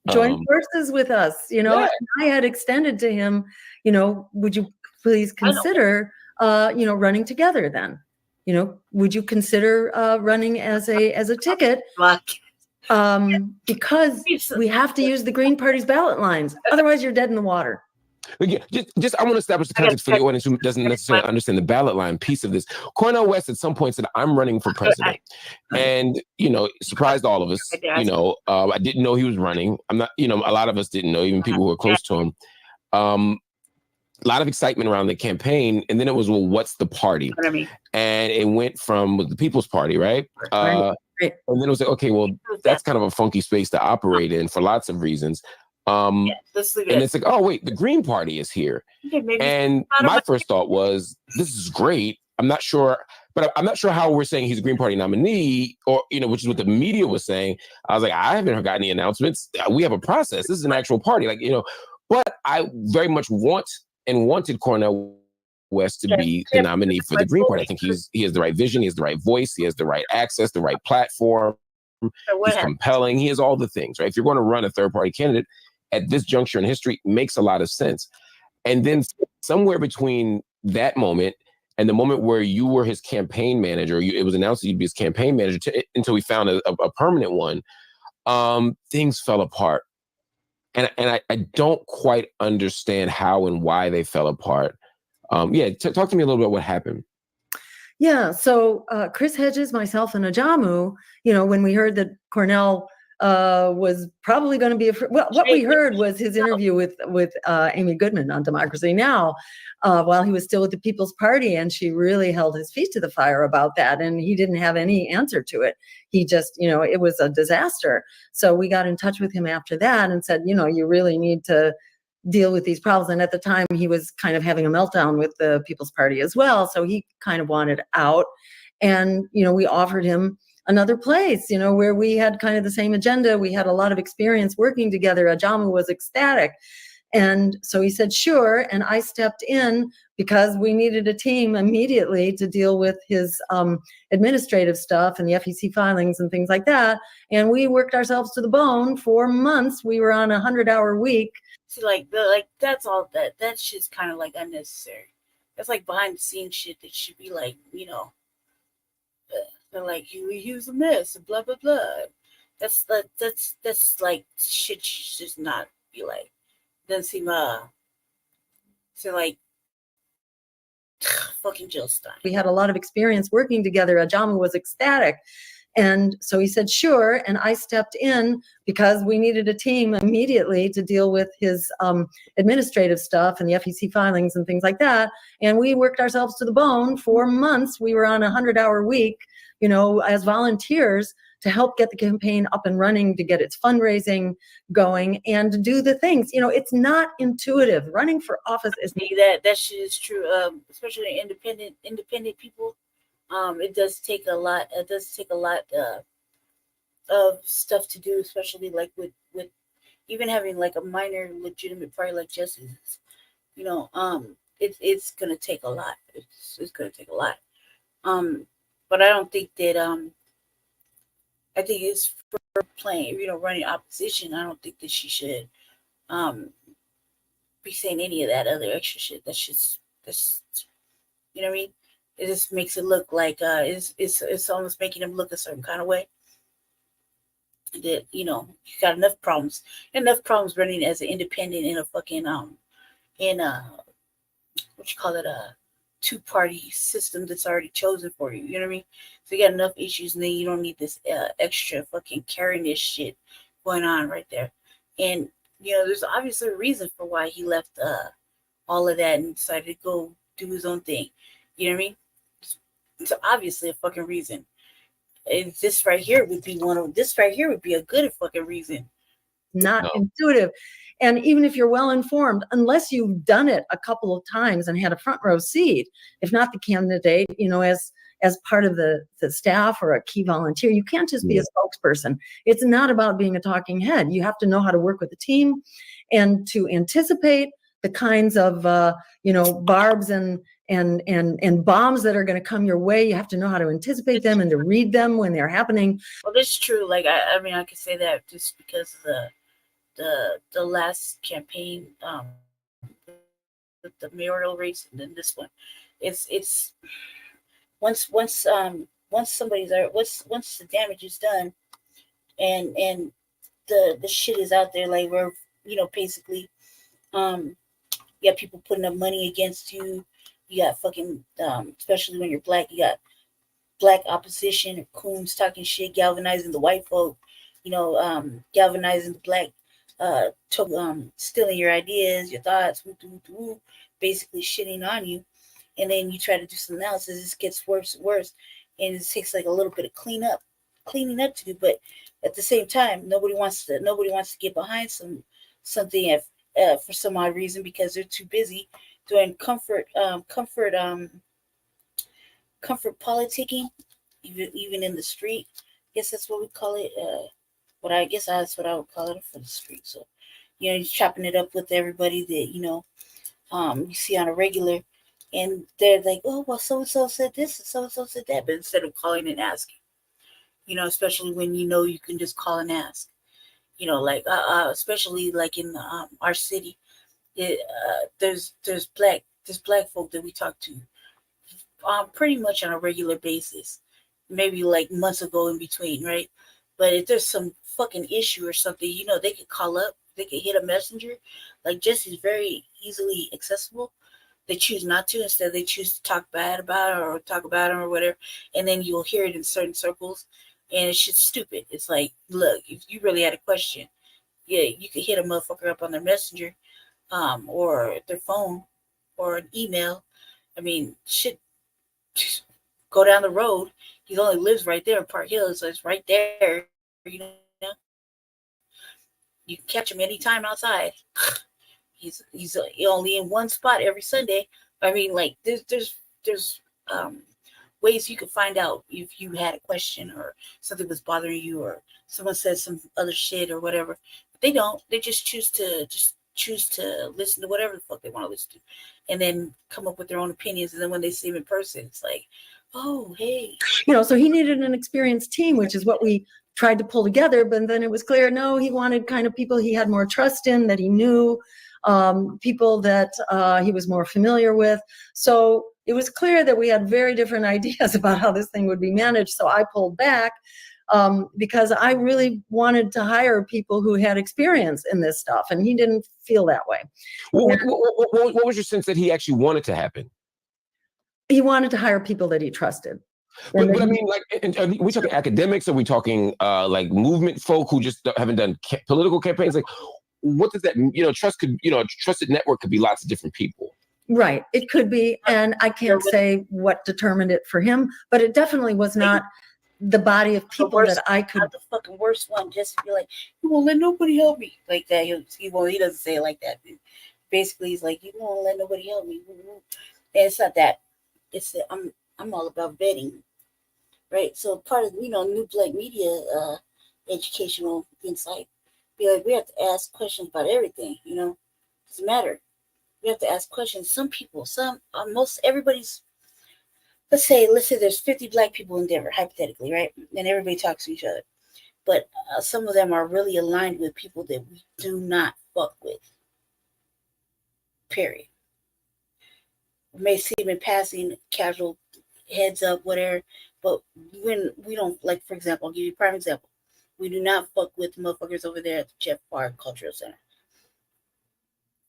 join forces with us, you know. Yeah. I had extended to him, you know, would you please consider running together then? You know, would you consider running as a ticket? Because we have to use the Green Party's ballot lines. Otherwise you're dead in the water. Again, just I want to establish the context for the audience who doesn't necessarily understand the ballot line piece of this. Cornel West at some point said, "I'm running for president," and you know, surprised all of us. You know, I didn't know he was running. I'm not. You know, a lot of us didn't know, even people who were close to him. A lot of excitement around the campaign, and then it was, well, what's the party? And it went from the People's Party, right? And then it was like, okay, well, that's kind of a funky space to operate in for lots of reasons. And it's like, oh wait, the Green Party is here. And my first thought was, this is great. I'm not sure, but I'm not sure how we're saying he's a Green Party nominee, or, you know, which is what the media was saying. I was like, I haven't got any announcements. We have a process. This is an actual party, like, you know. But I very much wanted Cornel West to be the nominee for the Green Party. I think he has the right vision, he has the right voice, he has the right access, the right platform. He's compelling. He has all the things, right? If you're going to run a third party candidate at this juncture in history, it makes a lot of sense. And then somewhere between that moment and the moment where you were his campaign manager, it was announced that you'd be his campaign manager until we found a permanent one, things fell apart. And I don't quite understand how and why they fell apart. Talk to me a little bit about what happened. Yeah, so Chris Hedges, myself, and Ajamu, you know, when we heard that Cornel was probably going to be what we heard was his interview with Amy Goodman on Democracy Now! While he was still with the People's Party, and she really held his feet to the fire about that, and he didn't have any answer to it. He just, it was a disaster. So we got in touch with him after that and said, you really need to deal with these problems. And at the time, he was kind of having a meltdown with the People's Party as well, so he kind of wanted out. And we offered him another place, where we had kind of the same agenda. We had a lot of experience working together. Ajamu was ecstatic. And so he said, sure. And I stepped in because we needed a team immediately to deal with his administrative stuff and the FEC filings and things like that. And we worked ourselves to the bone for months. We were on a 100-hour week. See, that's all that shit's kind of like unnecessary. That's like behind the scenes shit that should be like, they're like, he was a mess and blah blah blah. That's like shit should just not be like. Doesn't seem so like fucking Jill Stein. We had a lot of experience working together. Ajamu was ecstatic. And so he said, sure. And I stepped in because we needed a team immediately to deal with his administrative stuff and the FEC filings and things like that. And we worked ourselves to the bone for months. We were on a 100-hour week, as volunteers to help get the campaign up and running, to get its fundraising going, and to do the things. It's not intuitive. Running for office is that shit is true. Especially independent people. It does take a lot. It does take a lot of stuff to do, especially like with even having like a minor legitimate party like Justice. It's gonna take a lot. It's gonna take a lot. But I don't think that I think it's for playing, running opposition. I don't think that she should be saying any of that other extra shit. That's what I mean? It just makes it look like it's almost making him look a certain kind of way. That you got enough problems running as an independent in a fucking a two-party system that's already chosen for you. You know what I mean? So you got enough issues, and then you don't need this extra fucking carrying shit going on right there. And there's obviously a reason for why he left all of that and decided to go do his own thing. You know what I mean? It's obviously a fucking reason. And this right here would be a good fucking reason. Not intuitive. And even if you're well informed, unless you've done it a couple of times and had a front row seat, if not the candidate, as part of the staff or a key volunteer, you can't just be a spokesperson. It's not about being a talking head. You have to know how to work with the team and to anticipate the kinds of barbs and bombs that are going to come your way. You have to know how to anticipate them and to read them when they're happening. Well, this is true. Like I mean, I could say that just because of the last campaign, the mayoral race, and then this one, it's once the damage is done, and the shit is out there, like we're basically you got people putting up money against you. You got fucking especially when you're black, you got black opposition or coons talking shit, galvanizing the white folk, galvanizing the black, stealing your ideas, your thoughts, basically shitting on you. And then you try to do something else, it just gets worse and worse. And it takes like a little bit of cleaning up to do. But at the same time, nobody wants to get behind something for some odd reason, because they're too busy doing comfort politicking, even in the street. I guess that's what we call it. I guess that's what I would call it for the street. So, you're chopping it up with everybody that you see on a regular, and they're like, oh well, so and so said this and so said that, but instead of calling and asking, especially when you can just call and ask, like especially like in our city, there's black folk that we talk to pretty much on a regular basis, maybe like months ago in between, right? But if there's some fucking issue or something, they could call up, they could hit a messenger. Like Jesse's very easily accessible. They choose not to. Instead, they choose to talk bad about it or talk about him or whatever. And then you'll hear it in certain circles. And it's just stupid. It's like, look, if you really had a question, yeah, you could hit a motherfucker up on their messenger, or their phone, or an email. I mean, shit, just go down the road. He only lives right there in Park Hill, so it's right there. You know, you can catch him anytime outside. He's only in one spot every Sunday. I mean, like there's ways you can find out if you had a question or something was bothering you or someone said some other shit or whatever. But they don't. They just choose to listen to whatever the fuck they want to listen to, and then come up with their own opinions. And then when they see him in person, it's like, oh, hey. So he needed an experienced team, which is what we tried to pull together. But then it was clear, no, he wanted kind of people he had more trust in, that he knew, people that he was more familiar with. So it was clear that we had very different ideas about how this thing would be managed. So I pulled back because I really wanted to hire people who had experience in this stuff, and he didn't feel that way. What was your sense that he actually wanted to happen? He wanted to hire people that he trusted. But I mean, like, are we talking academics? Are we talking like movement folk who just haven't done political campaigns? Like, what does that mean? Trust could, a trusted network could be lots of different people. Right. It could be. And I can't say what determined it for him, but it definitely was not the body of people that I could. The fucking worst one, just to be like, you won't let nobody help me. Like that. He doesn't say it like that. Basically, he's like, you won't let nobody help me. And it's not that. It's that I'm all about vetting. Right. So part of, New Black Media educational insight, be like, we have to ask questions about everything, doesn't matter. We have to ask questions. Some people, everybody's, let's say there's 50 Black people in Denver, hypothetically, right? And everybody talks to each other. But some of them are really aligned with people that we do not fuck with. Period. We may see them in passing, casual, heads up, whatever. But when we don't, like, for example, I'll give you a prime example. We do not fuck with the motherfuckers over there at the Jeff Park Cultural Center.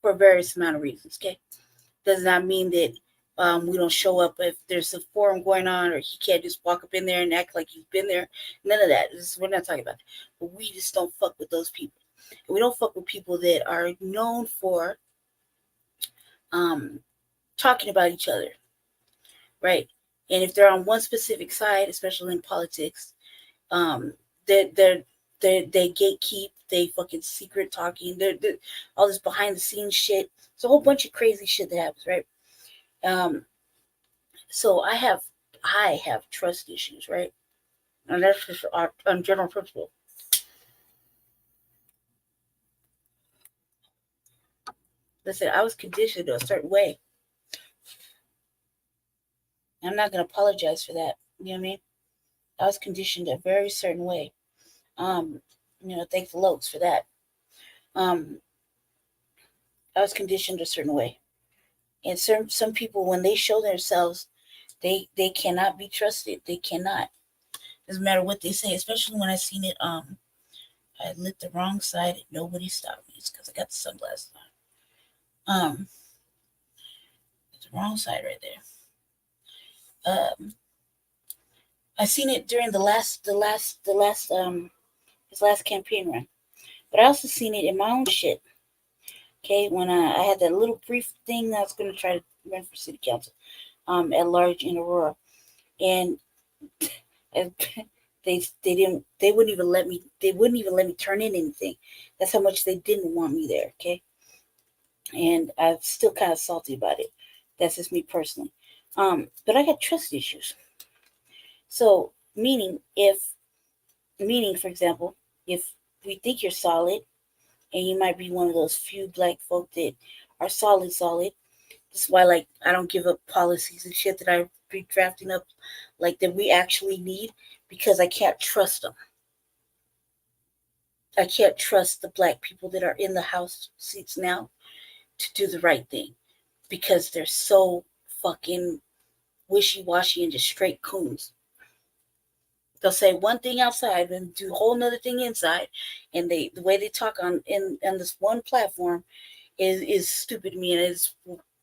For various amount of reasons, okay? Does not mean that we don't show up if there's a forum going on, or he can't just walk up in there and act like he's been there. None of that. We're not talking about it. But we just don't fuck with those people. And we don't fuck with people that are known for talking about each other, right? And if they're on one specific side, especially in politics, they gatekeep, they fucking secret talking, they're all this behind the scenes shit. It's a whole bunch of crazy shit that happens, right? So I have trust issues, right? And that's just on general principle. Listen, I was conditioned a certain way. I'm not going to apologize for that. You know what I mean? I was conditioned a very certain way. Thank the Lokes for that. I was conditioned a certain way. And some people, when they show themselves, they cannot be trusted. They cannot. Doesn't matter what they say, especially when I seen it. I lit the wrong side and nobody stopped me. It's because I got the sunglasses on. It's the wrong side right there. I seen it during his last campaign run, but I also seen it in my own shit. Okay, when I had that little brief thing that I was going to try to run for city council, at large in Aurora, and they wouldn't even let me turn in anything. That's how much they didn't want me there. Okay, and I'm still kind of salty about it. That's just me personally. But I got trust issues. So, meaning, for example, if we think you're solid, and you might be one of those few Black folk that are solid. That's why, like, I don't give up policies and shit that I be drafting up, like, that we actually need, because I can't trust them. I can't trust the Black people that are in the House seats now to do the right thing, because they're so fucking wishy-washy and just straight coons. They'll say one thing outside and do a whole nother thing inside, and the way they talk on this one platform is stupid to me, and it's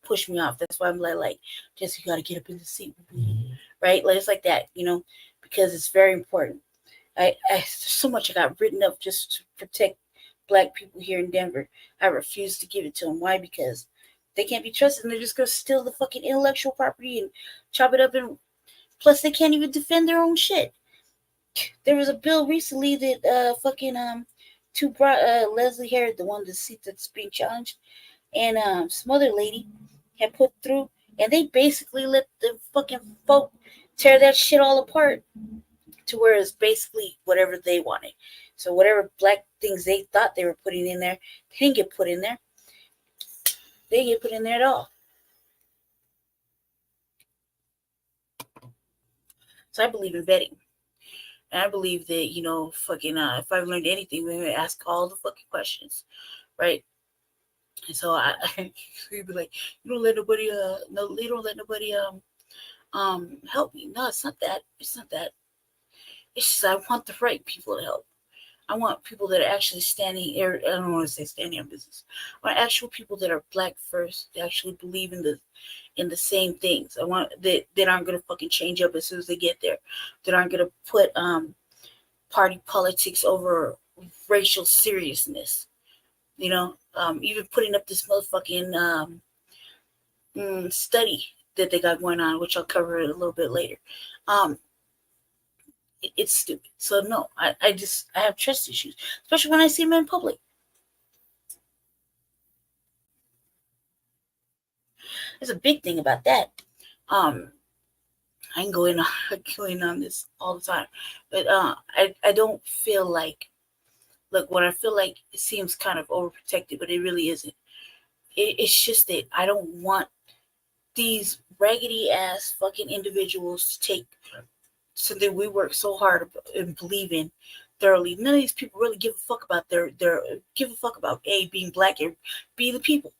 pushed me off. That's why I'm like, Jesse, you got to get up in the seat with me, right? Like, it's like that, because it's very important. there's so much I got written up just to protect Black people here in Denver. I refuse to give it to them. Why? Because they can't be trusted, and they're just gonna steal the fucking intellectual property and chop it up, and plus they can't even defend their own shit. There was a bill recently that Leslie Harris, the one, the seat that's being challenged, and some other lady had put through, and they basically let the fucking folk tear that shit all apart to where it's basically whatever they wanted. So whatever Black things they thought they were putting in there, they didn't get put in there. They didn't get put in there at all. So I believe in vetting. And I believe that, if I've learned anything, we're going to ask all the fucking questions, right? And so we'd be like, you don't let nobody, help me. No, it's not that. It's not that. It's just I want the right people to help. I want people that are actually standing here. I don't want to say standing on business. I want actual people that are Black first, that actually believe in the same things. I want that aren't going to fucking change up as soon as they get there. That aren't going to put party politics over racial seriousness. Even putting up this motherfucking study that they got going on, which I'll cover a little bit later. It's stupid. So no, I have trust issues, especially when I see them in public. There's a big thing about that. I can go in on this all the time, but I don't feel like, look, when I feel like it seems kind of overprotected, but it really isn't. It's just that I don't want these raggedy ass fucking individuals to take something we work so hard and believe in thoroughly. None of these people really give a fuck about being Black and be the people.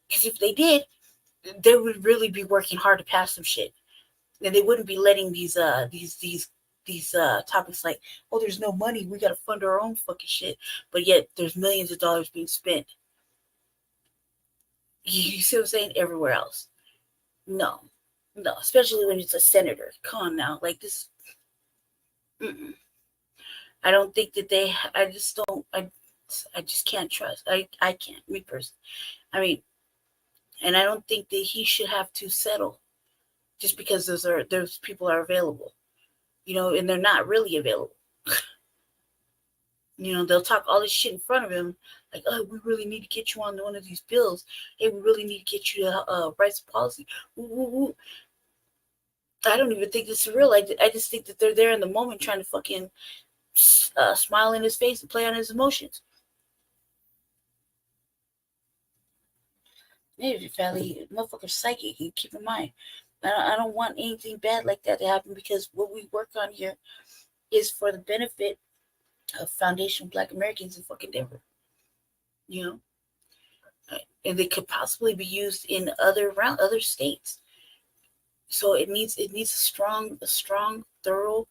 Because if they did, they would really be working hard to pass some shit, and they wouldn't be letting these topics like, oh, there's no money, we gotta fund our own fucking shit, but yet there's millions of dollars being spent. You see what I'm saying? Everywhere else. No, especially when it's a senator. Come on now, like this. I don't think that I just can't trust. I can't, me personally. I mean, and I don't think that he should have to settle just because those people are available, and they're not really available. They'll talk all this shit in front of him, like, oh, we really need to get you on one of these bills. Hey, we really need to get you to write some policy. Ooh. I don't even think this is real. I just think that they're there in the moment trying to fucking smile in his face and play on his emotions. Maybe Valley, motherfucker's psychic. And keep in mind, I don't want anything bad like that to happen, because what we work on here is for the benefit of foundational Black Americans in fucking Denver. And they could possibly be used in other states. So it needs a strong, thorough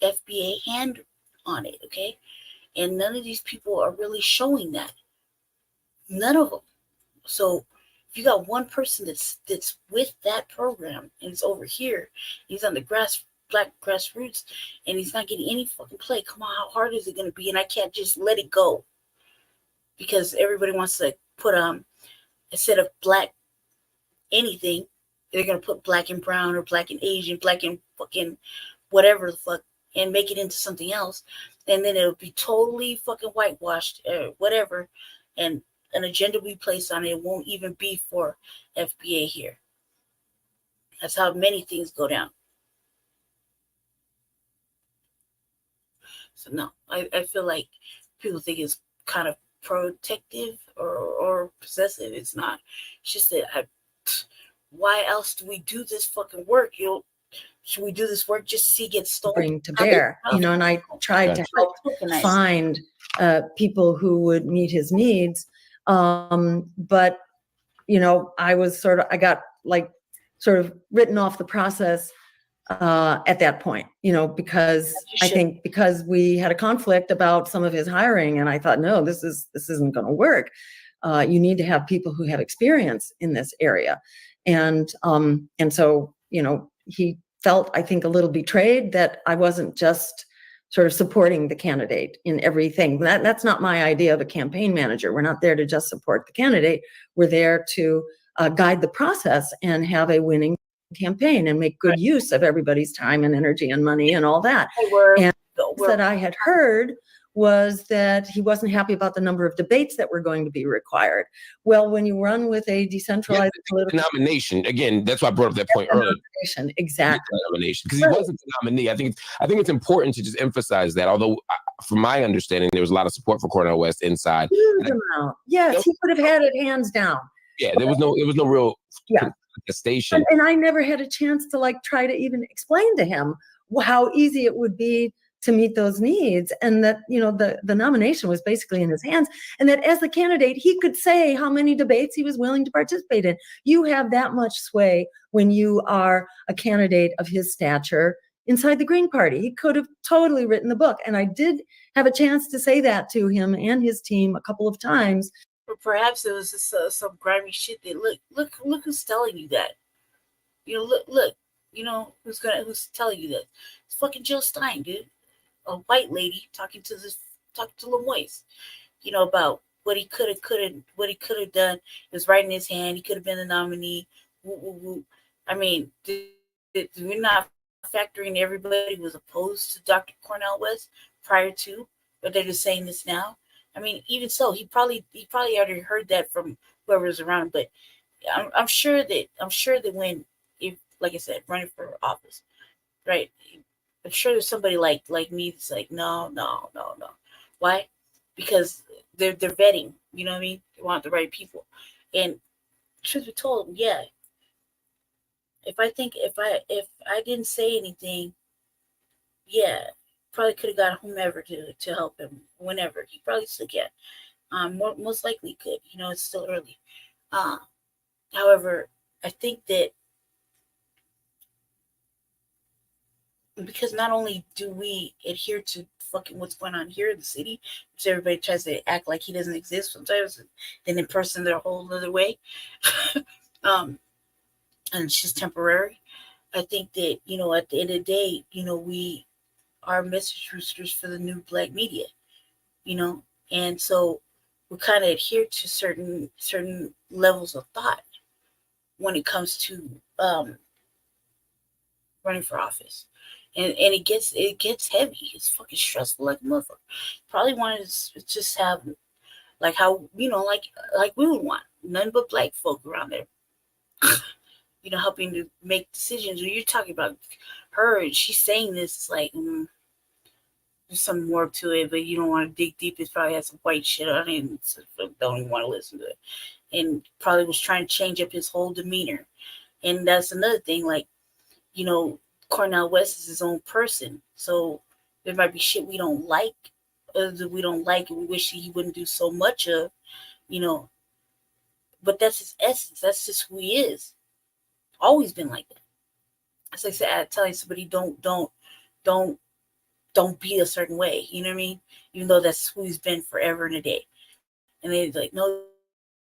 FBA hand on it, okay? And none of these people are really showing that. None of them. So if you got one person that's with that program and it's over here, he's on the Black grassroots, and he's not getting any fucking play. Come on, how hard is it going to be? And I can't just let it go, because everybody wants to put instead of Black anything, they're going to put Black and brown, or Black and Asian, Black and fucking whatever the fuck, and make it into something else. And then it'll be totally fucking whitewashed or whatever. And an agenda will be placed on it. It won't even be for FBA here. That's how many things go down. So no, I feel like people think it's kind of protective or possessive. It's not. It's just that why else do we do this fucking work? Should we do this work just to see it get stolen? Bring to bear, and I tried to help find people who would meet his needs. But, I got sort of written off the process at that point, because I think because we had a conflict about some of his hiring, and I thought, no, this isn't going to work. You need to have people who have experience in this area. And so, he felt, I think, a little betrayed that I wasn't just sort of supporting the candidate in everything. That's not my idea of a campaign manager. We're not there to just support the candidate. We're there to guide the process and have a winning campaign and make good use of everybody's time and energy and money and all that. And that I had heard was that he wasn't happy about the number of debates that were going to be required. Well, when you run with a decentralized political nomination, again, that's why I brought up that point earlier. Exactly. Nomination, because he wasn't the nominee. I think it's important to just emphasize that. Although, from my understanding, there was a lot of support for Cornel West inside. Yes, he could have had it hands down. Yeah, there was no real contestation. And I never had a chance to like try to even explain to him how easy it would be to meet those needs, and that, you know, the nomination was basically in his hands, and that as the candidate, he could say how many debates he was willing to participate in. You have that much sway when you are a candidate of his stature inside the Green Party. He could have totally written the book, and I did have a chance to say that to him and his team a couple of times. Or perhaps it was just some grimy shit that look who's telling you that. You know, look, you know who's telling you that? It's fucking Jill Stein, dude. A white lady talking to Lemoyne, you know, about what he could have done. It was right in his hand. He could have been the nominee. Woo, woo, woo. I mean, we're not factoring everybody who was opposed to Dr. Cornel West prior to, but they're just saying this now. I mean, even so, he probably already heard that from whoever was around. But I'm sure that when, if, like I said, running for office, right? I'm sure there's somebody like me that's like, no. Why? Because they're vetting, you know what I mean? They want the right people. And truth be told, yeah. If I didn't say anything, yeah, probably could have got whomever to help him whenever. He probably still can. Most likely could. You know, it's still early. However, I think that because not only do we adhere to fucking what's going on here in the city, which everybody tries to act like he doesn't exist sometimes, then in person they're a whole other way. And it's just temporary. I think that, you know, at the end of the day, you know, we are message roosters for the new black media, you know, and so we kind of adhere to certain levels of thought when it comes to running for office. And it gets heavy. It's fucking stressful like a motherfucker. Probably wanted to just have like how, you know, like we would want nothing but black folk around there, you know, helping to make decisions. When you're talking about her and she's saying this, it's like there's some more to it, but you don't want to dig deep. It probably has some white shit on it, and so don't even want to listen to it. And probably was trying to change up his whole demeanor. And that's another thing, like, you know, Cornel West is his own person, so there might be shit we don't like, that we don't like, and we wish he wouldn't do so much of, you know. But that's his essence. That's just who he is. Always been like that. As I said, telling somebody don't be a certain way. You know what I mean? Even though that's who he's been forever and a day. And they're like, no,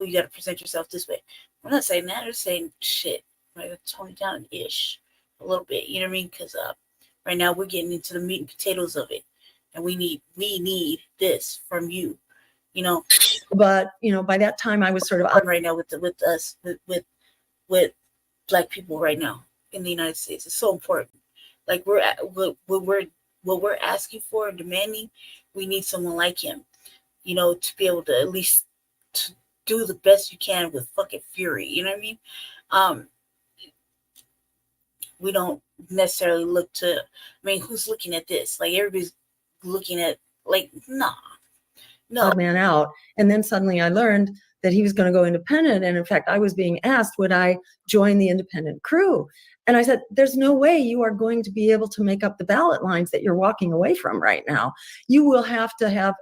you got to present yourself this way. I'm not saying that. I'm saying shit. Like tone it down ish. A little bit, you know what I mean? Because right now we're getting into the meat and potatoes of it, and we need this from you, you know. But you know, by that time I was sort of on right now with black people right now in the United States. It's so important. Like what we're asking for and demanding, we need someone like him, you know, to be able to at least to do the best you can with fucking fury. You know what I mean? We don't necessarily look to, I mean, who's looking at this? Like, everybody's looking at, like, no. Man out. And then suddenly I learned that he was going to go independent. And in fact, I was being asked, would I join the independent crew? And I said, there's no way you are going to be able to make up the ballot lines that you're walking away from right now. You will have to have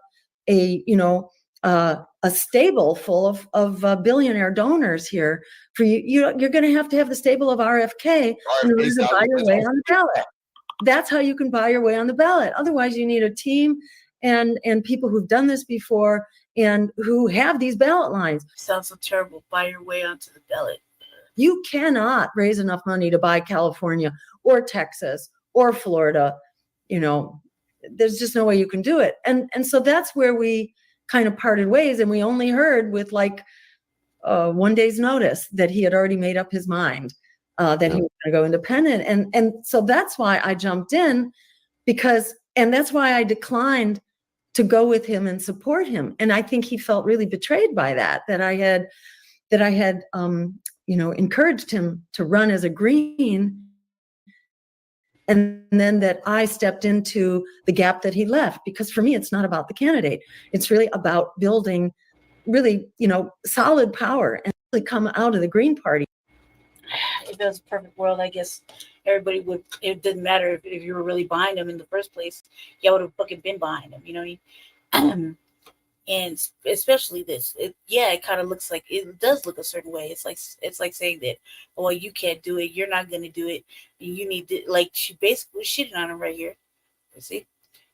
a, you know, a stable full of billionaire donors here for you. You're going to have the stable of RFK in order to buy your way on the ballot. That's how you can buy your way on the ballot. Otherwise, you need a team and people who've done this before and who have these ballot lines. Sounds so terrible. Buy your way onto the ballot. You cannot raise enough money to buy California or Texas or Florida, you know, there's just no way you can do it. And so that's where we kind of parted ways, and we only heard with like 1 day's notice that he had already made up his mind that he was going to go independent. And so that's why I jumped in, and that's why I declined to go with him and support him. And I think he felt really betrayed by that I had encouraged him to run as a Green, and then that I stepped into the gap that he left. Because for me, it's not about the candidate. It's really about building really, solid power and really come out of the Green Party. If it was a perfect world, I guess everybody would, it didn't matter if you were really behind him in the first place. You would have fucking been behind him, and especially this, it kind of looks like, it does look a certain way. It's like saying that, oh, you can't do it, you're not going to do it, you need to, like, she basically shitting on him right here. You see,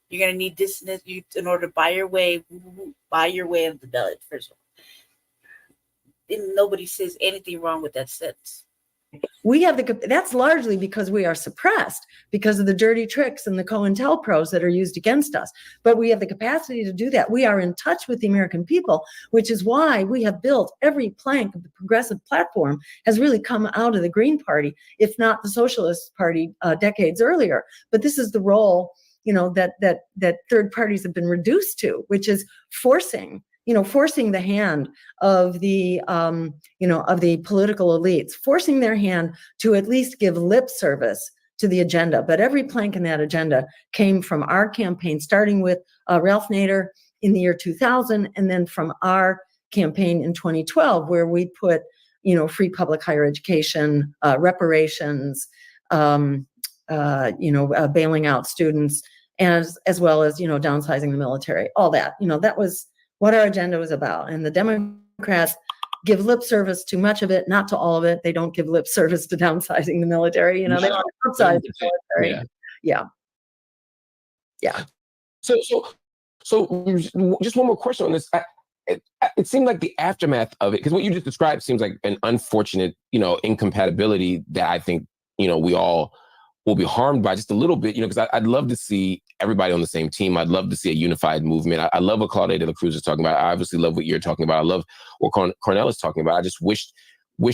you're going to need this and this in order to buy your way of the ballot. First of all, and nobody says anything wrong with that sentence. We have that's largely because we are suppressed because of the dirty tricks and the COINTELPROs that are used against us. But we have the capacity to do that. We are in touch with the American people, which is why we have built every plank of the progressive platform has really come out of the Green Party, if not the Socialist Party decades earlier. But this is the role, that third parties have been reduced to, which is forcing the hand of the, of the political elites, forcing their hand to at least give lip service to the agenda. But every plank in that agenda came from our campaign, starting with Ralph Nader in the year 2000, and then from our campaign in 2012, where we put, free public higher education, reparations, bailing out students, as well as, downsizing the military, all that, that was what our agenda was about. And the Democrats give lip service to much of it, not to all of it. They don't give lip service to downsizing the military. They want to upsize the military. Yeah. So just one more question on this. It seemed like the aftermath of it, because what you just described seems like an unfortunate, incompatibility that I think, we all will be harmed by just a little bit, because I'd love to see everybody on the same team. I'd love to see a unified movement. I love what Claudia de la Cruz is talking about. I obviously love what you're talking about. I love what Cornell is talking about. I just wish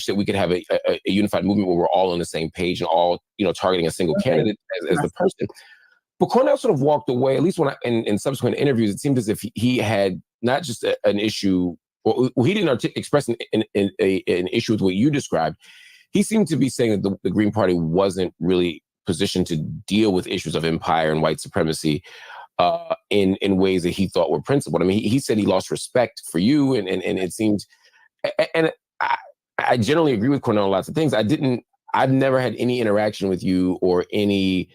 that we could have a unified movement where we're all on the same page and all, targeting a single candidate as the person. But Cornell sort of walked away, at least when in subsequent interviews, it seemed as if he had not just an issue, or he didn't express an issue with what you described. He seemed to be saying that the Green Party wasn't really positioned to deal with issues of empire and white supremacy in ways that he thought were principled. I mean, he said he lost respect for you, and it seemed, and I generally agree with Cornell on lots of things. I've never had any interaction with you or any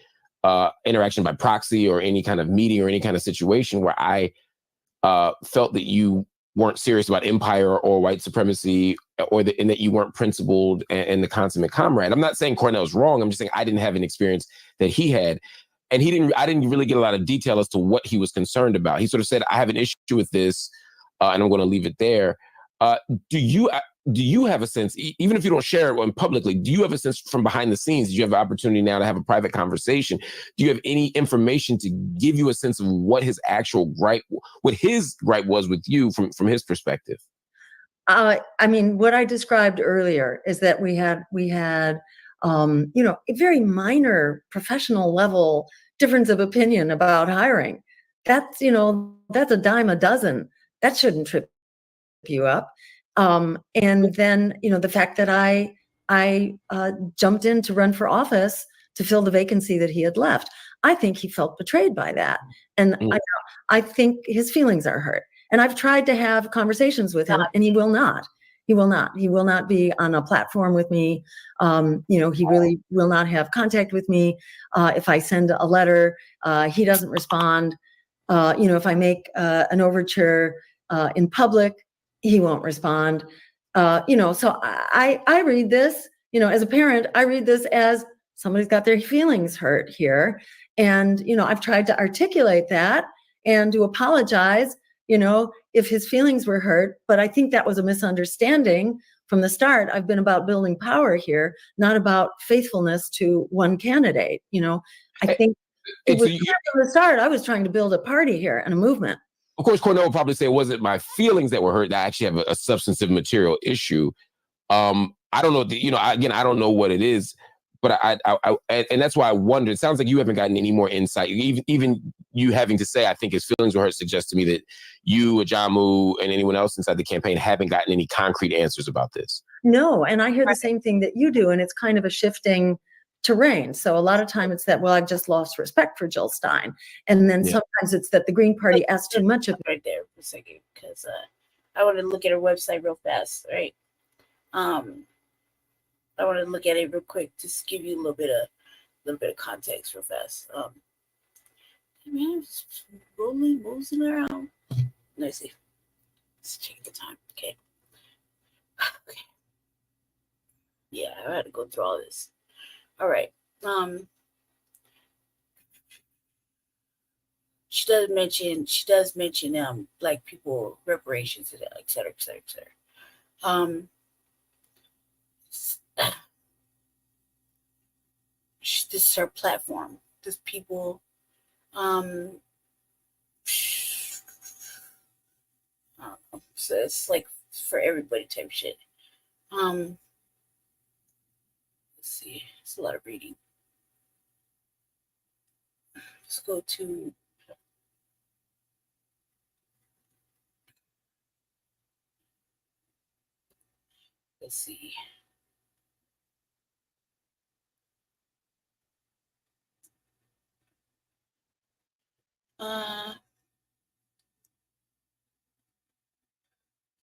interaction by proxy or any kind of meeting or any kind of situation where I felt that you weren't serious about empire or white supremacy, or and that you weren't principled and the consummate comrade. I'm not saying Cornell's wrong. I'm just saying I didn't have an experience that he had. And I didn't really get a lot of detail as to what he was concerned about. He sort of said, I have an issue with this, and I'm going to leave it there. Do you have a sense, even if you don't share it publicly, do you have a sense from behind the scenes? Do you have an opportunity now to have a private conversation? Do you have any information to give you a sense of what his actual gripe was with you from his perspective? I mean, what I described earlier is that we had a very minor professional level difference of opinion about hiring. That's a dime a dozen. That shouldn't trip you up. And then, the fact that I jumped in to run for office to fill the vacancy that he had left. I think he felt betrayed by that. And I think his feelings are hurt. And I've tried to have conversations with him, and he will not. He will not be on a platform with me. He really will not have contact with me. If I send a letter, he doesn't respond. If I make an overture in public, he won't respond. So I read this, as a parent, I read this as somebody's got their feelings hurt here. And, I've tried to articulate that and to apologize, if his feelings were hurt. But I think that was a misunderstanding from the start. I've been about building power here, not about faithfulness to one candidate. I think it was from the start. I was trying to build a party here and a movement. Of course, Cornell would probably say it wasn't my feelings that were hurt. That I actually have a substantive material issue. I don't know. I don't know what it is, but and that's why I wonder. It sounds like you haven't gotten any more insight. Even you having to say, I think his feelings were hurt suggests to me that you, Ajamu, and anyone else inside the campaign haven't gotten any concrete answers about this. No, and I hear the same thing that you do, and it's kind of a shifting terrain. So a lot of time it's that, well, I've just lost respect for Jill Stein. And then sometimes it's that the Green Party asks too much of it. Right there for a second, because I want to look at her website real fast, right? I want to look at it real quick, just give you a little bit of context real fast. Man, just mosing around. Let's see. Let's check the time. Okay. Okay. Yeah, I had to go through all this. All right. She does mention Black people reparations, et cetera, et cetera, et cetera. This is her platform. This people, so it's like for everybody type shit. Let's see, it's a lot of reading. Let's go to. Let's see.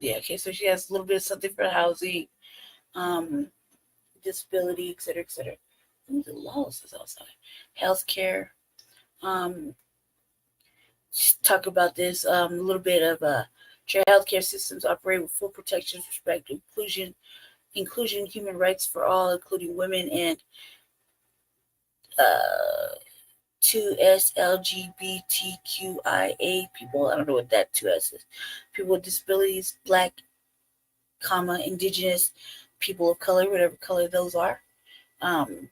Yeah, okay, so she has a little bit of something for housing, disability, et cetera, et cetera. Ooh, the laws is outside. Healthcare. Talk about this a little bit of healthcare systems operate with full protections, respect, inclusion, human rights for all, including women and 2S LGBTQIA people. I don't know what that 2S is. People with disabilities, Black, Indigenous, people of color, whatever color those are. Let's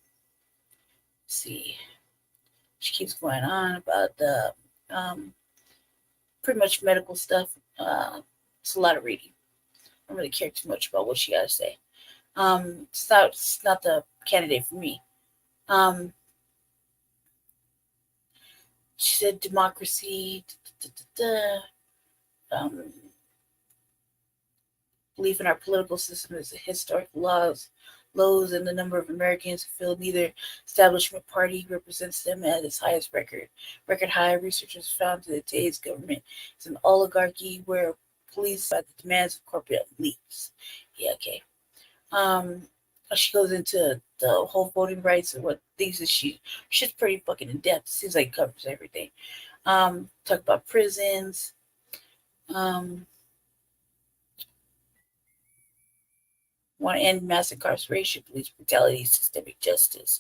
see. She keeps going on about the pretty much medical stuff. It's a lot of reading. I don't really care too much about what she got to say. It's not the candidate for me. She said democracy, belief in our political system is a historic lows, and the number of Americans who feel neither establishment party represents them at its highest record high. Researchers found that today's government is an oligarchy where police by the demands of corporate elites. Yeah, okay. She goes into the whole voting rights and what things that she's pretty fucking in depth. Seems like it covers everything. Talk about prisons. Want to end mass incarceration, police brutality, systemic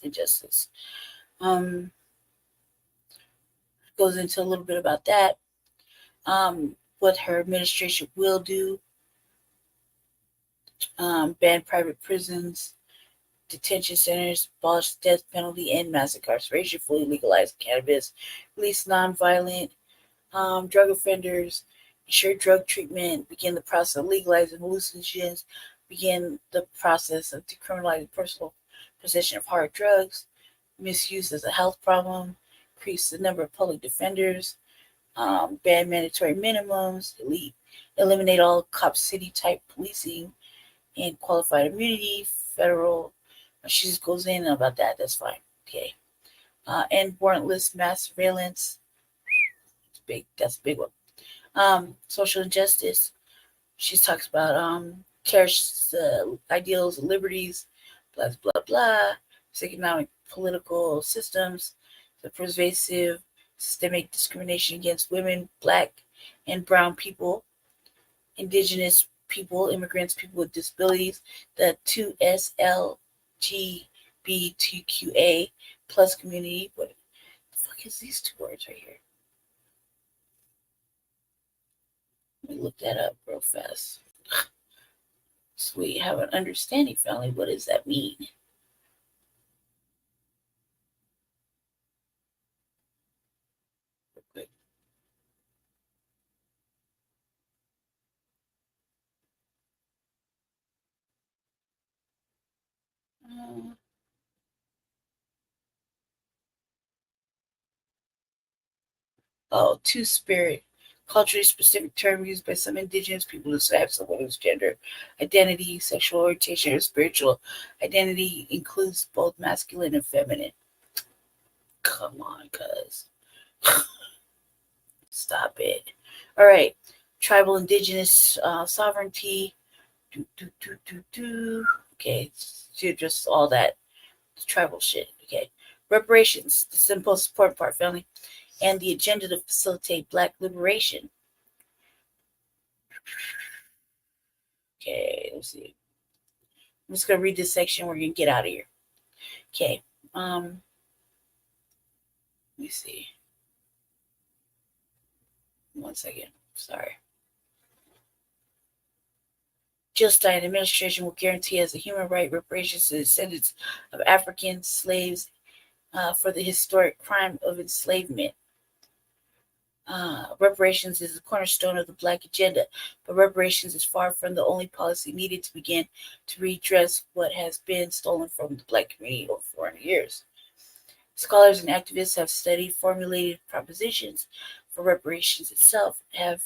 injustice. Goes into a little bit about that. What her administration will do. Ban private prisons, detention centers, abolish the death penalty, end mass incarceration, fully legalize cannabis, release nonviolent drug offenders, ensure drug treatment, begin the process of legalizing hallucinogens, begin the process of decriminalizing personal possession of hard drugs, misuse as a health problem, increase the number of public defenders, ban mandatory minimums, eliminate all cop city type policing, and qualified immunity, federal. She just goes in about that. That's fine. Okay. End warrantless mass surveillance. It's big. That's a big one. Social injustice. She talks about cherish ideals and liberties, blah, blah, blah. Economic, political systems, the pervasive systemic discrimination against women, Black and brown people, Indigenous people, immigrants, people with disabilities, the 2SLGBTQA plus community. What the fuck is these two words right here? Let me look that up real fast. So we have an understanding family. What does that mean? Two-spirit. Culturally specific term used by some indigenous people to have someone whose gender identity, sexual orientation, or spiritual identity includes both masculine and feminine. Come on, cuz. Stop it. All right. Tribal indigenous sovereignty. Okay. Just all that tribal shit. Okay. Reparations. This is the most important part, family. And the agenda to facilitate Black liberation. Okay, let's see. I'm just gonna read this section. We're gonna get out of here. Okay. Let me see. 1 second. Sorry. Just-Died administration will guarantee as a human right reparations to descendants of African slaves for the historic crime of enslavement. Reparations is the cornerstone of the Black agenda, but reparations is far from the only policy needed to begin to redress what has been stolen from the Black community over 400 years. Scholars and activists have studied formulated propositions for reparations itself, have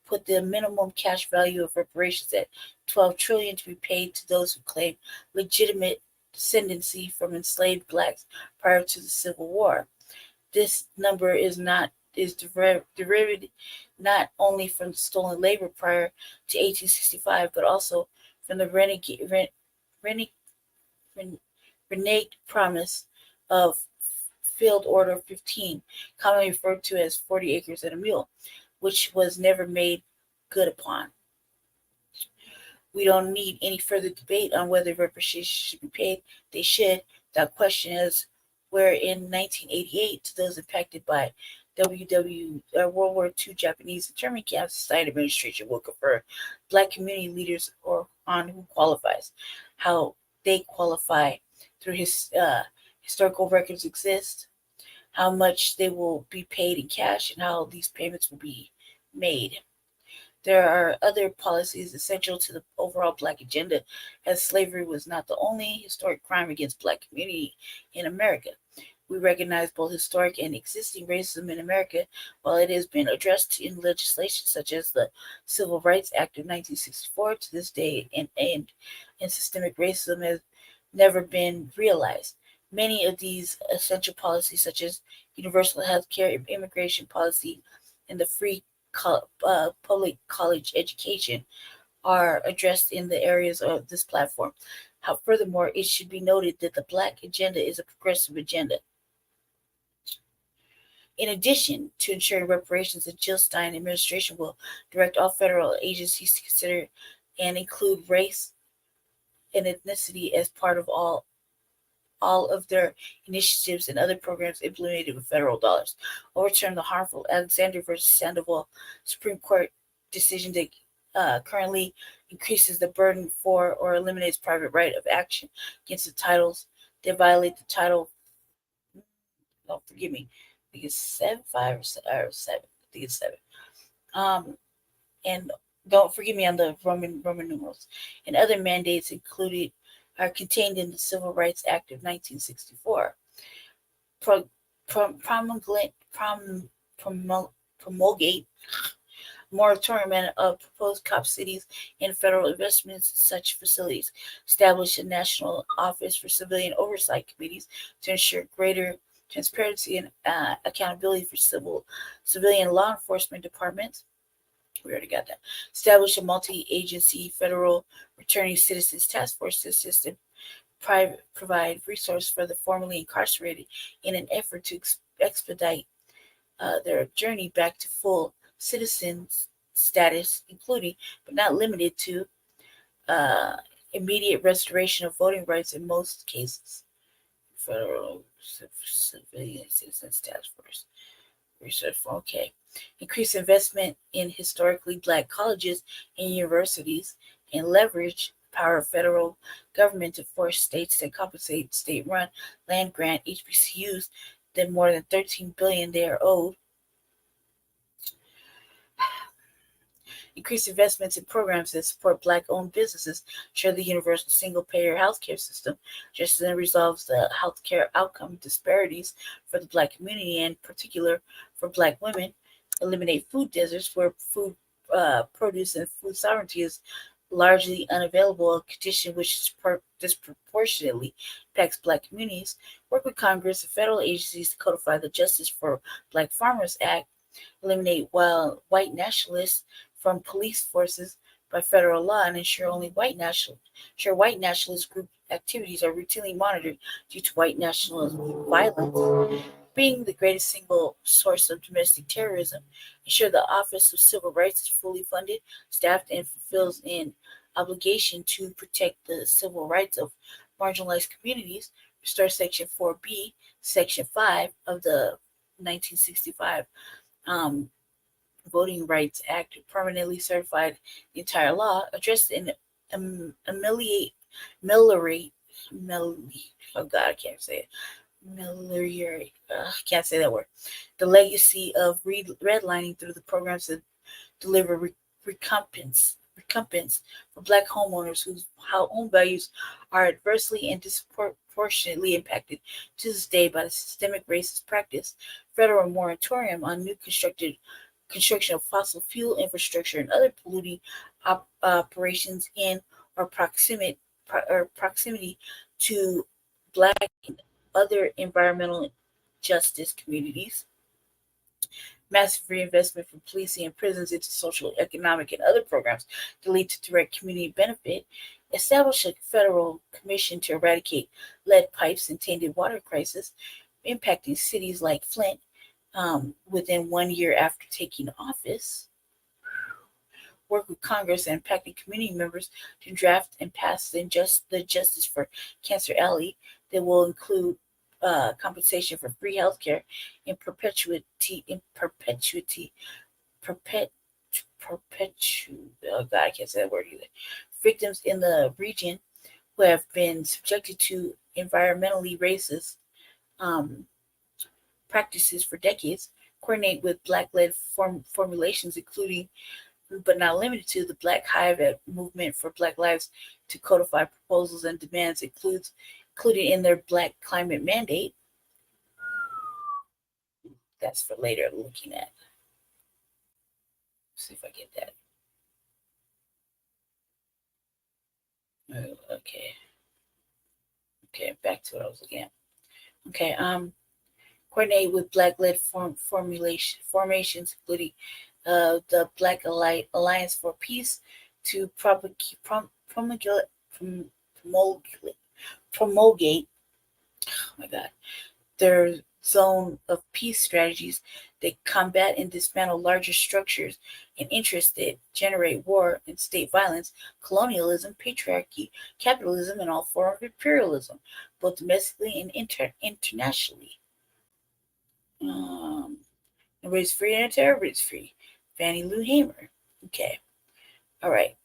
put the minimum cash value of reparations at $12 trillion to be paid to those who claim legitimate descendancy from enslaved Blacks prior to the Civil War. This number is derived not only from stolen labor prior to 1865, but also from the reneged promise of Field Order 15, commonly referred to as 40 acres and a mule, which was never made good upon. We don't need any further debate on whether reparations should be paid. They should, without question, as where in 1988, to those impacted by World War II Japanese internment camps, the Stein administration will confer Black community leaders or on who qualifies, how they qualify through historical records exist, how much they will be paid in cash, and how these payments will be made. There are other policies essential to the overall Black agenda, as slavery was not the only historic crime against Black community in America. We recognize both historic and existing racism in America, while it has been addressed in legislation such as the Civil Rights Act of 1964 to this day, and systemic racism has never been realized. Many of these essential policies, such as universal health care, immigration policy, and the free public college education, are addressed in the areas of this platform. Furthermore, it should be noted that the Black agenda is a progressive agenda. In addition to ensuring reparations, the Jill Stein administration will direct all federal agencies to consider and include race and ethnicity as part of all of their initiatives and other programs implemented with federal dollars. Overturn the harmful Alexander versus Sandoval Supreme Court decision that currently increases the burden for or eliminates private right of action against the titles that violate the title. Oh, forgive me. I think it's 5 or 7. I think it's 7. And don't forgive me on the Roman numerals. And other mandates included are contained in the Civil Rights Act of 1964. Promulgate moratorium of proposed COP cities and federal investments in such facilities. Establish a national office for civilian oversight committees to ensure greater transparency and accountability for civilian law enforcement departments. We already got that. Establish a multi-agency federal returning citizens task force to assist and provide resource for the formerly incarcerated in an effort to expedite their journey back to full citizen status, including but not limited to immediate restoration of voting rights in most cases. Federal civilian citizens task force. Research for okay. Increase investment in historically Black colleges and universities, and leverage the power of federal government to force states to compensate state-run land grant HBCUs than more than $13 billion they are owed. increase investments in programs that support Black-owned businesses, ensure the universal single-payer healthcare system, just then resolves the healthcare outcome disparities for the Black community, and in particular for Black women, eliminate food deserts where food produce and food sovereignty is largely unavailable, a condition which disproportionately impacts Black communities, work with Congress and federal agencies to codify the Justice for Black Farmers Act, eliminate white nationalists from police forces by federal law, and ensure white nationalist group activities are routinely monitored due to white nationalist violence. Being the greatest single source of domestic terrorism, ensure the Office of Civil Rights is fully funded, staffed, and fulfills an obligation to protect the civil rights of marginalized communities, restore Section 4B, Section 5 of the 1965 Voting Rights Act, permanently certified the entire law, address and ameliorate, oh God, I can't say it. Ameliorate, can't say that word. The legacy of redlining through the programs that deliver recompense for Black homeowners whose home values are adversely and disproportionately impacted to this day by the systemic racist practice. Federal moratorium on new construction of fossil fuel infrastructure and other polluting operations in or proximity to Black and other environmental justice communities. Massive reinvestment from policing and prisons into social, economic, and other programs to lead to direct community benefit. Establish a federal commission to eradicate lead pipes and tainted water crisis, impacting cities like Flint within 1 year after taking office. Work with Congress and impacting community members to draft and pass the Justice for Cancer Alley that will include compensation for free healthcare in perpetuity. Oh God, I can't say that word either. Victims in the region who have been subjected to environmentally racist practices for decades. Coordinate with Black-led formulations, including but not limited to the Black Hive movement for Black Lives, to codify proposals and demands included in their Black Climate Mandate. That's for later looking at. Let's see if I get that. Okay, back to what I was looking at. Okay, coordinate with Black-led formations, including the Black Alliance for Peace, to promulgate, oh my God, their zone of peace strategies that combat and dismantle larger structures and interests that generate war and state violence, colonialism, patriarchy, capitalism, and all forms of imperialism, both domestically and internationally. Nobody's free and everybody's free. Fannie Lou Hamer. Okay. All right.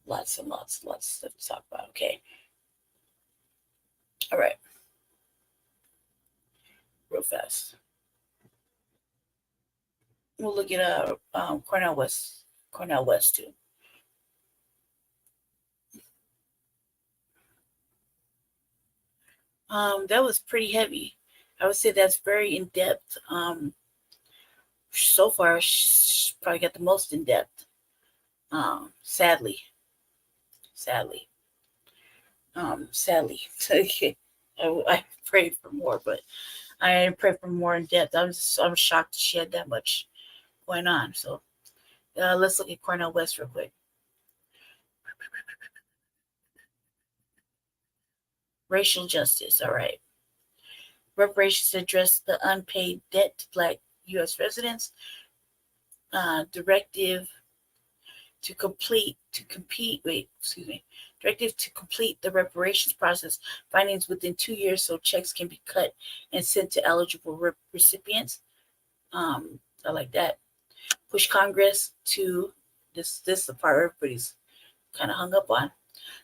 Lots and lots of stuff to talk about. Okay. All right. Real fast. We'll look at Cornel West too. That was pretty heavy. I would say that's very in depth. So far, probably got the most in depth. Sadly. I prayed for more, but I didn't pray for more in depth. I'm shocked that she had that much going on. So let's look at Cornel West real quick. Racial justice. All right. Reparations address the unpaid debt to Black U.S. residents. Directive to complete the reparations process. Findings within 2 years, so checks can be cut and sent to eligible recipients. I like that. Push Congress to this is the part everybody's kind of hung up on.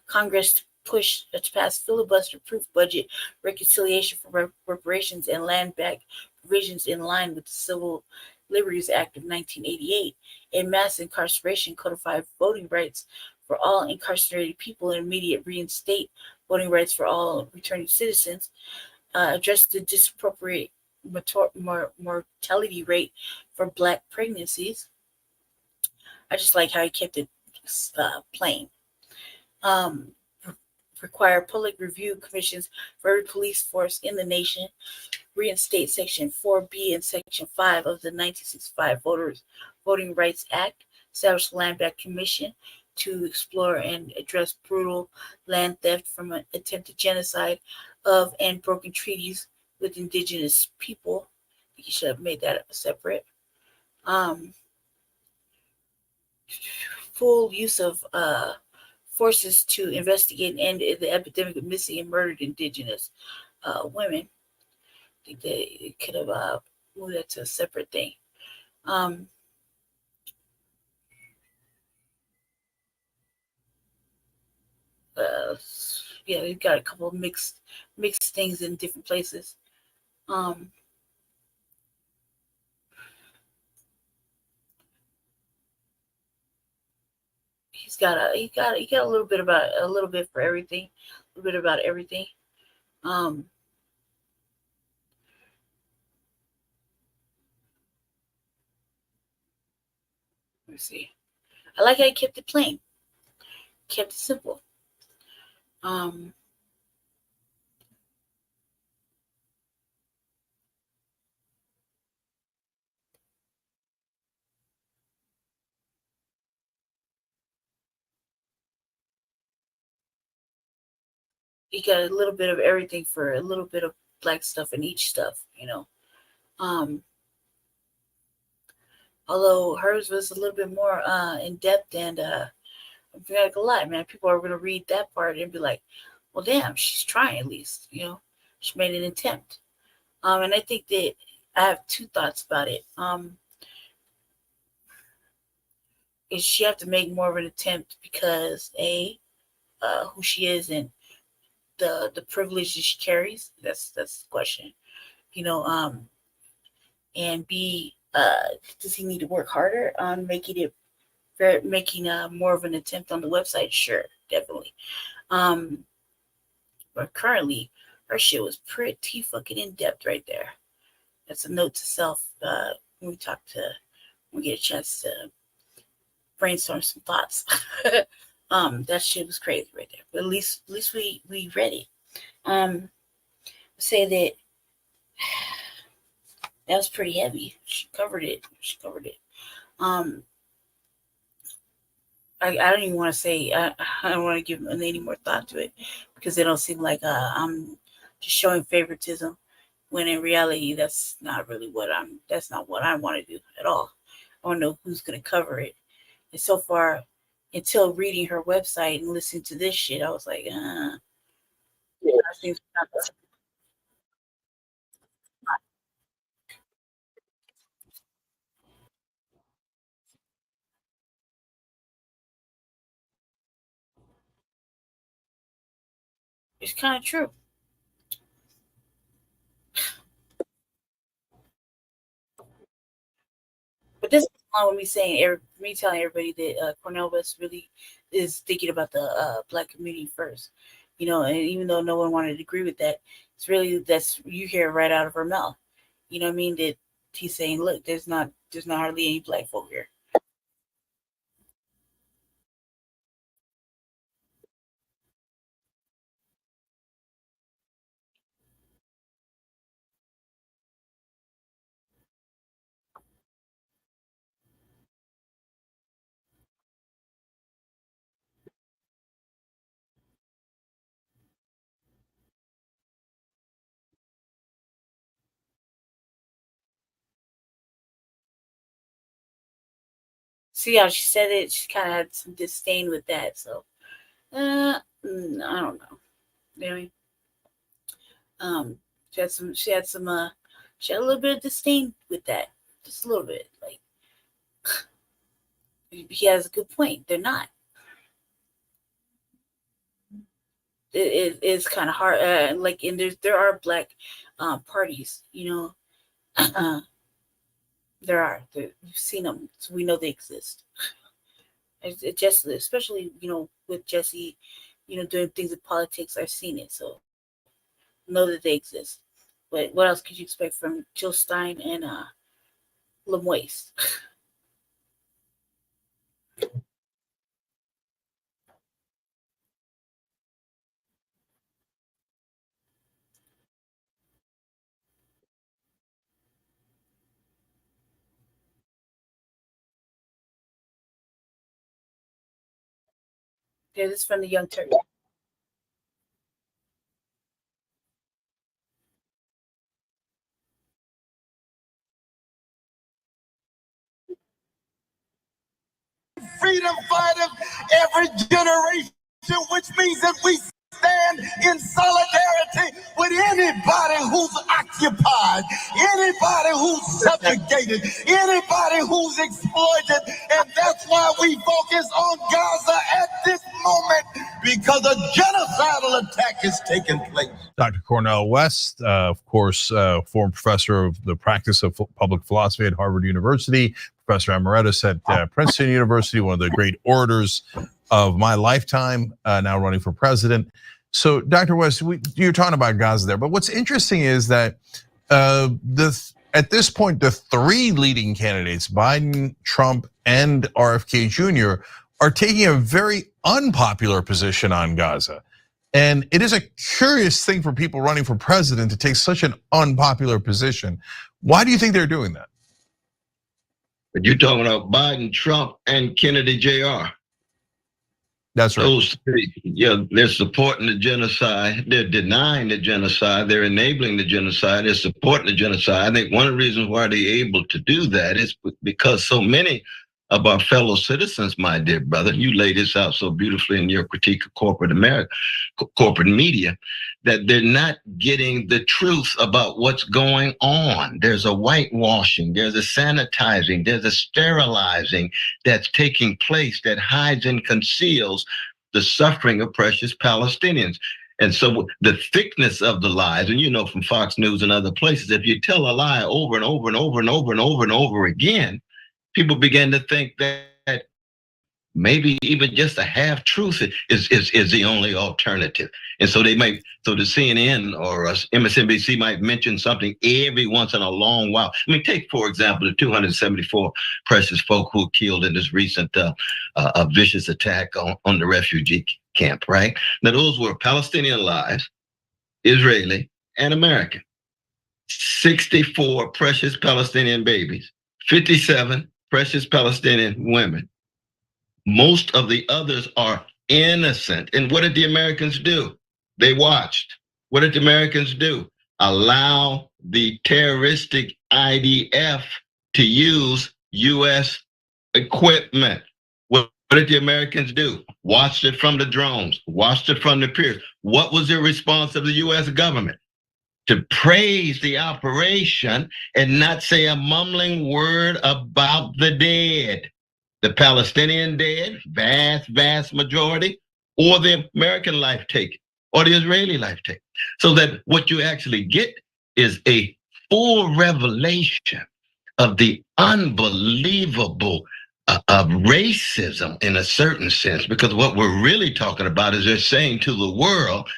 Congress push to pass filibuster-proof budget reconciliation for reparations and land back provisions in line with the Civil Liberties Act of 1988, and mass incarceration codified voting rights for all incarcerated people and immediate reinstate voting rights for all returning citizens, address the disappropriate mortality rate for Black pregnancies. I just like how he kept it plain. Require public review commissions for every police force in the nation, reinstate Section 4B and Section 5 of the 1965 Voting Rights Act, establish a land back commission to explore and address brutal land theft from an attempted genocide of and broken treaties with indigenous people. I think you should have made that separate. Full use of forces to investigate and end the epidemic of missing and murdered indigenous women. I think they could have moved that to a separate thing. Yeah, we've got a couple of mixed things in different places. He's got a little bit for everything, a little bit about everything. Let me see. I like how he kept it plain, kept it simple. You got a little bit of everything for a little bit of Black stuff in each stuff, you know. Although hers was a little bit more in depth, and I'm not gonna lie, man, people are gonna read that part and be like, well, damn, she's trying at least, you know, she made an attempt. And I think that I have two thoughts about it. Is she have to make more of an attempt because who she is and the privilege that she carries? That's the question, you know. And B, does he need to work harder on making more of an attempt on the website? Sure, definitely. But currently, her shit was pretty fucking in depth right there. That's a note to self. When we get a chance to brainstorm some thoughts. That shit was crazy right there. But at least we read it. Say that was pretty heavy. She covered it. I don't even want to say, I don't want to give any more thought to it because it don't seem like I'm just showing favoritism, when in reality that's not what I want to do at all. I want to know who's going to cover it. And so far, until reading her website and listening to this shit, I was like, it's kind of true. But this is along with me telling everybody that Cornel West really is thinking about the Black community first, you know. And even though no one wanted to agree with that, it's really you hear it right out of her mouth. You know what I mean? That he's saying, look, there's not hardly any Black folk here. See how she said it? She kind of had some disdain with that. So, I don't know. Maybe. She had a little bit of disdain with that. Just a little bit. Like, he has a good point. They're not. it's kind of hard. Like, and there are black parties, you know. There are. We've seen them, so we know they exist. It just, especially, you know, with Jesse, you know, doing things in politics, I've seen it, so know that they exist. But what else could you expect from Jill Stein and Lemoyce? Yeah, this is from the Young Turks. Freedom fighters, every generation, which means that we stand in solidarity with anybody who's occupied, anybody who's subjugated, anybody who's exploited. And that's why we focus on Gaza at this moment, because a genocidal attack is taking place. Dr. Cornel West, of course, former professor of the practice of public philosophy at Harvard University, professor emeritus at Princeton University, one of the great orators of my lifetime, now running for president. So, Dr. West, you're talking about Gaza there, but what's interesting is that at this point, the three leading candidates, Biden, Trump, and RFK Jr., are taking a very unpopular position on Gaza. And it is a curious thing for people running for president to take such an unpopular position. Why do you think they're doing that? But you're talking about Biden, Trump, and Kennedy Jr. That's right. Those three, yeah, they're supporting the genocide. They're denying the genocide. They're enabling the genocide. They're supporting the genocide. I think one of the reasons why they're able to do that is because so many of our fellow citizens, my dear brother, you laid this out so beautifully in your critique of corporate America, corporate media, that they're not getting the truth about what's going on. There's a whitewashing, there's a sanitizing, there's a sterilizing that's taking place that hides and conceals the suffering of precious Palestinians. And so the thickness of the lies, and you know from Fox News and other places, if you tell a lie over and over and over and over and over and over again, people begin to think that maybe even just a half truth is the only alternative. And so the CNN or MSNBC might mention something every once in a long while. I mean, take, for example, the 274 precious folk who were killed in this recent vicious attack on the refugee camp, right? Now, those were Palestinian lives, Israeli and American. 64 precious Palestinian babies, 57 precious Palestinian women. Most of the others are innocent. And what did the Americans do? They watched. What did the Americans do? Allow the terroristic IDF to use US equipment. What did the Americans do? Watched it from the drones, watched it from the piers. What was the response of the US government? To praise the operation and not say a mumbling word about the dead. The Palestinian dead, vast majority, or the American life taken, or the Israeli life taken. So that what you actually get is a full revelation of the unbelievable racism in a certain sense, because what we're really talking about is they're saying to the world,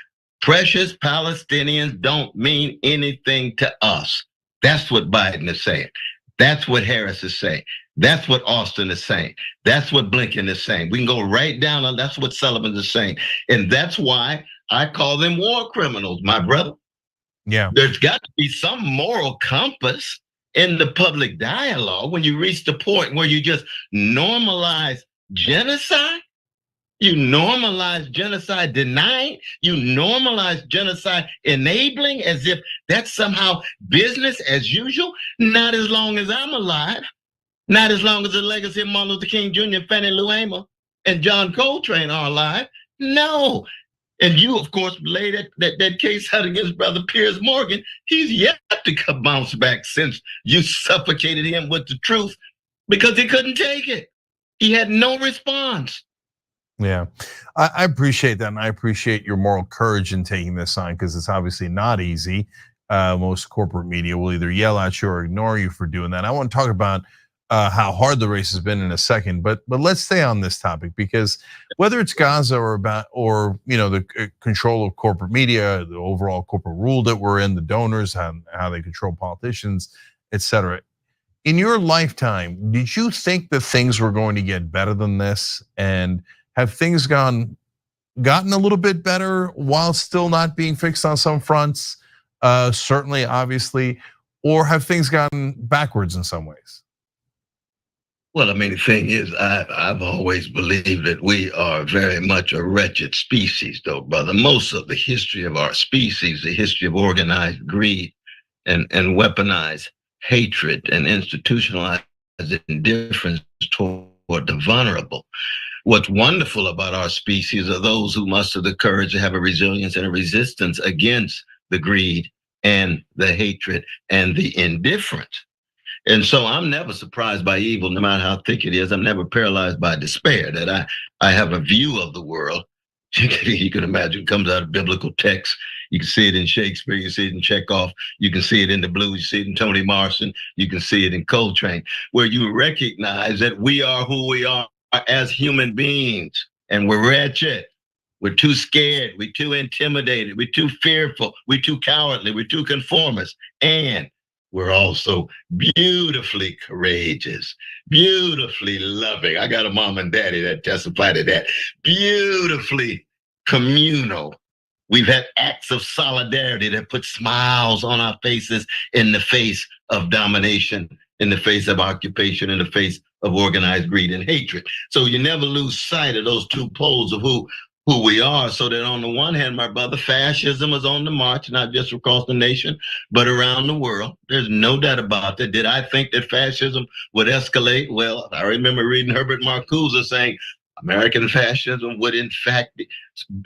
precious Palestinians don't mean anything to us. That's what Biden is saying. That's what Harris is saying. That's what Austin is saying. That's what Blinken is saying. We can go right down on that's what Sullivan is saying. And that's why I call them war criminals, my brother. Yeah. There's got to be some moral compass in the public dialogue when you reach the point where you just normalize genocide. You normalize genocide denying, you normalize genocide enabling as if that's somehow business as usual. Not as long as I'm alive. Not as long as the legacy of Martin Luther King Jr., Fannie Lou Hamer, and John Coltrane are alive. No. And you, of course, laid that case out against Brother Piers Morgan. He's yet to bounce back since you suffocated him with the truth because he couldn't take it. He had no response. Yeah, I appreciate that, and I appreciate your moral courage in taking this on, because it's obviously not easy. Most corporate media will either yell at you or ignore you for doing that. I want to talk about how hard the race has been in a second, but let's stay on this topic, because whether it's Gaza or the control of corporate media, the overall corporate rule that we're in, the donors, how they control politicians, etc. In your lifetime, did you think that things were going to get better than this? And have things gotten a little bit better while still not being fixed on some fronts? Certainly, obviously, or have things gotten backwards in some ways? Well, I mean, the thing is, I've always believed that we are very much a wretched species, though, brother. Most of the history of our species, the history of organized greed and weaponized hatred and institutionalized indifference toward the vulnerable. What's wonderful about our species are those who muster the courage to have a resilience and a resistance against the greed and the hatred and the indifference. And so I'm never surprised by evil, no matter how thick it is. I'm never paralyzed by despair, that I have a view of the world. You can imagine, comes out of biblical text. You can see it in Shakespeare, you see it in Chekhov, you can see it in the blues, you see it in Toni Morrison, you can see it in Coltrane, where you recognize that we are who we are as human beings, and we're wretched. We're too scared, we're too intimidated, we're too fearful, we're too cowardly, we're too conformist, and we're also beautifully courageous, beautifully loving. I got a mom and daddy that testify to that. Beautifully communal. We've had acts of solidarity that put smiles on our faces in the face of domination, in the face of occupation, in the face of organized greed and hatred. So you never lose sight of those two poles of who we are. So that on the one hand, my brother, fascism is on the march, not just across the nation, but around the world. There's no doubt about that. Did I think that fascism would escalate? Well, I remember reading Herbert Marcuse saying American fascism would in fact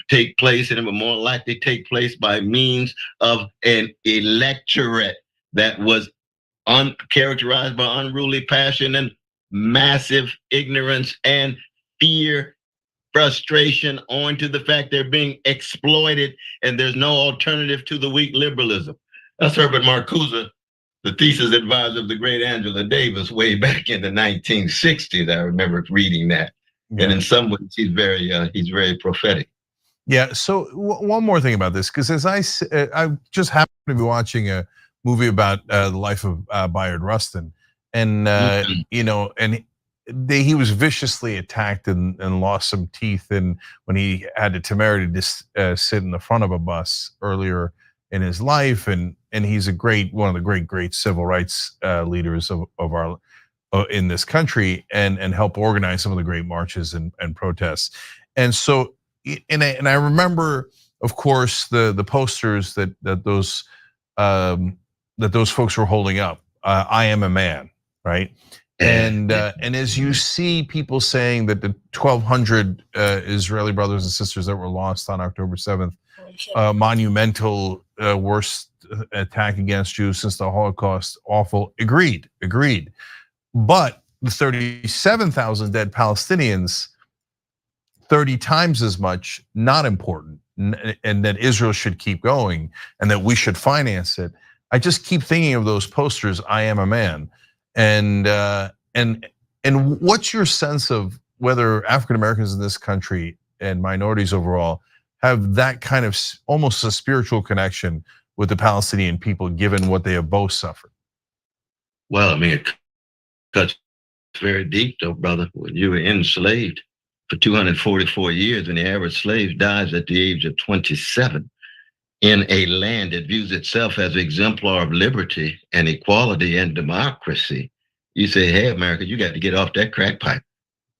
take place, and it would more likely take place by means of an electorate that was characterized by unruly passion and massive ignorance and fear, frustration, owing to the fact they're being exploited and there's no alternative to the weak liberalism. That's Herbert Marcuse, the thesis advisor of the great Angela Davis way back in the 1960s. I remember reading that. Yeah. And in some ways, he's very prophetic. Yeah. So one more thing about this, because as I just happened to be watching a movie about the life of Bayard Rustin, and and he was viciously attacked and lost some teeth, and when he had the temerity to sit in the front of a bus earlier in his life, and he's one of the great civil rights leaders of our in this country, and help organize some of the great marches and protests. And so, and I remember, of course, the posters that those folks were holding up. I am a man, right? And as you see people saying that the 1,200 Israeli brothers and sisters that were lost on October 7th, monumental, worst attack against Jews since the Holocaust, awful. Agreed. But the 37,000 dead Palestinians, 30 times as much, not important, and that Israel should keep going and that we should finance it. I just keep thinking of those posters, I am a man. And what's your sense of whether African Americans in this country and minorities overall have that kind of almost a spiritual connection with the Palestinian people, given what they have both suffered? Well, I mean, it cuts very deep, though, brother. When you were enslaved for 244 years, and the average slave dies at the age of 27 in a land that views itself as an exemplar of liberty and equality and democracy, you say, hey, America, you got to get off that crack pipe.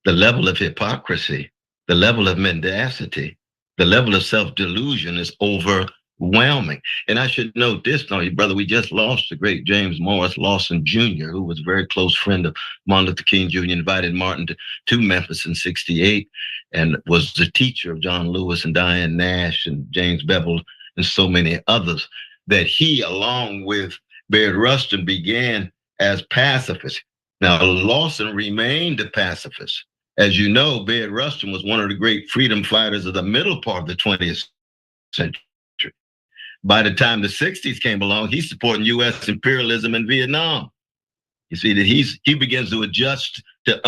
The level of hypocrisy, the level of mendacity, the level of self-delusion is overwhelming. And I should note this, though, brother, we just lost the great James Morris Lawson Jr., who was a very close friend of Martin Luther King Jr., invited Martin to Memphis in '68, and was the teacher of John Lewis and Diane Nash and James Bevel and so many others, that he, along with Bayard Rustin, began as pacifists. Now, Lawson remained a pacifist As you know, Bayard Rustin was one of the great freedom fighters of the middle part of the 20th century. By the time the 60s came along, he's supporting U.S. imperialism in Vietnam. You see that he begins to adjust to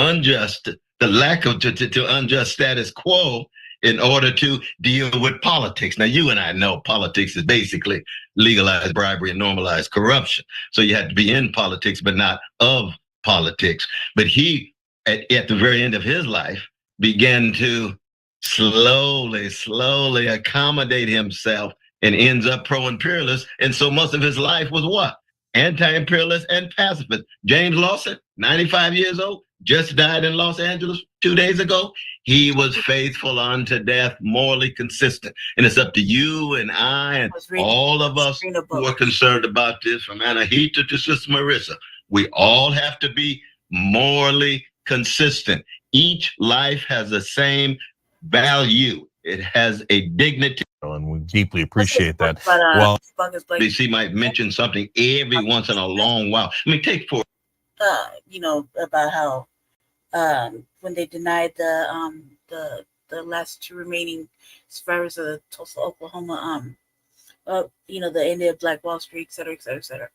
the lack of to unjust status quo in order to deal with politics. Now, you and I know politics is basically legalized bribery and normalized corruption. So you have to be in politics, but not of politics. But he, at the very end of his life, began to slowly accommodate himself and ends up pro-imperialist. And so most of his life was what? Anti-imperialist and pacifist. James Lawson, 95 years old, just died in Los Angeles 2 days ago. He was faithful unto death, morally consistent. And it's up to you and I and all of us who are concerned about this, from Anahita to Sister Marissa. We all have to be morally consistent. Each life has the same value. It has a dignity. And we deeply appreciate that. But, Well, DC might mention something every once in a long while. I mean, take for about how when they denied the last two remaining survivors of the Tulsa, Oklahoma, the end of Black Wall Street, et cetera, et cetera, et cetera,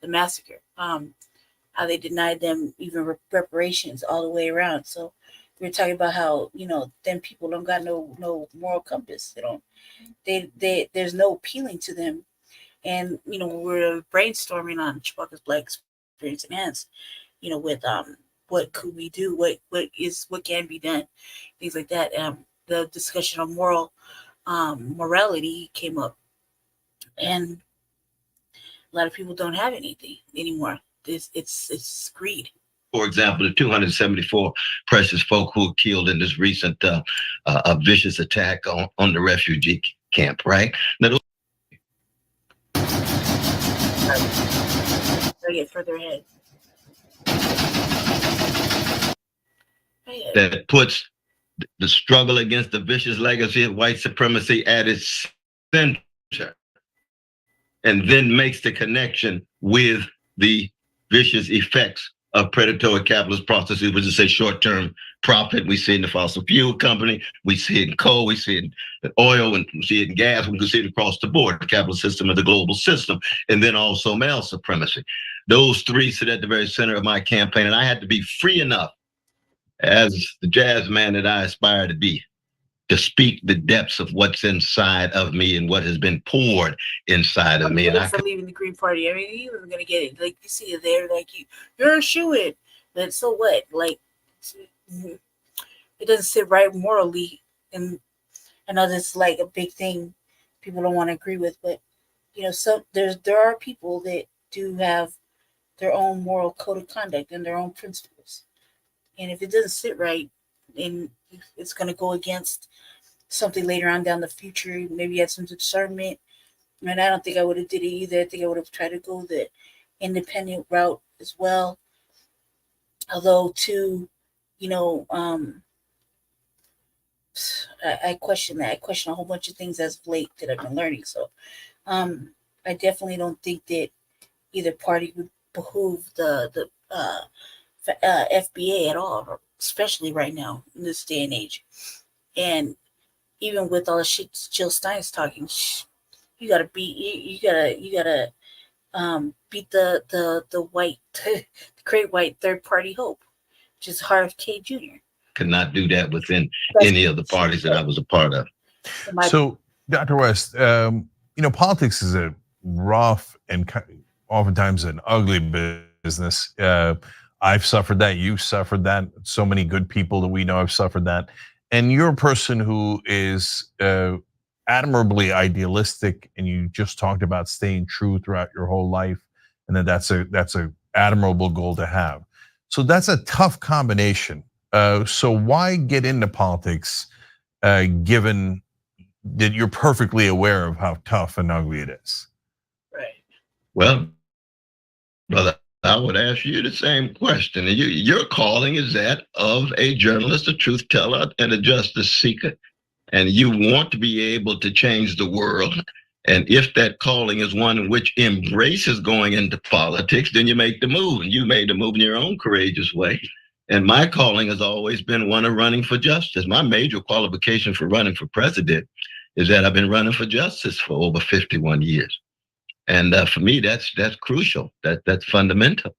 the massacre, how they denied them even reparations all the way around. So we were talking about how them people don't got no moral compass. There's no appealing to them. And we're brainstorming on Chewbacca's Black Experience Enhanced, with what could we do, what can be done, things like that. The discussion of morality came up, and a lot of people don't have anything anymore. It's greed. For example, the 274 precious folk who were killed in this recent vicious attack on the refugee camp, right? Now, get further ahead. That puts the struggle against the vicious legacy of white supremacy at its center, and then makes the connection with the vicious effects of predatory capitalist processes, which is a short-term profit. We see it in the fossil fuel company, we see it in coal, we see it in oil, and we see it in gas, we can see it across the board. The capitalist system is the global system, and then also male supremacy. Those three sit at the very center of my campaign, and I had to be free enough as the jazz man that I aspire to be, to speak the depths of what's inside of me and what has been poured inside of me. And I leaving the Green Party. I mean, he wasn't gonna get it. Like, you see it there, like you're a shoo-in. But so what? Like, it doesn't sit right morally. And I know that's like a big thing people don't want to agree with, but there are people that do have their own moral code of conduct and their own principles. And if it doesn't sit right, then it's going to go against something later on down the future. Maybe you had some discernment. And I don't think I would have did it either. I think I would have tried to go the independent route as well. Although, too, I question that. I question a whole bunch of things as of late that I've been learning. So I definitely don't think that either party would behoove the FBA at all, especially right now in this day and age. And even with all the shit Jill Stein's talking, you gotta beat the white, the great white third party hope, which is RFK Jr. could not do that within any of the parties that I was a part of. So, Dr. West, politics is a rough and oftentimes an ugly business. I've suffered that. You've suffered that. So many good people that we know have suffered that. And you're a person who is admirably idealistic, and you just talked about staying true throughout your whole life, and that's a admirable goal to have. So that's a tough combination. So why get into politics, given that you're perfectly aware of how tough and ugly it is? Right. Well, brother, I would ask you the same question. Your calling is that of a journalist, a truth teller, and a justice seeker. And you want to be able to change the world. And if that calling is one in which embraces going into politics, then you make the move. And you made the move in your own courageous way. And my calling has always been one of running for justice. My major qualification for running for president is that I've been running for justice for over 51 years. And for me, that's crucial. That's fundamental.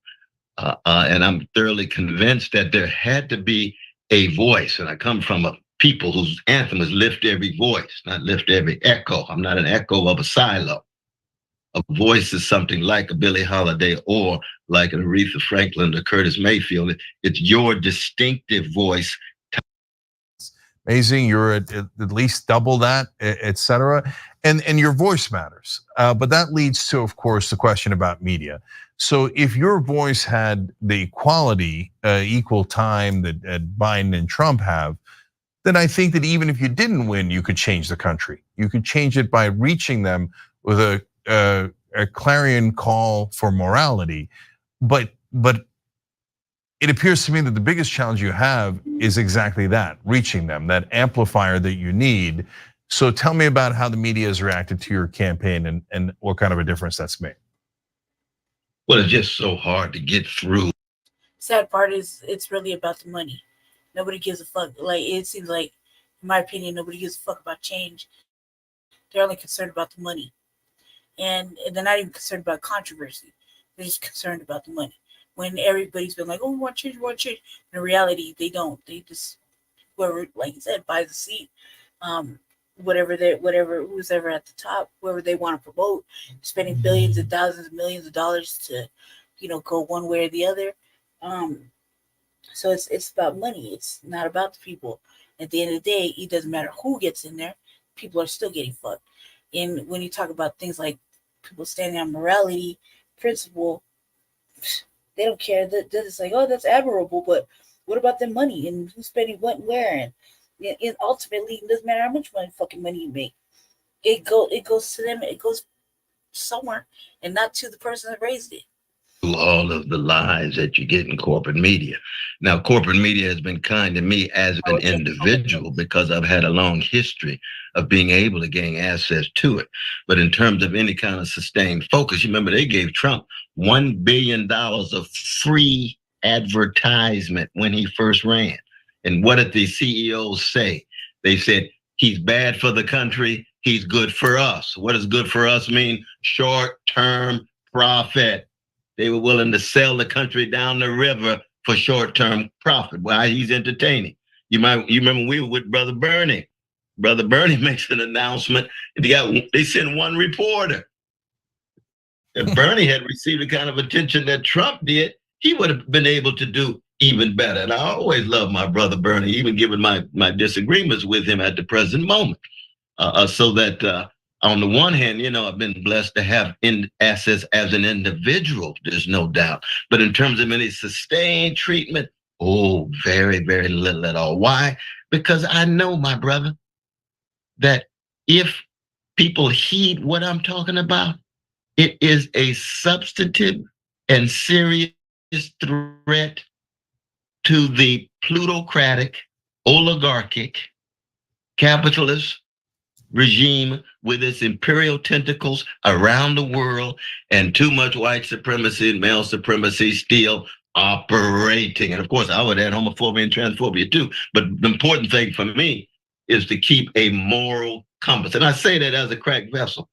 And I'm thoroughly convinced that there had to be a voice. And I come from a people whose anthem is lift every voice, not lift every echo. I'm not an echo of a silo. A voice is something like a Billie Holiday or like an Aretha Franklin or Curtis Mayfield. It's your distinctive voice. Amazing. You're at least double that, et cetera. And your voice matters. But that leads to, of course, the question about media. So if your voice had the equality, equal time that Biden and Trump have, then I think that even if you didn't win, you could change the country. You could change it by reaching them with a clarion call for morality. But it appears to me that the biggest challenge you have is exactly that, reaching them, that amplifier that you need. So tell me about how the media has reacted to your campaign and what kind of a difference that's made. Well, it's just so hard to get through. Sad part is it's really about the money. Nobody gives a fuck. Like, it seems like, in my opinion, nobody gives a fuck about change. They're only concerned about the money. And they're not even concerned about controversy. They're just concerned about the money. When everybody's been like, oh, we want change, we want change. In reality, they don't. They just, whoever, like you said, buys the seat. Whatever, who's ever at the top, whoever they want to promote, spending billions and thousands of millions of dollars to, go one way or the other. So it's about money. It's not about the people. At the end of the day, it doesn't matter who gets in there. People are still getting fucked. And when you talk about things like people standing on morality, principle, they don't care. That it's like, oh, that's admirable, but what about the money and who's spending what and where? And ultimately, it doesn't matter how much fucking money you make. It goes to them. It goes somewhere, and not to the person that raised it. All of the lies that you get in corporate media. Now, corporate media has been kind to me as an individual because I've had a long history of being able to gain access to it. But in terms of any kind of sustained focus, you remember they gave Trump $1 billion of free advertisement when he first ran. And what did the CEOs say? They said, he's bad for the country, he's good for us. What does good for us mean? Short-term profit. They were willing to sell the country down the river for short-term profit. Why? He's entertaining. You remember we were with Brother Bernie. Brother Bernie makes an announcement, and they send one reporter. If Bernie had received the kind of attention that Trump did, he would have been able to do even better. And I always love my brother Bernie, even given my disagreements with him at the present moment. So that on the one hand, I've been blessed to have assets as an individual, there's no doubt. But in terms of any sustained treatment, very, very little at all. Why? Because I know, my brother, that if people heed what I'm talking about, it is a substantive and serious threat to the plutocratic, oligarchic, capitalist regime with its imperial tentacles around the world and too much white supremacy and male supremacy still operating. And of course, I would add homophobia and transphobia too. But the important thing for me is to keep a moral compass. And I say that as a cracked vessel.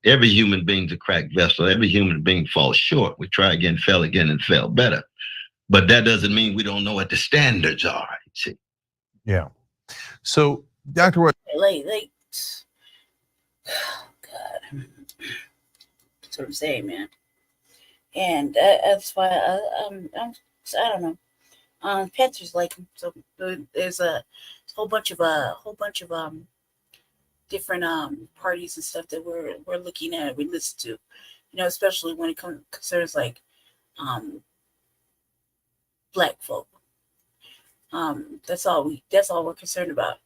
Every human being's a cracked vessel. Every human being falls short. We try again, fail again, and fail better. But that doesn't mean we don't know what the standards are. See? Yeah. So, Dr. West, like, God, that's what I'm saying, man. And that's why I don't know. Panthers like him. So there's a whole bunch of different parties and stuff that we're looking at, we listen to, especially when it concerns like black folk. That's all we're concerned about.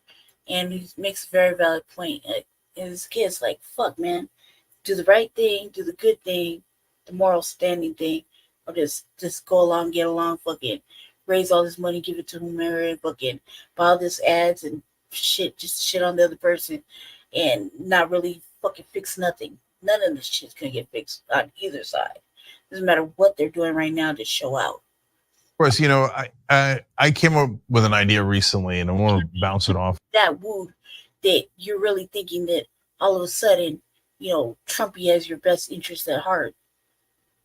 And he makes a very valid point. And his kids like, fuck, man, do the right thing, do the good thing, the moral standing thing, or just go along, get along, fucking raise all this money, give it to whomever, fucking buy all this ads and shit, just shit on the other person, and not really fucking fix nothing. None of this shit's gonna get fixed on either side. Doesn't matter what they're doing right now to show out. course, I came up with an idea recently, and I want to bounce it off. That wound that you're really thinking that all of a sudden, Trumpy has your best interest at heart.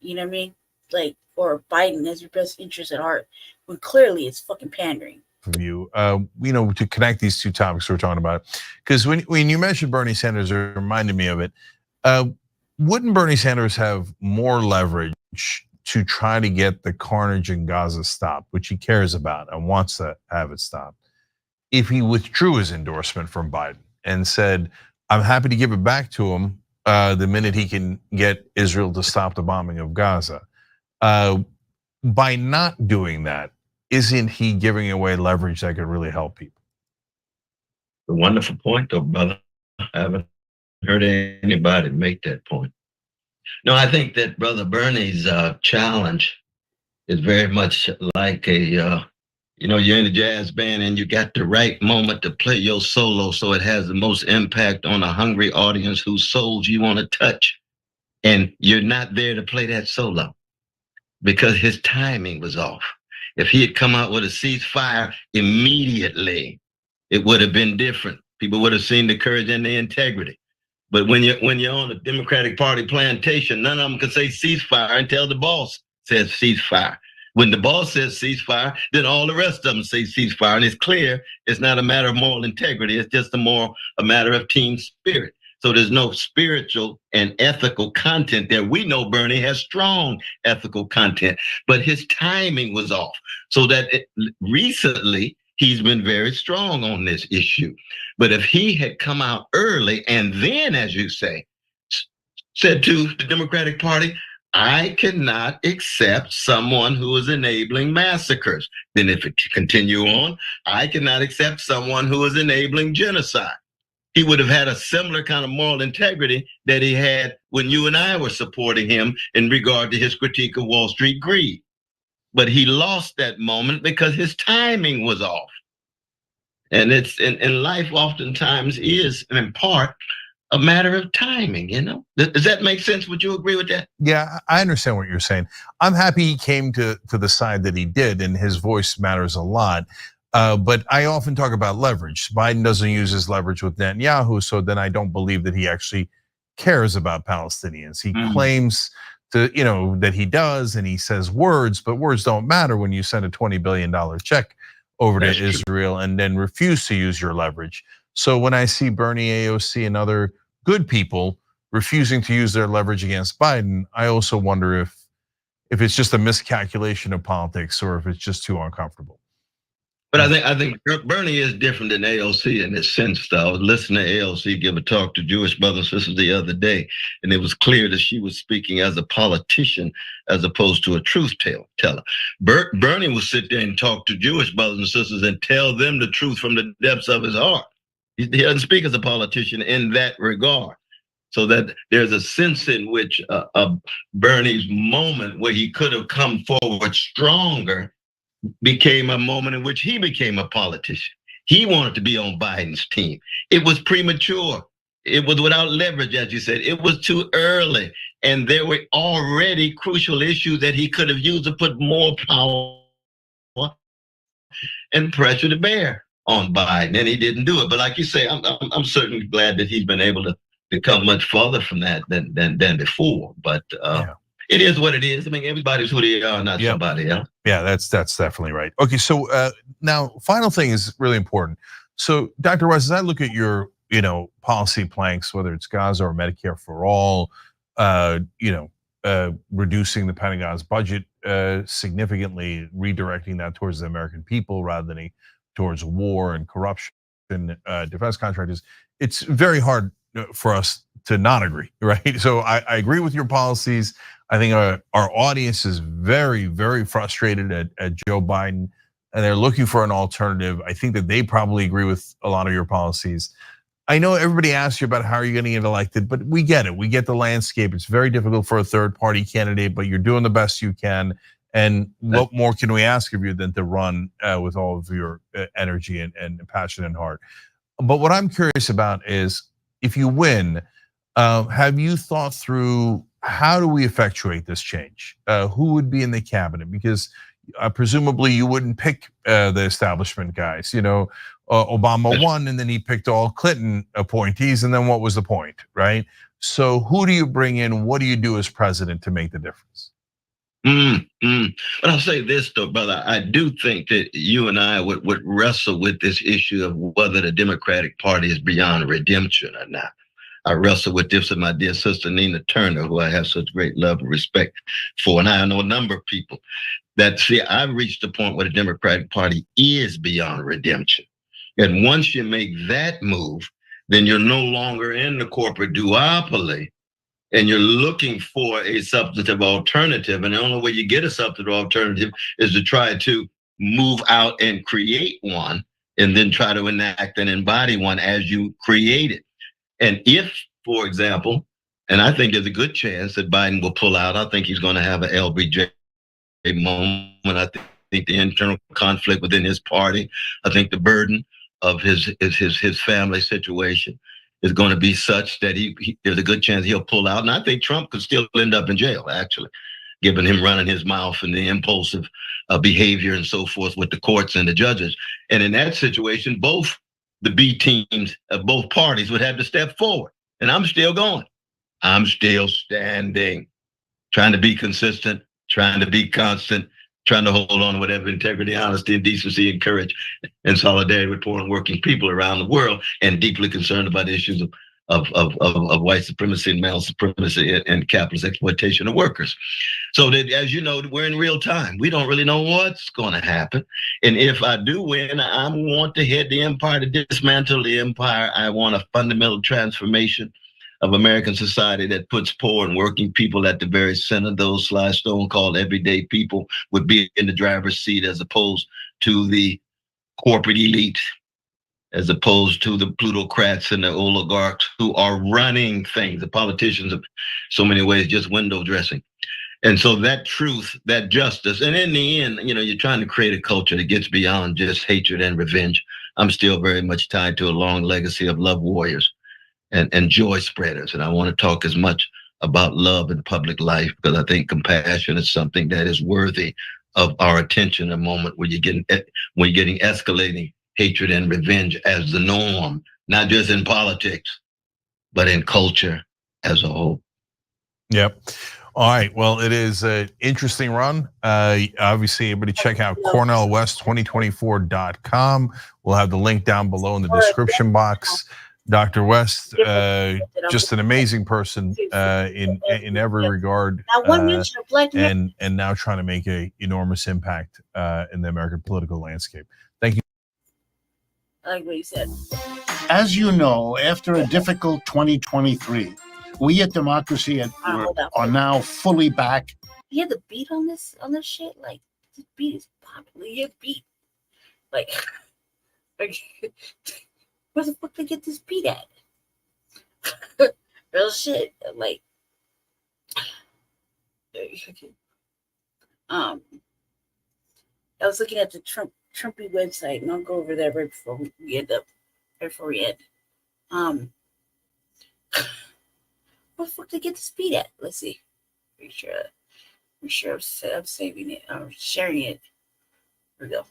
You know what I mean? Like, or Biden has your best interest at heart, when clearly it's fucking pandering. You, to connect these two topics we're talking about, because when you mentioned Bernie Sanders, it reminded me of it. Wouldn't Bernie Sanders have more leverage to try to get the carnage in Gaza stopped, which he cares about and wants to have it stopped, if he withdrew his endorsement from Biden and said, I'm happy to give it back to him the minute he can get Israel to stop the bombing of Gaza? By not doing that, isn't he giving away leverage that could really help people? A wonderful point, though, brother. I haven't heard anybody make that point. No, I think that Brother Bernie's challenge is very much like you're in a jazz band and you got the right moment to play your solo so it has the most impact on a hungry audience whose souls you want to touch. And you're not there to play that solo because his timing was off. If he had come out with a ceasefire immediately, it would have been different. People would have seen the courage and the integrity. But when you're on a Democratic Party plantation, none of them can say ceasefire until the boss says ceasefire. When the boss says ceasefire, then all the rest of them say ceasefire. And it's clear it's not a matter of moral integrity. It's just a matter of team spirit. So there's no spiritual and ethical content there. We know Bernie has strong ethical content, but his timing was off. So that recently, he's been very strong on this issue. But if he had come out early and then, as you say, said to the Democratic Party, I cannot accept someone who is enabling massacres. Then if it continue on, I cannot accept someone who is enabling genocide. He would have had a similar kind of moral integrity that he had when you and I were supporting him in regard to his critique of Wall Street greed. But he lost that moment because his timing was off. And it's in life oftentimes is, in part, a matter of timing, Does that make sense? Would you agree with that? Yeah, I understand what you're saying. I'm happy he came to the side that he did, and his voice matters a lot. But I often talk about leverage. Biden doesn't use his leverage with Netanyahu, so then I don't believe that he actually cares about Palestinians. He claims that he does, and he says words, but words don't matter when you send a $20 billion check over to Israel and then refuse to use your leverage. So when I see Bernie, AOC, and other good people refusing to use their leverage against Biden, I also wonder if it's just a miscalculation of politics or if it's just too uncomfortable. But I think Bernie is different than AOC in this sense, though. I was listening to AOC give a talk to Jewish brothers and sisters the other day, and it was clear that she was speaking as a politician as opposed to a truth teller. Bernie will sit there and talk to Jewish brothers and sisters and tell them the truth from the depths of his heart. He doesn't speak as a politician in that regard. So that there's a sense in which Bernie's moment where he could have come forward stronger became a moment in which he became a politician. He wanted to be on Biden's team. It was premature. It was without leverage, as you said. It was too early. And there were already crucial issues that he could have used to put more power and pressure to bear on Biden. And he didn't do it. But like you say, I'm certainly glad that he's been able to come much farther from that than before. But it is what it is. I mean, everybody's who they are, not somebody else. Yeah, that's definitely right. Okay, so now final thing is really important. So Dr. West, as I look at your policy planks, whether it's Gaza or Medicare for all, reducing the Pentagon's budget significantly, redirecting that towards the American people rather than towards war and corruption, defense contractors, it's very hard for us to not agree, right? So I agree with your policies. I think our audience is very, very frustrated at Joe Biden, and they're looking for an alternative. I think that they probably agree with a lot of your policies. I know everybody asks you about how are you going to get elected, but we get it. We get the landscape. It's very difficult for a third-party candidate, but you're doing the best you can. And what more can we ask of you than to run with all of your energy and passion and heart? But what I'm curious about is, if you win, have you thought through how do we effectuate this change? Who would be in the cabinet? Because presumably you wouldn't pick the establishment guys. Obama won, and then he picked all Clinton appointees, and then what was the point, right? So who do you bring in? What do you do as president to make the difference? But I'll say this though, brother. I do think that you and I would wrestle with this issue of whether the Democratic Party is beyond redemption or not. I wrestle with this with my dear sister Nina Turner, who I have such great love and respect for, and I know a number of people that see I've reached the point where the Democratic Party is beyond redemption. And once you make that move, then you're no longer in the corporate duopoly, and you're looking for a substantive alternative. And the only way you get a substantive alternative is to try to move out and create one, and then try to enact and embody one as you create it. And if, for example, and I think there's a good chance that Biden will pull out, I think he's going to have an LBJ moment. I think the internal conflict within his party, I think the burden of his family situation is going to be such that there's a good chance he'll pull out. And I think Trump could still end up in jail, actually, given him running his mouth and the impulsive behavior and so forth with the courts and the judges. And in that situation, both the B teams of both parties would have to step forward. And I'm still going. I'm still standing, trying to be consistent, trying to be constant, trying to hold on to whatever integrity, honesty, and decency and courage and solidarity with poor and working people around the world, and deeply concerned about issues of white supremacy and male supremacy and capitalist exploitation of workers. So that, as you know, we're in real time. We don't really know what's going to happen. And if I do win, I want to head the empire, to dismantle the empire. I want a fundamental transformation of American society that puts poor and working people at the very center. Those Sly Stone called everyday people would be in the driver's seat, as opposed to the corporate elite, as opposed to the plutocrats and the oligarchs who are running things. The politicians, in so many ways, just window dressing. And so that truth, that justice, and in the end, you're trying to create a culture that gets beyond just hatred and revenge. I'm still very much tied to a long legacy of love warriors and joy spreaders. And I want to talk as much about love in public life, because I think compassion is something that is worthy of our attention. A moment where you're getting escalating hatred and revenge as the norm, not just in politics, but in culture as a whole. Yep. All right. Well, it is an interesting run. Obviously, everybody check out CornellWest2024.com. We'll have the link down below in the description box. Dr. West, just an amazing person in every regard, and now trying to make an enormous impact in the American political landscape. Thank you. I like what he said. As you know, after a difficult 2023, we at Democracy at Work are now fully back. You have the beat on this shit? Like, this beat is popular. You have beat. Like where the fuck they get this beat at? Real shit. Like, I was looking at the Trumpy website, and I'll go over there right before we end. Where the fuck they get this beat at? Let's see. Pretty sure I'm saving it. I'm sharing it. Here we go.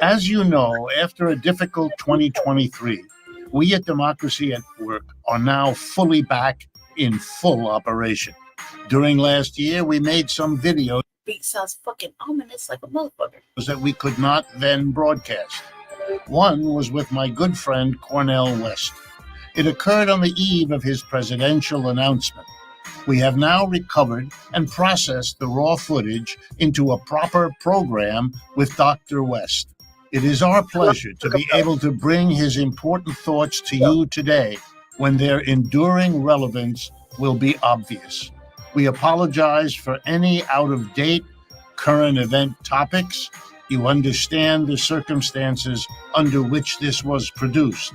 As you know, after a difficult 2023, we at Democracy at Work are now fully back in full operation. During last year, we made some videos. Beat sounds fucking ominous like a motherfucker. That we could not then broadcast. One was with my good friend Cornell West. It occurred on the eve of his presidential announcement. We have now recovered and processed the raw footage into a proper program with Dr. West. It is our pleasure to be able to bring his important thoughts to you today, when their enduring relevance will be obvious. We apologize for any out-of-date current event topics. You understand the circumstances under which this was produced.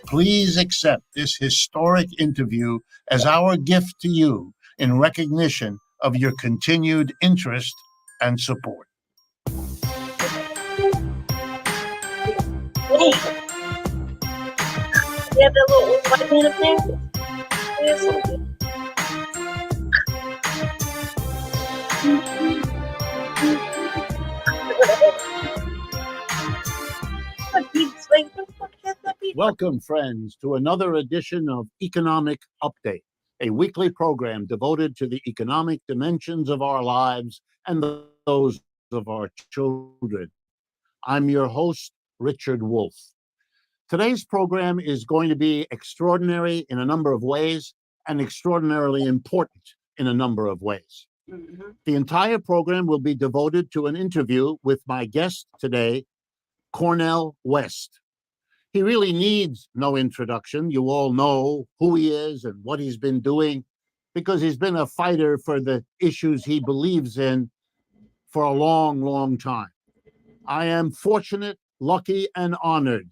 Please accept this historic interview as our gift to you in recognition of your continued interest and support. Hey, you have that little white man up there? There's something. Welcome, friends, to another edition of Economic Update, a weekly program devoted to the economic dimensions of our lives and those of our children. I'm your host, Richard Wolff. Today's program is going to be extraordinary in a number of ways and extraordinarily important in a number of ways. The entire program will be devoted to an interview with my guest today, Cornel West. He really needs no introduction. You all know who he is and what he's been doing because he's been a fighter for the issues he believes in for a long, long time. I am fortunate, lucky, and honored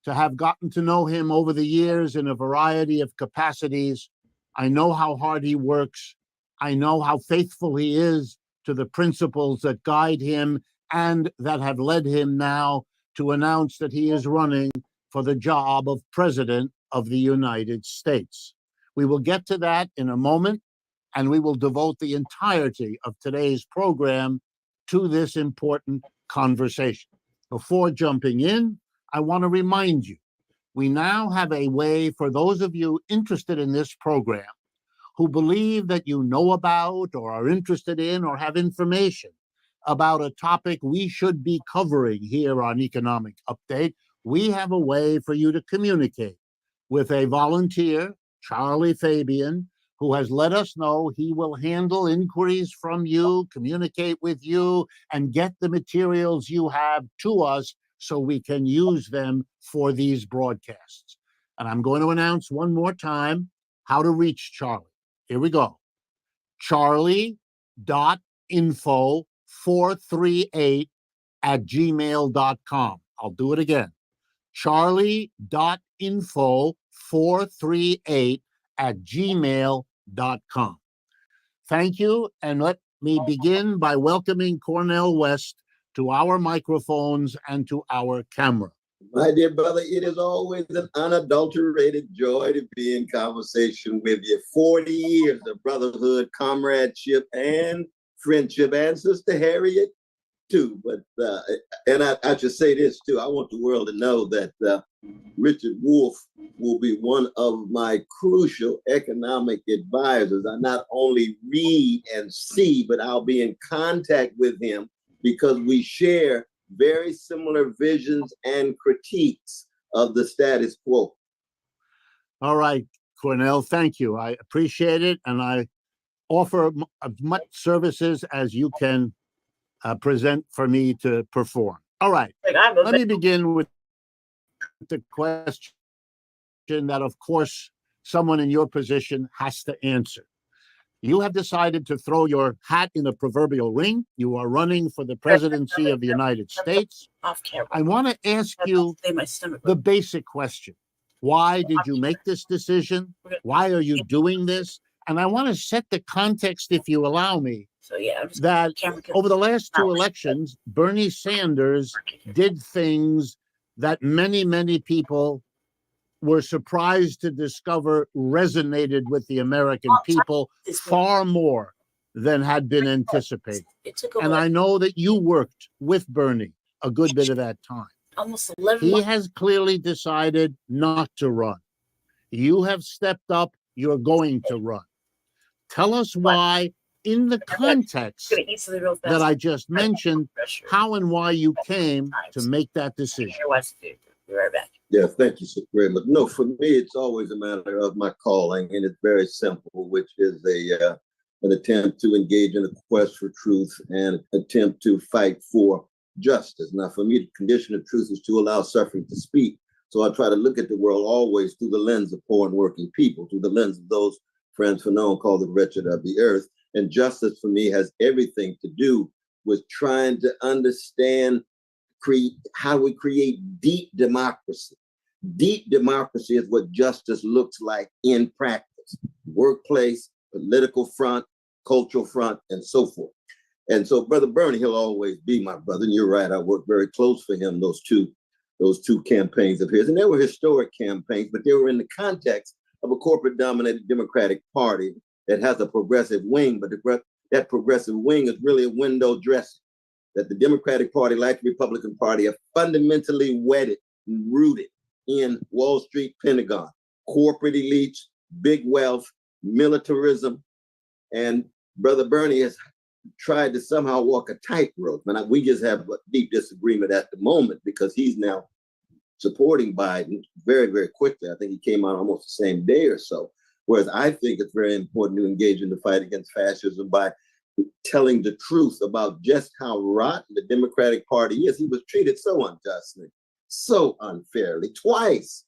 to have gotten to know him over the years in a variety of capacities. I know how hard he works. I know how faithful he is to the principles that guide him and that have led him now to announce that he is running for the job of President of the United States. We will get to that in a moment, and we will devote the entirety of today's program to this important conversation. Before jumping in, I want to remind you, we now have a way for those of you interested in this program who believe that you know about or are interested in or have information about a topic we should be covering here on Economic Update. We have a way for you to communicate with a volunteer, Charlie Fabian, who has let us know he will handle inquiries from you, communicate with you, and get the materials you have to us so we can use them for these broadcasts. And I'm going to announce one more time how to reach Charlie. Here we go. charlie.info438@gmail.com. I'll do it again. charlie.info438@gmail.com. Thank you, and let me begin by welcoming Cornel West to our microphones and to our camera. My dear brother, it is always an unadulterated joy to be in conversation with you. 40 years of brotherhood, comradeship, and friendship, and Sister Harriet, too. But and I should say this, too. I want the world to know that Richard Wolff will be one of my crucial economic advisors. I not only read and see, but I'll be in contact with him because we share very similar visions and critiques of the status quo. All right, Cornel, thank you. I appreciate it, and I offer as much services as you can present for me to perform. All right, let me begin with the question that, of course, someone in your position has to answer. You have decided to throw your hat in the proverbial ring. You are running for the presidency of the United States. I want to ask you the basic question. Why did you make this decision? Why are you doing this? And I want to set the context, if you allow me, that over the last two elections, Bernie Sanders did things that many, many people were surprised to discover resonated with the American people far more than had been anticipated. And I know that you worked with Bernie a good bit of that time. He has clearly decided not to run. You have stepped up. You're going to run. Tell us why, in the context that I just mentioned, how and why you came to make that decision. Be right back. Yeah, thank you so very much. No, for me, it's always a matter of my calling, and it's very simple, which is an attempt to engage in a quest for truth and attempt to fight for justice. Now, for me, the condition of truth is to allow suffering to speak. So I try to look at the world always through the lens of poor and working people, through the lens of those Franz Fanon called the wretched of the earth. And justice for me has everything to do with trying to understand how we create deep democracy. Deep democracy is what justice looks like in practice, workplace, political front, cultural front, and so forth. And so Brother Bernie, he'll always be my brother. And you're right, I worked very close for him, those two campaigns of his. And they were historic campaigns, but they were in the context of a corporate-dominated Democratic Party that has a progressive wing, but that progressive wing is really a window dressing. That the Democratic Party, like the Republican Party, are fundamentally wedded and rooted in Wall Street, Pentagon, corporate elites, big wealth, militarism, and Brother Bernie has tried to somehow walk a tightrope. And we just have a deep disagreement at the moment because he's now supporting Biden very, very quickly. I think he came out almost the same day or so. Whereas I think it's very important to engage in the fight against fascism by telling the truth about just how rotten the Democratic Party is. He was treated so unjustly, so unfairly, twice.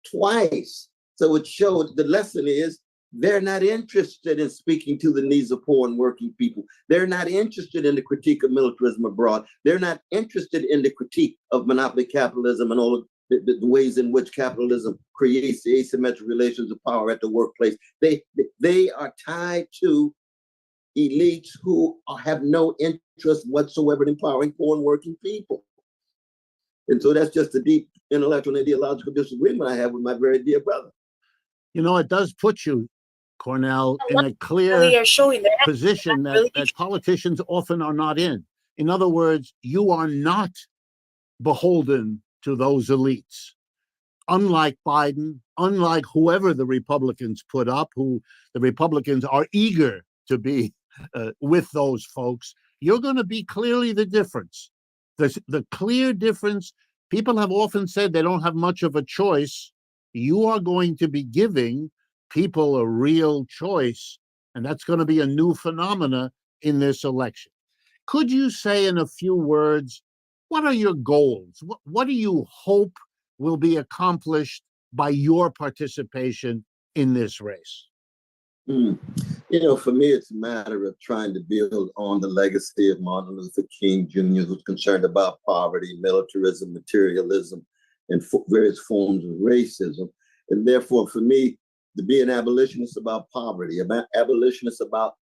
So it showed, the lesson is, they're not interested in speaking to the needs of poor and working people. They're not interested in the critique of militarism abroad. They're not interested in the critique of monopoly capitalism and all of the ways in which capitalism creates the asymmetric relations of power at the workplace. They are tied to elites who have no interest whatsoever in empowering poor and working people. And so that's just a deep intellectual and ideological disagreement I have with my very dear brother. You know, it does put you, Cornell, in a clear position that politicians often are not in. In other words, you are not beholden to those elites. Unlike Biden, unlike whoever the Republicans put up, who the Republicans are eager to be with those folks, you're going to be clearly the difference. The clear difference. People have often said they don't have much of a choice. You are going to be giving people a real choice, and that's going to be a new phenomena in this election. Could you say in a few words, what are your goals? What do you hope will be accomplished by your participation in this race? You know, for me, it's a matter of trying to build on the legacy of Martin Luther King Jr., who's concerned about poverty, militarism, materialism, and various forms of racism. And therefore, for me, to be an abolitionist about poverty, about abolitionist about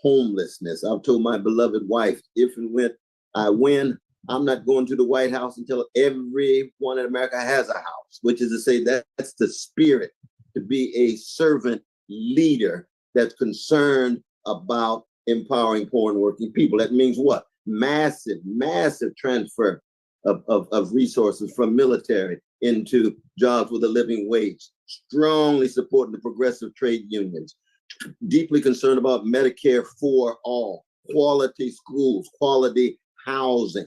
homelessness. I've told my beloved wife, if and when I win, I'm not going to the White House until everyone in America has a house, which is to say that's the spirit, to be a servant leader that's concerned about empowering poor and working people. That means what? Massive transfer of resources from military into jobs with a living wage, strongly supporting the progressive trade unions, deeply concerned about Medicare for all, quality schools, quality housing.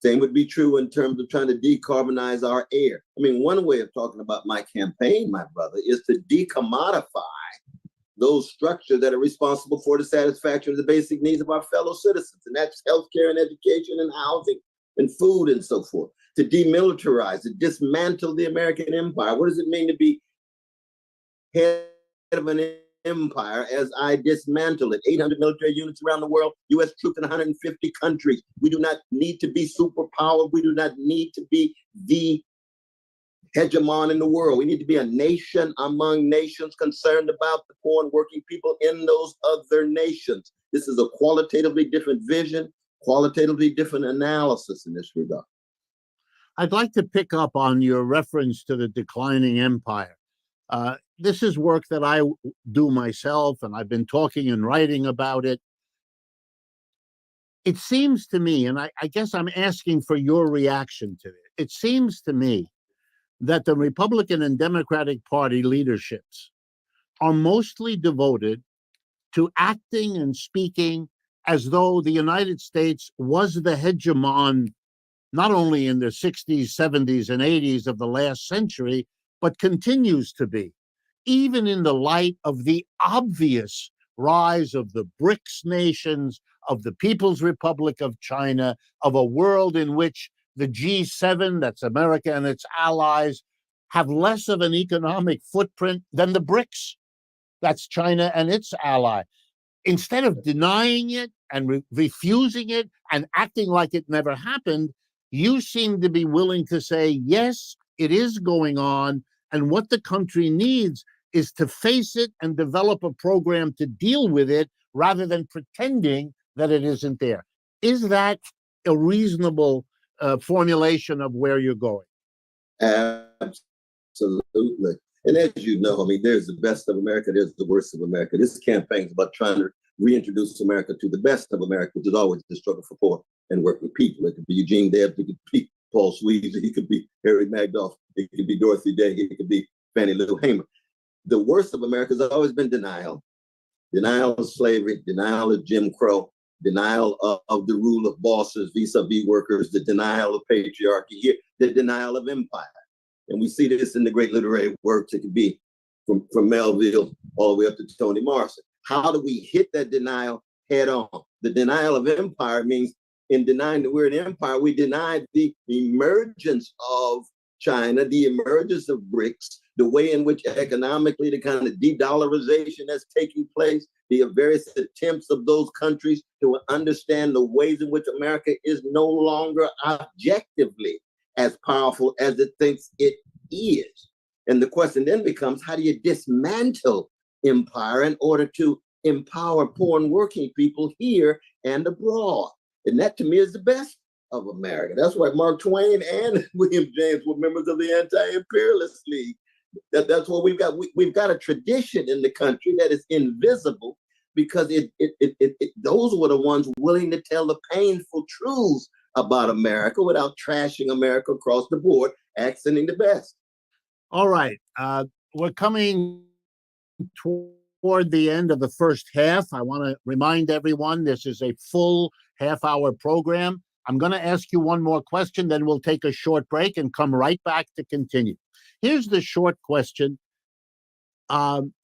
Same would be true in terms of trying to decarbonize our air. I mean, one way of talking about my campaign, my brother, is to decommodify those structures that are responsible for the satisfaction of the basic needs of our fellow citizens. And that's healthcare and education and housing and food and so forth. To demilitarize, to dismantle the American empire. What does it mean to be head of an empire as I dismantle it? 800 military units around the world, U.S. troops in 150 countries. We do not need to be superpowered. We do not need to be the hegemon in the world. We need to be a nation among nations concerned about the poor and working people in those other nations. This is a qualitatively different vision, qualitatively different analysis in this regard. I'd like to pick up on your reference to the declining empire. This is work that I do myself, and I've been talking and writing about it. It seems to me, and I guess I'm asking for your reaction to it, it seems to me that the Republican and Democratic Party leaderships are mostly devoted to acting and speaking as though the United States was the hegemon, not only in the 60s, 70s, and 80s of the last century, but continues to be, even in the light of the obvious rise of the BRICS nations, of the People's Republic of China, of a world in which the G7, that's America and its allies, have less of an economic footprint than the BRICS, that's China and its ally. Instead of denying it and refusing it and acting like it never happened, you seem to be willing to say, yes, it is going on, and what the country needs is to face it and develop a program to deal with it rather than pretending that it isn't there. Is that a reasonable formulation of where you're going? Absolutely. And as you know, I mean, there's the best of America, there's the worst of America. This campaign is about trying to reintroduce America to the best of America, which is always the struggle for poor and working people. It could be Eugene Debs, it could be Paul Sweezy, he could be Harry Magdoff, he could be Dorothy Day, he could be Fannie Lou Hamer. The worst of America has always been denial. Denial of slavery, denial of Jim Crow, denial of the rule of bosses vis-a-vis workers, the denial of patriarchy here, the denial of empire. And we see this in the great literary works. It could be from Melville all the way up to Toni Morrison. How do we hit that denial head on? The denial of empire means in denying that we're an empire, we denied the emergence of China, the emergence of BRICS, the way in which economically the kind of de-dollarization that's taking place, the various attempts of those countries to understand the ways in which America is no longer objectively as powerful as it thinks it is. And the question then becomes, how do you dismantle empire in order to empower poor and working people here and abroad? And that to me is the best of America. That's why Mark Twain and William James were members of the Anti-Imperialist League. That's what we've got. We've got a tradition in the country that is invisible because those were the ones willing to tell the painful truths about America without trashing America across the board, accenting the best. All right. We're coming toward the end of the first half. I want to remind everyone this is a full half-hour program. I'm going to ask you one more question, then we'll take a short break and come right back to continue. Here's the short question.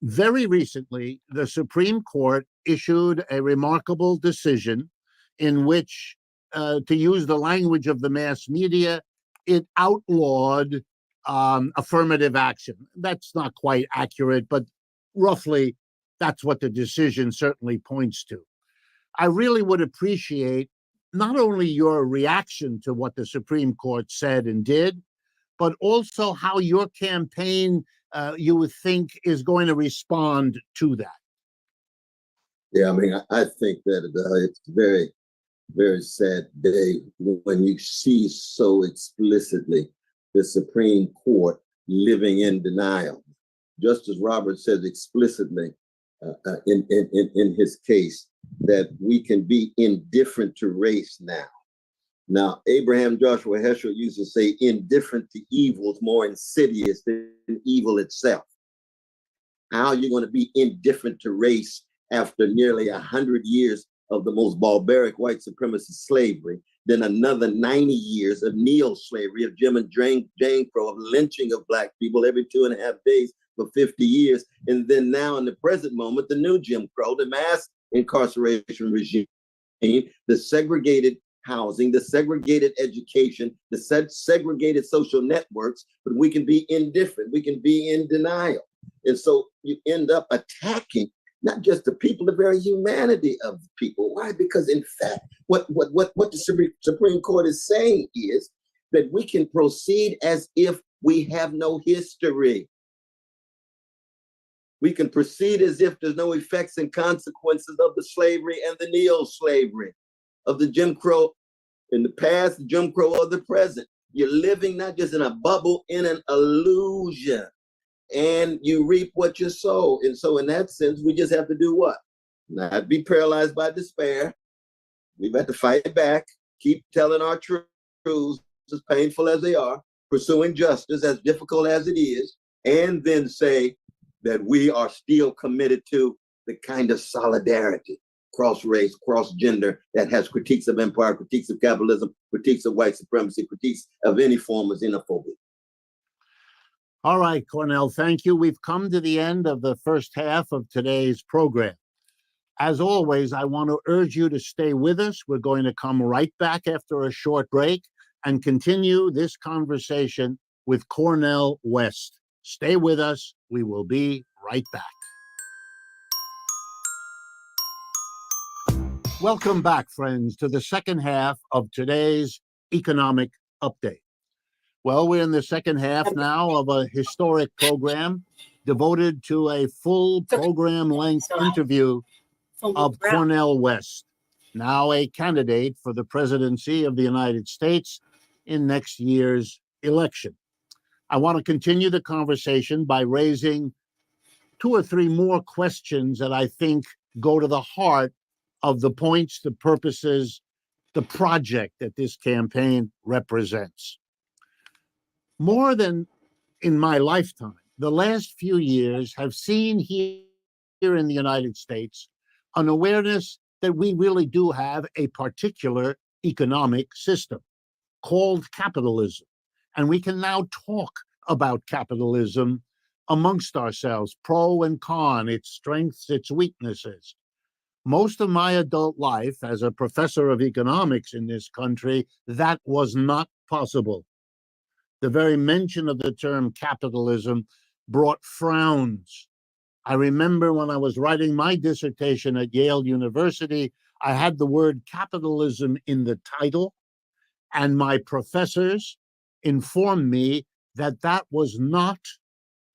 Very recently, the Supreme Court issued a remarkable decision in which, to use the language of the mass media, it outlawed affirmative action. That's not quite accurate, but roughly that's what the decision certainly points to. I really would appreciate not only your reaction to what the Supreme Court said and did, but also how your campaign, you would think, is going to respond to that. Yeah, I mean, I think that it's very, very sad day when you see so explicitly the Supreme Court living in denial. Justice Roberts says explicitly in his case that we can be indifferent to race now. Now, Abraham Joshua Heschel used to say indifferent to evil is more insidious than evil itself. How are you going to be indifferent to race after nearly 100 years of the most barbaric white supremacist slavery, then another 90 years of neo-slavery, of Jim and Jane Crow, of lynching of Black people every 2.5 days for 50 years, and then now in the present moment, the new Jim Crow, the mass incarceration regime, the segregated housing, the segregated education, the segregated social networks, but we can be indifferent, we can be in denial. And so you end up attacking not just the people, the very humanity of the people. Why? Because in fact, what the Supreme Court is saying is that we can proceed as if we have no history. We can proceed as if there's no effects and consequences of the slavery and the neo-slavery, of the Jim Crow in the past, the Jim Crow of the present. You're living not just in a bubble, in an illusion, and you reap what you sow. And so in that sense, we just have to do what? Not be paralyzed by despair. We've got to fight back, keep telling our truths, as painful as they are, pursuing justice, as difficult as it is, and then say that we are still committed to the kind of solidarity, cross-race, cross-gender, that has critiques of empire, critiques of capitalism, critiques of white supremacy, critiques of any form of xenophobia. All right, Cornel, thank you. We've come to the end of the first half of today's program. As always, I want to urge you to stay with us. We're going to come right back after a short break and continue this conversation with Cornel West. Stay with us. We will be right back. Welcome back, friends, to the second half of today's economic update. Well, we're in the second half now of a historic program devoted to a full program-length interview of Cornel West, now a candidate for the presidency of the United States in next year's election. I want to continue the conversation by raising 2 or 3 more questions that I think go to the heart of the points, the purposes, the project that this campaign represents. More than in my lifetime, the last few years have seen here in the United States an awareness that we really do have a particular economic system called capitalism. And we can now talk about capitalism amongst ourselves, pro and con, its strengths, its weaknesses. Most of my adult life as a professor of economics in this country, that was not possible. The very mention of the term capitalism brought frowns. I remember when I was writing my dissertation at Yale University, I had the word capitalism in the title, and my professors informed me that that was not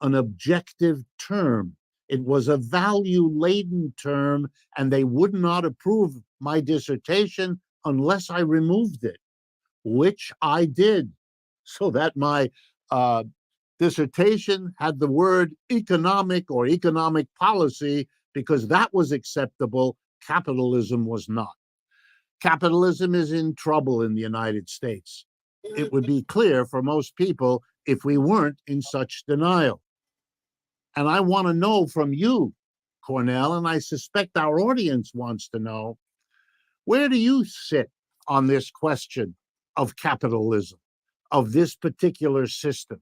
an objective term. It was a value-laden term, and they would not approve my dissertation unless I removed it, which I did, so that my dissertation had the word economic or economic policy, because that was acceptable. Capitalism was not. Capitalism is in trouble in the United States. It would be clear for most people if we weren't in such denial. And I want to know from you, Cornell, and I suspect our audience wants to know, where do you sit on this question of capitalism, of this particular system,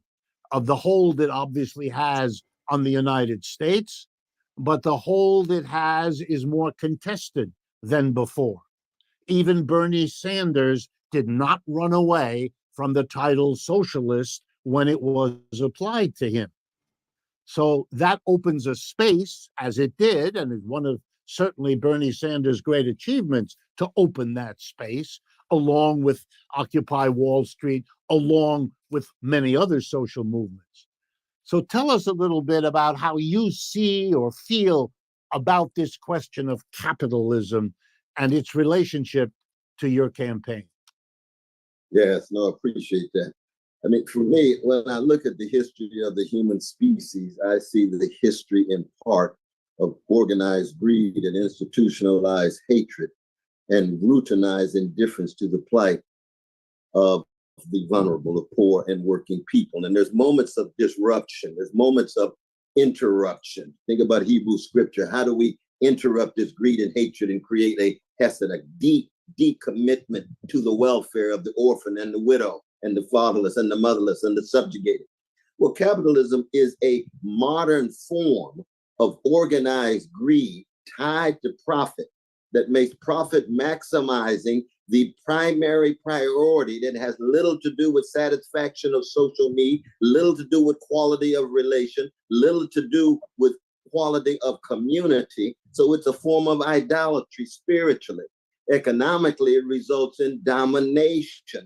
of the hold it obviously has on the United States, but the hold it has is more contested than before. Even Bernie Sanders did not run away from the title socialist when it was applied to him. So that opens a space, as it did, and is one of certainly Bernie Sanders' great achievements, to open that space, along with Occupy Wall Street, along with many other social movements. So tell us a little bit about how you see or feel about this question of capitalism and its relationship to your campaign. Yes, no, I appreciate that. I mean, for me, when I look at the history of the human species, I see the history in part of organized greed and institutionalized hatred and routinized indifference to the plight of the vulnerable, the poor, and working people. And there's moments of disruption. There's moments of interruption. Think about Hebrew scripture. How do we interrupt this greed and hatred and create a hesed, a deep commitment to the welfare of the orphan and the widow and the fatherless and the motherless and the subjugated? Well, capitalism is a modern form of organized greed tied to profit that makes profit maximizing the primary priority, that has little to do with satisfaction of social need, little to do with quality of relation, little to do with quality of community. So it's a form of idolatry spiritually. Economically, it results in domination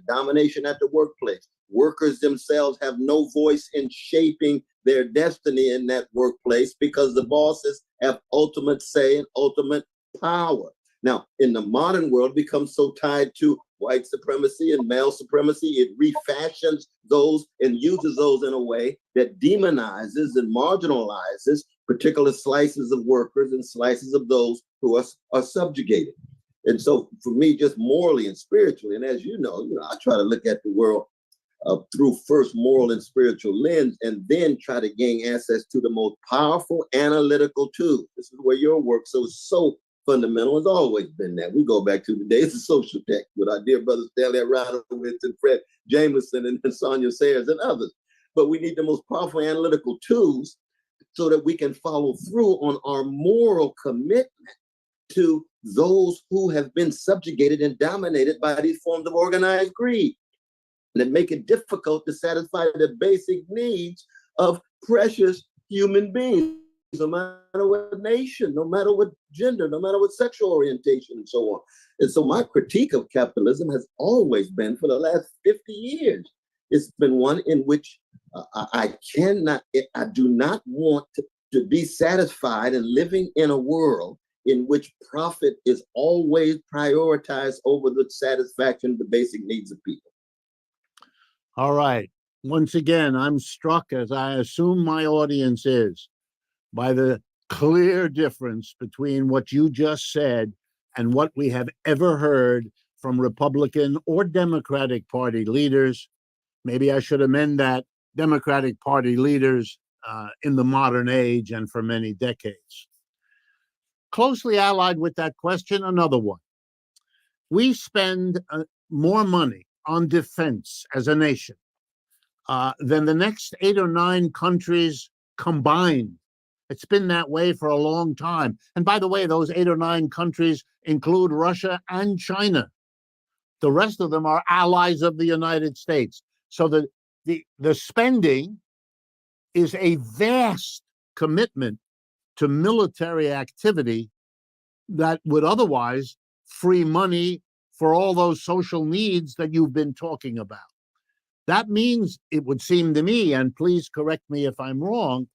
at the workplace. Workers themselves have no voice in shaping their destiny in that workplace because the bosses have ultimate say and ultimate power. Now, in the modern world, it becomes so tied to white supremacy and male supremacy, it refashions those and uses those in a way that demonizes and marginalizes particular slices of workers and slices of those who are subjugated. And so for me, just morally and spiritually, and as you know, I try to look at the world through first moral and spiritual lens, and then try to gain access to the most powerful analytical tools. This is where your work so fundamental has always been that. We go back to the days of social tech with our dear brothers Stanley Radowitz and Fred Jameson and Sonia Sayers and others. But we need the most powerful analytical tools so that we can follow through on our moral commitment to those who have been subjugated and dominated by these forms of organized greed, and that make it difficult to satisfy the basic needs of precious human beings, no matter what nation, no matter what gender, no matter what sexual orientation, and so on. And so my critique of capitalism has always been, for the last 50 years, it's been one in which I do not want to be satisfied in living in a world in which profit is always prioritized over the satisfaction of the basic needs of people. All right. Once again, I'm struck, as I assume my audience is, by the clear difference between what you just said and what we have ever heard from Republican or Democratic Party leaders. Maybe I should amend that, Democratic Party leaders in the modern age and for many decades. Closely allied with that question, another one. We spend more money on defense as a nation than the next 8 or 9 countries combined. It's been that way for a long time. And by the way, those 8 or 9 countries include Russia and China. The rest of them are allies of the United States. So the spending is a vast commitment to military activity that would otherwise free money for all those social needs that you've been talking about. That means, it would seem to me, and please correct me if I'm wrong,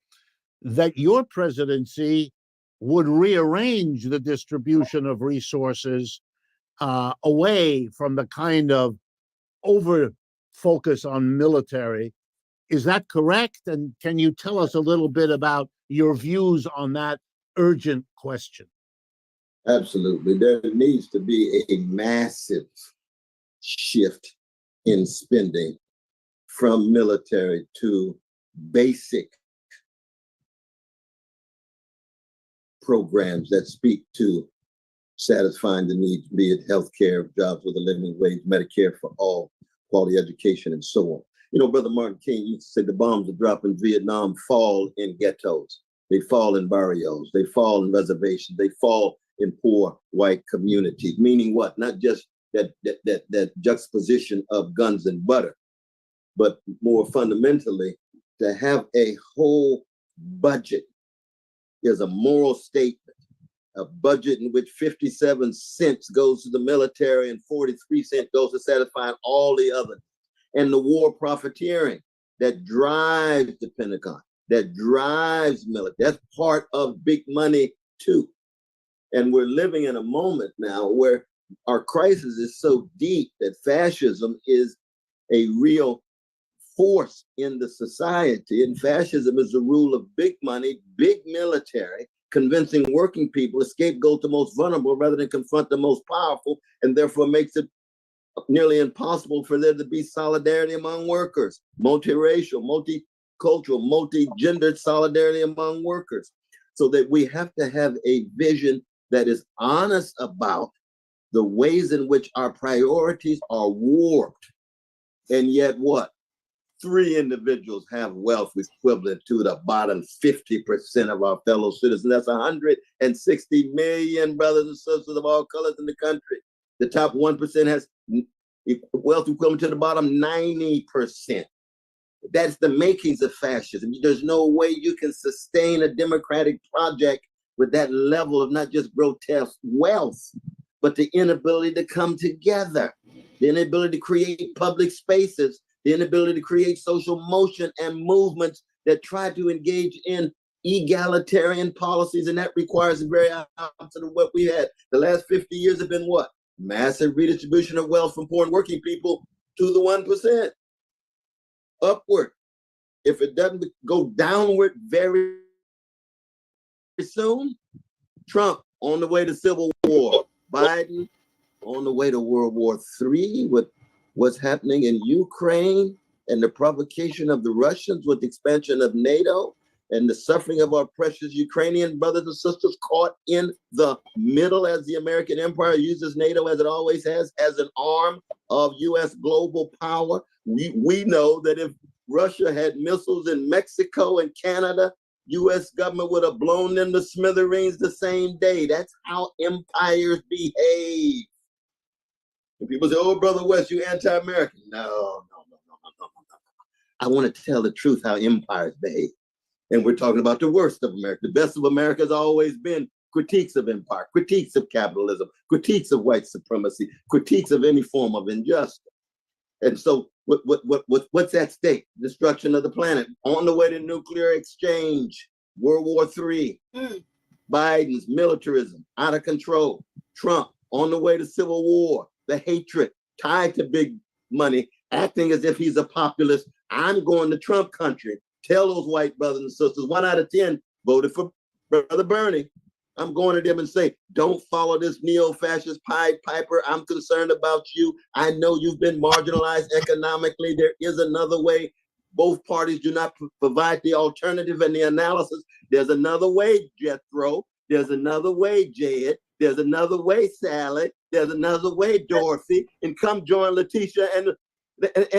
that your presidency would rearrange the distribution of resources away from the kind of over focus on military. Is that correct? And can you tell us a little bit about your views on that urgent question? Absolutely. There needs to be a massive shift in spending from military to basic programs that speak to satisfying the needs, be it healthcare, jobs with a living wage, Medicare for all, quality education, and so on. You know, Brother Martin King used to say the bombs that drop in Vietnam fall in ghettos. They fall in barrios. They fall in reservations. They fall in poor white communities. Meaning what? Not just that juxtaposition of guns and butter, but more fundamentally, to have a whole budget is a moral statement. A budget in which 57 cents goes to the military and 43 cents goes to satisfying all the others. And the war profiteering that drives the Pentagon, that drives military. That's part of big money too. And we're living in a moment now where our crisis is so deep that fascism is a real force in the society. And fascism is the rule of big money, big military, convincing working people to scapegoat the most vulnerable rather than confront the most powerful, and therefore makes it nearly impossible for there to be solidarity among workers, multiracial, multicultural, multi-gendered solidarity among workers. So that we have to have a vision that is honest about the ways in which our priorities are warped. And yet what? 3 individuals have wealth equivalent to the bottom 50% of our fellow citizens. That's 160 million brothers and sisters of all colors in the country. The top 1% has wealth equivalent to the bottom 90%. That's the makings of fascism. There's no way you can sustain a democratic project with that level of not just grotesque wealth, but the inability to come together, the inability to create public spaces, the inability to create social motion and movements that try to engage in egalitarian policies. And that requires the very opposite of what we had. The last 50 years have been what? Massive redistribution of wealth from poor and working people to the 1%. Upward. If it doesn't go downward very soon, Trump on the way to civil war, Biden on the way to World War III with what's happening in Ukraine and the provocation of the Russians with the expansion of NATO and the suffering of our precious Ukrainian brothers and sisters caught in the middle as the American empire uses NATO, as it always has, as an arm of U.S. global power. We know that if Russia had missiles in Mexico and Canada, U.S. government would have blown them to smithereens the same day. That's how empires behave. And people say, oh, Brother West, you anti-American. No. I want to tell the truth how empires behave. And we're talking about the worst of America. The best of America has always been critiques of empire, critiques of capitalism, critiques of white supremacy, critiques of any form of injustice. And so what's at stake? Destruction of the planet. On the way to nuclear exchange, World War III, Biden's militarism, out of control, Trump on the way to civil war, the hatred tied to big money, acting as if he's a populist. I'm going to Trump country. Tell those white brothers and sisters, 1 out of 10 voted for Brother Bernie. I'm going to them and say, don't follow this neo-fascist Pied Piper. I'm concerned about you. I know you've been marginalized economically. There is another way. Both parties do not provide the alternative and the analysis. There's another way, Jethro. There's another way, Jed. There's another way, Sally. There's another way, Dorothy. And come join Letitia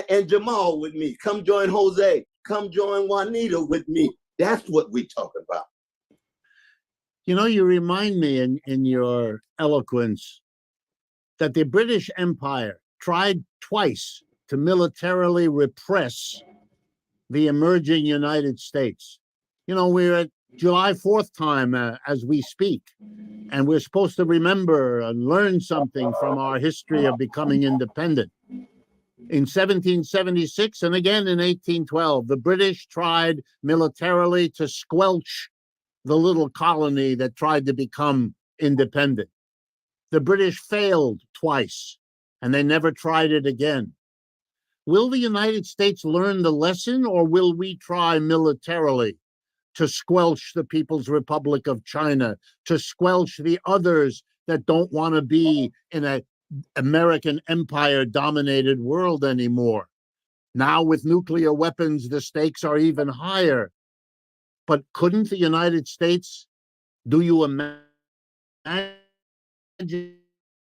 and Jamal with me. Come join Jose. Come join Juanita with me. That's what we talk about. You know, you remind me in your eloquence that the British Empire tried twice to militarily repress the emerging United States. You know, we're at July 4th time as we speak, and we're supposed to remember and learn something from our history of becoming independent. In 1776 and again in 1812, the British tried militarily to squelch the little colony that tried to become independent. The British failed twice, and they never tried it again. Will the United States learn the lesson, or will we try militarily to squelch the People's Republic of China, to squelch the others that don't want to be in an American empire-dominated world anymore? Now, with nuclear weapons, the stakes are even higher. But couldn't the United States, do you imagine the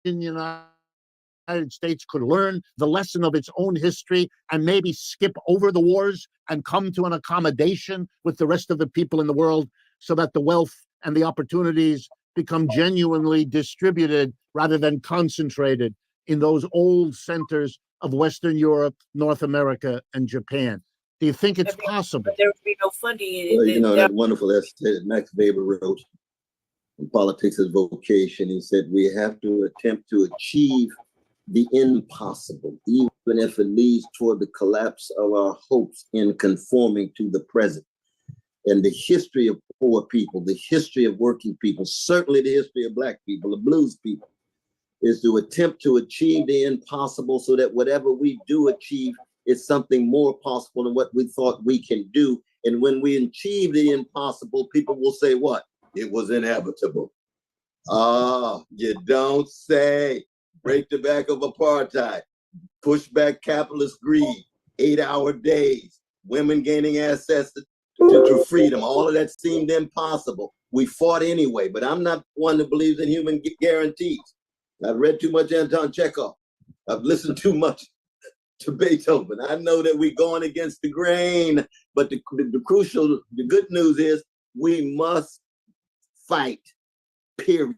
United States could learn the lesson of its own history and maybe skip over the wars and come to an accommodation with the rest of the people in the world so that the wealth and the opportunities become genuinely distributed rather than concentrated in those old centers of Western Europe, North America, and Japan? Do you think it's possible? There would be no funding. Well, you know, that wonderful essay that Max Weber wrote in Politics as Vocation. He said, we have to attempt to achieve the impossible, even if it leads toward the collapse of our hopes in conforming to the present. And the history of poor people, the history of working people, certainly the history of Black people, the blues people, is to attempt to achieve the impossible so that whatever we do achieve is something more possible than what we thought we can do. And when we achieve the impossible, people will say what? It was inevitable. You don't say. Break the back of apartheid, push back capitalist greed, 8-hour days, women gaining access to freedom. All of that seemed impossible. We fought anyway, but I'm not one that believes in human guarantees. I've read too much Anton Chekhov. I've listened too much to Beethoven. I know that we're going against the grain, but the good news is we must fight, period.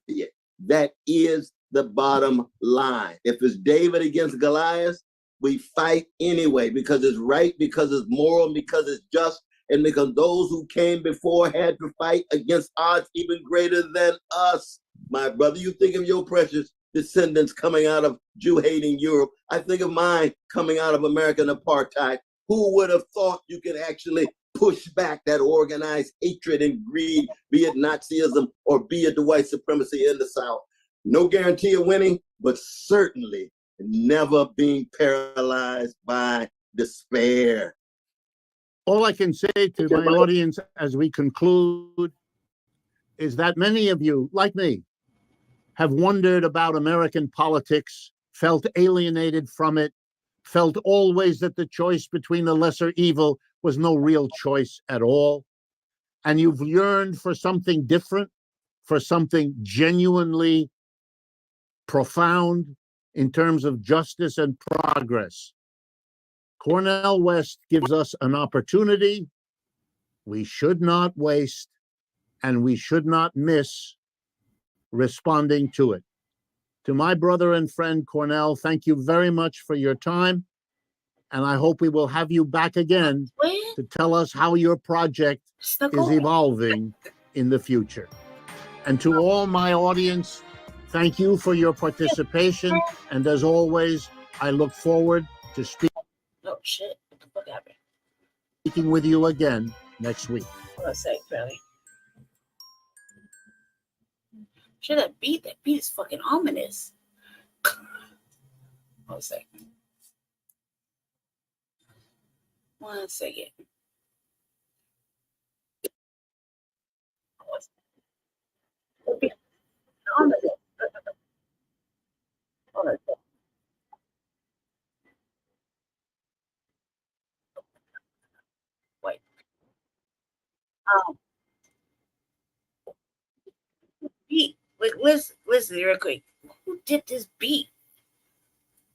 That is the bottom line. If it's David against Goliath, we fight anyway because it's right, because it's moral, because it's just, and because those who came before had to fight against odds even greater than us. My brother, you think of your precious descendants coming out of Jew-hating Europe. I think of mine coming out of American apartheid. Who would have thought you could actually push back that organized hatred and greed, be it Nazism or be it the white supremacy in the South? No guarantee of winning, but certainly never being paralyzed by despair. All I can say to my audience as we conclude is that many of you, like me, have wondered about American politics, felt alienated from it, felt always that the choice between the lesser evil was no real choice at all. And you've yearned for something different, for something genuinely profound in terms of justice and progress. Cornel West gives us an opportunity we should not waste and we should not miss responding to it. To my brother and friend Cornel, thank you very much for your time. And I hope we will have you back again to tell us how your project is evolving in the future. And to all my audience, thank you for your participation. And as always, I look forward to speaking with you again next week. Sure, that beat is fucking ominous. One second. Wait. Beat. Like, listen real quick. Who did this beat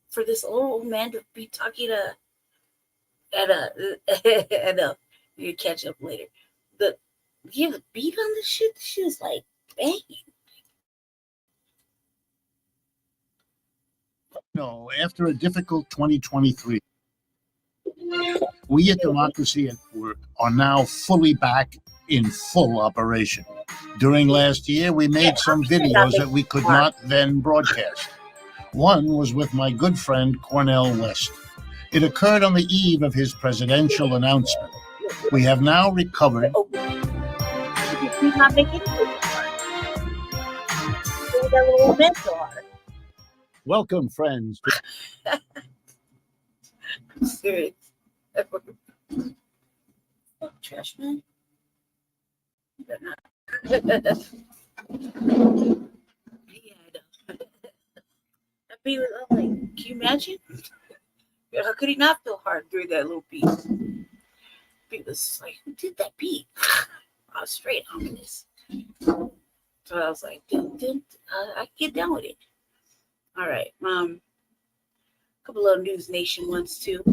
for this old man to be talking to? And you catch up later. You have the beat on this shit. This shit is like banging. No, after a difficult 2023, we at Democracy at Work are now fully back in full operation. During last year, we made some videos that we could not then broadcast. One was with my good friend Cornel West. It occurred on the eve of his presidential announcement. We have now recovered. Welcome, friends. I'm serious. Trash man. Yeah, I know. That beat was like, can you imagine? How could he not feel hard through that little beat? Beat was like, who did that beat? I was straight ominous. So I was like, I can get down with it. All right. A couple of News Nation ones too.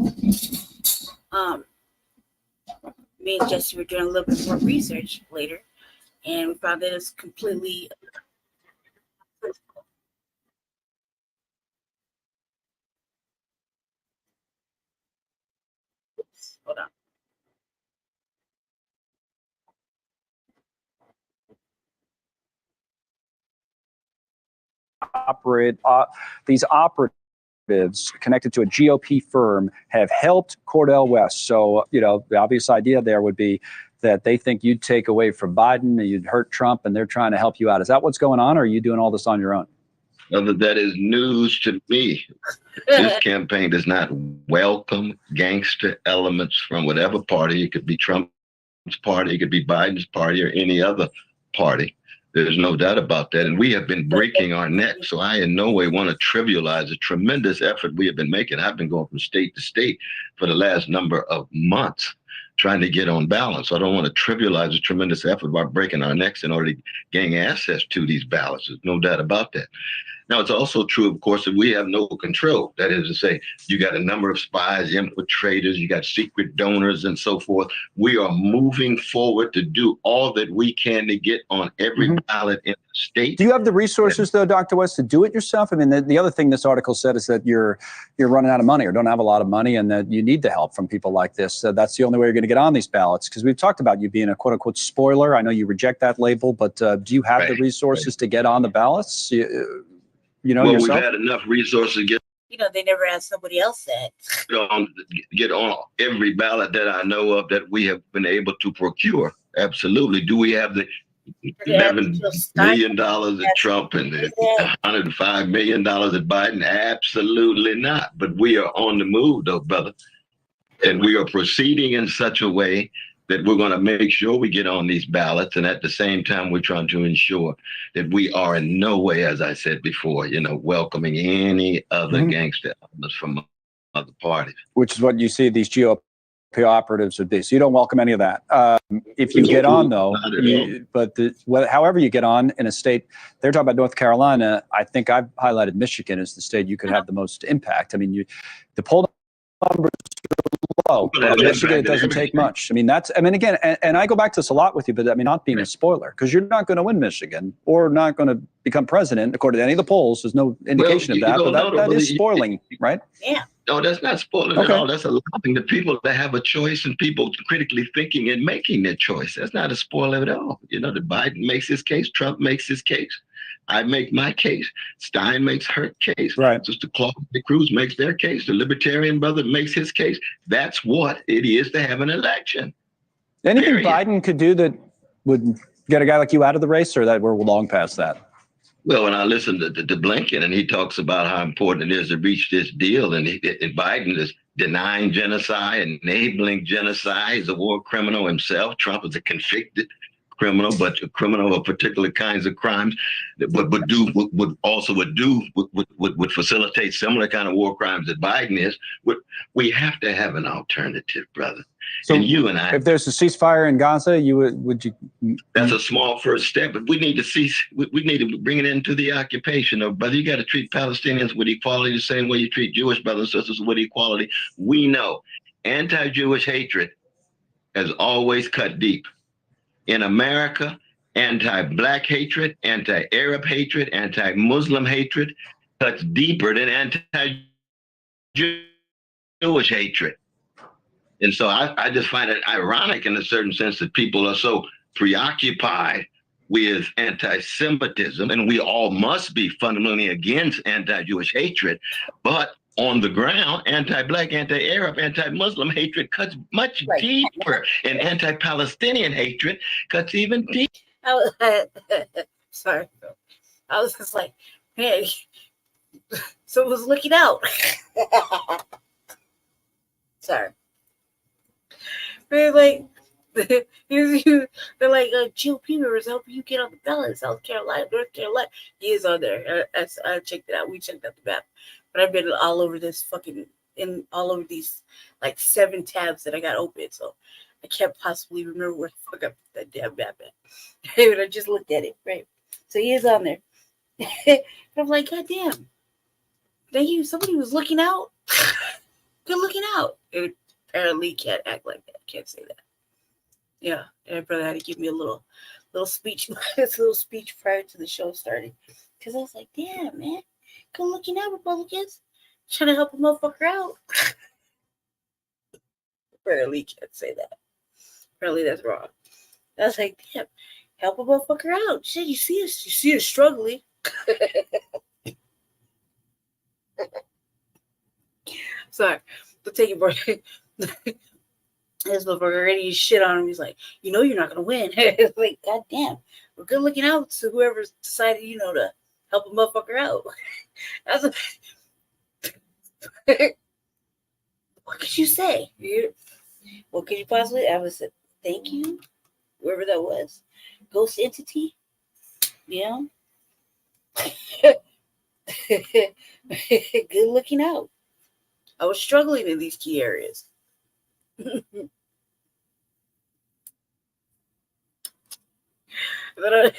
Me and Jesse were doing a little bit more research later, and we found that it's completely. Hold on. These operatives connected to a GOP firm have helped Cordell West. So, the obvious idea there would be that they think you'd take away from Biden and you'd hurt Trump, and they're trying to help you out. Is that what's going on, or are you doing all this on your own? That is news to me. This campaign does not welcome gangster elements from whatever party. It could be Trump's party, it could be Biden's party, or any other party. There's no doubt about that. And we have been breaking our neck. So I in no way want to trivialize the tremendous effort we have been making. I've been going from state to state for the last number of months trying to get on balance. So I don't want to trivialize the tremendous effort by breaking our necks in order to gain access to these ballots. There's no doubt about that. Now, it's also true, of course, that we have no control. That is to say, you got a number of spies, infiltrators, you got secret donors and so forth. We are moving forward to do all that we can to get on every ballot in the state. Do you have the resources, though, Dr. West, to do it yourself? I mean, the other thing this article said is that you're running out of money or don't have a lot of money, and that you need the help from people like this. So that's the only way you're going to get on these ballots, because we've talked about you being a quote-unquote spoiler. I know you reject that label, but do you have the resources to get on the ballots? Well, yourself? We've had enough resources to get They never asked somebody else that. Get on every ballot that I know of that we have been able to procure. Absolutely. Do we have the $11 million at Trump and the $105 million at Biden? Absolutely not. But we are on the move, though, brother. And we are proceeding in such a way that we're going to make sure we get on these ballots. And at the same time, we're trying to ensure that we are in no way, as I said before, welcoming any other gangster elements from other parties. Which is what you see these GOP operatives would be. So you don't welcome any of that. If you get on, though, however you get on in a state, they're talking about North Carolina. I think I've highlighted Michigan as the state you could have the most impact. I mean, the poll numbers low. Michigan, it doesn't take much. Again, and I go back to this a lot with you, but not being a spoiler, because you're not going to win Michigan or not going to become president, according to any of the polls. There's no indication of that, but that is spoiling, right? Yeah. No, that's not spoiling at all. That's allowing the people to have a choice and people critically thinking and making their choice. That's not a spoiler at all. The Biden makes his case, Trump makes his case. I make my case. Stein makes her case. Right. Sister Claudia Cruz makes their case. The Libertarian brother makes his case. That's what it is to have an election. Anything Biden could do that would get a guy like you out of the race, or that we're long past that? Well, when I listen to Blinken and he talks about how important it is to reach this deal, and Biden is denying genocide, enabling genocide, he's a war criminal himself. Trump is a convicted criminal, but a criminal of particular kinds of crimes that would facilitate similar kind of war crimes that Biden is. We have to have an alternative, brother. So and you and I, if there's a ceasefire in Gaza, would you? That's a small first step, but we need to cease. We need to bring it into the occupation of brother. You got to treat Palestinians with equality the same way you treat Jewish brothers and sisters with equality. We know anti-Jewish hatred has always cut deep. In America, anti-Black hatred, anti-Arab hatred, anti-Muslim hatred cuts deeper than anti-Jewish hatred. And so I just find it ironic in a certain sense that people are so preoccupied with anti-Semitism, and we all must be fundamentally against anti-Jewish hatred, but on the ground, anti-Black, anti-Arab, anti-Muslim hatred cuts much deeper, and anti-Palestinian hatred cuts even deeper. Sorry, I was just like, hey, someone's looking out. Sorry. They're like, they're like, GOP members helping you get on the ballot in South Carolina, North Carolina. He is on there. I checked it out. We checked out the map. But I've been all over this all over these like 7 tabs that I got open. So I can't possibly remember where the fuck I put that damn map at. But I just looked at it, right? So he is on there. I'm like, God damn. Thank you. Somebody was looking out. Good looking out. And apparently can't act like that. Can't say that. Yeah. And my brother had to give me a little speech, little speech prior to the show starting. Because I was like, damn, man. Good looking out, Republicans. Trying to help a motherfucker out. Apparently can't say that. Apparently that's wrong. I was like, damn, help a motherfucker out. Shit, you see us struggling. Sorry, but take it, bro. This motherfucker ready to shit on him. He's like, you're not gonna win. It's like, God damn, we're good looking out to whoever decided, to help a motherfucker out. What could you say? What could you possibly? I would say, thank you, whoever that was, ghost entity. Yeah. Good looking out. I was struggling in these key areas. But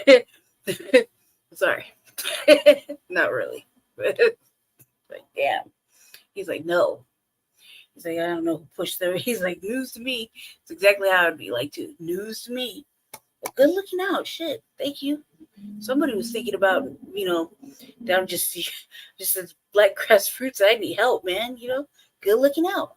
sorry, not really. Like, damn. He's like, no. He's like, I don't know who pushed them. He's like, news to me. It's exactly how I'd be like, too. News to me. But good looking out. Shit. Thank you. Somebody was thinking about, down just as black crust fruits. I need help, man. Good looking out.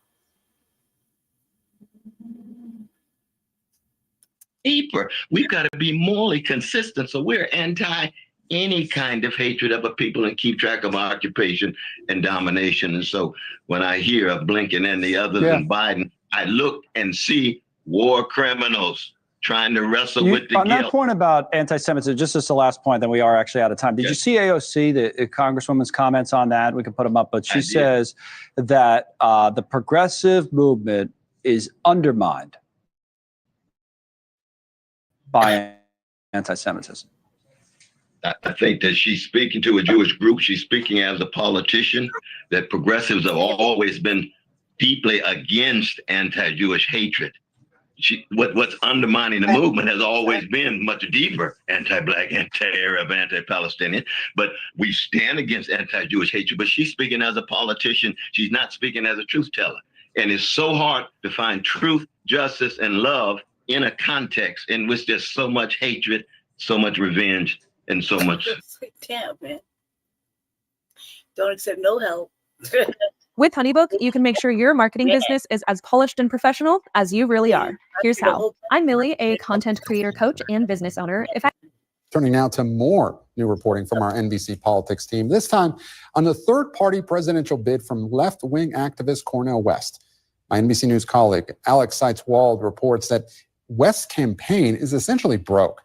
Deeper. We've got to be morally consistent. So we're anti any kind of hatred of a people and keep track of occupation and domination. And so when I hear of Blinken and the others and Biden, I look and see war criminals trying to wrestle with the on guilt. that point about anti-Semitism, just as the last point, then we are actually out of time. Did you see AOC, the Congresswoman's comments on that? We can put them up, but she says that the progressive movement is undermined by anti-Semitism. I think that she's speaking to a Jewish group. She's speaking as a politician, that progressives have always been deeply against anti-Jewish hatred. What's undermining the movement has always been much deeper anti-Black, anti-Arab, anti-Palestinian, but we stand against anti-Jewish hatred. But she's speaking as a politician. She's not speaking as a truth teller. And it's so hard to find truth, justice, and love in a context in which there's so much hatred, so much revenge, and so much. Damn, man. Don't accept no help. With HoneyBook, you can make sure your marketing business is as polished and professional as you really are. Here's how. I'm Millie, a content creator coach and business owner. Turning now to more new reporting from our NBC politics team, this time on the third-party presidential bid from left-wing activist Cornel West. My NBC News colleague, Alex Seitz-Wald, reports that West's campaign is essentially broke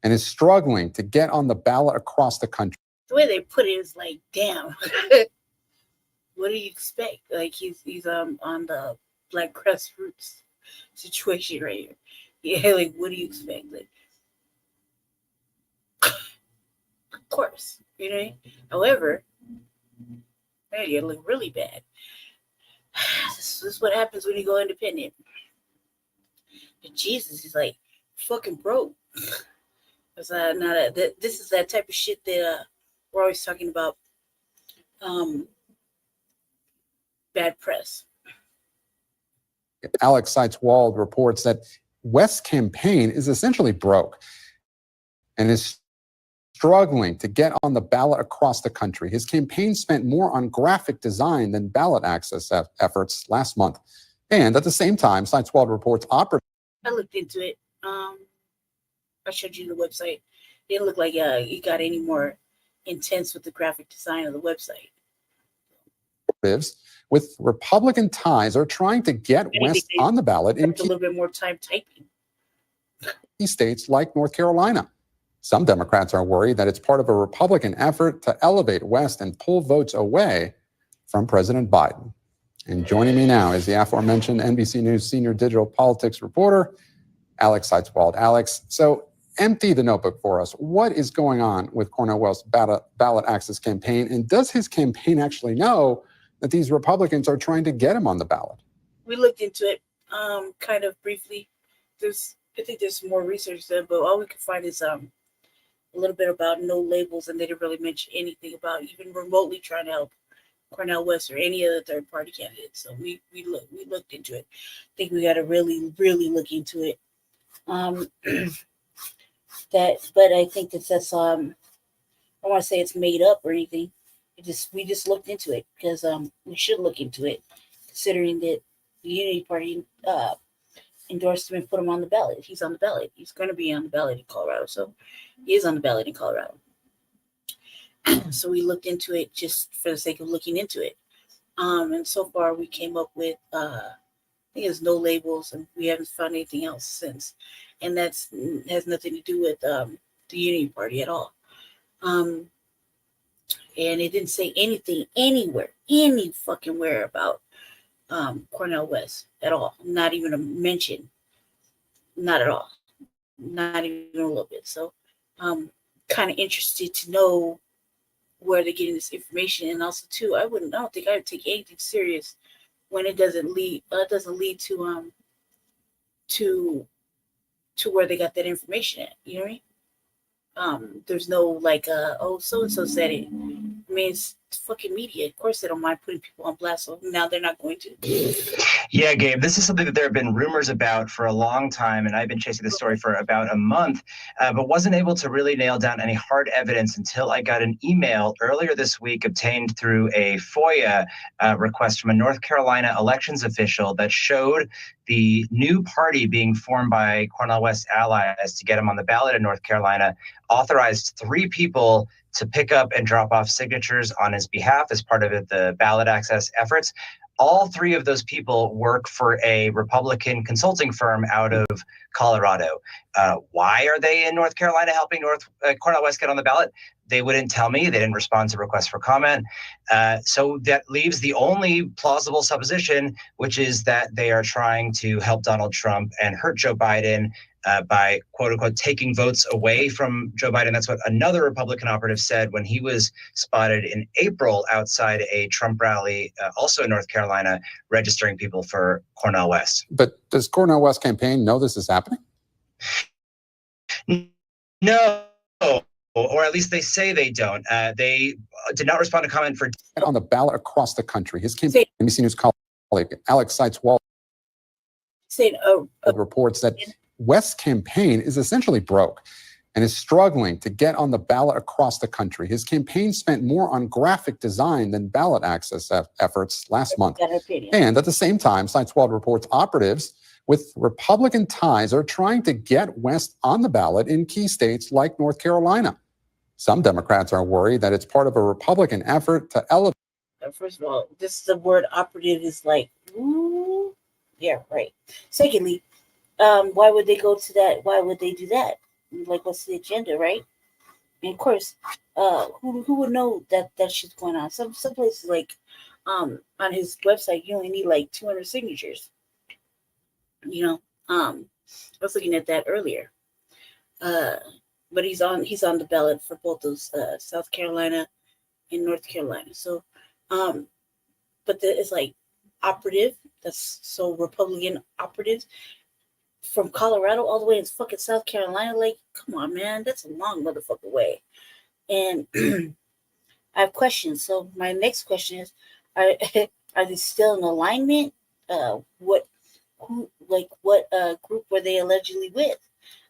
and is struggling to get on the ballot across the country. The way they put it is like, damn. What do you expect? Like he's on the black crust roots situation right here. Yeah, like what do you expect? Like course, you know. However, man, you look really bad. This is what happens when you go independent. But Jesus is like fucking broke. This is that type of shit that we're always talking about. Bad press. Alex Seitz-Wald reports that West's campaign is essentially broke and is struggling to get on the ballot across the country. His campaign spent more on graphic design than ballot access efforts last month. And at the same time, Seitz-Wald reports operatives. I looked into it. I showed you the website. It didn't look like you got any more intense with the graphic design of the website. With Republican ties are trying to get West on the ballot in a little bit more time typing. Key states like North Carolina. Some Democrats are worried that it's part of a Republican effort to elevate West and pull votes away from President Biden. And joining me now is the aforementioned NBC News senior digital politics reporter, Alex Seitz-Wald. Alex, so empty the notebook for us. What is going on with Cornel West's ballot access campaign? And does his campaign actually know that these Republicans are trying to get him on the ballot? We looked into it kind of briefly. I think there's more research there, but all we could find is a little bit about no labels, and they didn't really mention anything about even remotely trying to help Cornel West or any other third party candidates. So we looked into it. I think we got to really look into it. But I think that's I don't want to say it's made up or anything. We just looked into it because we should look into it, considering that the Unity Party endorsed him and put him on the ballot. He's on the ballot. He's going to be on the ballot in Colorado. So he is on the ballot in Colorado. So we looked into it just for the sake of looking into it. And so far we came up with, I think it's no labels, and we haven't found anything else since. And that's has nothing to do with the Unity Party at all. And it didn't say anything anywhere, any fucking where about Cornel West at all. Not even a mention. Not at all. Not even a little bit. So kind of interested to know where they're getting this information. And also too, I don't think I would take anything serious when it doesn't lead to where they got that information at. You know what I mean? There's no like oh, so and so said it. I mean, it's fucking media. Of course they don't mind putting people on blast, so now they're not going to. Yeah, Gabe, this is something that there have been rumors about for a long time, and I've been chasing this story for about a month, but wasn't able to really nail down any hard evidence until I got an email earlier this week obtained through a FOIA request from a North Carolina elections official that showed the new party being formed by Cornel West allies to get him on the ballot in North Carolina authorized 3 people to pick up and drop off signatures on his behalf as part of the ballot access efforts. All 3 of those people work for a Republican consulting firm out of Colorado. Why are they in North Carolina helping Cornel West get on the ballot? They wouldn't tell me. They didn't respond to requests for comment. So that leaves the only plausible supposition, which is that they are trying to help Donald Trump and hurt Joe Biden by, quote unquote, taking votes away from Joe Biden. That's what another Republican operative said when he was spotted in April outside a Trump rally, also in North Carolina, registering people for Cornel West. But does Cornel West campaign know this is happening? No, or at least they say they don't. They did not respond to comment for on the ballot across the country. His campaign, NBC News colleague Alex Seitz-Wald reports that West's campaign is essentially broke and is struggling to get on the ballot across the country. His campaign spent more on graphic design than ballot access efforts last month. And at the same time, Seitz-Wald reports operatives with Republican ties are trying to get West on the ballot in key states like North Carolina. Some Democrats are worried that it's part of a Republican effort to elevate. First of all, the word operative is like, ooh, yeah, right. Secondly, why would they go to that? Why would they do that? Like, what's the agenda, right? And of course, who would know that shit's going on? Some places like, on his website, you only need like 200 signatures. You know, I was looking at that earlier. but he's on the ballot for both those South Carolina and North Carolina. So, but it's like operative. That's so Republican operatives from Colorado all the way in fucking South Carolina. Like, come on, man, that's a long motherfucking way. And I have questions. So my next question is, are they still in alignment? What group were they allegedly with?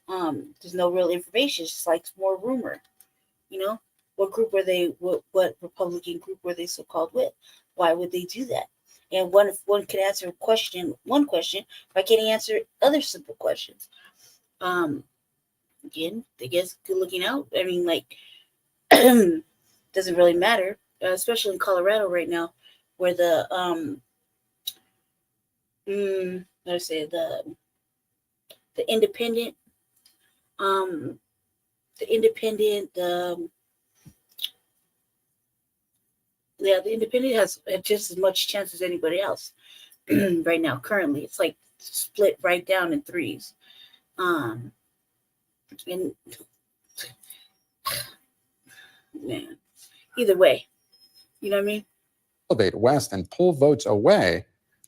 There's no real information. It's just like more rumor. You know, what group were they? What Republican group were they so called with? Why would they do that? And if one could answer one question, why can't he answer other simple questions? Again, I guess good looking out. I mean, like, doesn't really matter, especially in Colorado right now, where the let's say the independent the independent the independent has just as much chance as anybody else right now. Currently, it's like split right down in threes. And man, either way, you know what I mean? Elevate West and pull votes away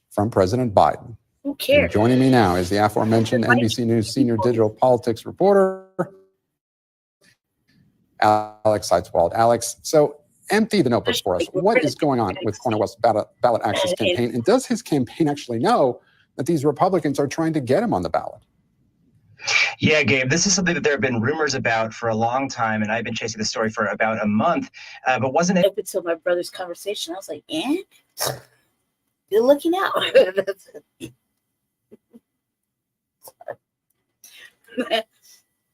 from President Biden. Who cares? And joining me now is the aforementioned NBC News senior digital politics reporter, Alex Seitzwald. Alex, so empty the notebook for us. What is going on with Cornel West's ballot access campaign? And does his campaign actually know that these Republicans are trying to get him on the ballot? Yeah, Gabe, this is something that there have been rumors about for a long time, and I've been chasing the story for about a month, but wasn't it up until my brother's conversation? I was like, you're looking out.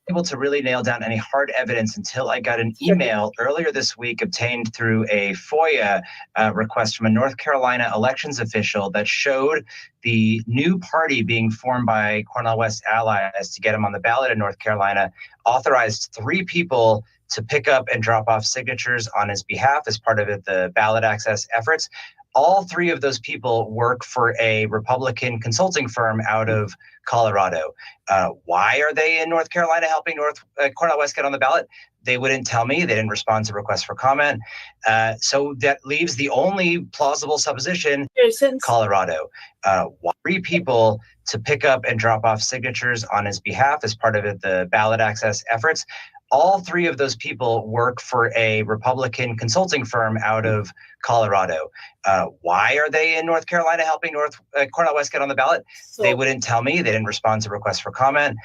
able to really nail down any hard evidence until I got an email earlier this week obtained through a FOIA request from a North Carolina elections official that showed the new party being formed by Cornel West allies to get him on the ballot in North Carolina, authorized 3 people to pick up and drop off signatures on his behalf as part of the ballot access efforts. All 3 of those people work for a Republican consulting firm out of Colorado. Why are they in North Carolina helping Cornel West get on the ballot? They wouldn't tell me. They didn't respond to requests for comment. So that leaves the only plausible supposition, Colorado. 3 people to pick up and drop off signatures on his behalf as part of the ballot access efforts. All 3 of those people work for a Republican consulting firm out of Colorado. Why are they in North Carolina helping Cornel West get on the ballot? They wouldn't tell me. They didn't respond to requests for comment.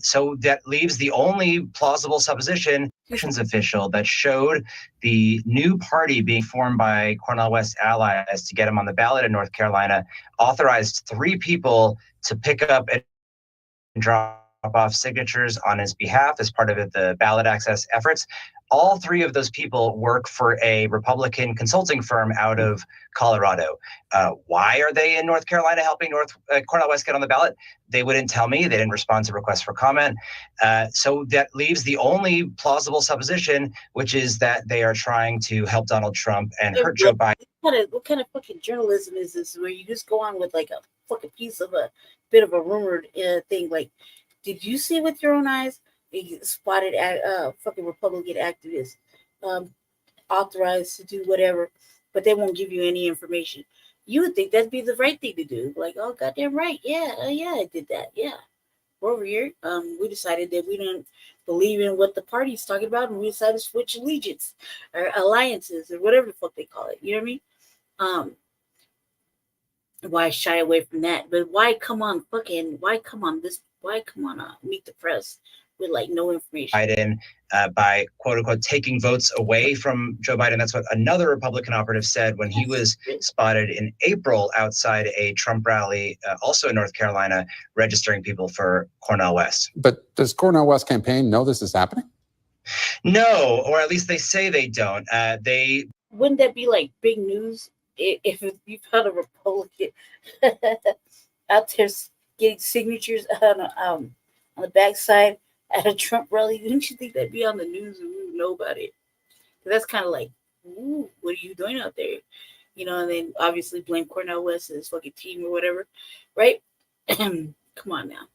So that leaves the only plausible supposition, elections official that showed the new party being formed by Cornel West allies to get him on the ballot in North Carolina, authorized 3 people to pick up and drop off signatures on his behalf as part of the ballot access efforts. All 3 of those people work for a Republican consulting firm out of Colorado. Why are they in North Carolina helping Cornel West get on the ballot? They wouldn't tell me. They didn't respond to requests for comment. So that leaves the only plausible supposition, which is that they are trying to help Donald Trump and hurt Joe Biden. What kind of fucking journalism is this where you just go on with like a fucking piece of a bit of a rumored thing? Like, did you see with your own eyes? They spotted fucking Republican activists authorized to do whatever, but they won't give you any information. You would think that'd be the right thing to do. Like, oh, goddamn right. Yeah, I did that. Yeah. We're over here. We decided that we didn't believe in what the party's talking about, and we decided to switch allegiance or alliances or whatever the fuck they call it. You know what I mean? Why shy away from that? But why come on Meet the Press with like no information? Biden by quote unquote taking votes away from Joe Biden. That's what another Republican operative said when he was spotted in April outside a Trump rally, also in North Carolina, registering people for Cornel West. But does Cornel West campaign know this is happening? No, or at least they say they don't. Wouldn't that be like big news if you've had a Republican out there getting signatures on the backside at a Trump rally? Wouldn't you think that'd be on the news and we would know about it? That's kind of like, ooh, what are you doing out there? You know, and then obviously blame Cornel West and his fucking team or whatever, right? Come on now.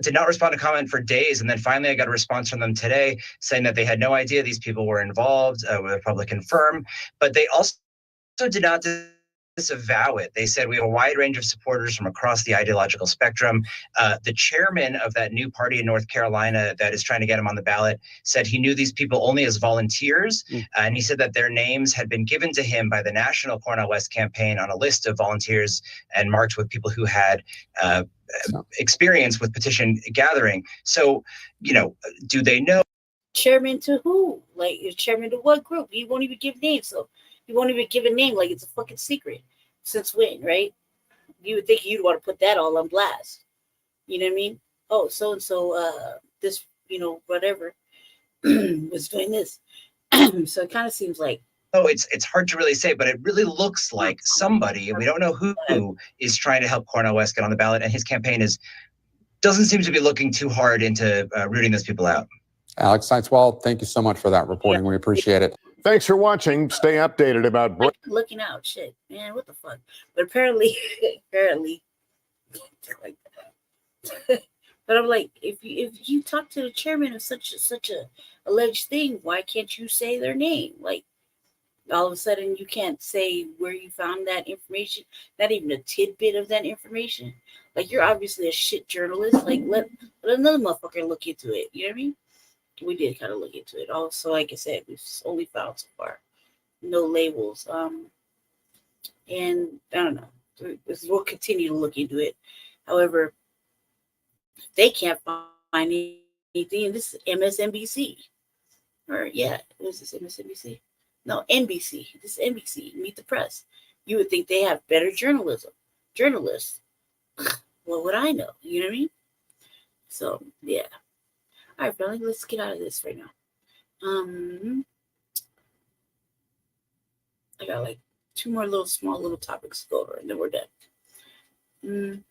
did not respond to comment for days. And then finally I got a response from them today saying that they had no idea these people were involved with a Republican firm, but they also did not disavow it. They said we have a wide range of supporters from across the ideological spectrum. The chairman of that new party in North Carolina that is trying to get him on the ballot said he knew these people only as volunteers. And he said that their names had been given to him by the National Cornel West campaign on a list of volunteers and marked with people who had experience with petition gathering. So, you know, do they know? Chairman to who? Like, you're chairman to what group? You won't even give names. So you won't even give a name, like it's a fucking secret. Since when, right? You would think you'd want to put that all on blast. You know what I mean? Oh, so and so, this, you know, whatever was doing this. So it kind of seems like. Oh, it's hard to really say, but it really looks like somebody, and we don't know who is trying to help Cornel West get on the ballot, and his campaign doesn't seem to be looking too hard into rooting those people out. Alex Seitzwald, thank you so much for that reporting. We appreciate it. Thanks for watching. Stay updated about looking out. Shit, man, what the fuck? But apparently, like that. But I'm like, if you talk to the chairman of such a alleged thing, why can't you say their name? Like, all of a sudden, you can't say where you found that information, not even a tidbit of that information. Like, you're obviously a shit journalist. Like, let another motherfucker look into it. You know what I mean? We did kind of look into it. Also, like I said, we've only found so far no labels. And I don't know. We'll continue to look into it. However, if they can't find anything, this is MSNBC. Or what is this, MSNBC? No, NBC. This is NBC. Meet the Press. You would think they have better journalists. What would I know? You know what I mean? So yeah. All right, family, let's get out of this right now. I got like two more small little topics to go over, and then we're done.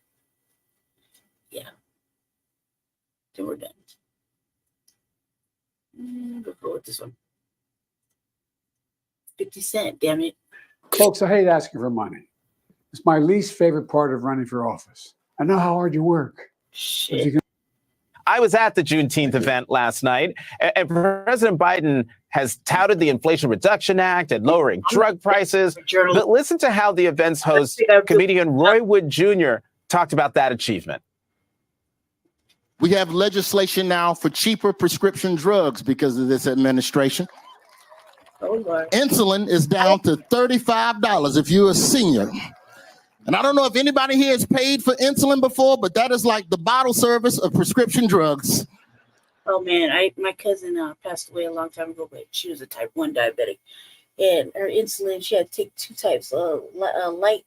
Yeah. Then we're done. We'll go with this one. 50 Cent, damn it. Folks, I hate asking for money. It's my least favorite part of running for office. I know how hard you work. Shit. I was at the Juneteenth event last night, and President Biden has touted the Inflation Reduction Act and lowering drug prices. But listen to how the event's host, comedian Roy Wood Jr., talked about that achievement. We have legislation now for cheaper prescription drugs because of this administration. Insulin is down to $35 if you're a senior. And I don't know if anybody here has paid for insulin before, but that is like the bottle service of prescription drugs. Oh man, my cousin passed away a long time ago, but she was a type 1 diabetic. And her insulin, she had to take two types, light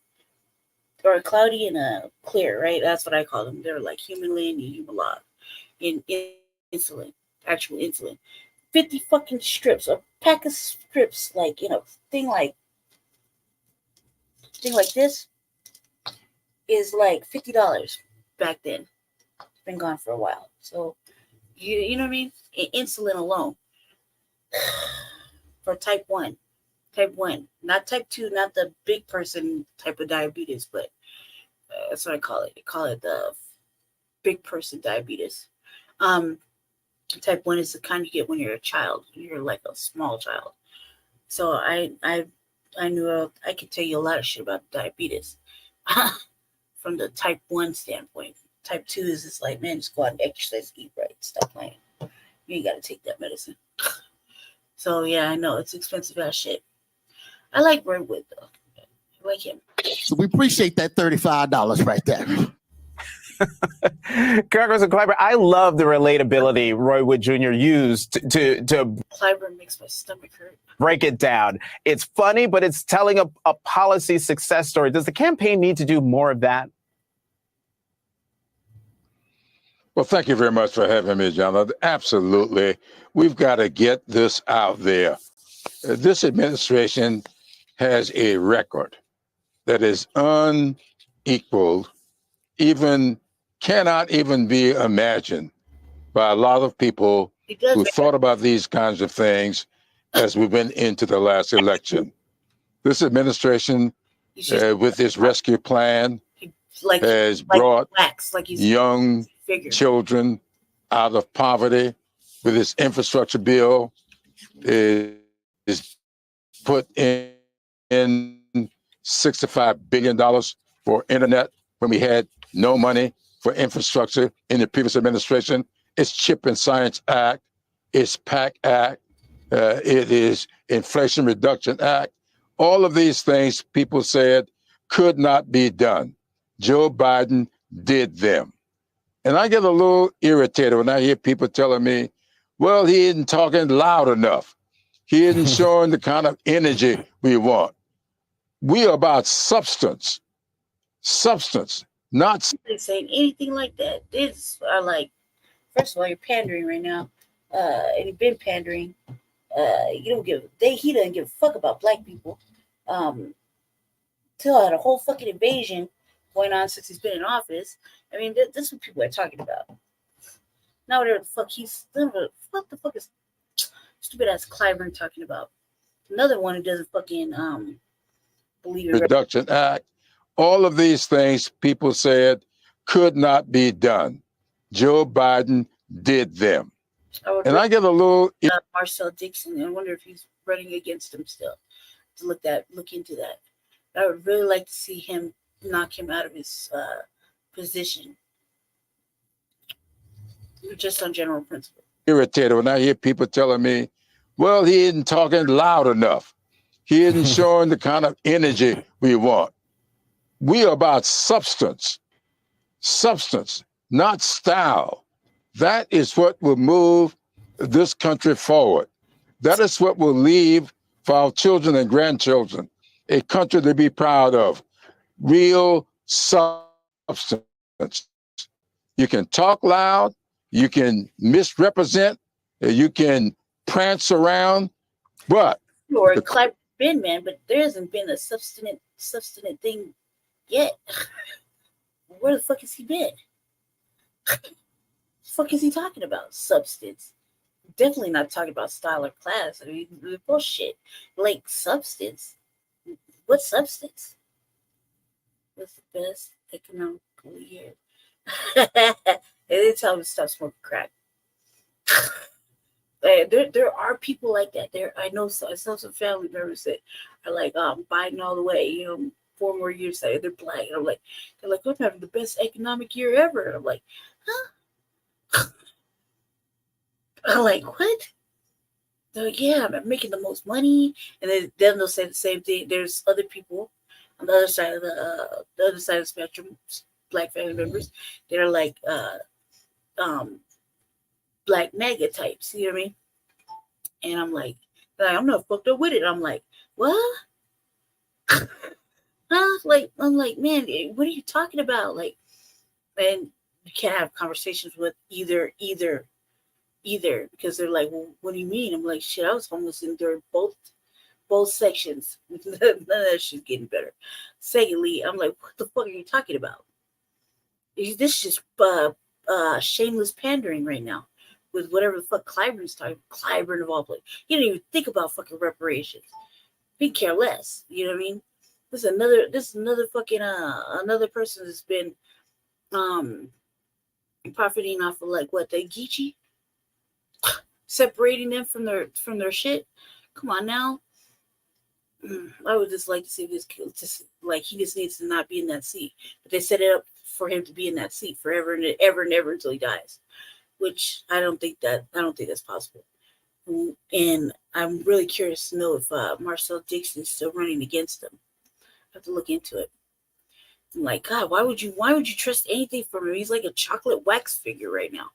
or a cloudy and a clear, right? That's what I call them. They're like Humulin and Humalog in insulin, actual insulin. 50 fucking strips, a pack of strips, like, you know, thing like this is like $50 back then. It's been gone for a while. So you know what I mean? Insulin alone for type 1, not type 2, not the big person type of diabetes, but that's what I call it. I call it the big person diabetes. Type 1 is the kind you get when you're a child. You're like a small child. So I knew I could tell you a lot of shit about diabetes from the type 1 standpoint. Type 2 is just like, man, just go out and exercise, eat right, stop playing. You ain't got to take that medicine. So yeah, I know it's expensive as shit. I like Roy Wood though. I like him. So we appreciate that $35 right there. Congressman Clyburn, I love the relatability Roy Wood Jr. used to Clyburn makes my stomach hurt. break it down. It's funny, but it's telling a policy success story. Does the campaign need to do more of that? Well, thank you very much for having me, John. Absolutely. We've got to get this out there. This administration has a record that is unequaled, cannot even be imagined by a lot of people who thought about these kinds of things as we went into the last election. This administration, with its rescue plan, has brought young children out of poverty with his infrastructure bill. Is put in $65 billion for internet when we had no money for infrastructure in the previous administration. It's Chip and Science Act. It's PAC Act. It is Inflation Reduction Act. All of these things people said could not be done. Joe Biden did them. And I get a little irritated when I hear people telling me, well, he isn't talking loud enough. He isn't showing the kind of energy we want. We are about substance, not. Not saying anything like that. This are like, first of all, you're pandering right now, and you've been pandering. He doesn't give a fuck about black people. Till had a whole fucking invasion going on since he's been in office. I mean, this is what people are talking about. Now whatever the fuck what the fuck is stupid ass Clyburn talking about? Another one who doesn't fucking believe in Reduction Act. All of these things people said could not be done. Joe Biden did them. And I get a little Marcel Dixon. I wonder if he's running against him still. To look into that. I would really like to see him knock him out of his position. Just on general principle. Irritated when I hear people telling me, well, he isn't talking loud enough. He isn't showing the kind of energy we want. We are about substance, not style. That is what will move this country forward. That is what will leave for our children and grandchildren a country to be proud of. Real substance. You can talk loud, you can misrepresent, you can prance around, but or Clyburn been, man, but there hasn't been a substantive thing yet. Where the fuck has he been? The fuck is he talking about? Substance. Definitely not talking about style or class. I mean, bullshit. Like substance. What substance? What's the best economical year? They tell me to stop smoking crack. There are people like that. I saw some family members that are like, Biden all the way. 4 more years later, they're black. And they're like, we're having the best economic year ever. And I'm like, huh? I'm like, what? They're like, yeah, I'm making the most money. And then they'll say the same thing. There's other people on the other side of the spectrum, black family members, that are like black mega types, you know what I mean? And I'm like, I'm not fucked up with it. I'm like, what? I'm like, man, what are you talking about? Like, and you can't have conversations with either, because they're like, well, what do you mean? I'm like, shit, I was homeless during both sections. None of that shit's getting better. Secondly, I'm like, what the fuck are you talking about? This is just shameless pandering right now with whatever the fuck Clyburn's talking. Clyburn of all places. He didn't even think about fucking reparations. He care less. You know what I mean? This is another fucking another person that's been profiting off of like what, they Geechee? Separating them from their shit. Come on now. I would just like to see this he just needs to not be in that seat. But they set it up for him to be in that seat forever and ever and ever until he dies. Which I don't think that's possible. And I'm really curious to know if Marcel Dixon is still running against him. I have to look into it. I'm like, God, why would you trust anything from him? He's like a chocolate wax figure right now.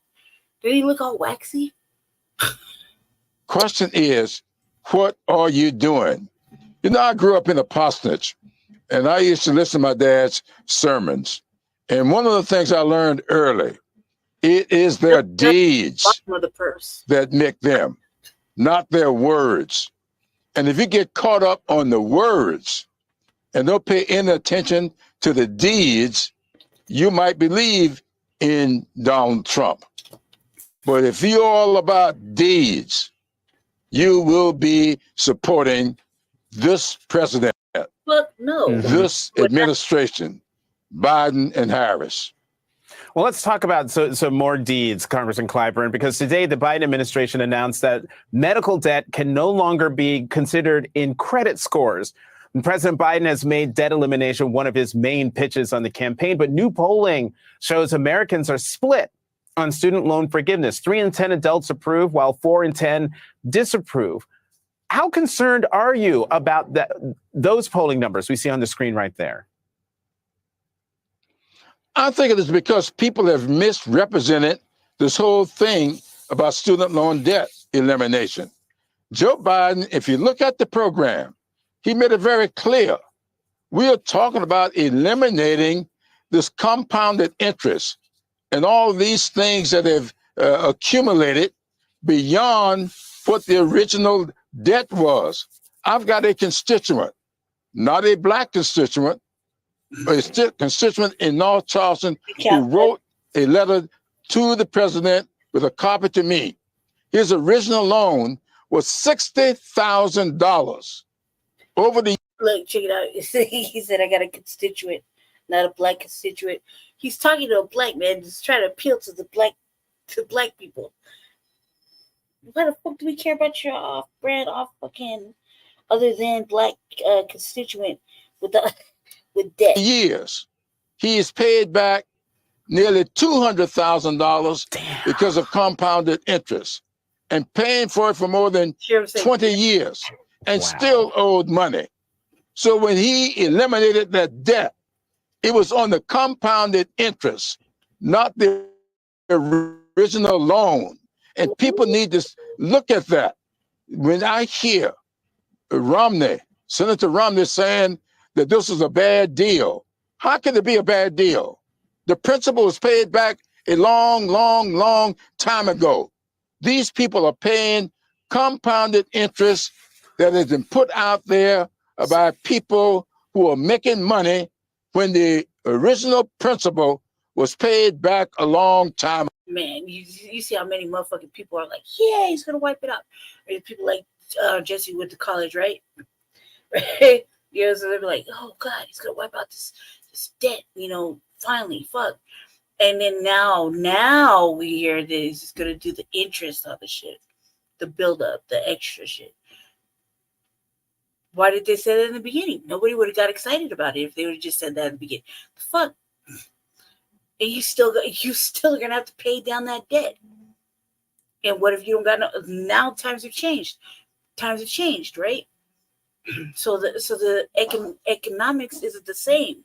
Did he look all waxy? Question is, what are you doing? I grew up in a parsonage, and I used to listen to my dad's sermons. And one of the things I learned early, it is their deeds that make them, not their words. And if you get caught up on the words and don't pay any attention to the deeds, you might believe in Donald Trump. But if you're all about deeds, you will be supporting this president, Fuck no. this administration, Biden and Harris. Well, let's talk about some more deeds, Congressman Clyburn, because today the Biden administration announced that medical debt can no longer be considered in credit scores. And President Biden has made debt elimination one of his main pitches on the campaign, but new polling shows Americans are split on student loan forgiveness. 3 in 10 adults approve, while 4 in 10 disapprove. How concerned are you about those polling numbers we see on the screen right there? I think it is because people have misrepresented this whole thing about student loan debt elimination. Joe Biden, if you look at the program, he made it very clear. We are talking about eliminating this compounded interest and all these things that have accumulated beyond what the original debt was. I've got a constituent, not a black constituent, a constituent in North Charleston who wrote a letter to the president with a copy to me. His original loan was $60,000 over the. Look, check it out. He said, I got a constituent, not a black constituent. He's talking to a black man, just trying to appeal to black people. Why the fuck do we care about your off-brand, fucking other than black constituent with debt? Years, he has paid back nearly $200,000 because of compounded interest, and paying for it for more than 20 years, and still owed money. So when he eliminated that debt, it was on the compounded interest, not the original loan. And people need to look at that. When I hear Senator Romney saying that this is a bad deal, how can it be a bad deal? The principal was paid back a long, long, long time ago. These people are paying compounded interest that has been put out there by people who are making money when the original principal was paid back a long time ago. Man, you see how many motherfucking people are like, yeah, he's gonna wipe it out. Or people like Jesse went to college, right? Right? You know, so they're like, oh God, he's gonna wipe out this debt, finally, fuck. And then now we hear that he's just gonna do the interest on the shit, the build up, the extra shit. Why did they say that in the beginning? Nobody would have got excited about it if they would have just said that in the beginning. The fuck. And you still gonna have to pay down that debt. And what if you don't got now? Times have changed. Right? So the economics isn't the same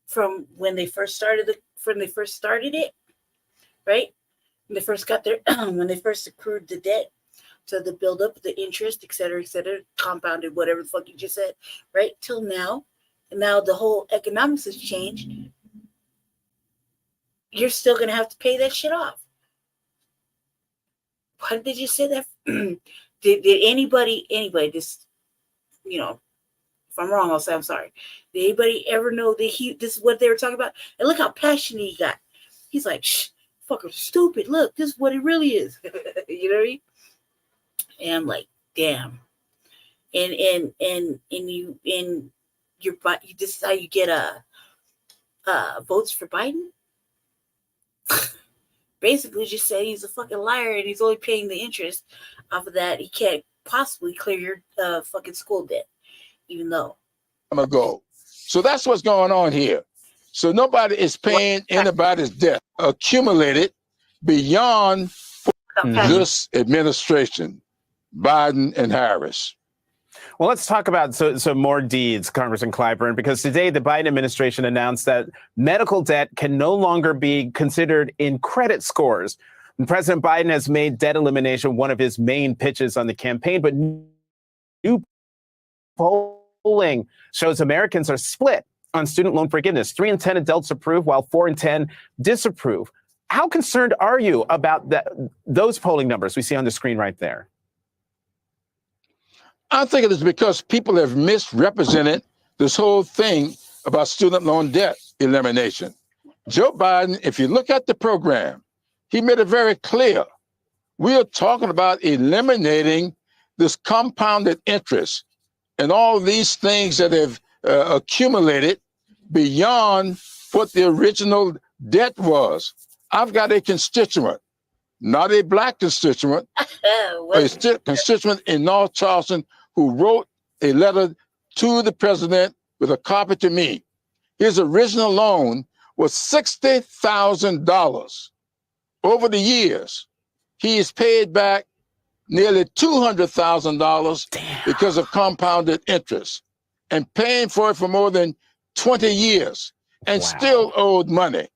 from when they first started it, right? When they first got their when they first accrued the debt, to the build up, the interest, et cetera, compounded, whatever the fuck you just said, right? Till now. And now the whole economics has changed. You're still going to have to pay that shit off. Why did they just say that? Did anybody just, if I'm wrong, I'll say I'm sorry. Did anybody ever know that this is what they were talking about? And look how passionate he got. He's like, shh, fucker, stupid. Look, this is what it really is. You know what I mean? And I'm like, damn. And this is how you get votes for Biden. Basically, just say he's a fucking liar and he's only paying the interest off of that. He can't possibly clear your fucking school debt, even though. Ago. So that's what's going on here. So nobody is paying anybody's debt accumulated beyond this administration. Biden and Harris. Well, let's talk about some more deeds, Congressman Clyburn, because today the Biden administration announced that medical debt can no longer be considered in credit scores. And President Biden has made debt elimination one of his main pitches on the campaign, but new polling shows Americans are split on student loan forgiveness. 3 in 10 adults approve, while 4 in 10 disapprove. How concerned are you about those polling numbers we see on the screen right there? I think it is because people have misrepresented this whole thing about student loan debt elimination. Joe Biden, if you look at the program, he made it very clear. We are talking about eliminating this compounded interest and all these things that have accumulated beyond what the original debt was. I've got a constituent, not a black constituent, a constituent in North Charleston who wrote a letter to the president with a copy to me. His original loan was $60,000. Over the years, he has paid back nearly $200,000 because of compounded interest and paying for it for more than 20 years and still owed money.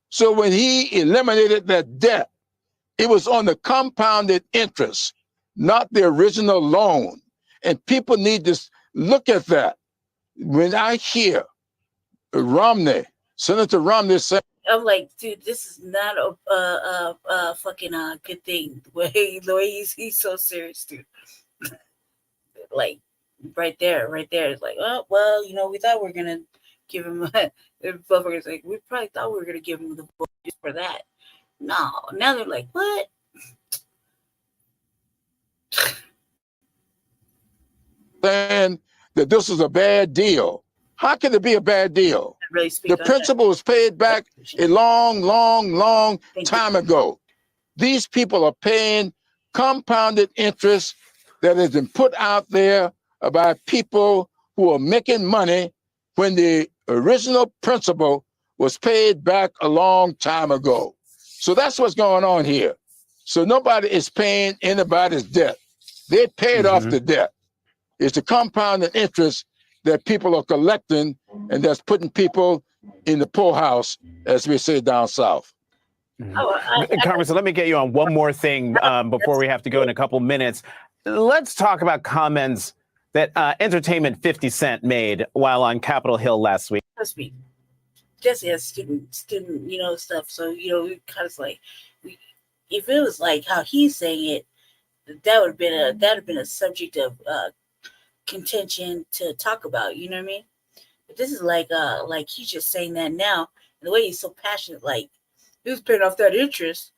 So when he eliminated that debt, it was on the compounded interest, not the original loan. And people need to look at that. When I hear Romney, Senator Romney say, I'm like, dude, this is not a fucking good thing. The way he's so serious, dude. Like, right there. It's like, oh well, you know, we thought we were gonna give him. The motherfuckers like, we probably thought we were gonna give him the vote just for that. No, now they're like, what? saying that this is a bad deal. How can it be a bad deal? Really the principal was paid back a long time ago. These people are paying compounded interest that has been put out there by people who are making money when the original principal was paid back a long time ago. So that's what's going on here. So nobody is paying anybody's debt. They paid off the debt. It's the compounded interest that people are collecting, and that's putting people in the poorhouse, as we say down south. Congressman, let me get you on one more thing before we have to go in a couple minutes. Let's talk about comments that Entertainment 50 Cent made while on Capitol Hill last week. Trust me, Jesse has student, you know, stuff. So, you know, we kind of like, if it was like how he's saying it, that would have been a subject of contention to talk about. You know what I mean? But this is like he's just saying that now, and the way he's so passionate, like he was paying off that interest.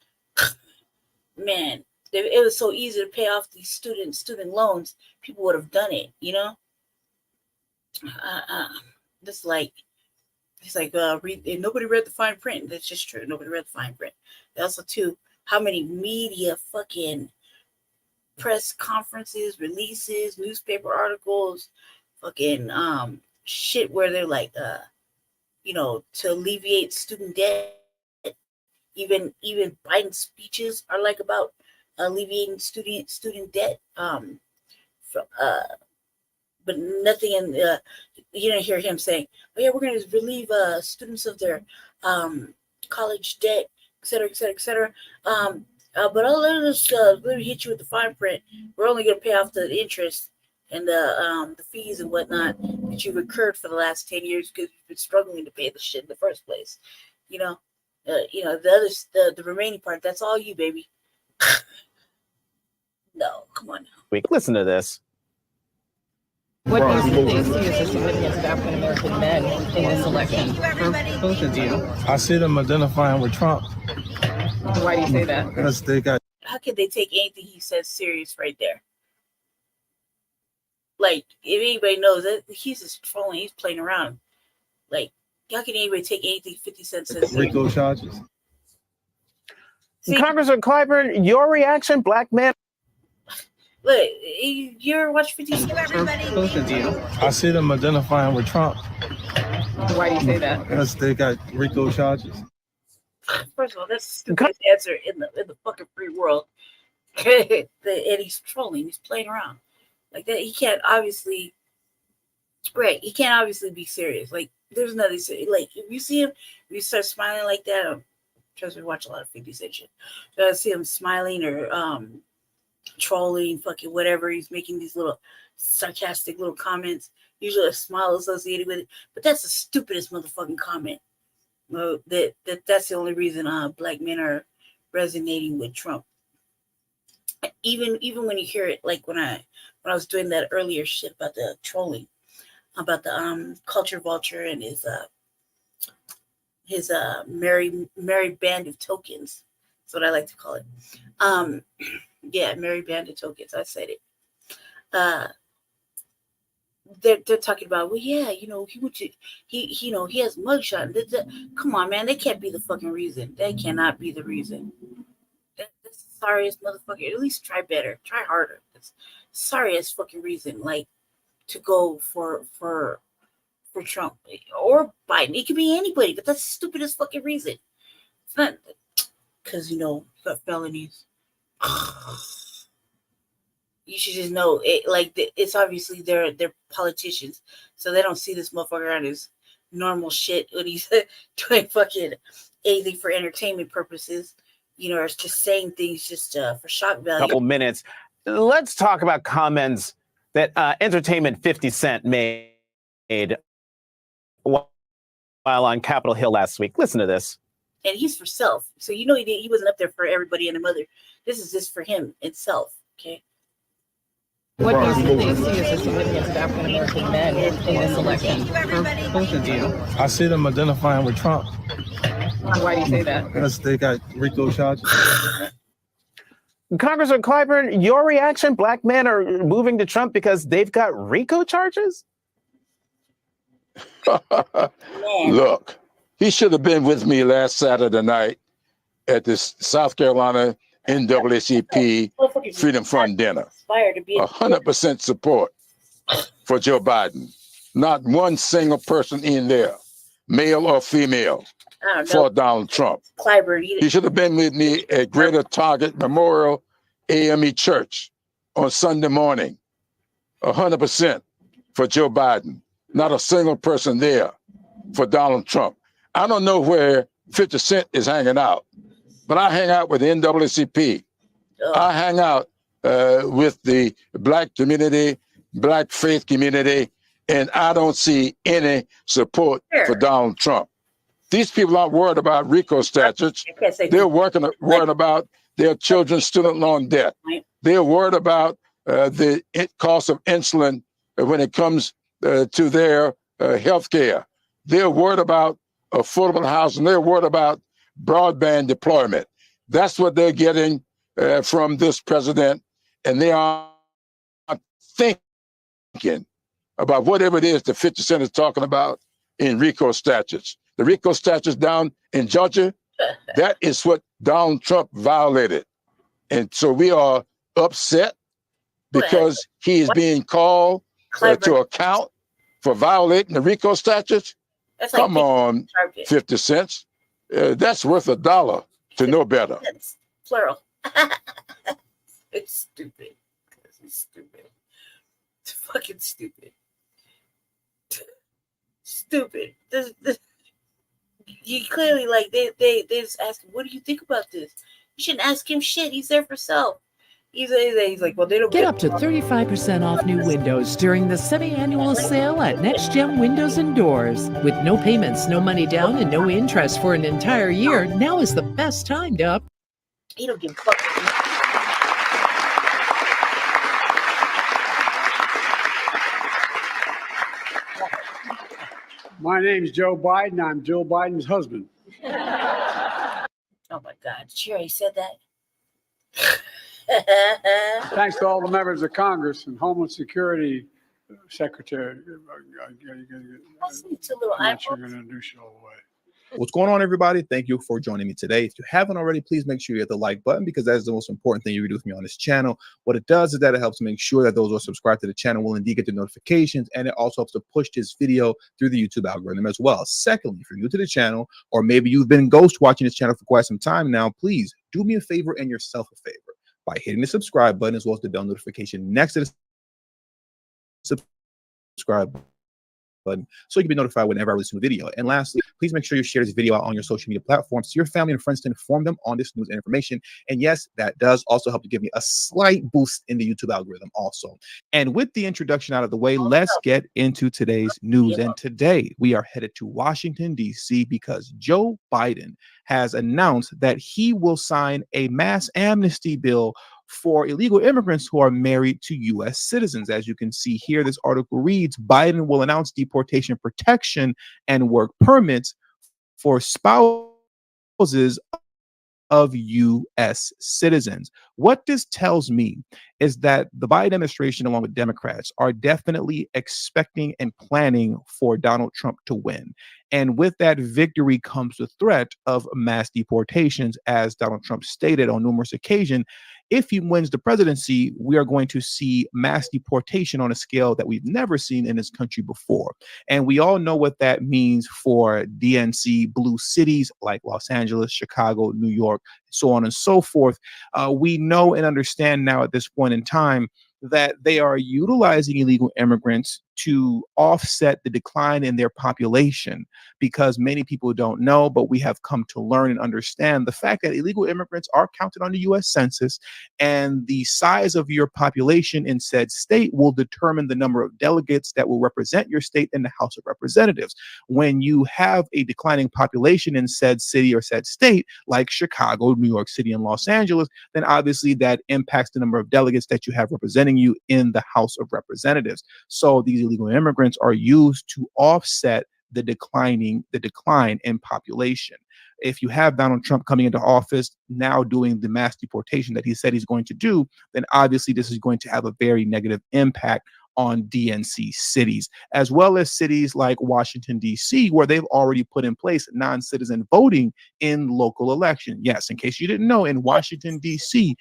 Man, it was so easy to pay off these student loans. People would have done it. You know. This like. He's like, nobody read the fine print. That's just true. Nobody read the fine print. Also, too, how many media fucking press conferences, releases, newspaper articles, fucking shit where they're like, you know, to alleviate student debt. Even Biden's speeches are like about alleviating student debt. But nothing in you didn't hear him saying, "Oh yeah, we're going to relieve students of their college debt, et cetera, et cetera, et cetera." But let me hit you with the fine print. We're only going to pay off the interest and the fees and whatnot that you've incurred for the last 10 years because you've been struggling to pay the shit in the first place. You know, the remaining part, that's all you, baby. No, come on now. Listen to this. What do you see as the significance of African American men in this election? For both of you. I see them identifying with Trump. Why do you say that? Because they got. How could they take anything he says serious right there? Like, if anybody knows that he's just trolling, he's playing around. Like, how can anybody take anything 50 Cent says serious? RICO charges. Congressman Clyburn, your reaction, black man. Look, you ever watch 50 Cent? Everybody. Both of you. I see them identifying with Trump. Why do you say that? Because they got RICO charges. First of all, that's the stupidest answer in the fucking free world. And he's trolling. He's playing around like that. He can't obviously be serious. Like, there's nothing. Like, if you see him, if you start smiling like that, trust me, watch a lot of 50 Cent shit. So I see him smiling or trolling, fucking whatever. He's making these little sarcastic little comments. Usually a smile associated with it, but that's the stupidest motherfucking comment. That's the only reason black men are resonating with Trump. Even when you hear it, like when I was doing that earlier shit about the trolling, about the culture vulture and his merry band of tokens. That's what I like to call it. Yeah, merry band of tokens. I said it. they're talking about, well, yeah, he went to he has mugshot. Come on, man, they can't be the fucking reason. They cannot be the reason. That's the sorriest motherfucker. At least try better, try harder. It's sorriest fucking reason, like to go for Trump or Biden. It could be anybody, but that's the stupidest fucking reason. It's not because you got felonies. You should just know it. Like it's obviously they're politicians, so they don't see this motherfucker on his normal shit when he's doing fucking anything for entertainment purposes. Or it's just saying things just for shock value. Couple minutes. Let's talk about comments that Entertainment 50 Cent made while on Capitol Hill last week. Listen to this. And he's for self, so he wasn't up there for everybody and a mother. This is just for him itself. Okay. What do you see as the significance of African American men in this election? For both of you. I see them identifying with Trump. Why do you say that? Because they got RICO charges. Congressman Clyburn, your reaction? Black men are moving to Trump because they've got RICO charges? Look, he should have been with me last Saturday night at this South Carolina NAACP Freedom Front dinner. 100% support for Joe Biden. Not one single person in there, male or female, for Donald Trump. He should have been with me at Greater Target Memorial AME Church on Sunday morning. 100% for Joe Biden. Not a single person there for Donald Trump. I don't know where 50 Cent is hanging out, but I hang out with the NAACP. I hang out with the Black community, Black faith community, and I don't see any support for Donald Trump. These people aren't worried about RICO statutes. They're worried about their children's student loan debt. They're worried about the cost of insulin when it comes to their health care. They're worried about affordable housing. They're worried about broadband deployment. That's what they're getting from this president. And they are thinking about whatever it is that 50 Cent is talking about in RICO statutes. The RICO statutes down in Georgia, that is what Donald Trump violated. And so we are upset because he is being called to account for violating the RICO statutes. Come on, 50 cents. That's worth $1 to know better. Plural. It's stupid. It's stupid. It's fucking stupid. Stupid. You clearly they just ask him, what do you think about this? You shouldn't ask him shit. He's there for self. He's like, well, they don't get up to 35% off new windows during the semi-annual sale at Next Gen Windows and Doors. With no payments, no money down, and no interest for an entire year, now is the best time to He don't give a fuck. My name's Joe Biden. I'm Joe Biden's husband. Oh my God. She already said that. Thanks to all the members of Congress and Homeland Security Secretary. I'm sure going to introduce you all the way. What's going on, everybody? Thank you for joining me today. If you haven't already, please make sure you hit the like button because that is the most important thing you can do with me on this channel. What it does is that it helps make sure that those who are subscribed to the channel will indeed get the notifications, and it also helps to push this video through the YouTube algorithm as well. Secondly, if you're new to the channel, or maybe you've been ghost watching this channel for quite some time now, please do me a favor and yourself a favor by hitting the subscribe button as well as the bell notification next to the subscribe button so you can be notified whenever I release a new video. And lastly, please make sure you share this video out on your social media platforms to your family and friends to inform them on this news and information. And yes, that does also help to give me a slight boost in the YouTube algorithm also. And with the introduction out of the way, let's get into today's news. And today we are headed to Washington, D.C. because Joe Biden has announced that he will sign a mass amnesty bill for illegal immigrants who are married to U.S. citizens. As you can see here, this article reads, Biden will announce deportation protection and work permits for spouses of U.S. citizens. What this tells me is that the Biden administration, along with Democrats, are definitely expecting and planning for Donald Trump to win. And with that victory comes the threat of mass deportations, as Donald Trump stated on numerous occasions. If he wins the presidency, we are going to see mass deportation on a scale that we've never seen in this country before. And we all know what that means for DNC blue cities like Los Angeles, Chicago, New York, so on and so forth. We know and understand now at this point in time that they are utilizing illegal immigrants to offset the decline in their population, because many people don't know, but we have come to learn and understand the fact that illegal immigrants are counted on the US Census, and the size of your population in said state will determine the number of delegates that will represent your state in the House of Representatives. When you have a declining population in said city or said state, like Chicago, New York City, and Los Angeles, then obviously that impacts the number of delegates that you have representing you in the House of Representatives. So these illegal immigrants are used to offset the decline in population. If you have Donald Trump coming into office now doing the mass deportation that he said he's going to do, then obviously this is going to have a very negative impact on DNC cities, as well as cities like Washington, D.C., where they've already put in place non-citizen voting in local election. Yes, in case you didn't know, in Washington, D.C.,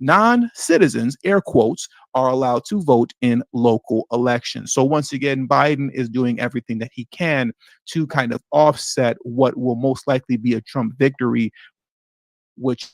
non-citizens, air quotes, are allowed to vote in local elections. So once again, Biden is doing everything that he can to kind of offset what will most likely be a Trump victory, which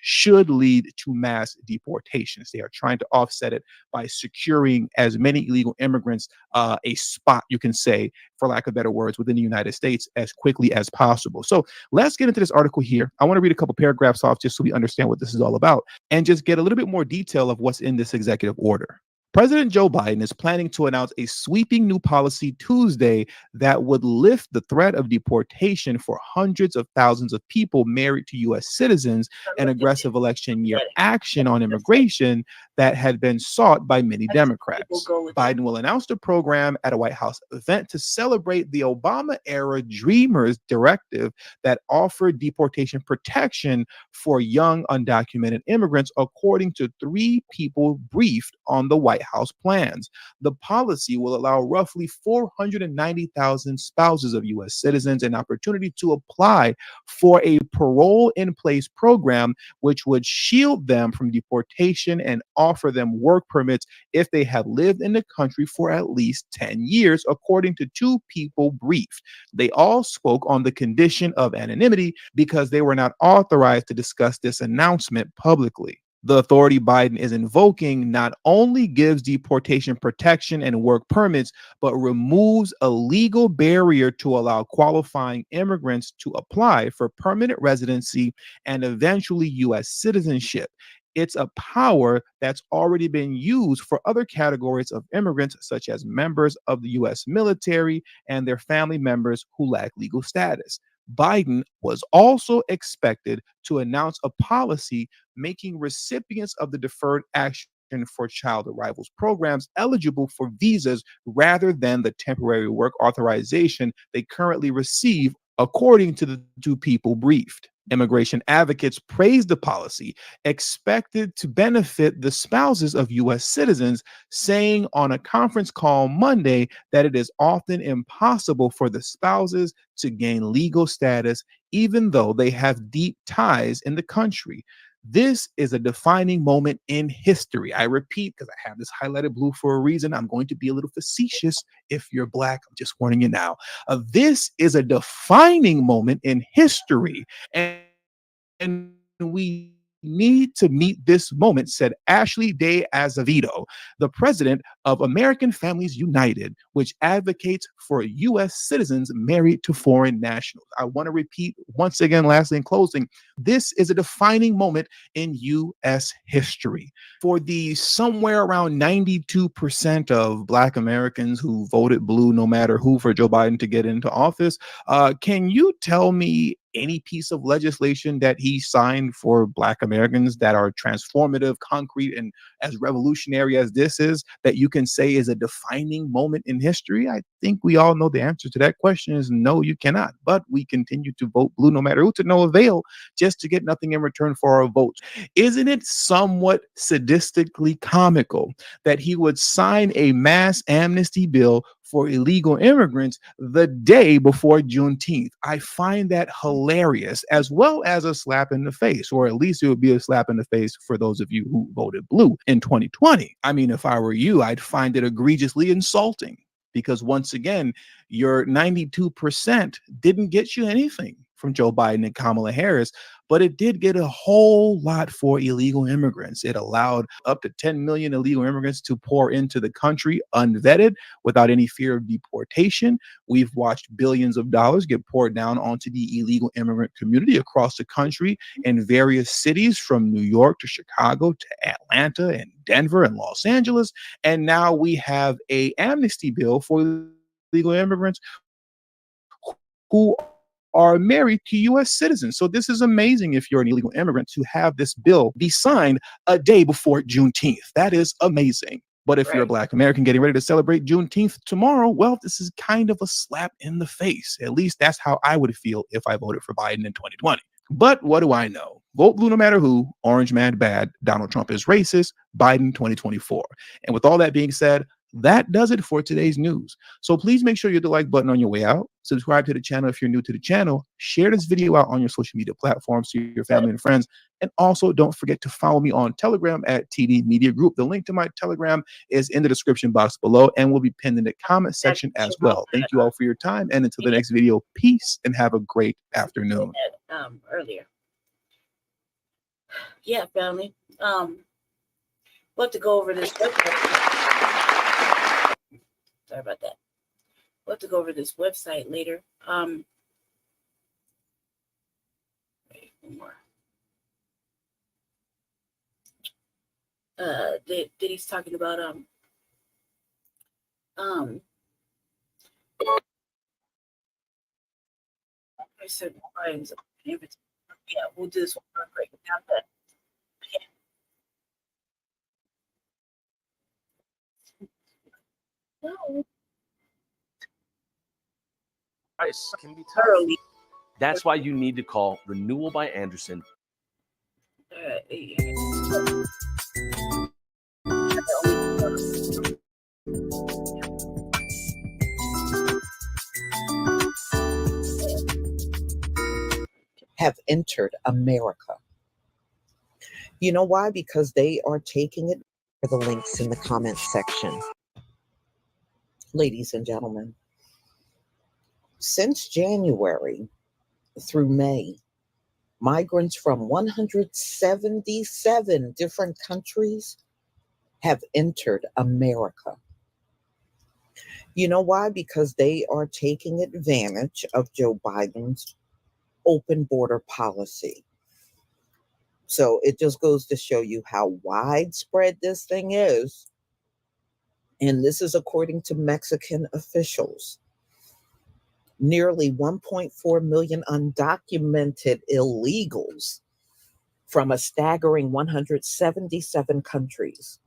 should lead to mass deportations. They are trying to offset it by securing as many illegal immigrants a spot, you can say, for lack of better words, within the United States as quickly as possible. So let's get into this article here. I want to read a couple paragraphs off just so we understand what this is all about and just get a little bit more detail of what's in this executive order. President Joe Biden is planning to announce a sweeping new policy Tuesday that would lift the threat of deportation for hundreds of thousands of people married to U.S. citizens, an aggressive election year action on immigration that had been sought by many Democrats. Biden will announce the program at a White House event to celebrate the Obama-era Dreamers directive that offered deportation protection for young undocumented immigrants, according to 3 people briefed on the White House plans. The policy will allow roughly 490,000 spouses of U.S. citizens an opportunity to apply for a parole in place program, which would shield them from deportation and offer them work permits if they have lived in the country for at least 10 years, according to 2 people briefed. They all spoke on the condition of anonymity because they were not authorized to discuss this announcement publicly. The authority Biden is invoking not only gives deportation protection and work permits, but removes a legal barrier to allow qualifying immigrants to apply for permanent residency and eventually U.S. citizenship. It's a power that's already been used for other categories of immigrants, such as members of the U.S. military and their family members who lack legal status. Biden was also expected to announce a policy making recipients of the Deferred Action for Child Arrivals programs eligible for visas rather than the temporary work authorization they currently receive, according to the 2 people briefed. Immigration advocates praised the policy, expected to benefit the spouses of U.S. citizens, saying on a conference call Monday that it is often impossible for the spouses to gain legal status, even though they have deep ties in the country. This is a defining moment in history. I repeat, because I have this highlighted blue for a reason. I'm going to be a little facetious. If you're Black, I'm just warning you now. This is a defining moment in history. And we need to meet this moment, said Ashley De Azevedo, the president of American Families United, which advocates for U.S. citizens married to foreign nationals. I want to repeat once again, lastly, in closing, this is a defining moment in U.S. history. For the somewhere around 92% of Black Americans who voted blue, no matter who, for Joe Biden to get into office, can you tell me any piece of legislation that he signed for Black Americans that are transformative, concrete, and as revolutionary as this is, that you can say is a defining moment in history? I think we all know the answer to that question is no, you cannot. But we continue to vote blue no matter who, to no avail, just to get nothing in return for our votes. Isn't it somewhat sadistically comical that he would sign a mass amnesty bill for illegal immigrants the day before Juneteenth? I find that hilarious, as well as a slap in the face, or at least it would be a slap in the face for those of you who voted blue in 2020. I mean, if I were you, I'd find it egregiously insulting, because once again, your 92% didn't get you anything from Joe Biden and Kamala Harris, but it did get a whole lot for illegal immigrants. It allowed up to 10 million illegal immigrants to pour into the country unvetted without any fear of deportation. We've watched billions of dollars get poured down onto the illegal immigrant community across the country in various cities, from New York to Chicago to Atlanta and Denver and Los Angeles. And now we have an amnesty bill for illegal immigrants who are married to U.S. citizens. So this is amazing if you're an illegal immigrant to have this bill be signed a day before Juneteenth. That is amazing. But if you're a Black American getting ready to celebrate Juneteenth tomorrow, well, this is kind of a slap in the face. At least that's how I would feel if I voted for Biden in 2020. But what do I know? Vote blue no matter who. Orange man bad. Donald Trump is racist. Biden 2024. And with all that being said, that does it for today's news. So please make sure you hit the like button on your way out. Subscribe to the channel if you're new to the channel. Share this video out on your social media platforms to your family and friends. And also don't forget to follow me on Telegram at TD Media Group. The link to my Telegram is in the description box below and will be pinned in the comment section as well. Thank you all for your time. And until the next video, peace and have a great afternoon. Earlier. Yeah, family. We'll have to go over this. Sorry about that. We'll have to go over this website later. Wait, one more. That he's talking about I said crimes. Yeah, we'll do this one real quick. Now that no. Price can be tough. That's why you need to call Renewal by Anderson. Have entered America. You know why? Because they are taking it for the links in the comments section. Ladies and gentlemen, since January through May, migrants from 177 different countries have entered America. You know why? Because they are taking advantage of Joe Biden's open border policy. So it just goes to show you how widespread this thing is. And this is according to Mexican officials. Nearly 1.4 million undocumented illegals from a staggering 177 countries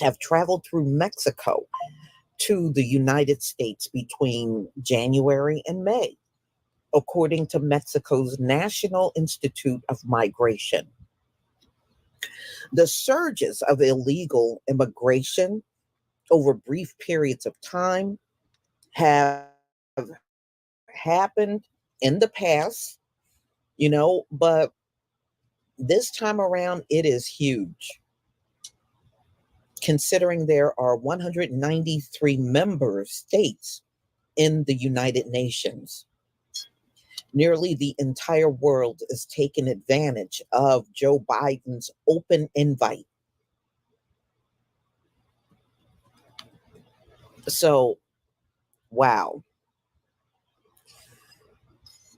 have traveled through Mexico to the United States between January and May, according to Mexico's National Institute of Migration. The surges of illegal immigration over brief periods of time have happened in the past, but this time around it is huge, considering there are 193 member states in the United Nations. Nearly the entire world is taking advantage of Joe Biden's open invite. So, wow.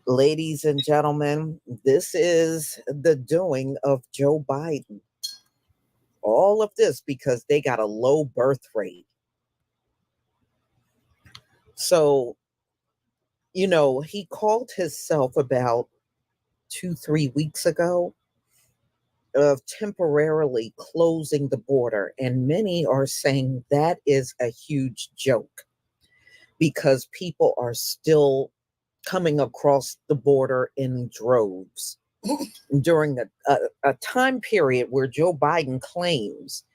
Ladies and gentlemen, this is the doing of Joe Biden. All of this because they got a low birth rate. So you know, he called himself about 2-3 weeks ago of temporarily closing the border. And many are saying that is a huge joke because people are still coming across the border in droves during a time period where Joe Biden claims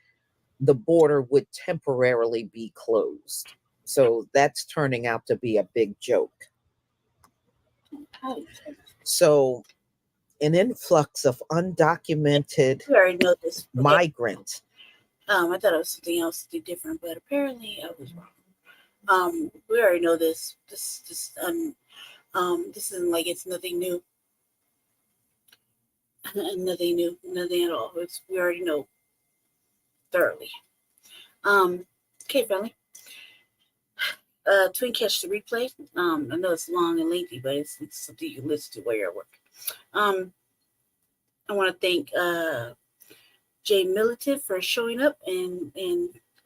the border would temporarily be closed. So that's turning out to be a big joke. So an influx of undocumented We already know this. migrants. I thought it was something else different, but apparently I was wrong. We already know this. This isn't like it's nothing new. Nothing new, nothing at all. We already know thoroughly. Okay, family. Twin catch the replay. I know it's long and lengthy, but it's something you can listen to while you're at work. I want to thank Jay Militant for showing up and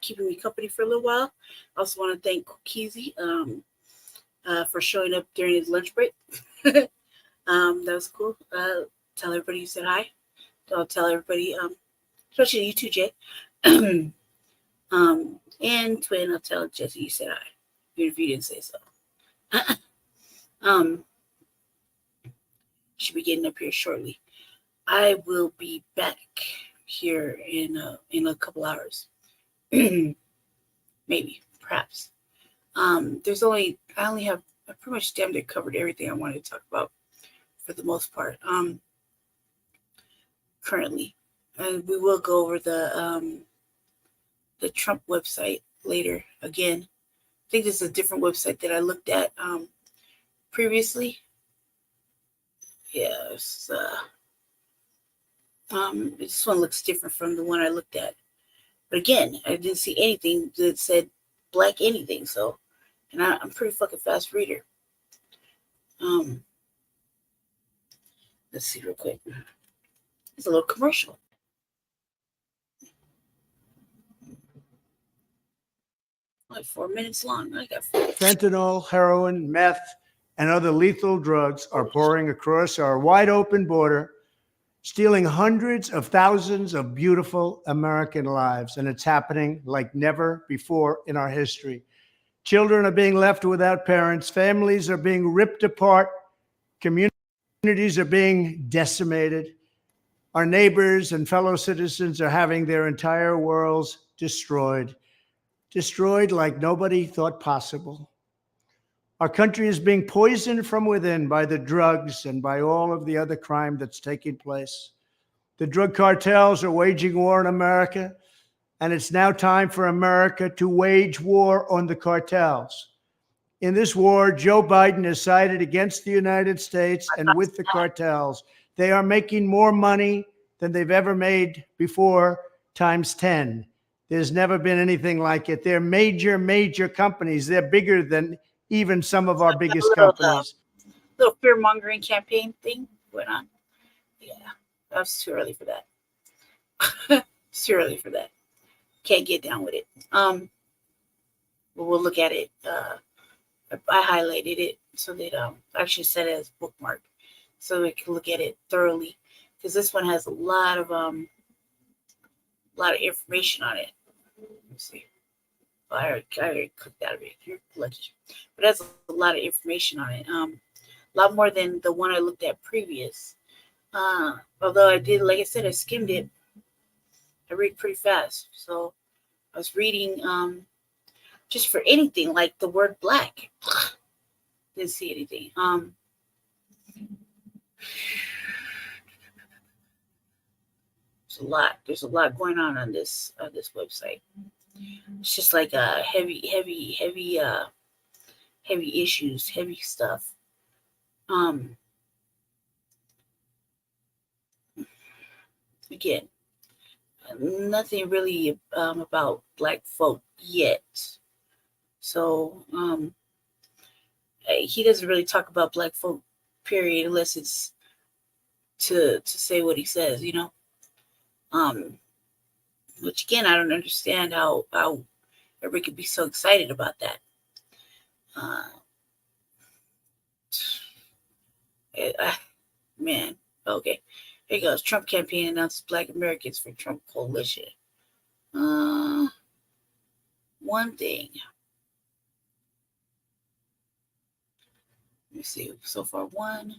keeping me company for a little while. I also want to thank Keezy for showing up during his lunch break. That was cool. Tell everybody you said hi. I'll tell everybody, especially you too, Jay. And Twin, I'll tell Jesse you said hi, even if you didn't say so. Should be getting up here shortly. I will be back here in a couple hours. Maybe, perhaps. I pretty much damn near covered everything I wanted to talk about for the most part. Currently, and we will go over the Trump website later again. I think this is a different website that I looked at previously. Yes, this one looks different from the one I looked at. But again, I didn't see anything that said black anything. So, and I'm a pretty fucking fast reader. Let's see real quick. It's a little commercial. Like 4 minutes long. I got Fentanyl, heroin, meth, and other lethal drugs are pouring across our wide open border, stealing hundreds of thousands of beautiful American lives. And it's happening like never before in our history. Children are being left without parents. Families are being ripped apart. Communities are being decimated. Our neighbors and fellow citizens are having their entire worlds destroyed like nobody thought possible. Our country is being poisoned from within by the drugs and by all of the other crime that's taking place. The drug cartels are waging war in America, and it's now time for America to wage war on the cartels. In this war, Joe Biden has sided against the United States and with the cartels. They are making more money than they've ever made before, times 10. There's never been anything like it. They're major, major companies. They're bigger than even some of our biggest companies. Little fear-mongering campaign thing going on. Yeah, that's too early for that. It's too early for that. Can't get down with it. But we'll look at it. I highlighted it so that I actually set it as bookmark so we can look at it thoroughly, because this one has a lot of information on it. Let's see. I already clicked out of it. You're lucky. But it has a lot of information on it. A lot more than the one I looked at previous. Although I did, like I said, I skimmed it. I read pretty fast. So I was reading just for anything like the word black. Didn't see anything. There's a lot going on this website. It's just like heavy issues, heavy stuff. Again, nothing really about black folk yet. So he doesn't really talk about black folk, period, unless it's to say what he says, you know. Which again, I don't understand how everybody could be so excited about that. Okay, here he goes. Trump campaign announces Black Americans for Trump coalition. One thing. Let me see. So far, one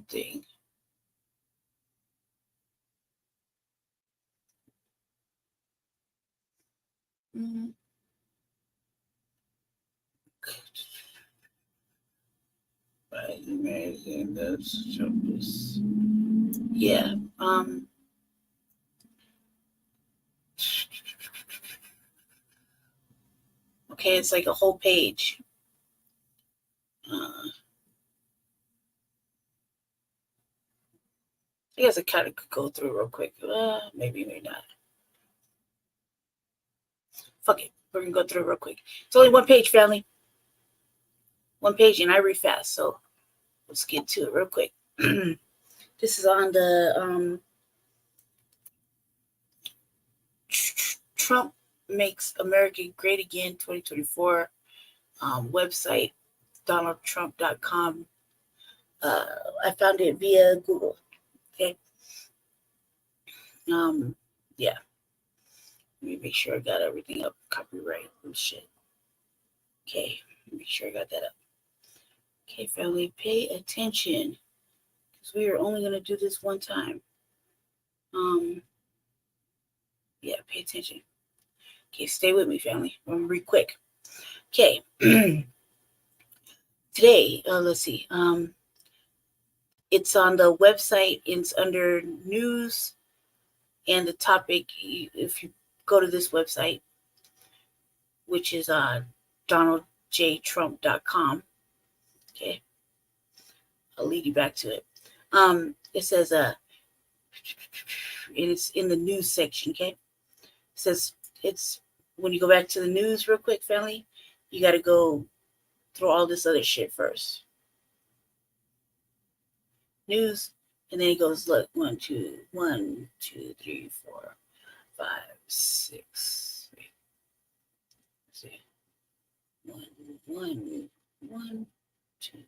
thing. Right, amazing. That's just, yeah. Okay, it's like a whole page. I guess I kind of could go through real quick. Maybe not. Fuck it. We're going to go through it real quick. It's only one page, family. One page, and I read fast. So let's get to it real quick. This is on the Trump Makes America Great Again 2024 website, DonaldTrump.com. I found it via Google. Okay. Yeah. Let me make sure I got everything up. Copyright and shit. Okay. Make sure I got that up. Okay, family, pay attention. Because we are only going to do this one time. Yeah, pay attention. Okay, stay with me, family. I'm going to read quick. Okay. Today, let's see. It's on the website. It's under news. And the topic, if you go to this website, which is DonaldJTrump.com. Okay. I'll lead you back to it. It says, and it's in the news section, okay? It says, it's when you go back to the news real quick, family, you got to go through all this other shit first. News, and then it goes, look, 1, 2, 3, 4, 5, 6. Wait. Let's see. 1, 2, 3,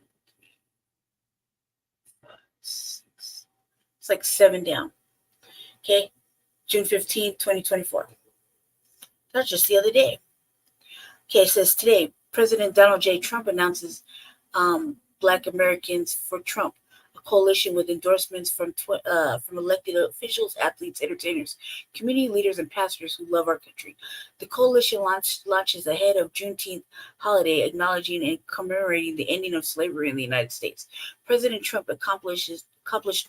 5, 6. It's like 7 down. Okay, June 15th, 2024. That's just the other day. Okay, it says today, President Donald J. Trump announces Black Americans for Trump, a coalition with endorsements from elected officials, athletes, entertainers, community leaders, and pastors who love our country. The coalition launches ahead of Juneteenth holiday, acknowledging and commemorating the ending of slavery in the United States. President Trump accomplished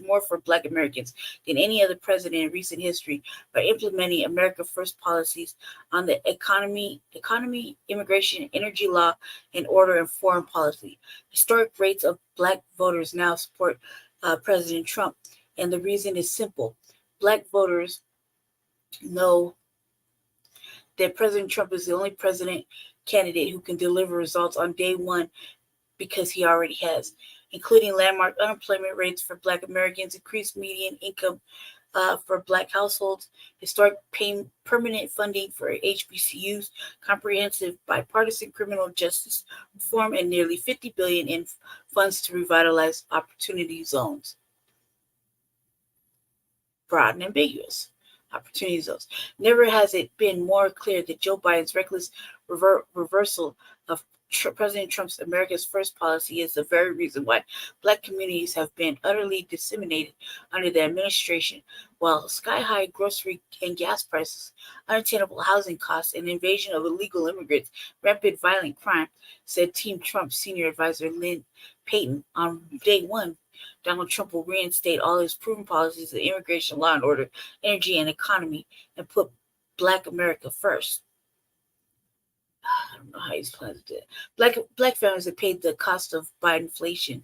more for Black Americans than any other president in recent history by implementing America First policies on the economy, immigration, energy law, and order and foreign policy. Historic rates of Black voters now support President Trump, and the reason is simple. Black voters know that President Trump is the only president candidate who can deliver results on day one because he already has, including landmark unemployment rates for Black Americans, increased median income for Black households, historic permanent funding for HBCUs, comprehensive bipartisan criminal justice reform, and nearly $50 billion in funds to revitalize opportunity zones. Broad and ambiguous. Opportunity zones. Never has it been more clear that Joe Biden's reckless reversal of President Trump's America's First policy is the very reason why Black communities have been utterly disseminated under the administration, while sky-high grocery and gas prices, unattainable housing costs, and invasion of illegal immigrants, rampant violent crime, said Team Trump senior advisor Lynn Payton. On day one, Donald Trump will reinstate all his proven policies of immigration, law and order, energy, and economy, and put Black America first. I don't know how he's planning to do it. Black families have paid the cost of Bidenflation,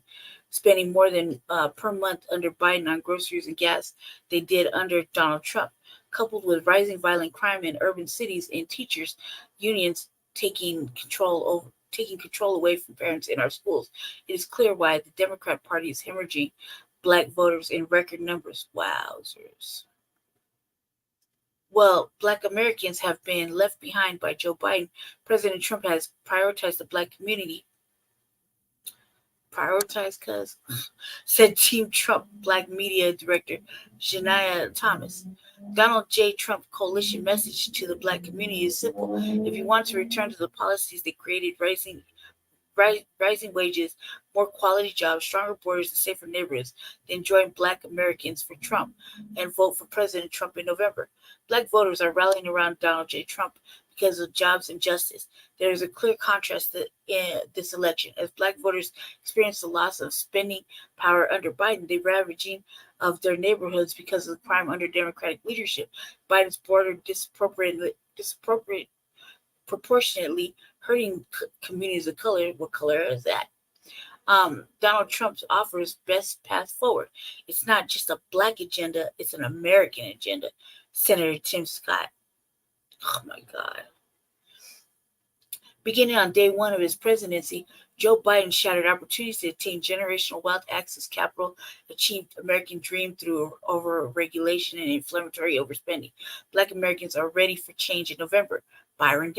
spending more than per month under Biden on groceries and gas they did under Donald Trump, coupled with rising violent crime in urban cities and teachers unions taking control away from parents in our schools. It is clear why the Democrat Party is hemorrhaging Black voters in record numbers. Wowzers. Well, Black Americans have been left behind by Joe Biden. President Trump has prioritized the Black community, prioritize, cuz, said Team Trump Black Media Director Shania Thomas. Donald J. Trump coalition message to the Black community is simple. If you want to return to the policies that created rising wages, more quality jobs, stronger borders, and safer neighborhoods, then join Black Americans for Trump and vote for President Trump in November. Black voters are rallying around Donald J. Trump because of jobs and justice. There is a clear contrast in this election. As Black voters experience the loss of spending power under Biden, the ravaging of their neighborhoods because of the crime under Democratic leadership, Biden's border disproportionately hurting communities of color. What color is that? Donald Trump offers best path forward. It's not just a Black agenda, it's an American agenda. Senator Tim Scott. Oh my God. Beginning on day one of his presidency, Joe Biden shattered opportunities to attain generational wealth, access capital, achieved American dream through over-regulation and inflammatory overspending. Black Americans are ready for change in November. Byron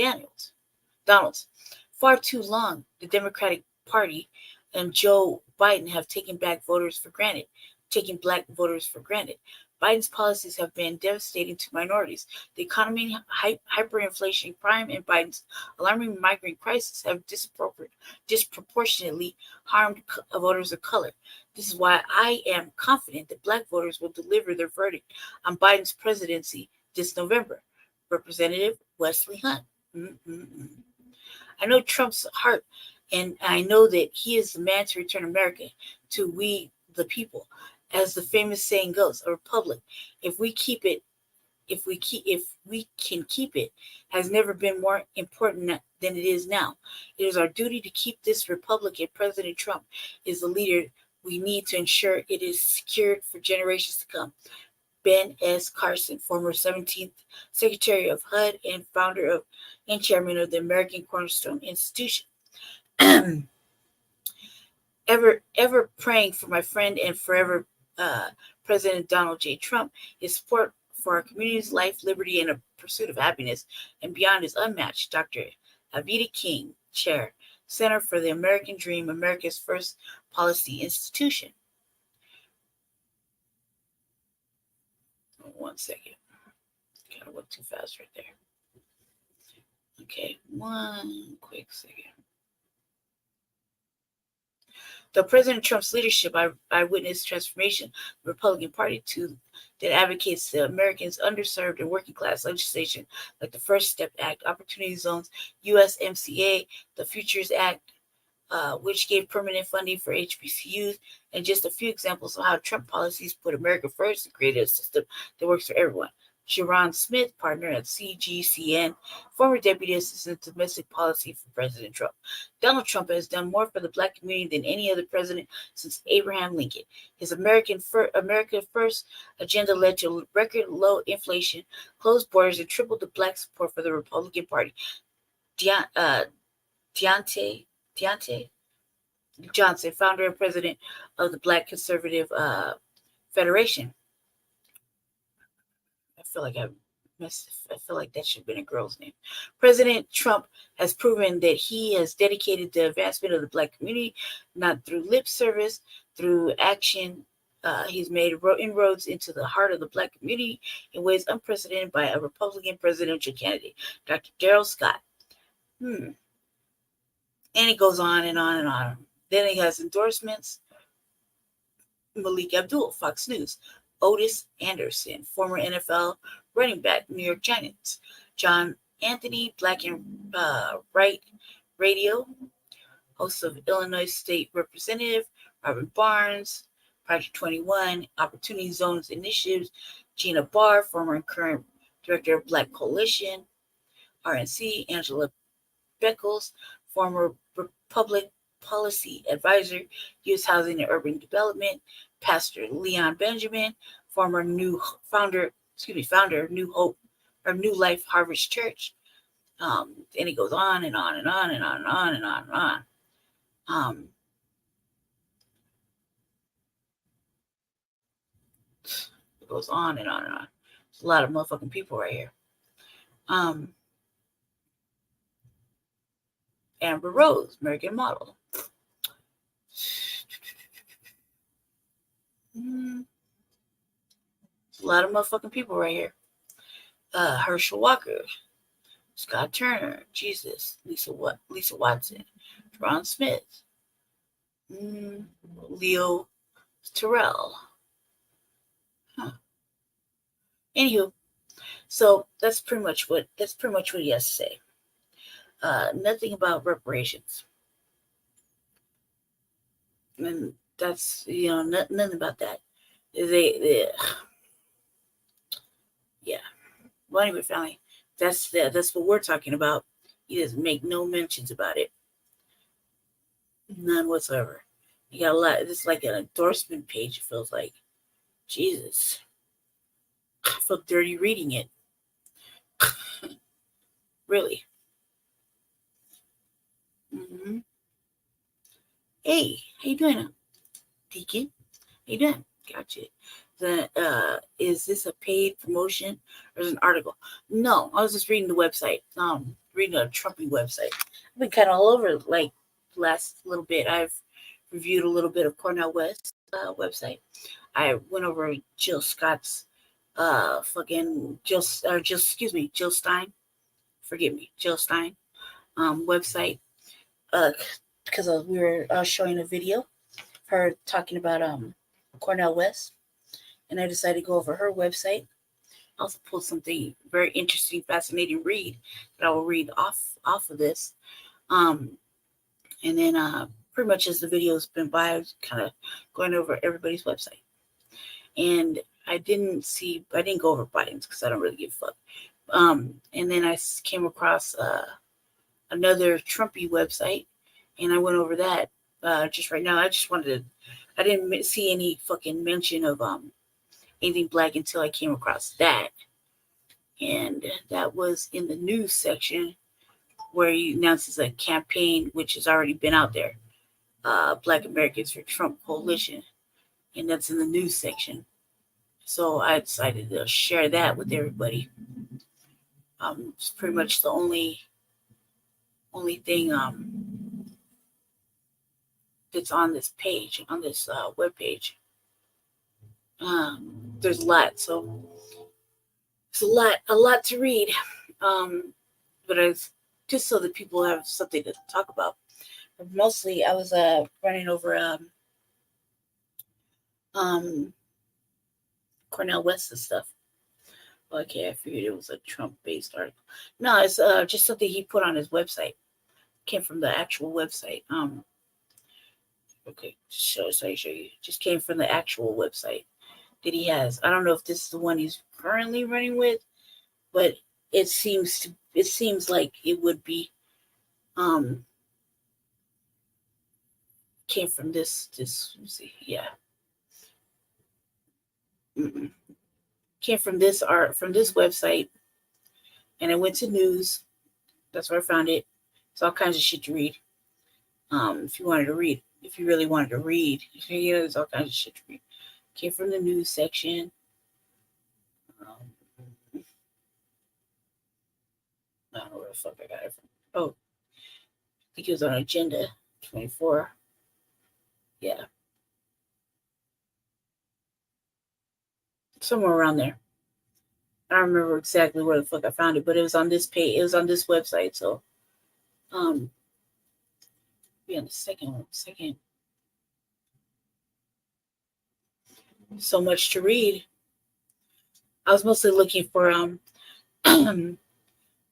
Donalds. Far too long, the Democratic Party and Joe Biden have taken Black voters for granted. Biden's policies have been devastating to minorities. The economy, hyperinflation, crime, and Biden's alarming migrant crisis have disproportionately harmed voters of color. This is why I am confident that Black voters will deliver their verdict on Biden's presidency this November. Representative Wesley Hunt. I know Trump's heart, and I know that he is the man to return America to we the people. As the famous saying goes, a republic, if we can keep it, has never been more important than it is now. It is our duty to keep this republic, and President Trump is the leader we need to ensure it is secured for generations to come. Ben S. Carson, former 17th Secretary of HUD and founder and chairman of the American Cornerstone Institution. Ever praying for my friend and forever President Donald J. Trump. His support for our community's life, liberty, and a pursuit of happiness and beyond is unmatched. Dr. Avita King, Chair, Center for the American Dream, America's first policy institution. 1 second. Kind of went too fast right there. Okay, 1 quick second. The President Trump's leadership, I witnessed transformation, the Republican Party that advocates the Americans underserved and working class legislation like the First Step Act, Opportunity Zones, USMCA, the Futures Act, which gave permanent funding for HBCUs, and just a few examples of how Trump policies put America first and created a system that works for everyone. Sharon Smith, partner at CGCN, former deputy assistant to domestic policy for President Trump. Donald Trump has done more for the Black community than any other president since Abraham Lincoln. His America First agenda led to record low inflation, closed borders, and tripled the Black support for the Republican Party. Deontay Johnson, founder and president of the Black Conservative Federation. I feel like that should have been a girl's name. President Trump has proven that he has dedicated the advancement of the Black community, not through lip service, through action. He's made inroads into the heart of the Black community in ways unprecedented by a Republican presidential candidate, Dr. Darrell Scott. And it goes on and on and on. Then he has endorsements. Malik Abdul, Fox News. Otis Anderson, former NFL running back, New York Giants. John Anthony, Black and Right Radio, host of Illinois State Representative. Robert Barnes, Project 21, Opportunity Zones Initiatives. Gina Barr, former and current director of Black Coalition, RNC. Angela Beckles, former Public Policy Advisor, Youth Housing and Urban Development. Pastor Leon Benjamin, founder of New Hope or New Life Harvest Church. And it goes on and on and on and on and on and on and on. It goes on and on and on. There's a lot of motherfucking people right here. Amber Rose, American model. A lot of motherfucking people right here. Herschel Walker, Scott Turner, Jesus, Lisa Watson, Ron Smith, Leo Terrell. Anywho, so that's pretty much what he has to say. Nothing about reparations, and that's nothing about that. They yeah. Well, anyway, family, that's what we're talking about. He doesn't make no mentions about it, none whatsoever. You got a lot. It's like an endorsement page. It feels like, Jesus, I feel dirty reading it. Really. Hey, how you doing, Deacon? How you doing? Gotcha. Is this a paid promotion or is it an article? No, I was just reading the website. Reading a Trumpy website. I've been kind of all over like last little bit. I've reviewed a little bit of Cornell West website. I went over Jill Scott's Jill Stein. Forgive me, Jill Stein website. Because we were showing a video, her talking about Cornell West, and I decided to go over her website. I also pulled something very interesting, fascinating read that I will read off of this. And then pretty much as the video's been by, I was kind of going over everybody's website. And I didn't go over Biden's because I don't really give a fuck. And then I came across another Trumpy website, and I went over that just right now. I didn't see any fucking mention of anything black until I came across that. And that was in the news section where he announces a campaign which has already been out there, Black Americans for Trump Coalition, and that's in the news section. So I decided to share that with everybody. It's pretty much the only thing that's on this page, on this web page. There's a lot, so it's a lot to read. But it's just so that people have something to talk about. But mostly, I was running over Cornell West and stuff. Okay, I figured it was a Trump-based article. No, it's just something he put on his website. Came from the actual website. Okay, show you. Just came from the actual website that he has. I don't know if this is the one he's currently running with, but it seems like it would be. Came from this. Let's see, yeah. Came from this website, and I went to news. That's where I found it. It's all kinds of shit to read. If you really wanted to read, there's all kinds of shit to read. Came from the news section. I don't know where the fuck I got it from. Oh, I think it was on Agenda 24. Yeah. Somewhere around there. I don't remember exactly where the fuck I found it, but it was on this page. It was on this website. So, be on the second. So much to read. I was mostly looking for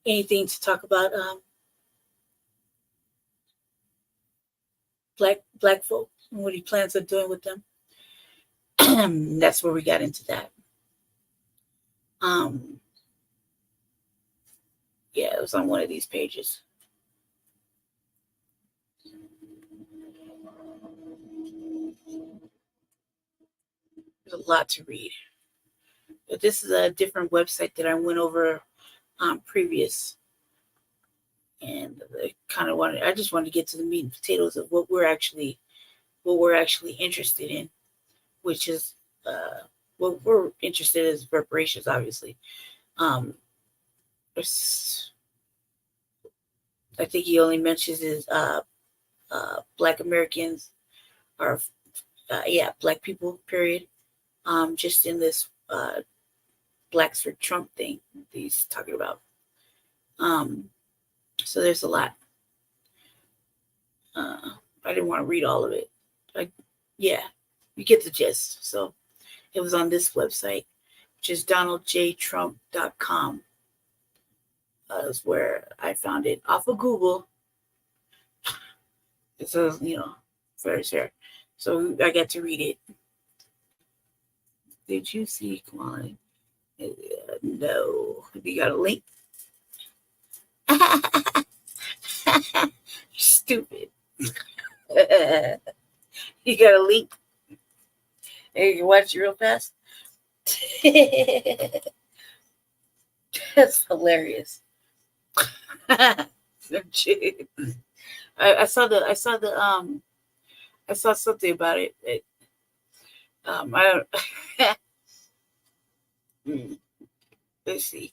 anything to talk about black folk and what he plans on doing with them. That's where we got into that. Yeah, it was on one of these pages. There's a lot to read. But this is a different website that I went over previous. And I just wanted to get to the meat and potatoes of what we're actually interested in, which is what we're interested in is reparations, obviously. I think he only mentions is Black Americans or black people, period. just in this Blacks for Trump thing that he's talking about. So there's a lot. I didn't want to read all of it. Yeah, you get the gist. So it was on this website, which is donaldjtrump.com. Is where I found it off of Google. It says, very fair. So I got to read it. Did you see? Come on. No. You got a link? Stupid. You got a link? And you can watch it real fast? That's hilarious. I saw something about it. I don't. Let's see.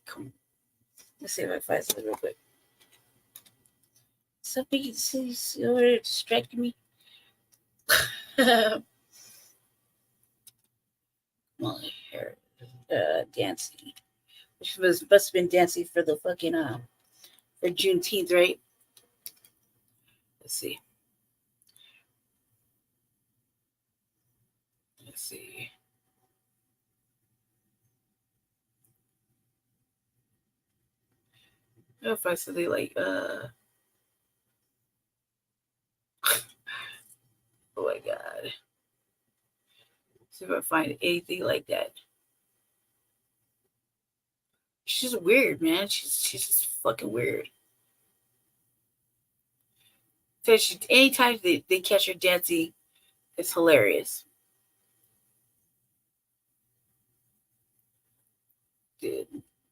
Let's see if I find something real quick. Something distracted me. Well, here, dancing, which must have been dancing for the fucking for Juneteenth, right? Let's see. If I say like oh my god. See if I find anything like that. She's weird, man. She's just fucking weird. So anytime they catch her dancing, it's hilarious. Dude,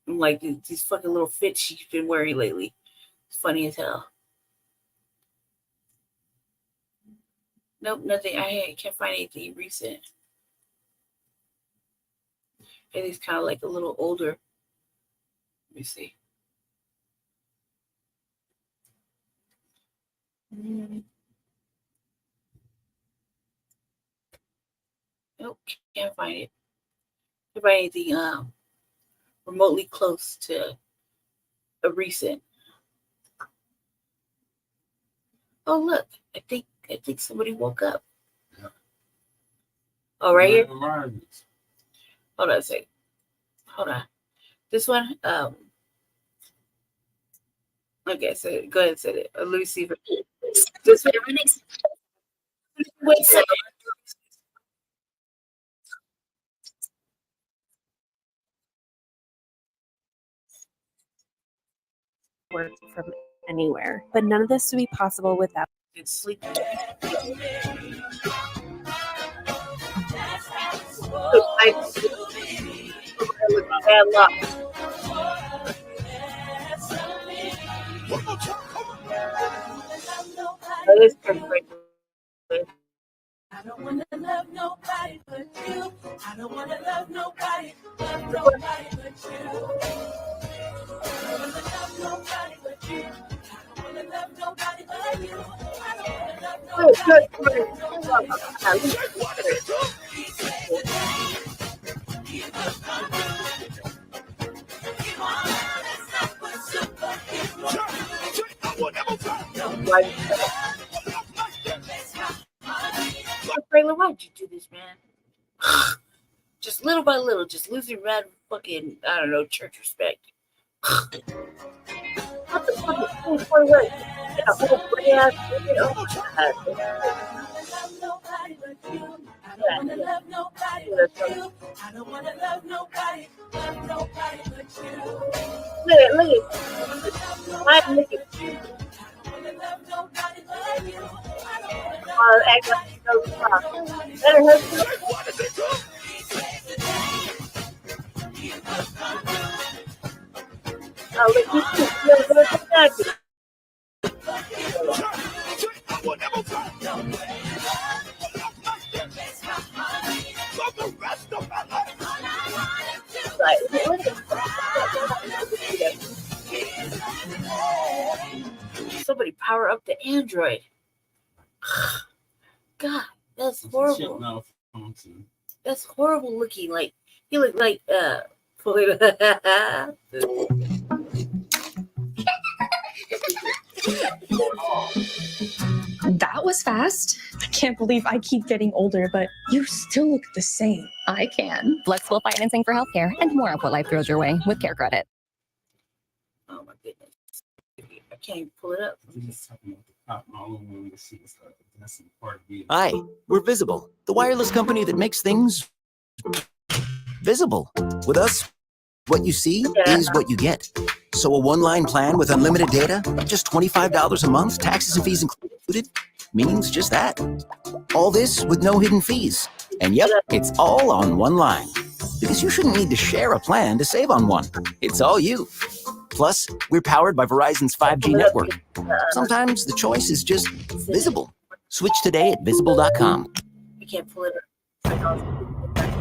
I'm like these fucking little fits she's been wearing lately. It's funny as hell. Nope, nothing. I can't find anything recent. I think it's kind of like a little older. Let me see. Nope, can't find it. Can't find anything remotely close to a recent. Oh look, I think somebody woke up. Yeah. Oh, right here. Hold on a second. Hold on. This one. Okay, so go ahead and say it. Let me see if this way. Wait a second. Work from anywhere, but none of this would be possible without sleep. Bad luck. That is perfect. I don't want to love nobody but you. I don't want to love nobody but you. I don't want to love nobody but you. I don't want to love nobody but you. I don't want to love nobody Braylon, why'd you do this, man? Just little by little, just losing red fucking, I don't know, church respect. What the fuck is cool for what? Get a whole gray ass. I don't want to love nobody but you. I don't want to love nobody but you. Look at why look at you? Act like no problem. Better hurt you. Oh, look, you feel good about it. Somebody power up the Android. God, that's horrible. That's horrible looking. Like he looked like That was fast. I can't believe I keep getting older, but you still look the same. I can. Flexible financing for healthcare and more of what life throws your way with Care Credit. Oh my goodness. I can't even pull it up. Hi, we're Visible, the wireless company that makes things visible. With us, what you see is what you get. So a one-line plan with unlimited data, just $25 a month, taxes and fees included, means just that. All this with no hidden fees. And yep, it's all on one line. Because you shouldn't need to share a plan to save on one. It's all you. Plus, we're powered by Verizon's 5G network. Sometimes the choice is just visible. Switch today at visible.com. I can't pull it up.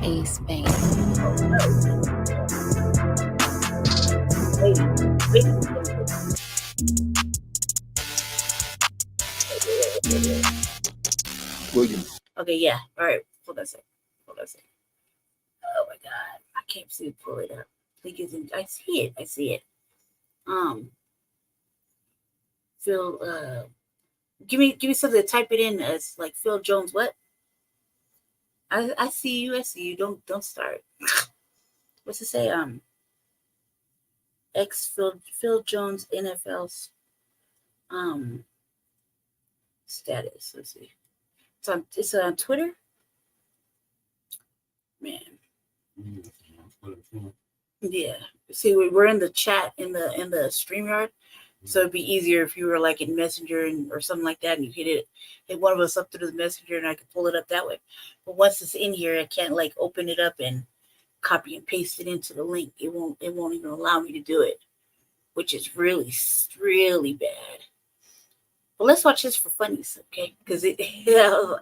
A space. William. Okay, yeah. All right. Hold on a second. Oh my God. I can't see pull it up. I see it. Phil, give me something to type it in as like Phil Jones. What? I see you. Don't start. What's it say? Phil Jones NFL's status. Let's see. It's on Twitter. Man. Yeah. See, we're in the chat in the StreamYard. So it'd be easier if you were like in Messenger or something like that, and you hit one of us up through the Messenger, and I could pull it up that way. But once it's in here, I can't like open it up and copy and paste it into the link. It won't even allow me to do it, which is really, really bad. But let's watch this for funnies, okay? Because I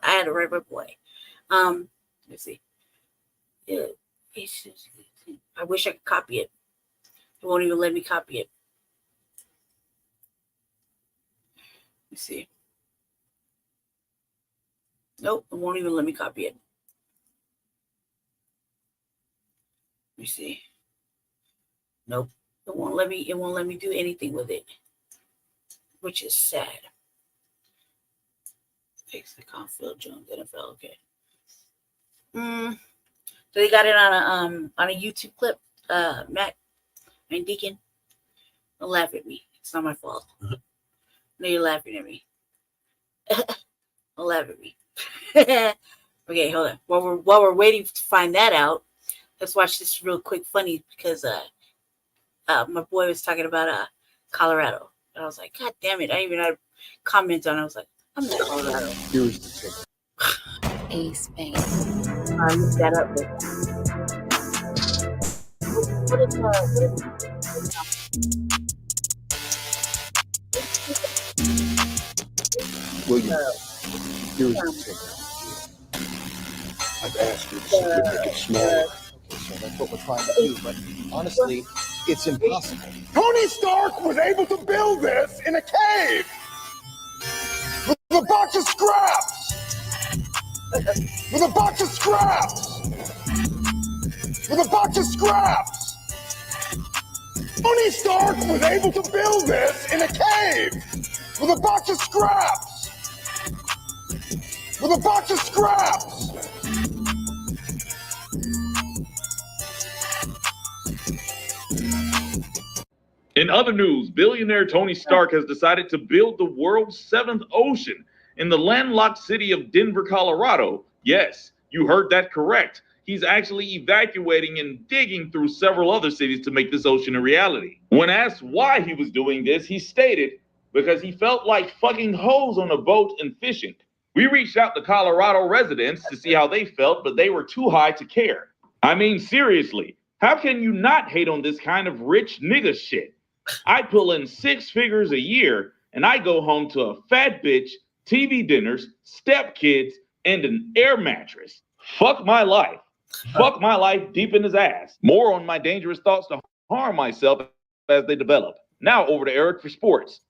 had to write my boy. Let's see. Yeah, I wish I could copy it. It won't even let me copy it. Let's see. Nope, it won't even let me copy it. Let me see. Nope, it won't let me do anything with it, which is sad. Fix the Phil Jones NFL. Okay. So they got it on a YouTube clip. Matt and Deacon, don't laugh at me. It's not my fault. No, you're laughing at me. Don't laugh at me. Okay, hold on. While we're waiting to find that out, let's watch this real quick funny because my boy was talking about Colorado. And I was like, God damn it. I even had comments on it. I was like, I'm in Colorado. Here's the ticket. A space. Look that up. William, here's the ticket. I've asked you to simply make it smaller. Okay, so that's what we're trying to do, but honestly, it's impossible. Tony Stark was able to build this in a cave with a box of scraps. With a box of scraps. With a box of scraps. Tony Stark was able to build this in a cave with a box of scraps. With a box of scraps. In other news, billionaire Tony Stark has decided to build the world's 7th ocean in the landlocked city of Denver, Colorado. Yes, you heard that correct. He's actually evacuating and digging through several other cities to make this ocean a reality. When asked why he was doing this, he stated, because he felt like fucking hoes on a boat and fishing. We reached out to Colorado residents to see how they felt, but they were too high to care. I mean, seriously, how can you not hate on this kind of rich nigga shit? I pull in 6 figures a year and I go home to a fat bitch, TV dinners, stepkids, and an air mattress. Fuck my life. Fuck my life deep in his ass. More on my dangerous thoughts to harm myself as they develop. Now over to Eric for sports.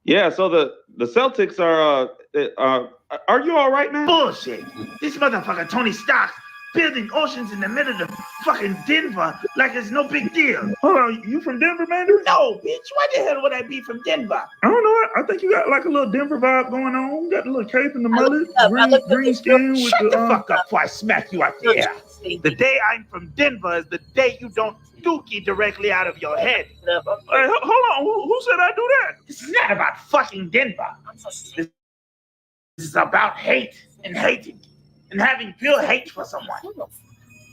Yeah, so the Celtics are you all right, man? Bullshit. This motherfucker, Tony Stark, building oceans in the middle of fucking Denver like it's no big deal. Hold on, you from Denver, man? No, bitch. Why the hell would I be from Denver? I don't know. I think you got like a little Denver vibe going on. You got the little cape and the mullet, green skin with Shut the fuck up before I smack you out there. The day I'm from Denver is the day you don't dookie directly out of your head. Hey, hold on. Who said I do that? This is not about fucking Denver. This is about hate and hating and having pure hate for someone.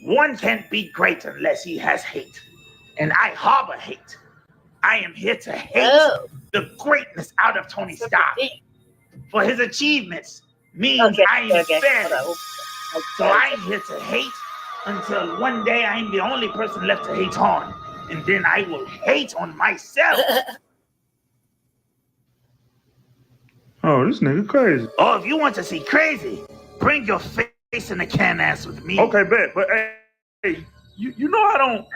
One can't be great unless he has hate. And I harbor hate. I am here to hate the greatness out of Tony Stark. For his achievements means I am fed. So I'm here to hate until one day I'm the only person left to hate on. And then I will hate on myself. Oh, this nigga crazy. Oh, if you want to see crazy, bring your face in the can ass with me. Okay, bet. But hey, you know I don't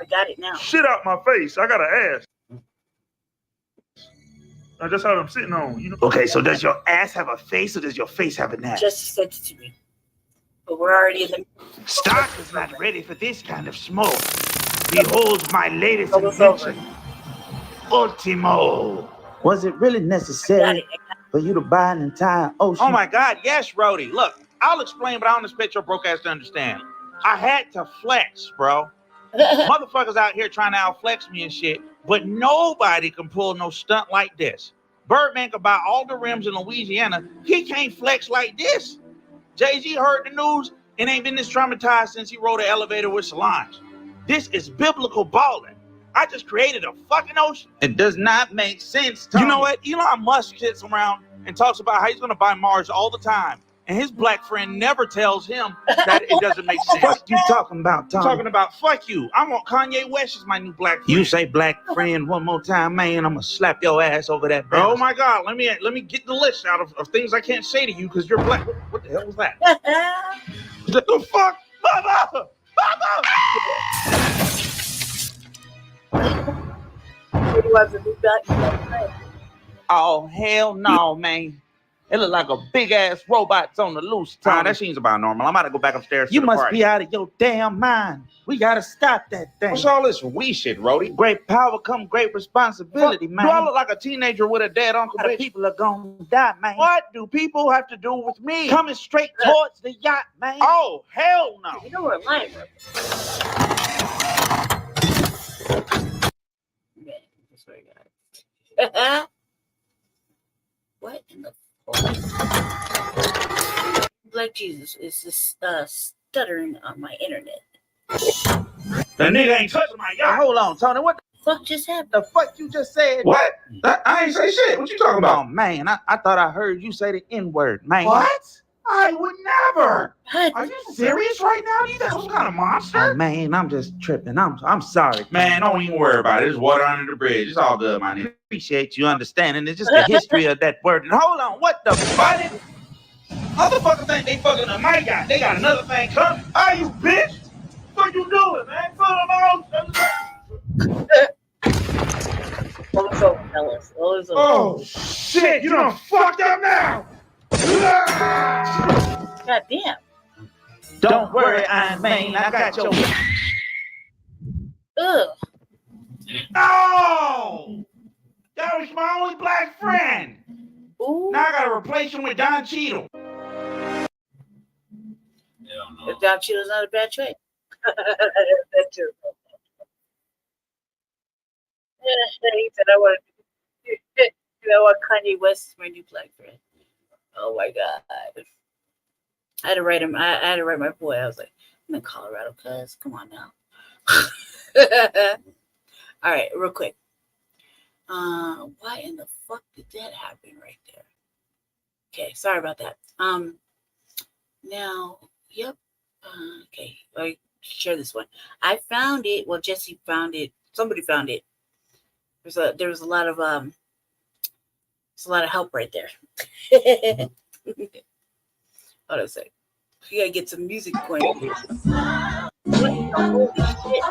shit out my face. I got an ass. That's how I'm sitting on. You know? Okay, so does your ass have a face or does your face have an ass? Just sent it to me. But we're already in the... Stark is not ready for this kind of smoke. Behold my latest invention. Ultimo. Was it really necessary for you to buy an entire ocean? Oh my God, yes, Rhodey. Look, I'll explain, but I don't expect your broke ass to understand. I had to flex, bro. Motherfuckers out here trying to outflex me and shit, but nobody can pull no stunt like this. Birdman can buy all the rims in Louisiana. He can't flex like this. Jay-Z heard the news and ain't been this traumatized since he rode an elevator with Solange. This is biblical balling. I just created a fucking ocean. It does not make sense, Tony. You know what? Elon Musk sits around and talks about how he's going to buy Mars all the time. And his black friend never tells him that it doesn't make sense. What you talking about, Tom? I'm talking about fuck you. I want Kanye West as my new black friend. You say black friend one more time, man, I'm gonna slap your ass over that. Oh my God, let me get the list out of things I can't say to you because you're black. What the hell was that? The fuck? Mama! Mama! Oh, hell no, man. It look like a big ass robot's on the loose. Nah, that seems about normal. I'm about to go back upstairs. You must be out of your damn mind. We gotta stop that thing. What's all this we shit, Rhodey? Great power come great responsibility, man. Do I look like a teenager with a dead uncle? Bitch? People are gonna die, man. What do people have to do with me? Coming straight towards the yacht, man. Oh, hell no. You know we're lying, bro. What in the Black Jesus is just stuttering on my internet. That nigga ain't touching my yacht. Hold on, Tony. What the fuck just happened? The fuck you just said? What? I ain't say shit. What you talking about? Oh, man, I thought I heard you say the N-word, man. What? I would never. Are you serious right now? You think I'm some kind of monster? Oh, man, I'm just tripping. I'm sorry. Man, don't even worry about it. There's water under the bridge. It's all good, man. Appreciate you understanding. It's just the history of that word. And hold on, what the fuck? Motherfuckers think they fucking on my yacht. They got another thing coming. Are you bitch? What you doing, man? Oh shit! You done fucked up now. God damn. Don't worry, Iron Man. I got your. Ugh. No! That was my only black friend. Ooh. Now I gotta replace him with Don Cheadle. If Don Cheadle's not a bad trade. That's true. He said I want Kanye West is my new black friend. Oh my God. I had to write him. I had to write my boy. I was like, I'm in Colorado, cuz. Come on now. All right, real quick. Why in the fuck did that happen right there? Okay, sorry about that. Now, yep. Okay, I share this one. I found it. Well, Jesse found it. Somebody found it. There was a lot of help right there. Hold on a sec. You gotta get some music going. What the holy shit?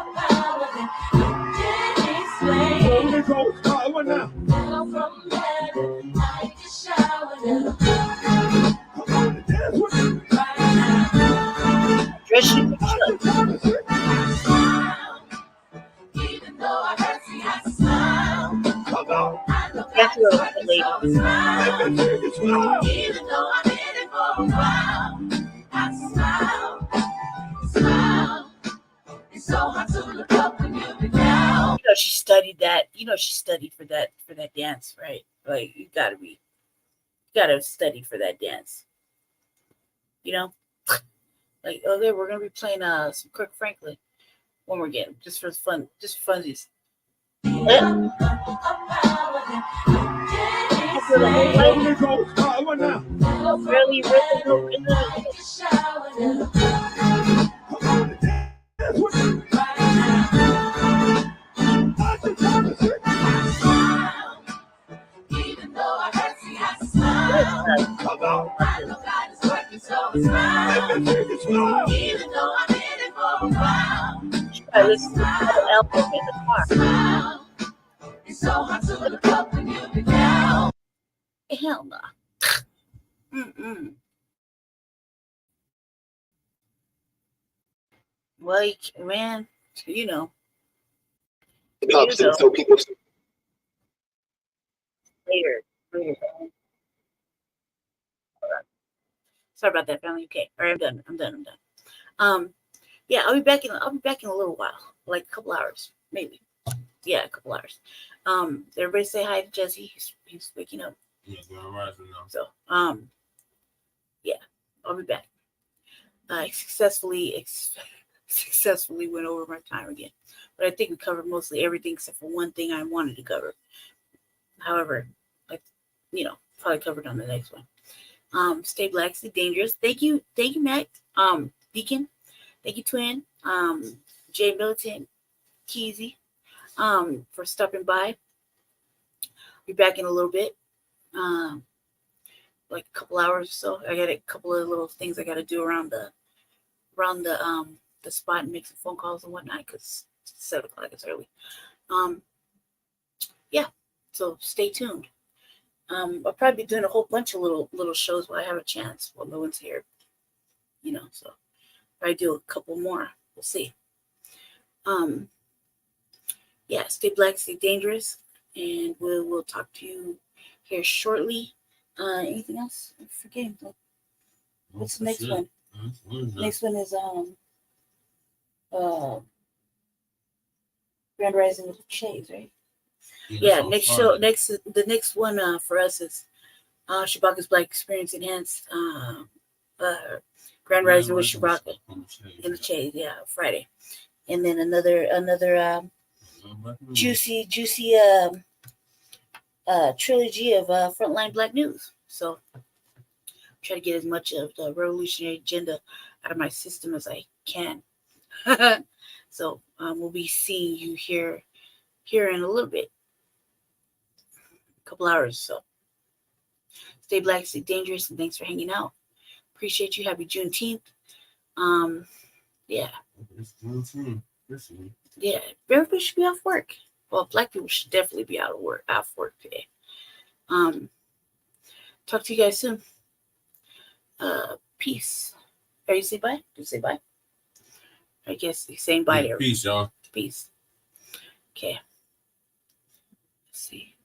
Dress you Even though I'm in it for a while, I smile. It's so hard to look up when you've been down. You know, she studied that. You know, she studied for that dance, right? Like, you gotta study for that dance. You know? Like, okay, we're gonna be playing some Kirk Franklin one more game, just for fun, just for funsies. Even though I hurt, see, I smile. I know God is working, so I smile. Even though I'm in it for a while, I listen to the album in the car. Smile. It's so hard to look up when you've been down. Hell no. Well, man, you know. So people later. Sorry about that, family. Okay, all right, I'm done. Yeah, I'll be back in a little while, like a couple hours, maybe. Yeah, a couple hours. Everybody say hi to Jesse. He's waking up. So, yeah, I'll be back. I successfully went over my time again, but I think we covered mostly everything except for one thing I wanted to cover. However, probably covered on the next one. Stay black, stay dangerous. Thank you, Matt. Deacon. Thank you, Twin. Jay Militant, Keezy, for stopping by. Be back in a little bit. Like a couple hours or so. I got a couple of little things I got to do around the spot and make some phone calls and whatnot because it's 7 o'clock. It's early. Yeah. So stay tuned. I'll probably be doing a whole bunch of little shows while I have a chance while no one's here. So if I do a couple more, we'll see. Yeah, stay black, stay dangerous, and we'll talk to you here shortly. Anything else? I'm forgetting. What's the next one? Next one is Grand Rising with Shades, right? Yeah, the next one for us is Shabaka's Black Experience Enhanced, Grand Rising with Shabaka in the Shades, yeah, Friday. And then another juicy trilogy of Frontline Black News. So try to get as much of the revolutionary agenda out of my system as I can. So we'll be seeing you here in a little bit, a couple hours or so. Stay black, stay dangerous, and thanks for hanging out. Appreciate you. Happy Juneteenth. Yeah. It's Juneteenth this week. Yeah, everybody should be off work. Well, black people should definitely be off work today. Talk to you guys soon. Peace. Are you say bye? Do you say bye? I guess you're saying bye there. Peace, y'all. Peace. Okay. Let's see.